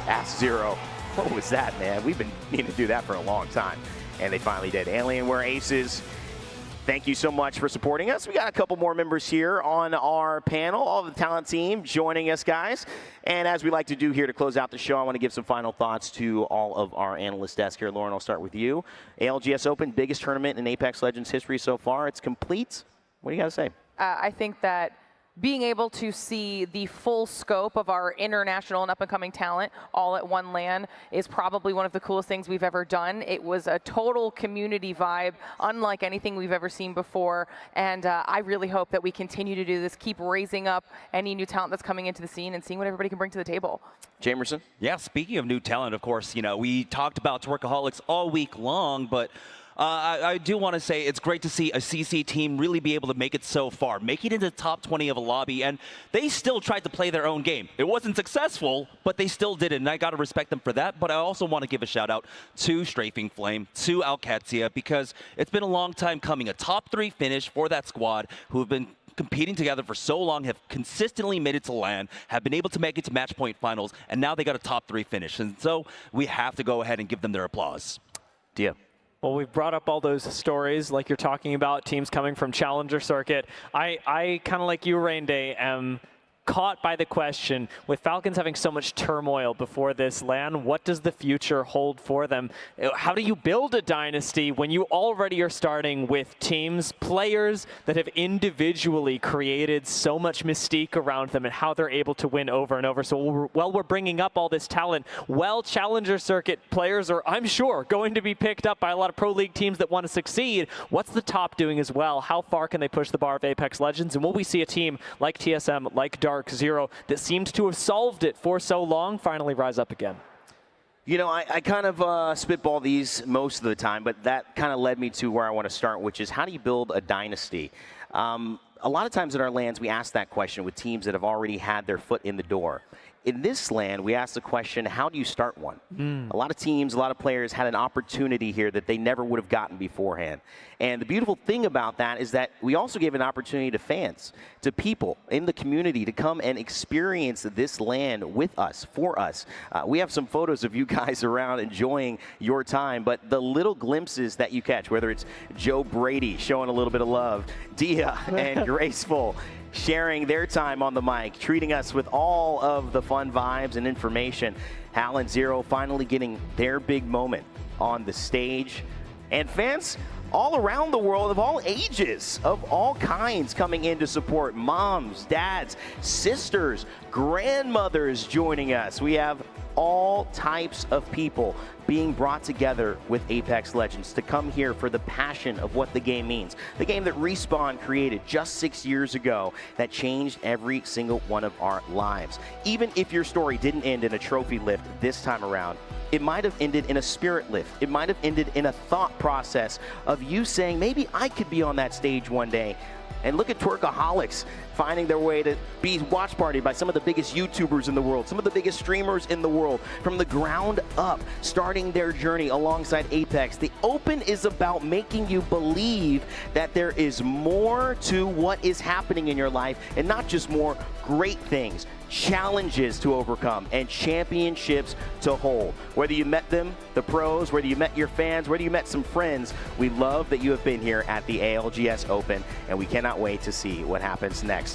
asks Zero, what was that, man? We've been needing to do that for a long time. And they finally did. Alienware Aces, thank you so much for supporting us. We got a couple more members here on our panel, all the talent team joining us, guys. And as we like to do here to close out the show, I want to give some final thoughts to all of our analyst desk here. Lauren, I'll start with you. ALGS Open, biggest tournament in Apex Legends history so far. It's complete. What do you got to say? I think that being able to see the full scope of our international and up-and-coming talent all at one LAN is probably one of the coolest things we've ever done. It was a total community vibe, unlike anything we've ever seen before, and I really hope that we continue to do this, keep raising up any new talent that's coming into the scene and seeing what everybody can bring to the table. Jamerson? Yeah, speaking of new talent, of course, you know, we talked about Twerkaholics all week long, but I do want to say it's great to see a CC team really be able to make it so far, make it into the top 20 of a lobby, and they still tried to play their own game. It wasn't successful, but they still did it, and I got to respect them for that. But I also want to give a shout out to Strafing Flame, to Alcatzia, because it's been a long time coming. A top 3 finish for that squad who have been competing together for so long, have consistently made it to LAN, have been able to make it to match point finals, and now they got a top 3 finish. And so we have to go ahead and give them their applause. Dia. Well, we've brought up all those stories like you're talking about, teams coming from Challenger Circuit. I kind of like you, Rain Day, am caught by the question, with Falcons having so much turmoil before this LAN, what does the future hold for them? How do you build a dynasty when you already are starting with teams, players that have individually created so much mystique around them and how they're able to win over and over? So while we're bringing up all this talent, Challenger Circuit players are, I'm sure, going to be picked up by a lot of Pro League teams that want to succeed. What's the top doing as well? How far can they push the bar of Apex Legends? And will we see a team like TSM, like Dark Zero, that seemed to have solved it for so long, finally rise up again? You know, I kind of spitball these most of the time, but that kind of led me to where I want to start, which is how do you build a dynasty? A lot of times in our LANs, we ask that question with teams that have already had their foot in the door. In this LAN, we ask the question, how do you start one? A lot of teams, a lot of players had an opportunity here that they never would have gotten beforehand. And the beautiful thing about that is that we also gave an opportunity to fans, to people in the community to come and experience this LAN with us, for us. We have some photos of you guys around enjoying your time, but the little glimpses that you catch, whether it's Joe Brady showing a little bit of love, Dia and Graceful, sharing their time on the mic, treating us with all of the fun vibes and information. Hal and Zero finally getting their big moment on the stage. And fans all around the world of all ages, of all kinds, coming in to support. Moms, dads, sisters, grandmothers joining us. We have all types of people being brought together with Apex Legends to come here for the passion of what the game means. The game that Respawn created just 6 years ago that changed every single one of our lives. Even if your story didn't end in a trophy lift this time around, it might have ended in a spirit lift. It might have ended in a thought process of you saying, maybe I could be on that stage one day. And look at Twerkaholics finding their way to be watch party by some of the biggest YouTubers in the world, some of the biggest streamers in the world, from the ground up, starting their journey alongside Apex. The Open is about making you believe that there is more to what is happening in your life, and not just more, great things, challenges to overcome, and championships to hold. Whether you met them, the pros, whether you met your fans, whether you met some friends, we love that you have been here at the ALGS Open, and we cannot wait to see what happens next.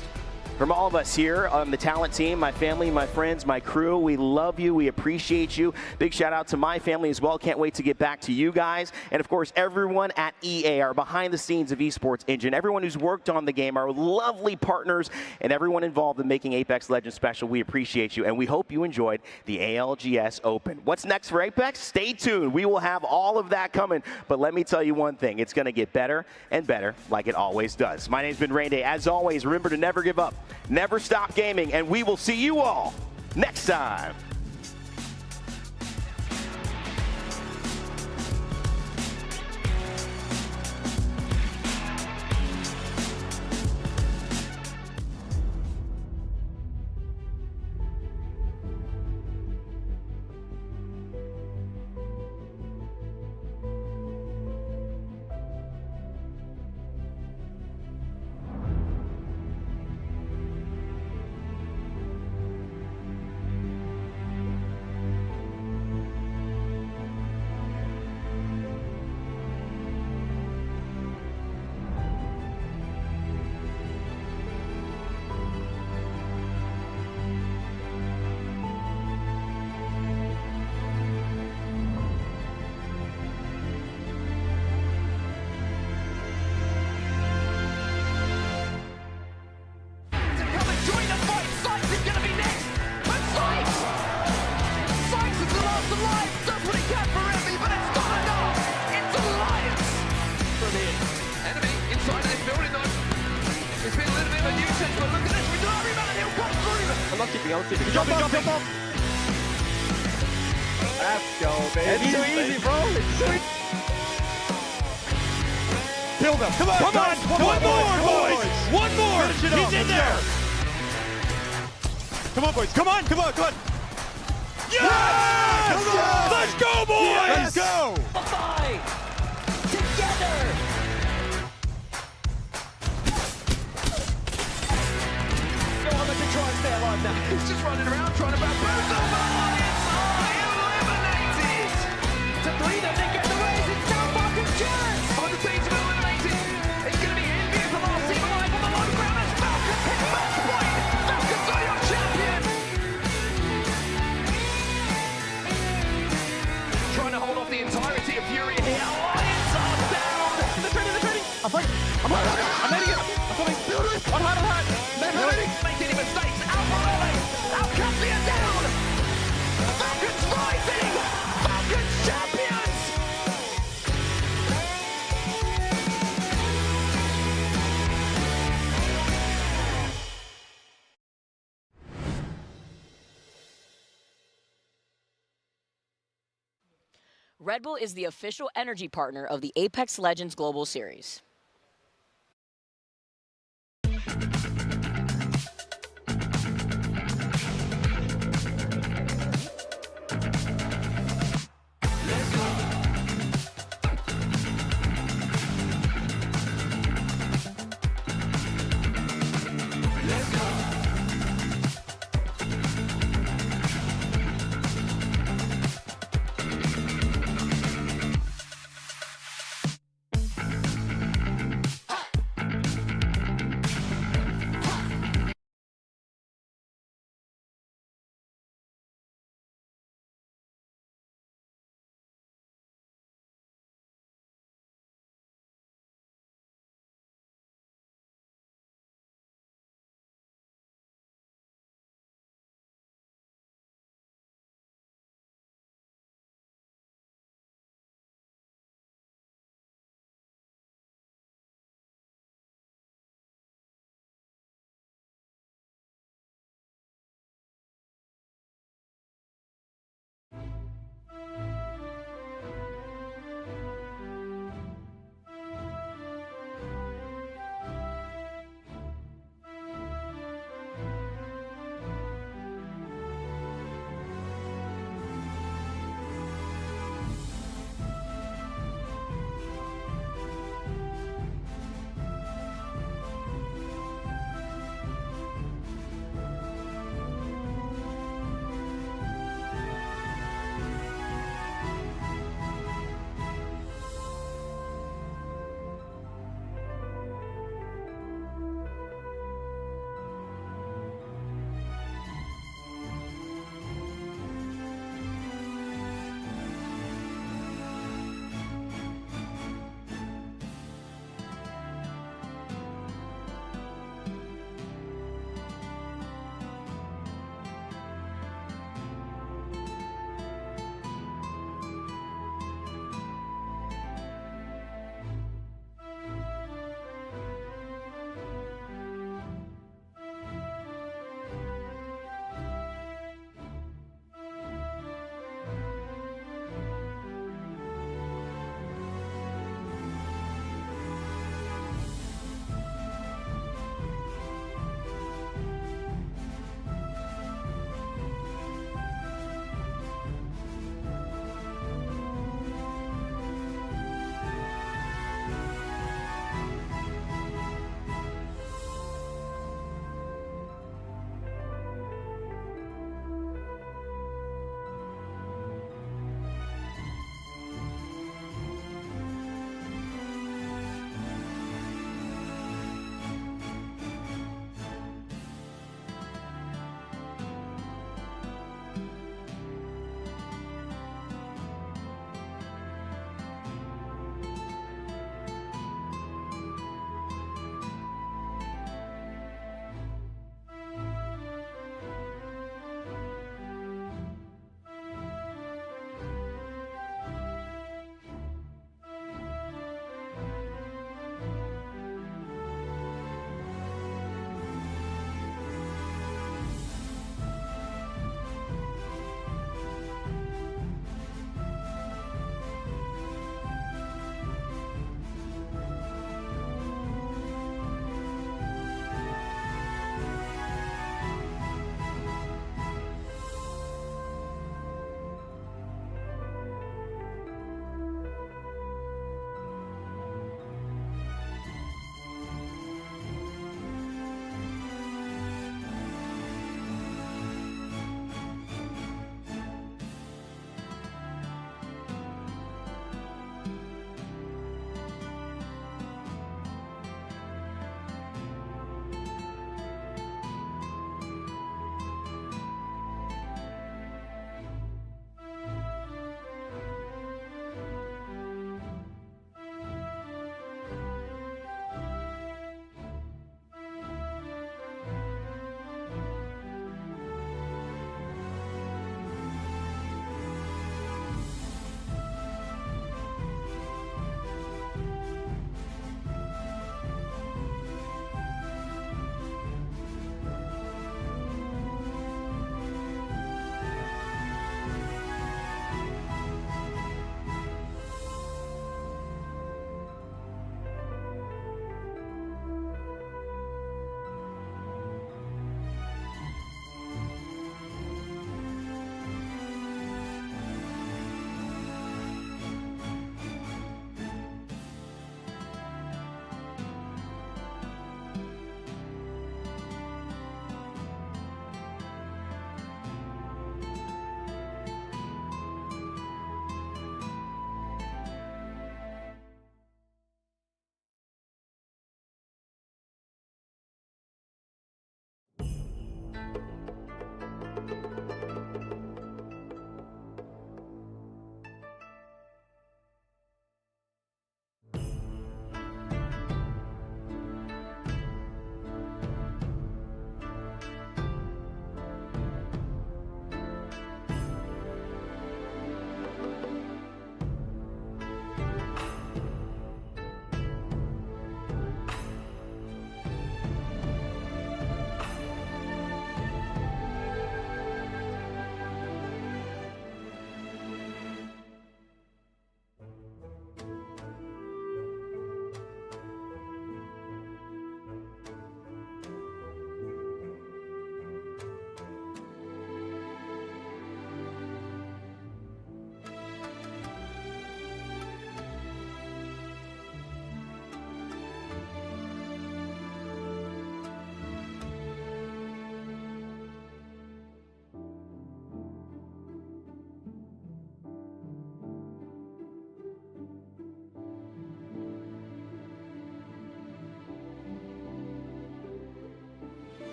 From all of us here on the talent team, my family, my friends, my crew, we love you, we appreciate you. Big shout out to my family as well. Can't wait to get back to you guys. And of course, everyone at EA, our behind the scenes of esports engine, everyone who's worked on the game, our lovely partners, and everyone involved in making Apex Legends special. We appreciate you, and we hope you enjoyed the ALGS Open. What's next for Apex? Stay tuned. We will have all of that coming. But let me tell you one thing, it's going to get better and better like it always does. My name's been Rain Day. As always, remember to never give up. Never stop gaming, and we will see you all next time. nuisance, but look at this. We do not rebound, and he'll come through. I'm keeping, I'm keeping. Jump up. Let's go, baby. It's too easy, bro. It's too easy. Kill them. Come on, guys. One more, boys. One more. He's in there. Come on, boys. Come on. Yes! Come on! Let's go, boys! Let's go! Together! No one that can try and stay alive now. He's just running around trying to bamboozle, but Alliance are eliminated! To 3, then they get the race. It's now Falcon's chance! On the teams are eliminated. It's going to be Envy from our team alive on the low ground as Falcons hit match point. Falcons are your champion! Trying to hold off the entirety of Fury here. Alliance are down! They're training! I'm letting it! I'm coming! On hard! Make any mistakes! Camellya down! Falcons rising! Falcons champions! Red Bull is the official energy partner of the Apex Legends Global Series.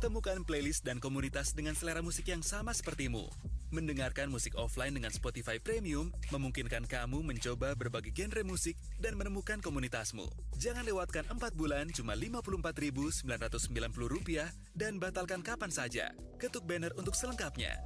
Temukan playlist dan komunitas dengan selera musik yang sama sepertimu. Mendengarkan musik offline dengan Spotify Premium memungkinkan kamu mencoba berbagai genre musik dan menemukan komunitasmu. Jangan lewatkan 4 bulan cuma Rp54.990 dan batalkan kapan saja. Ketuk banner untuk selengkapnya.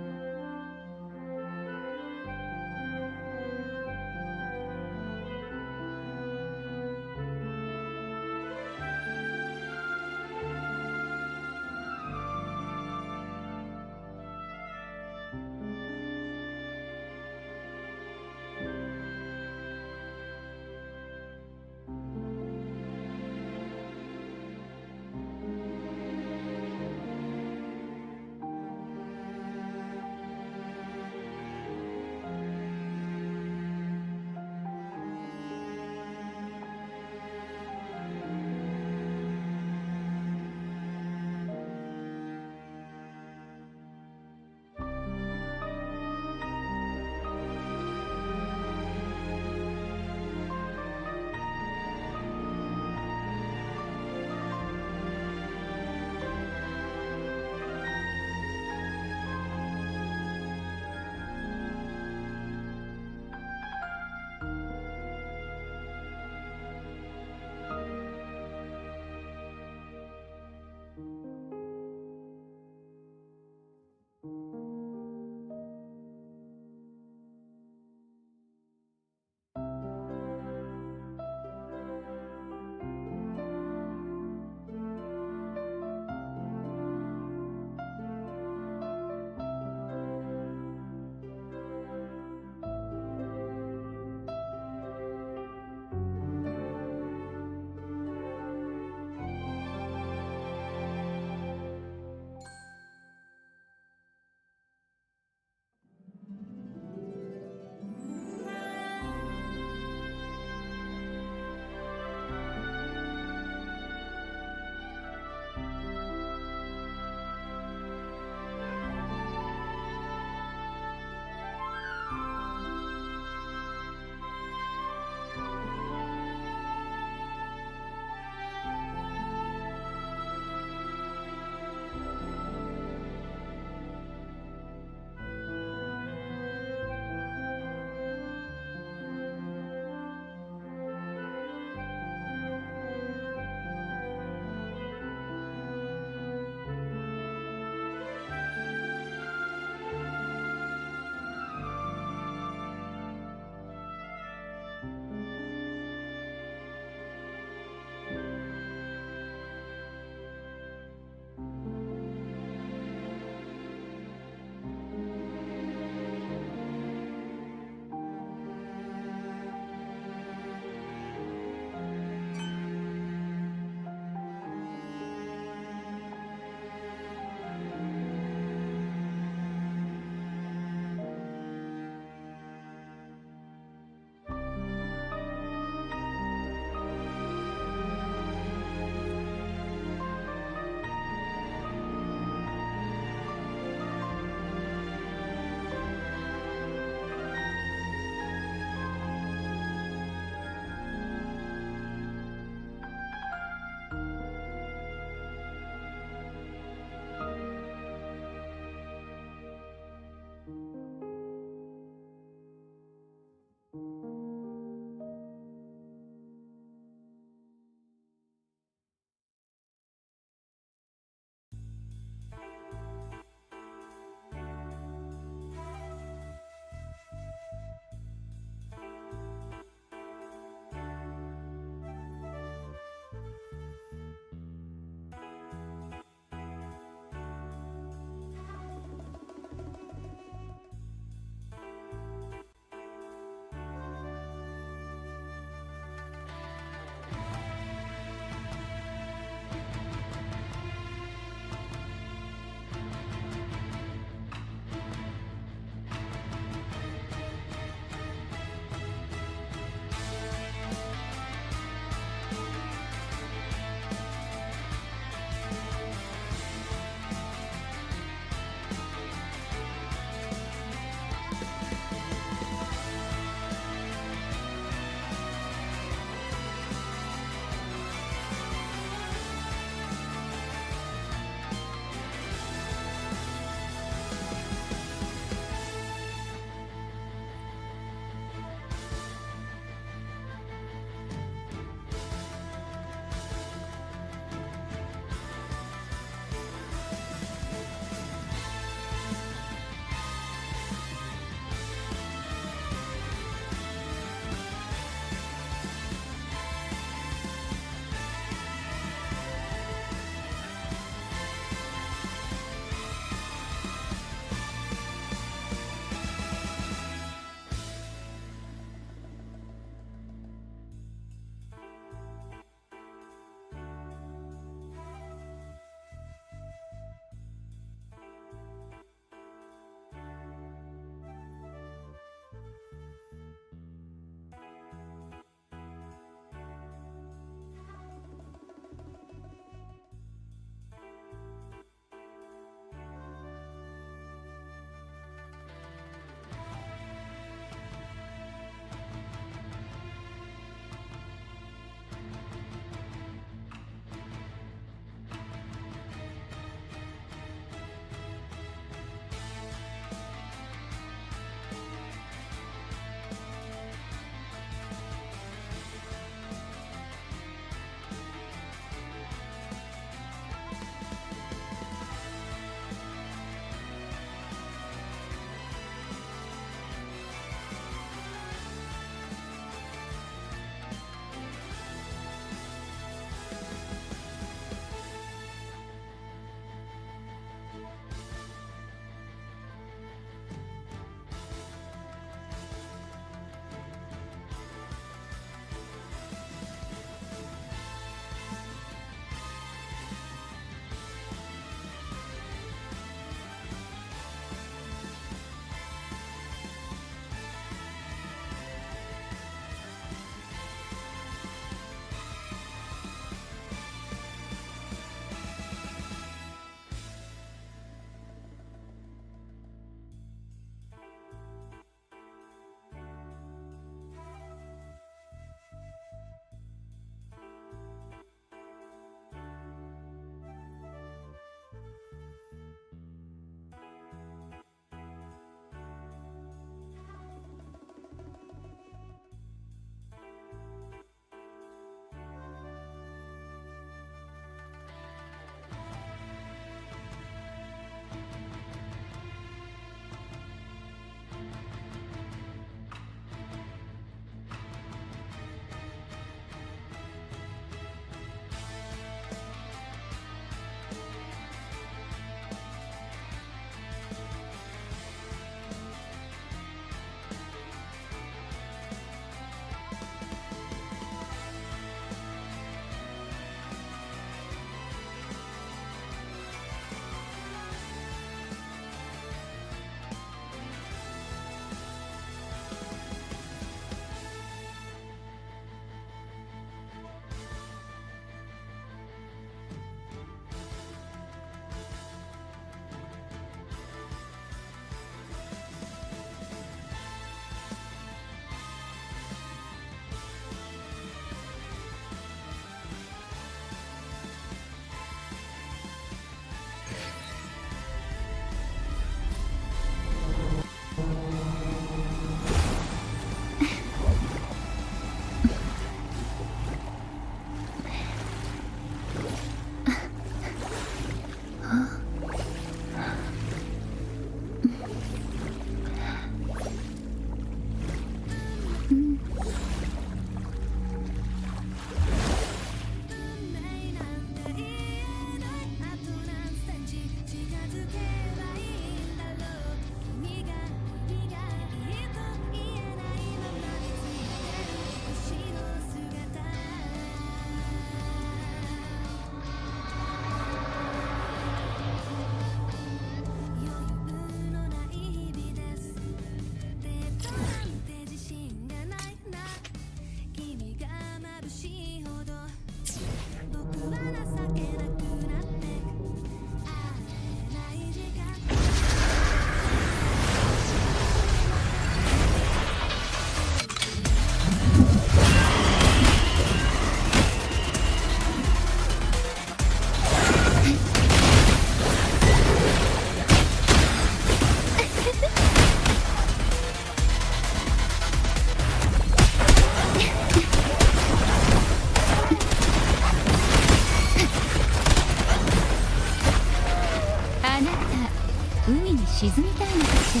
沈みたいのかし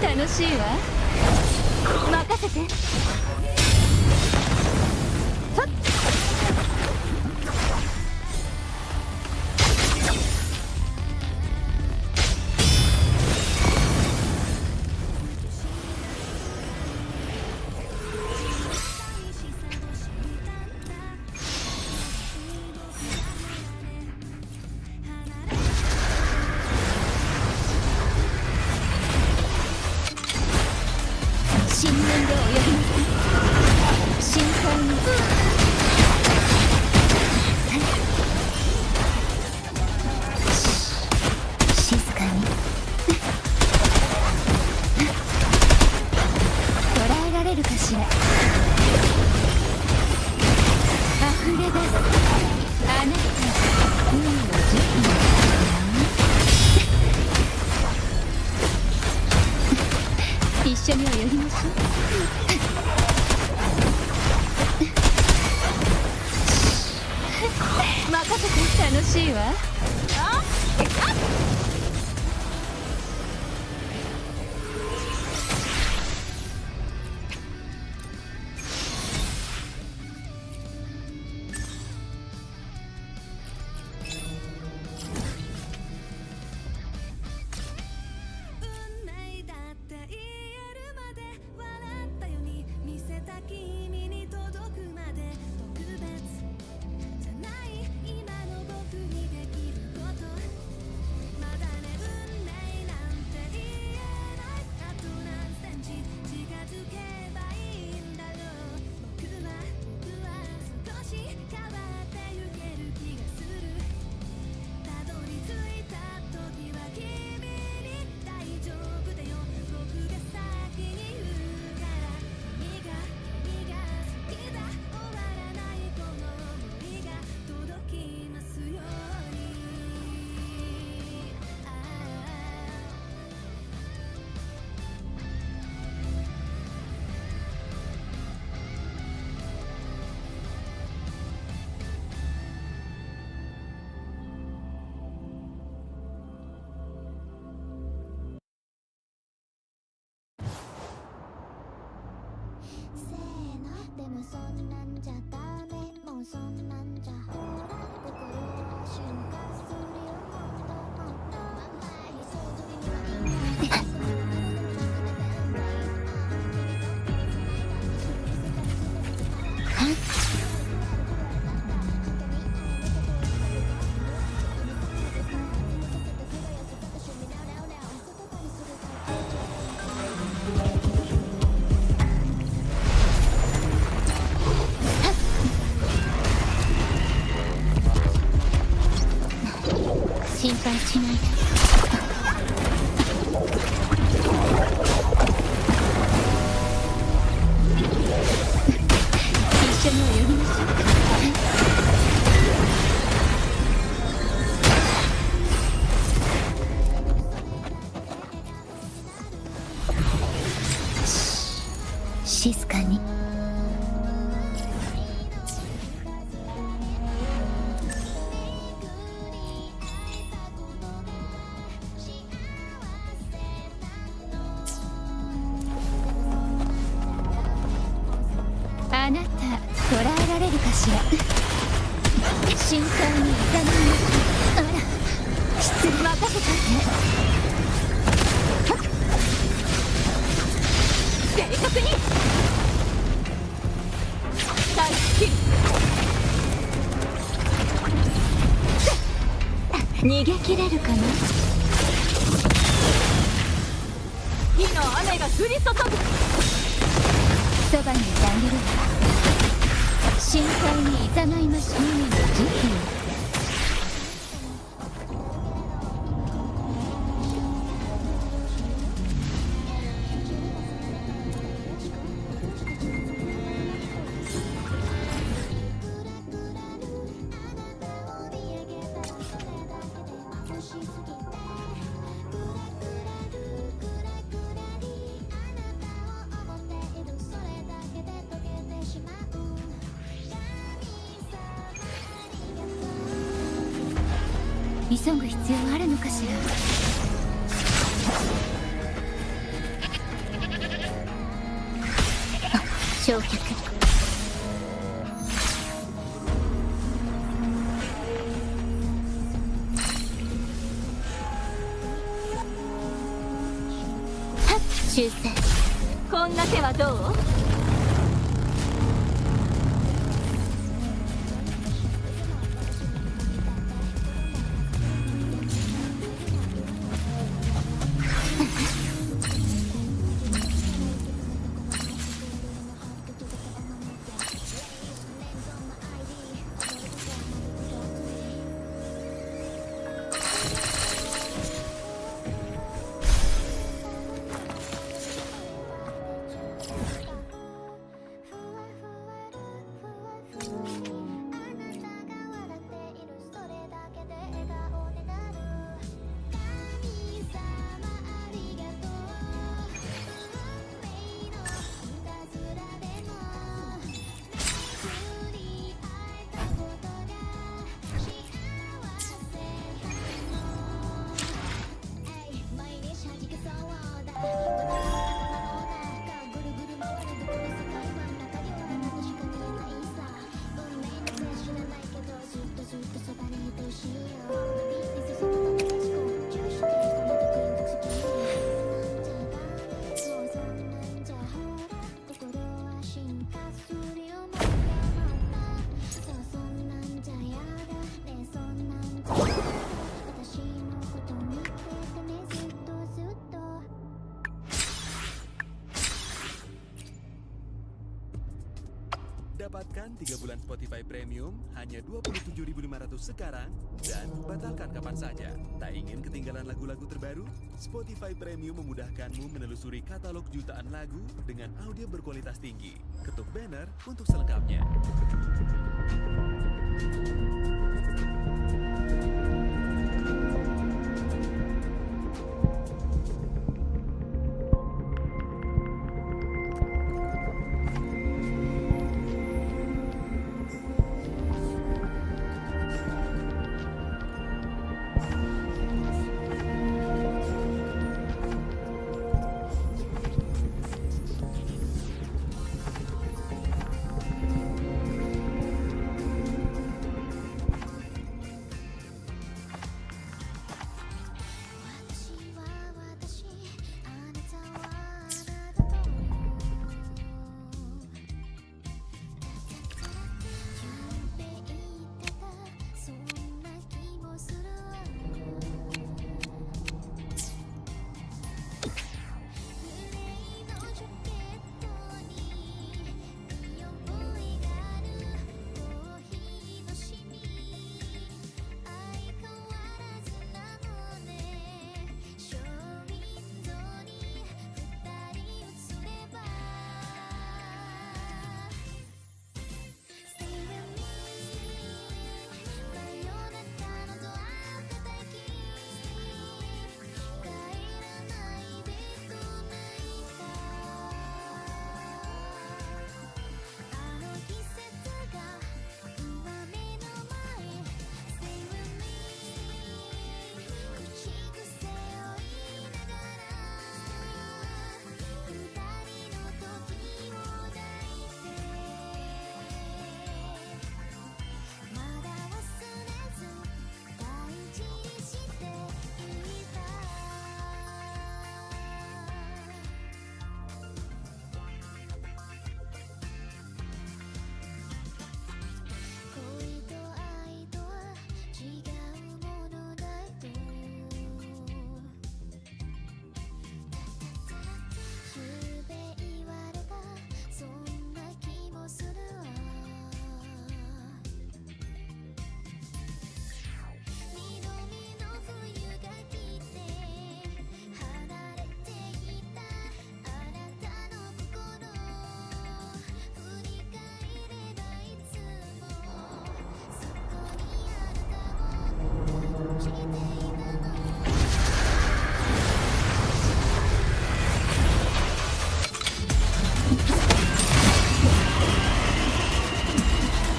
ら楽しいわ任せてはっ新年で泳ぎます深海に静かに捉えられるかしら溢れ出すあなた海の樹皮一緒に泳ぎましょう任せて楽しいわでもそんなんじゃダメもうそんなんじゃ心は進化するよもっともっと心配しないで一緒に泳ぎましょう静かにあなた捉えられるかしら深海にいたのにあら失礼任せといて正確に大好き逃げ切れるかな火の雨が降り注ぐそばにいてあげるわ深海にいざないましょう海の時期急ぐ必要あるのかしら。焼却。はっ、修正。こんな手はどう？Dapatkan 3 bulan Spotify Premium hanya 27.500 sekarang dan batalkan kapan saja. Tak ingin ketinggalan lagu-lagu terbaru? Spotify Premium memudahkanmu menelusuri katalog jutaan lagu dengan audio berkualitas tinggi. Ketuk banner untuk selengkapnya.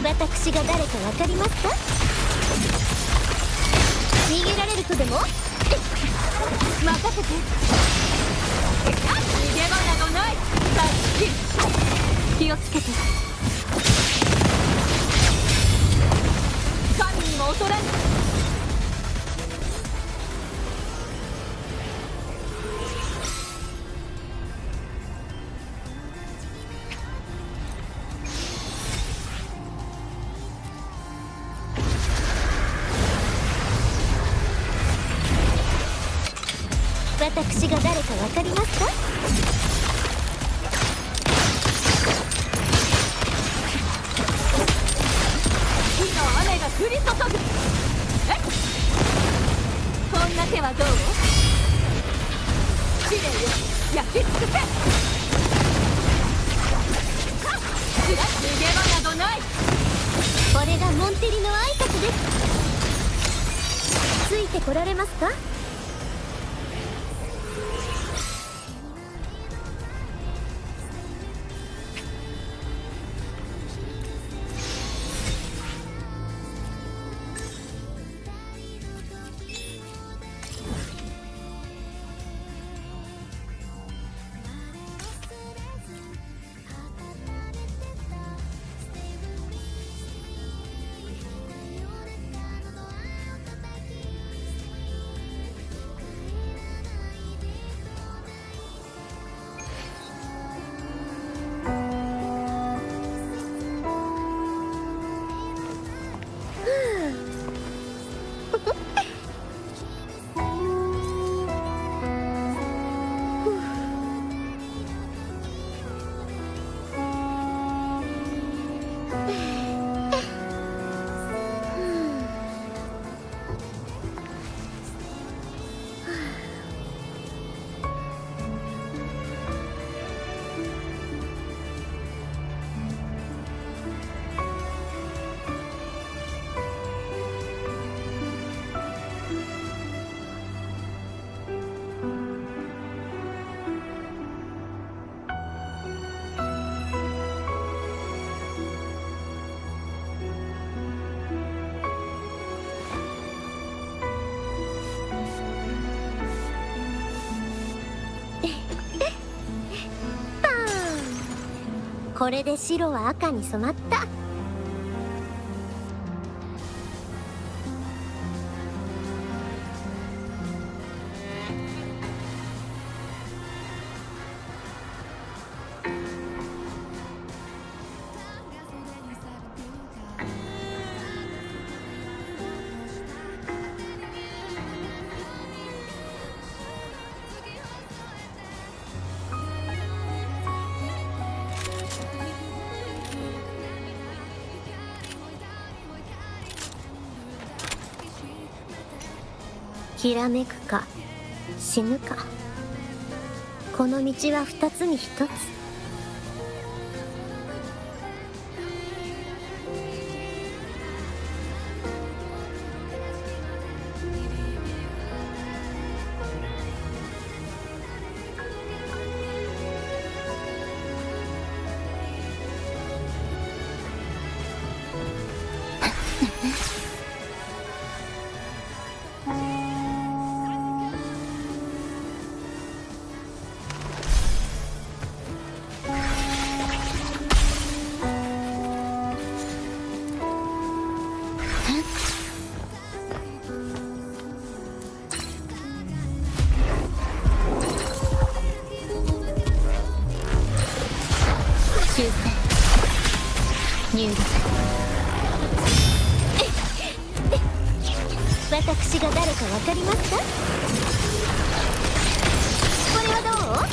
Watakushiが誰かわかりますか？右とでも任せて。逃げ場などない。気をつけて。神にも劣らぬ。私が誰かわかりますか？火の雨が降り注ぐ。こんな手はどう？試練よ、焼き尽くせ。逃げ場などない。これがモンテリの挨拶です。ついてこられますか？これで白は赤に染まった。きらめくか死ぬか、この道は二つに一つ。私が誰かわかりますか？これはどう？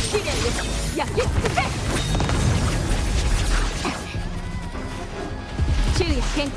試練です。焼き尽くせ。昼夜健康。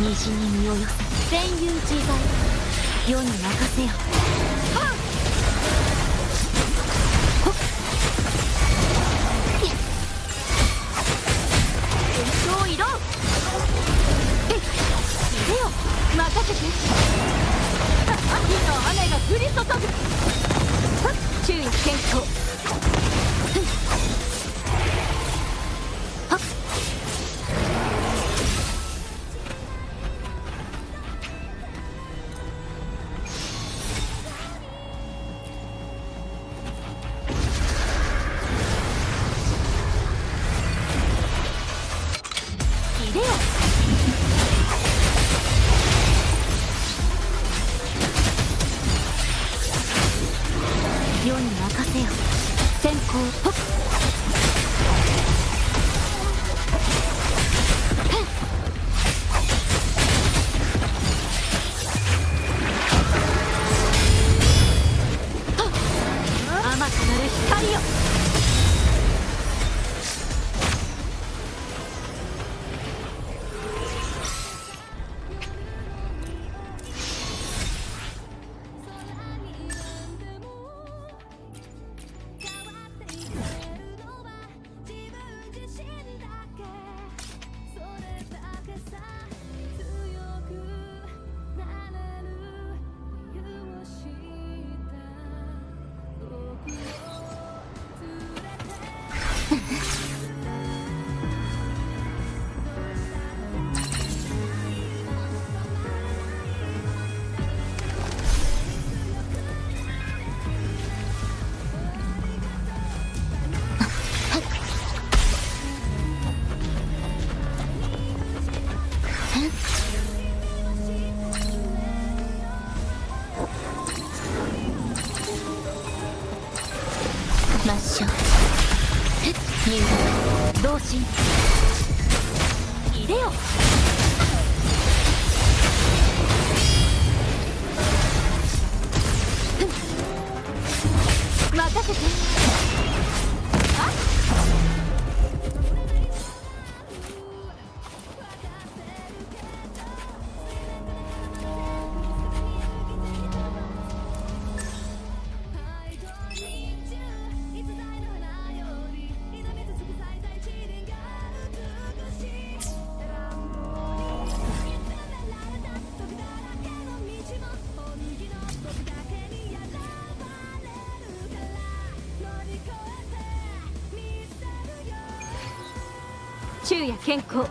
虹に身を寄せ戦友自在世に任せよ遠いろいでよ任せて火の雨が降り注ぐ注意健康世に任せよ先行ほっ甘くなる光よ抹消入力同心入れよ任せて昼夜健康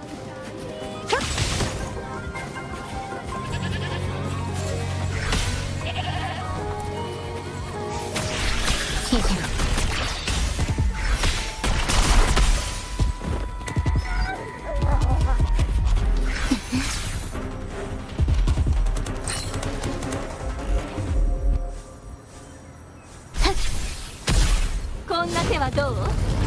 こんな手はどう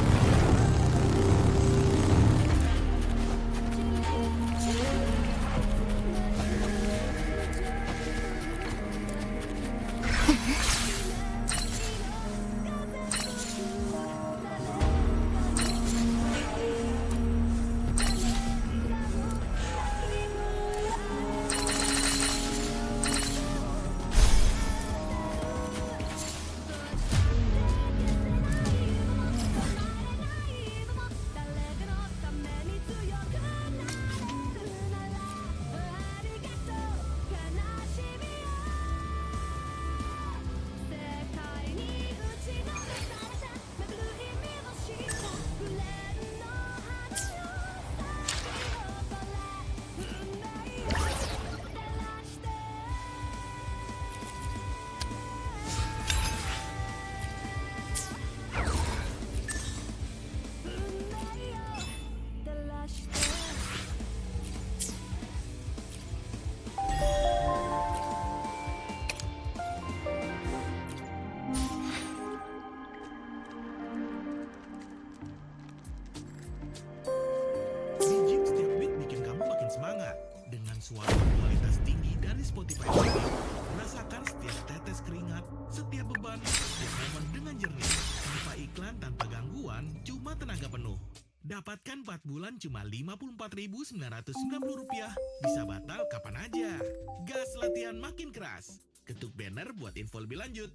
Dapatkan 4 bulan cuma Rp54.990. Bisa batal kapan aja. Gas latihan makin keras. Ketuk banner buat info lebih lanjut.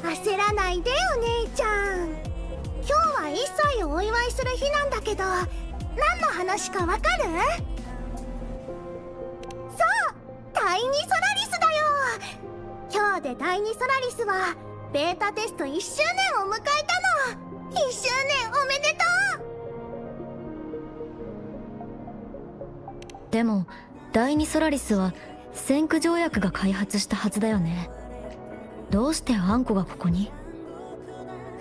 焦らないでお姉ちゃん。今日は1歳をお祝いする日なんだけど、何の話かわかる？そう、第2ソラリスだよ。今日で第2ソラリスはベータテスト1周年を迎えたの。1周年おめでとう。でも第2ソラリスは先駆条約が開発したはずだよね。どうしてあんこがここに？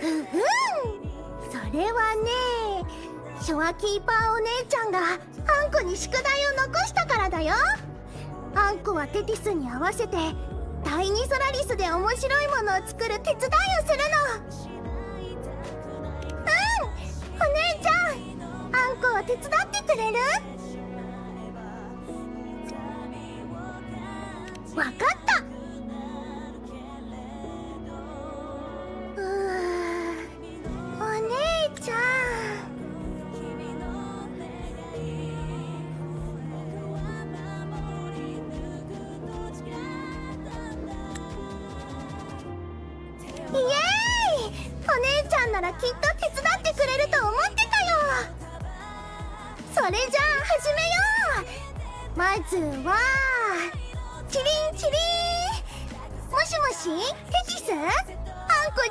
それはね、ショアキーパーお姉ちゃんがあんこに宿題を残したからだよ。あんこはテティスに合わせて第2ソラリスで面白いものを作る手伝いをするの。お姉ちゃん、あんこを手伝ってくれる？わかった。ならきっと手伝ってくれると思ってたよ。それじゃあ始めよう。まずはチリンチリン。もしもし、テキス？あんこ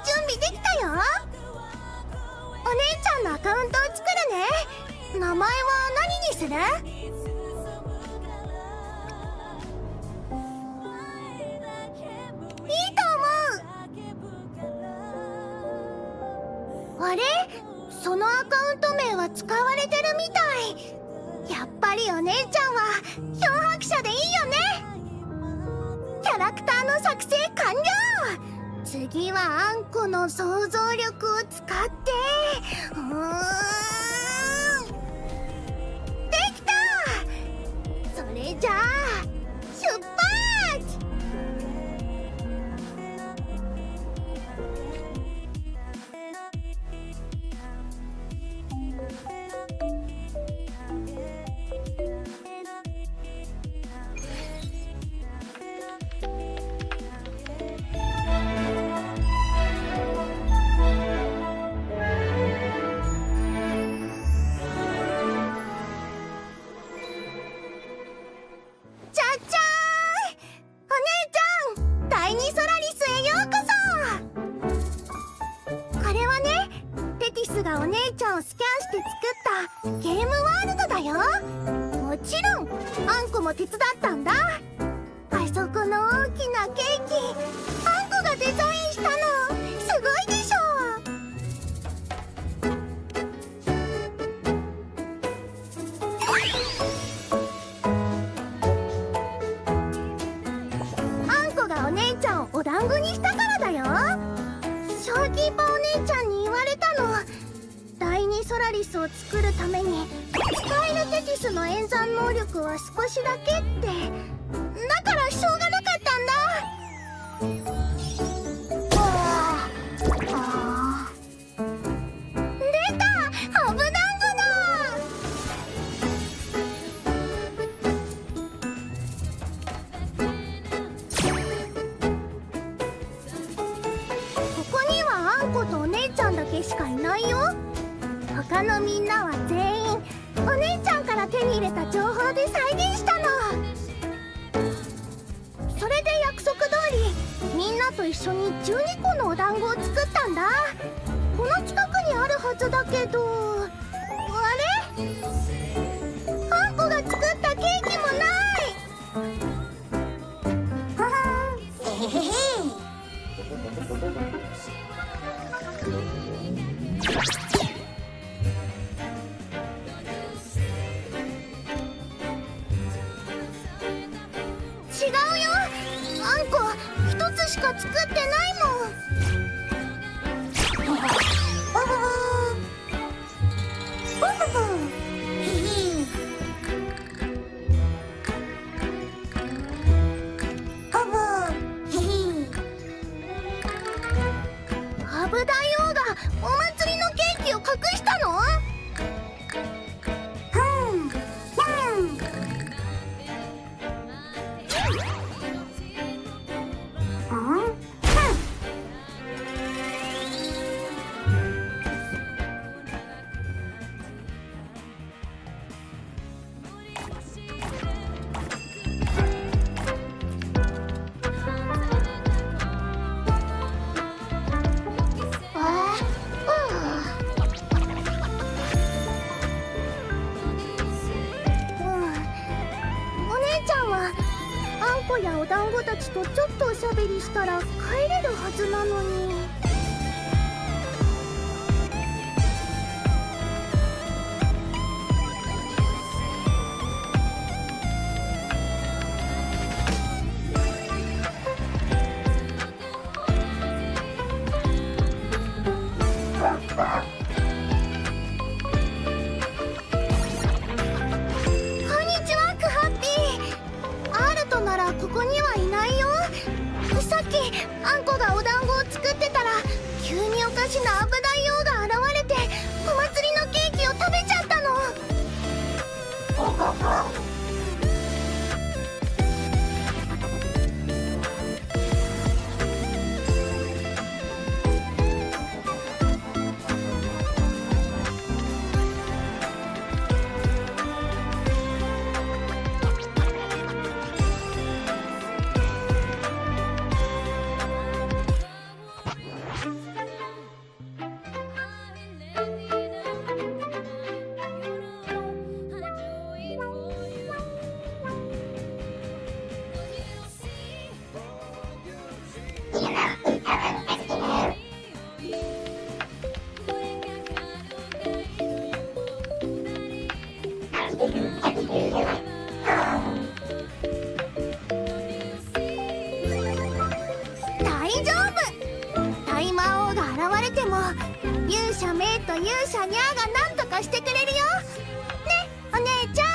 準備できたよ。お姉ちゃんのアカウントを作るね。名前は何にする？いいと思う。あれ？そのアカウント名は使われてるみたい。やっぱりお姉ちゃんは漂白者でいいよね。キャラクターの作成完了。次はあんこの想像力を使ってできた。それじゃあ出発。お姉ちゃんをスキャンして作ったゲームワールドだよ。もちろんあんこも手伝ったんだ。あそこの大きなケーキ、あんこがデザインしたの。すごいでしょ。あんこがお姉ちゃんをお団子にしたからだよ。ショーキーパーお姉ちゃんに言われたの。第2ソラリスを作るために使えるテティスの演算能力は少しだけって。だからしょうがなかったんだ。出た！ハブ団子だ！ここにはあんことお姉ちゃんだけしかいないよ。他のみんなは全員お姉ちゃんから手に入れた情報で再現したの。それで約束通りみんなと一緒に12個のお団子を作ったんだ。この近くにあるはずだけど、あれ？あんこが作ったケーキもない。へへへ。違うよ。あんこ一つしか作ってないもん。ハブ大王がお祭りのケーキを隠したの？やお団子たちとちょっとおしゃべりしたら帰れるはずなのに。ここにはいないよ。さっきあんこがお団子を作ってたら急におかしなアブ大王が現れてお祭りのケーキを食べちゃったの。れても勇者メイと勇者ニャーがなんとかしてくれるよね、お姉ちゃん。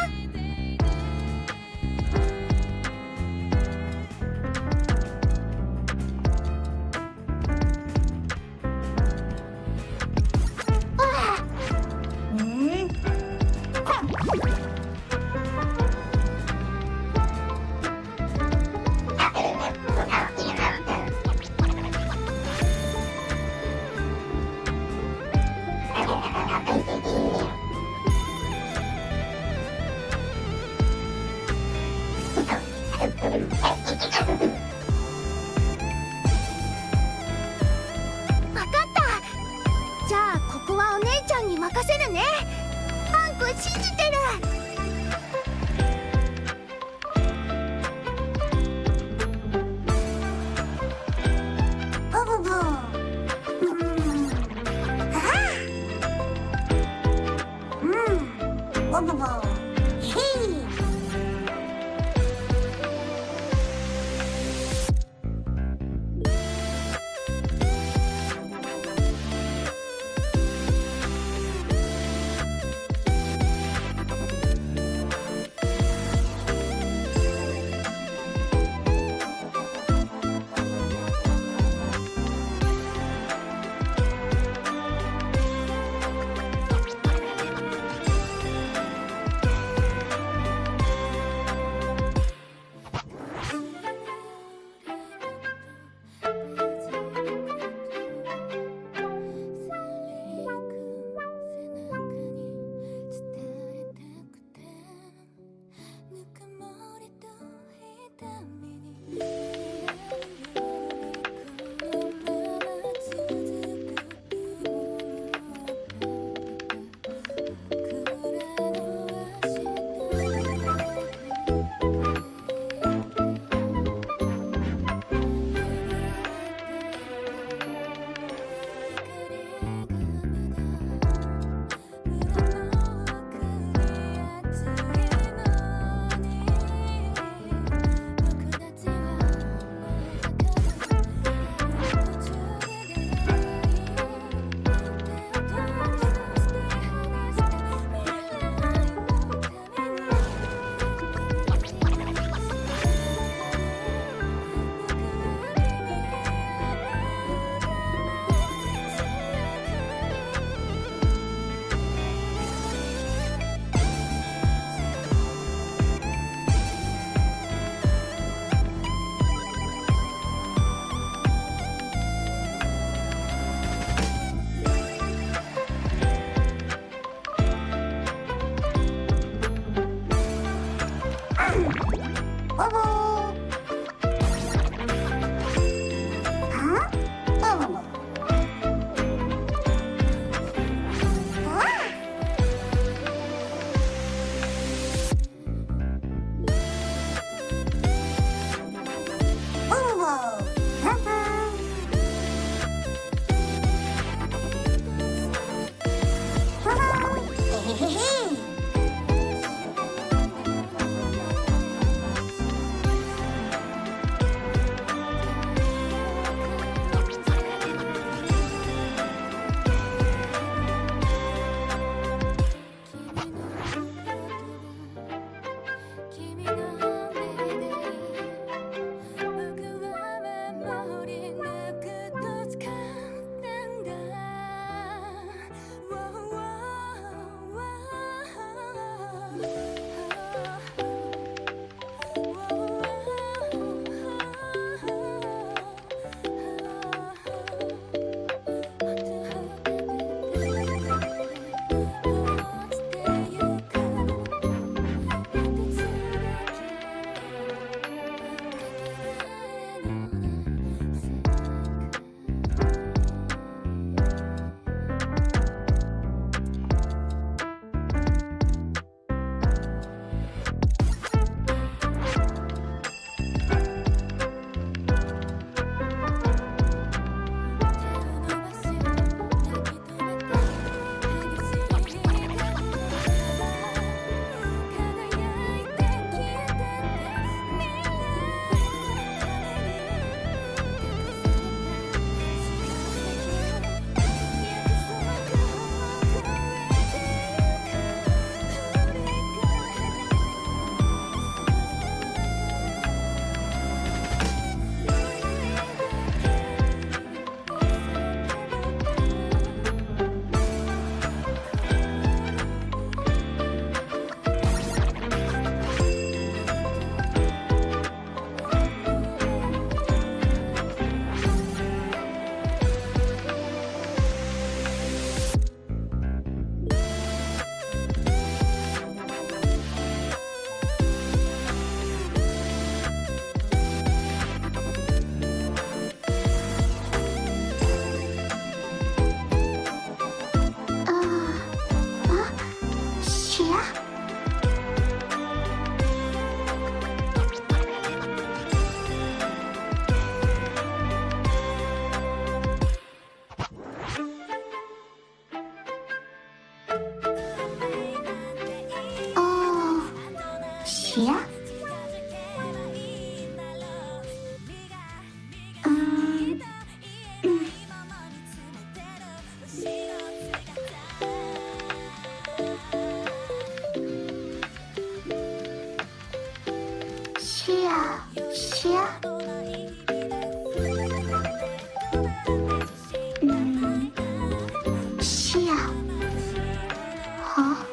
시야? 시야, 시야? 시야. 어?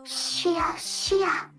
시야. 시야.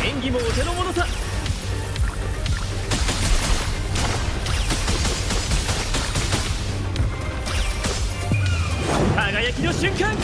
演技もお手の物さ。輝きの瞬間。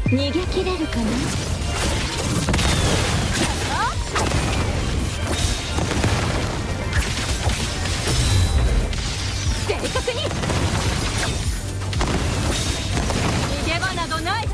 逃げ切れるかな。正確に逃げ場などない。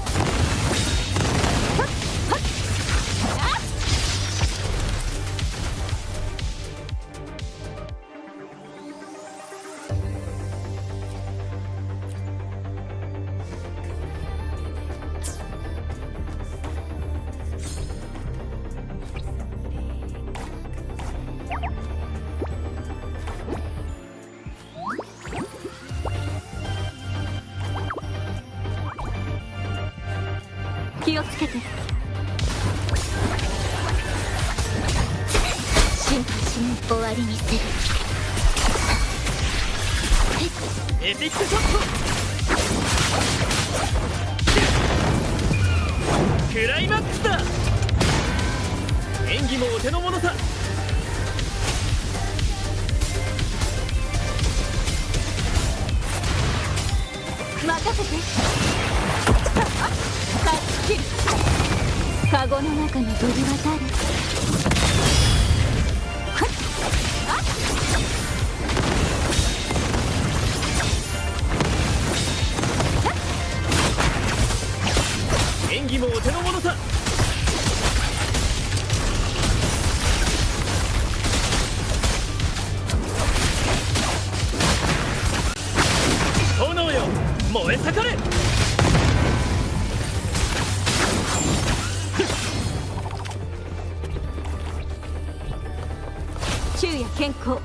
気をつけて。心配しない。終わりにする。エピックショット。クライマックスだ。演技もお手の物さ。任せて。勝ち切る。カゴの中の鳥は誰？演技もお手の物さ。炎よ、燃え盛れ。昼夜健康。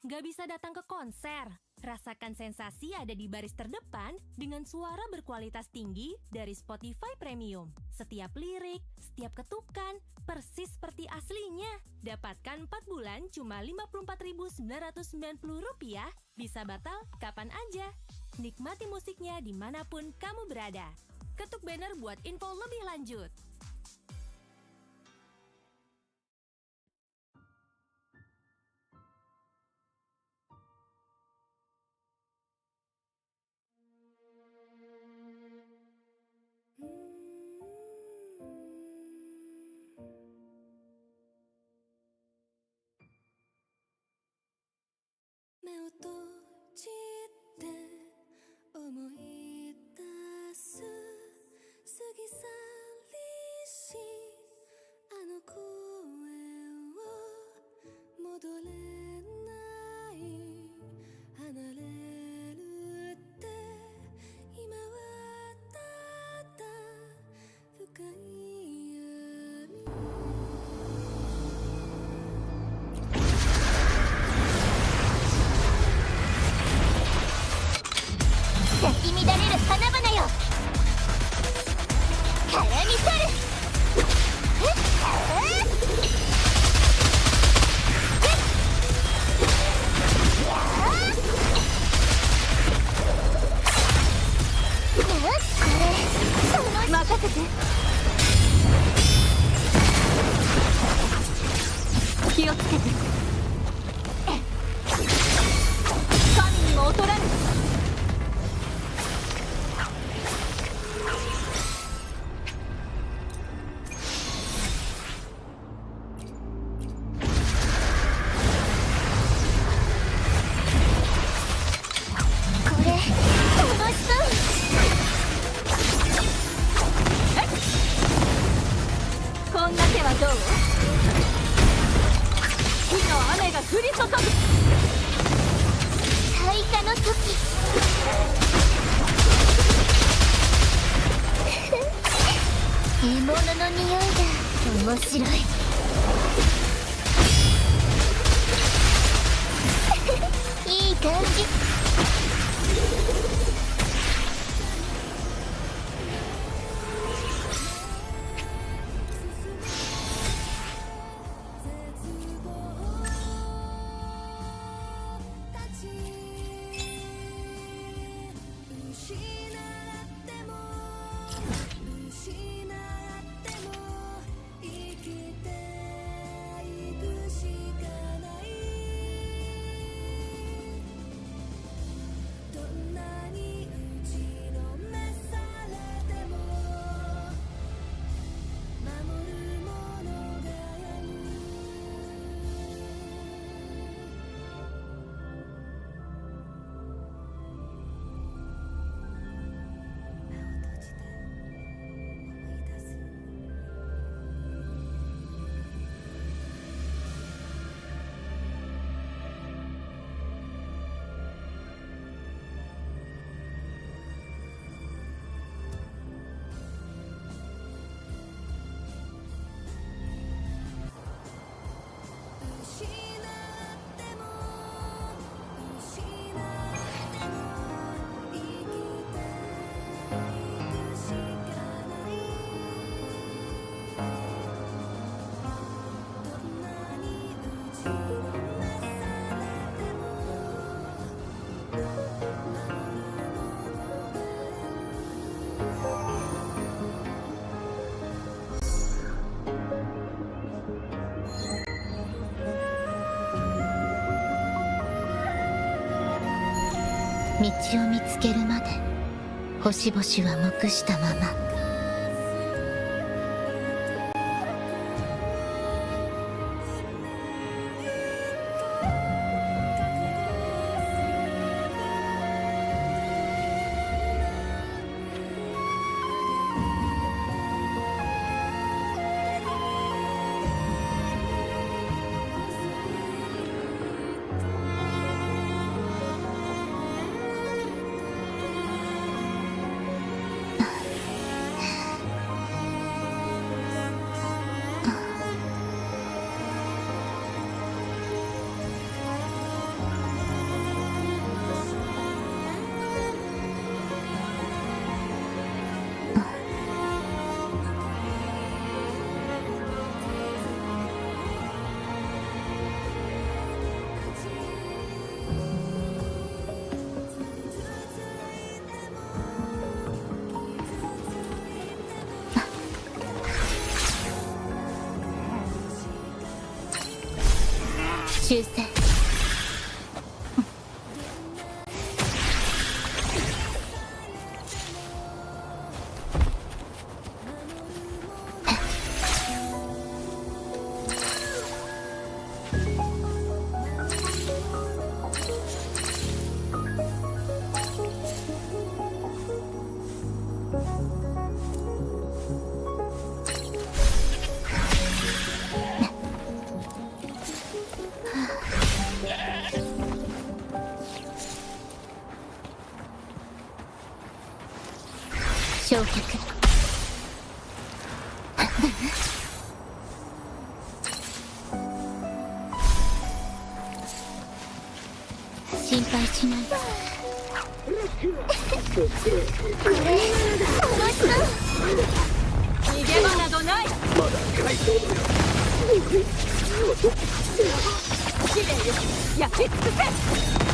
Gak bisa datang ke konser? Rasakan sensasi ada di baris terdepan dengan suara berkualitas tinggi dari Spotify Premium. Setiap lirik, setiap ketukan, persis seperti aslinya. Dapatkan 4 bulan cuma Rp54.990. Bisa batal kapan aja. Nikmati musiknya dimanapun kamu berada. Ketuk banner buat info lebih lanjut.道を見つけるまで星々は黙したまま。修正焼却心配しないでこれ楽しそう逃げ場などないまだ回答だよ試練よ焼き尽くせ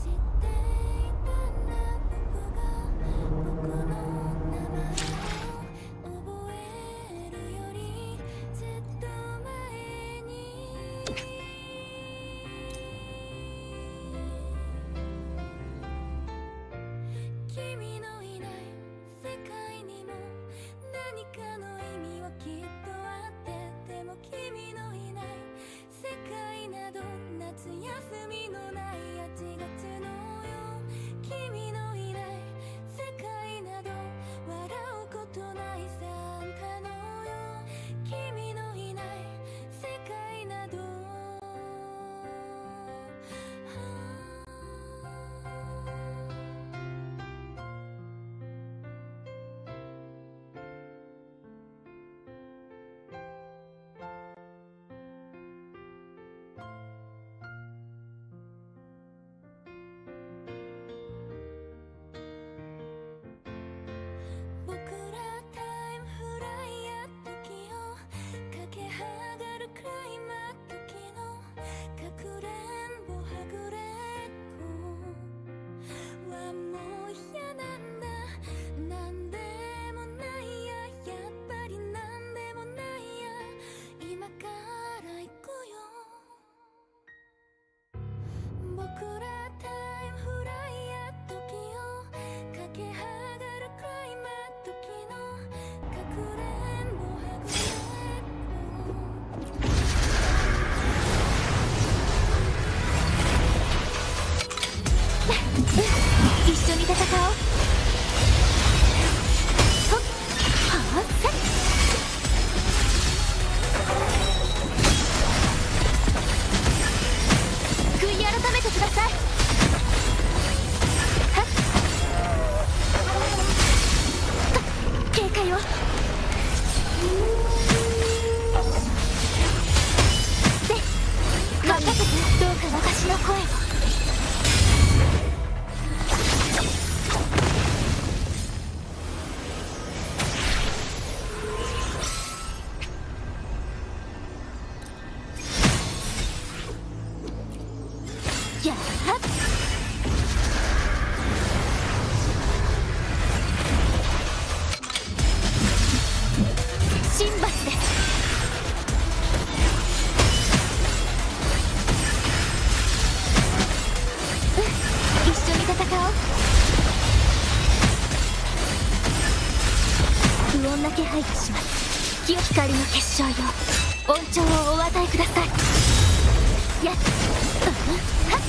知っていたんだな気配がします。光の結晶よ、恩寵をお与えください。やっ、はっ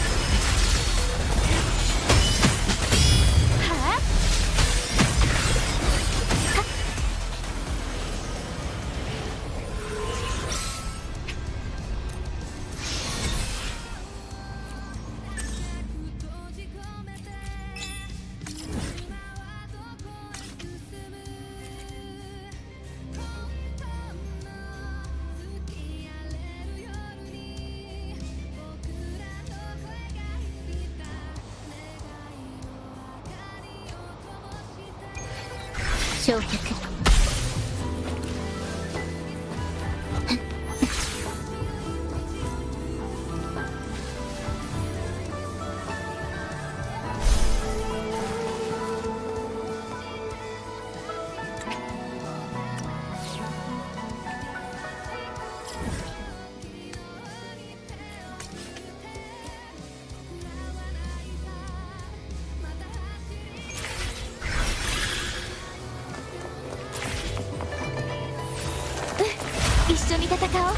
焼却。一緒に戦おう。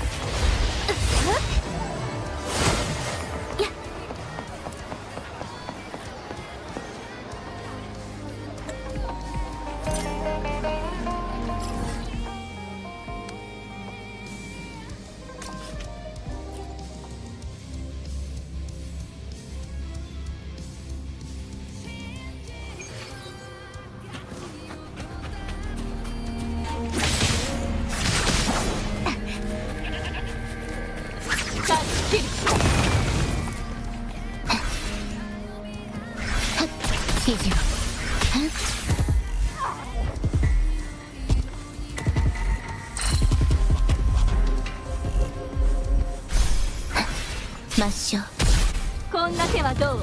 抹消。こんな手はどう？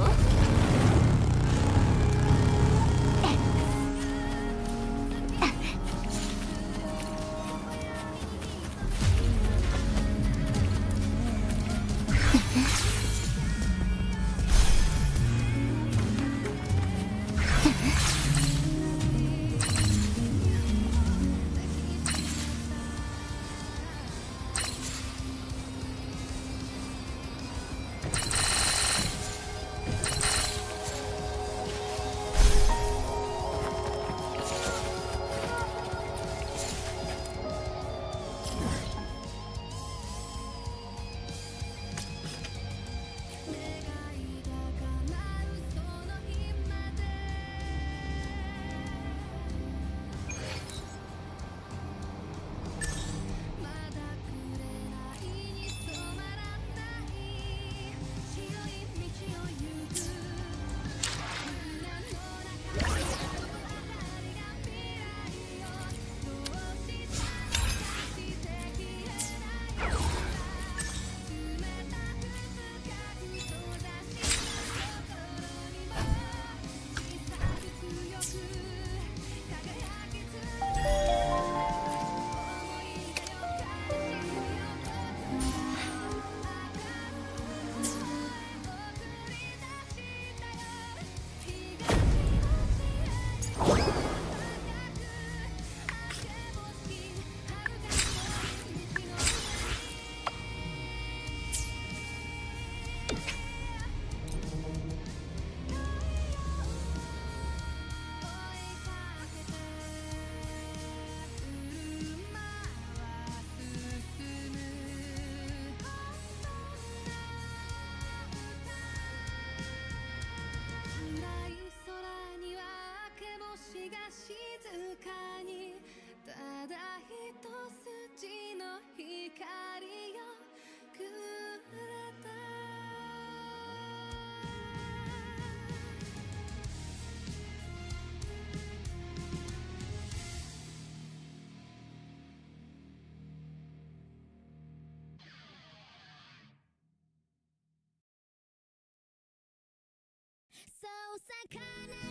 そうさ悲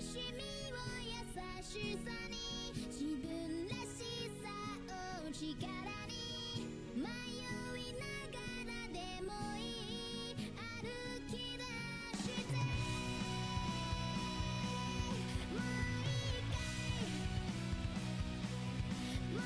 しみを優しさに自分らしさを力に迷いながらでもいい歩き出してもう一回も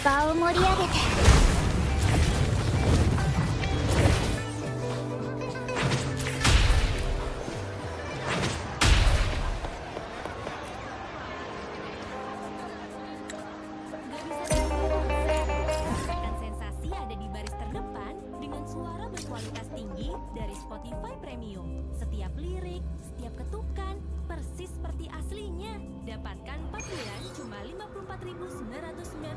場を盛り上げて。Sensasi ada di baris terdepan dengan suara berkualitas tinggi dari Spotify Premium. Setiap lirik, setiap ketukan, persis seperti aslinya. Dapatkan 4 bulan cuma Rp54.990.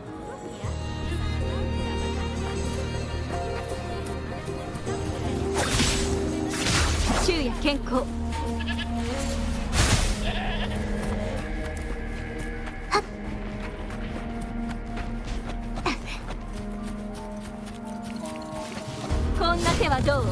Chuya Kenko. Konna te wa dou?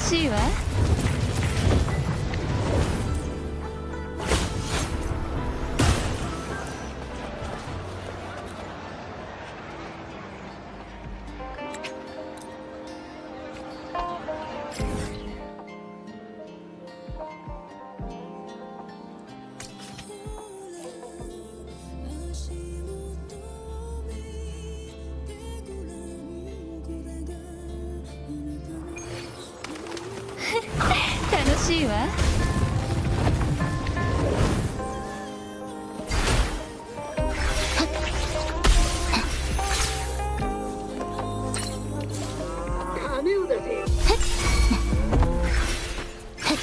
しいわ。楽しいわ。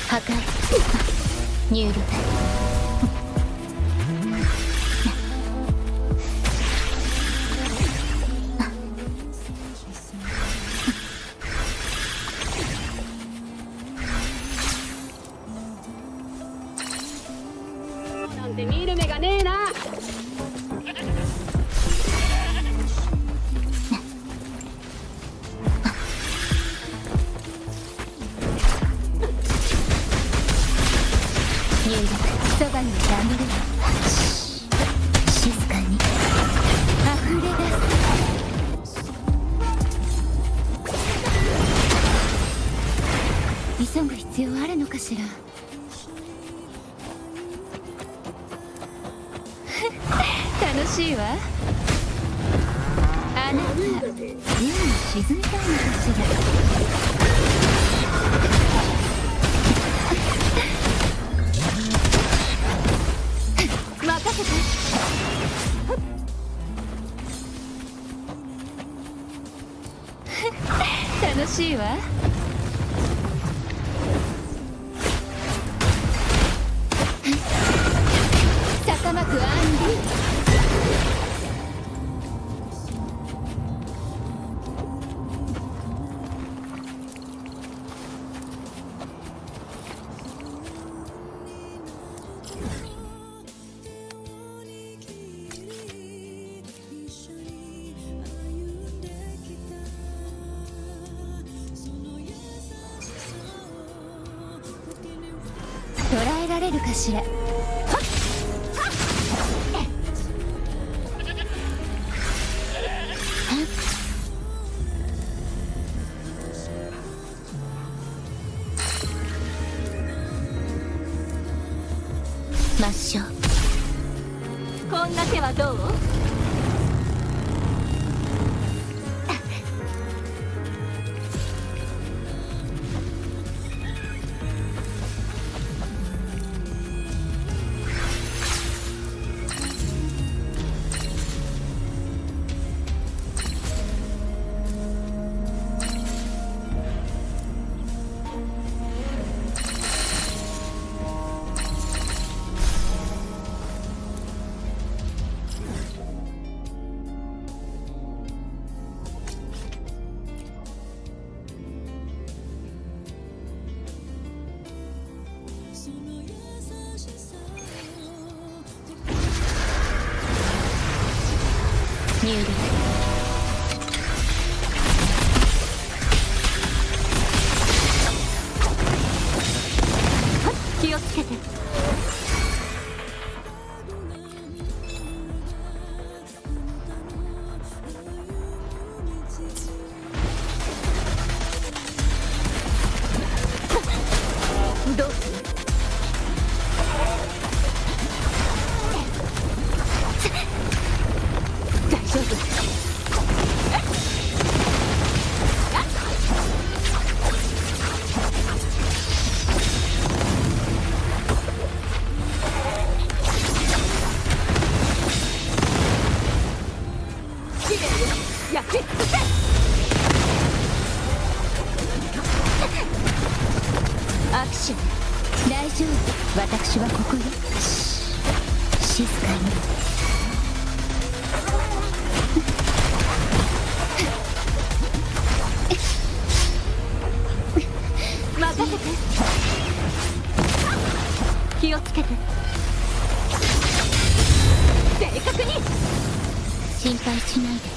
破壊入力なんて見る目がねえな。そばにいてあげるわ。静かに溢れ出す。急ぐ必要あるのかしら。楽しいわ。あなた海に沈みたいのかしら。任せて。楽しいわ。坂巻アンディ。捉えられるかしら。抹消。こんな手はどう？入力。気をつけて。どうする？大丈夫。アクション。大丈夫。私はここよ。静かに。任せて。気をつけて。正確に。心配しないで。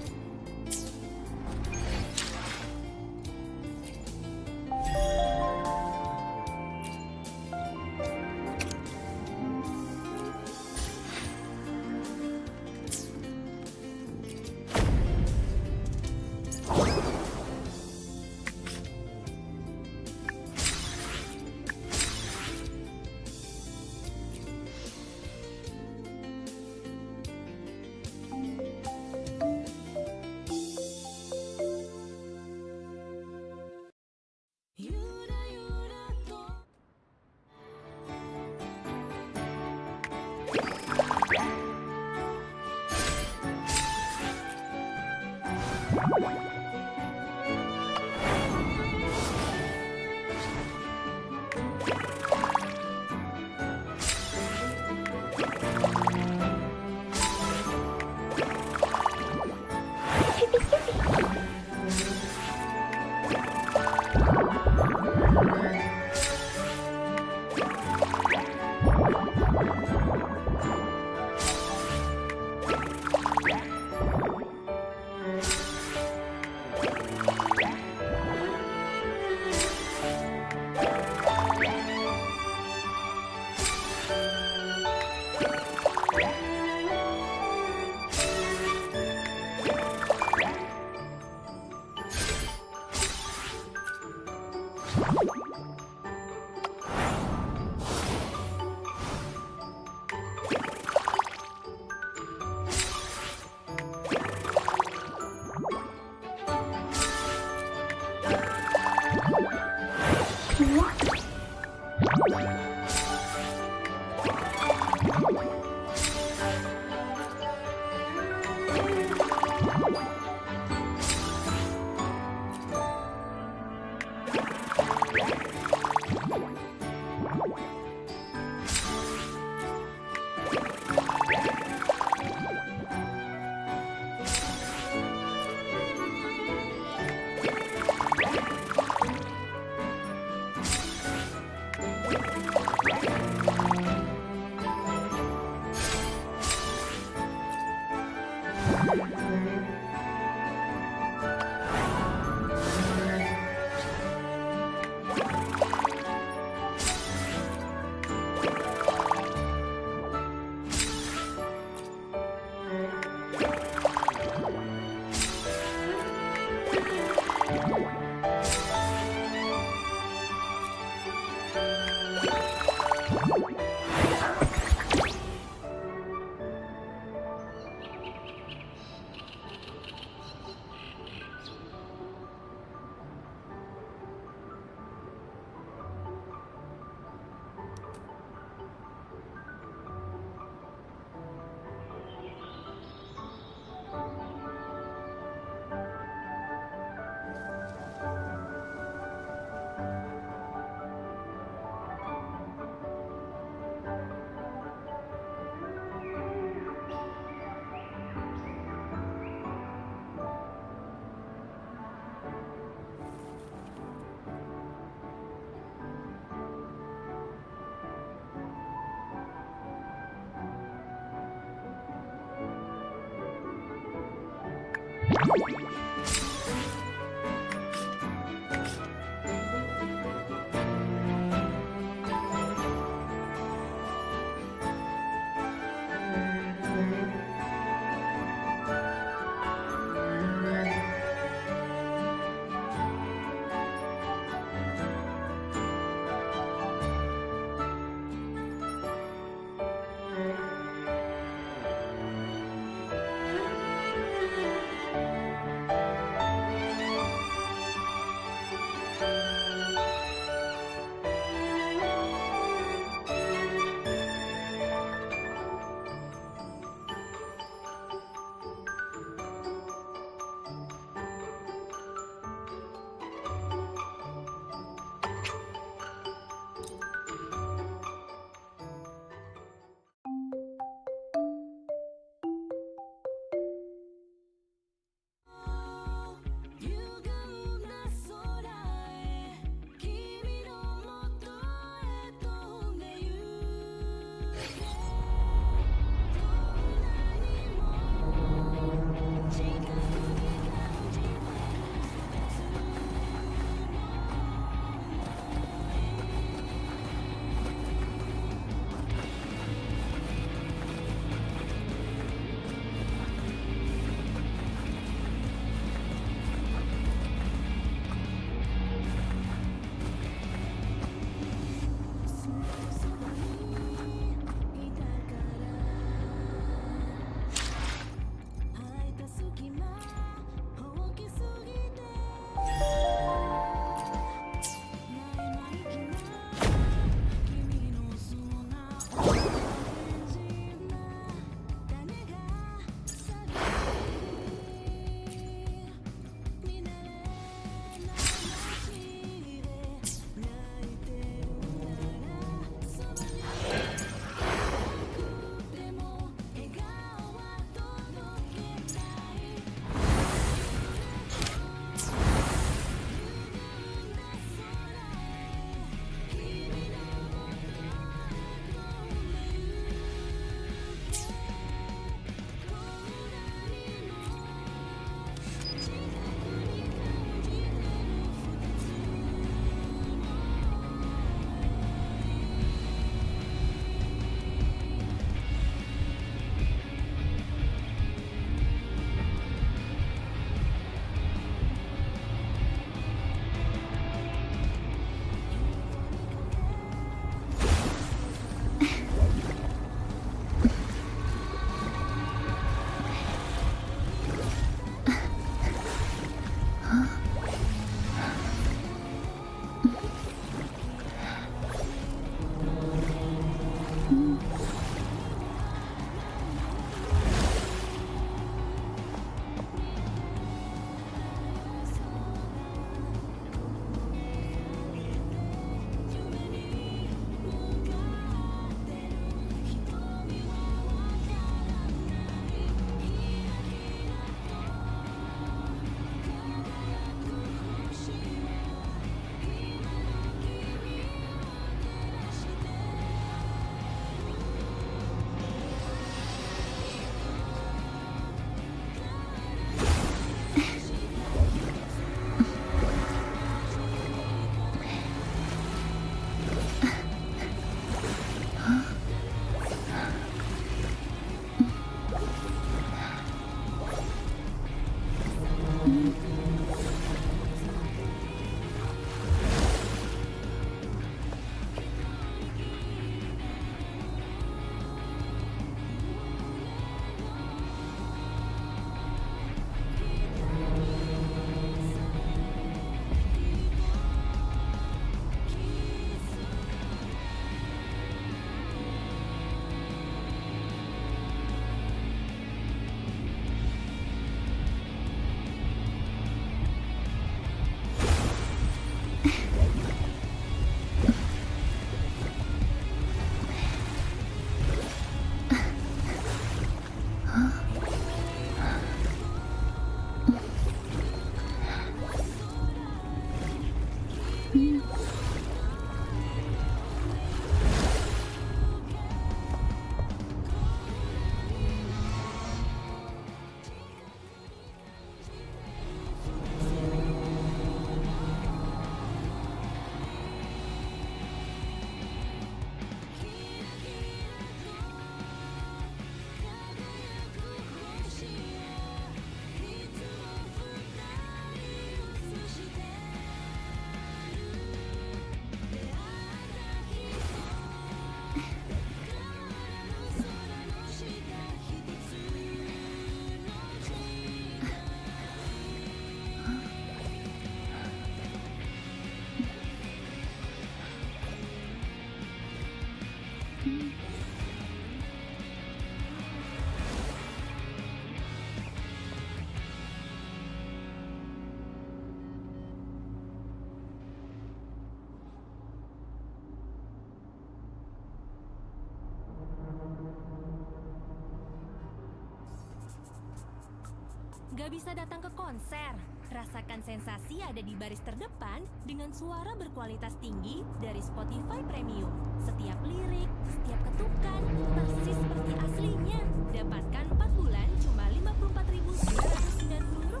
Gak bisa datang ke konser? Rasakan sensasi ada di baris terdepan dengan suara berkualitas tinggi dari Spotify Premium. Setiap lirik, setiap ketukan, persis seperti aslinya. Dapatkan 4 bulan cuma Rp54.990.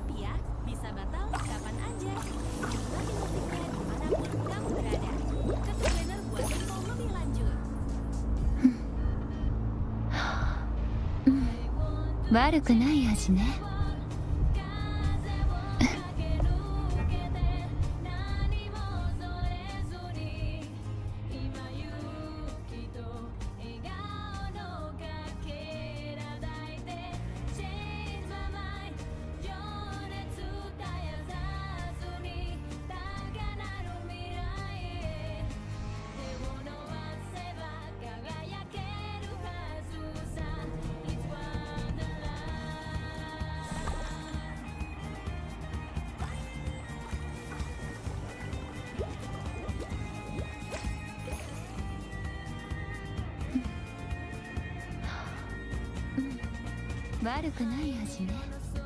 Bisa batal kapan aja. Nikmati musiknya dimanapun kamu berada. Ketuk banner buat info lebih lanjut. 悪くない味ね。悪くない味ね。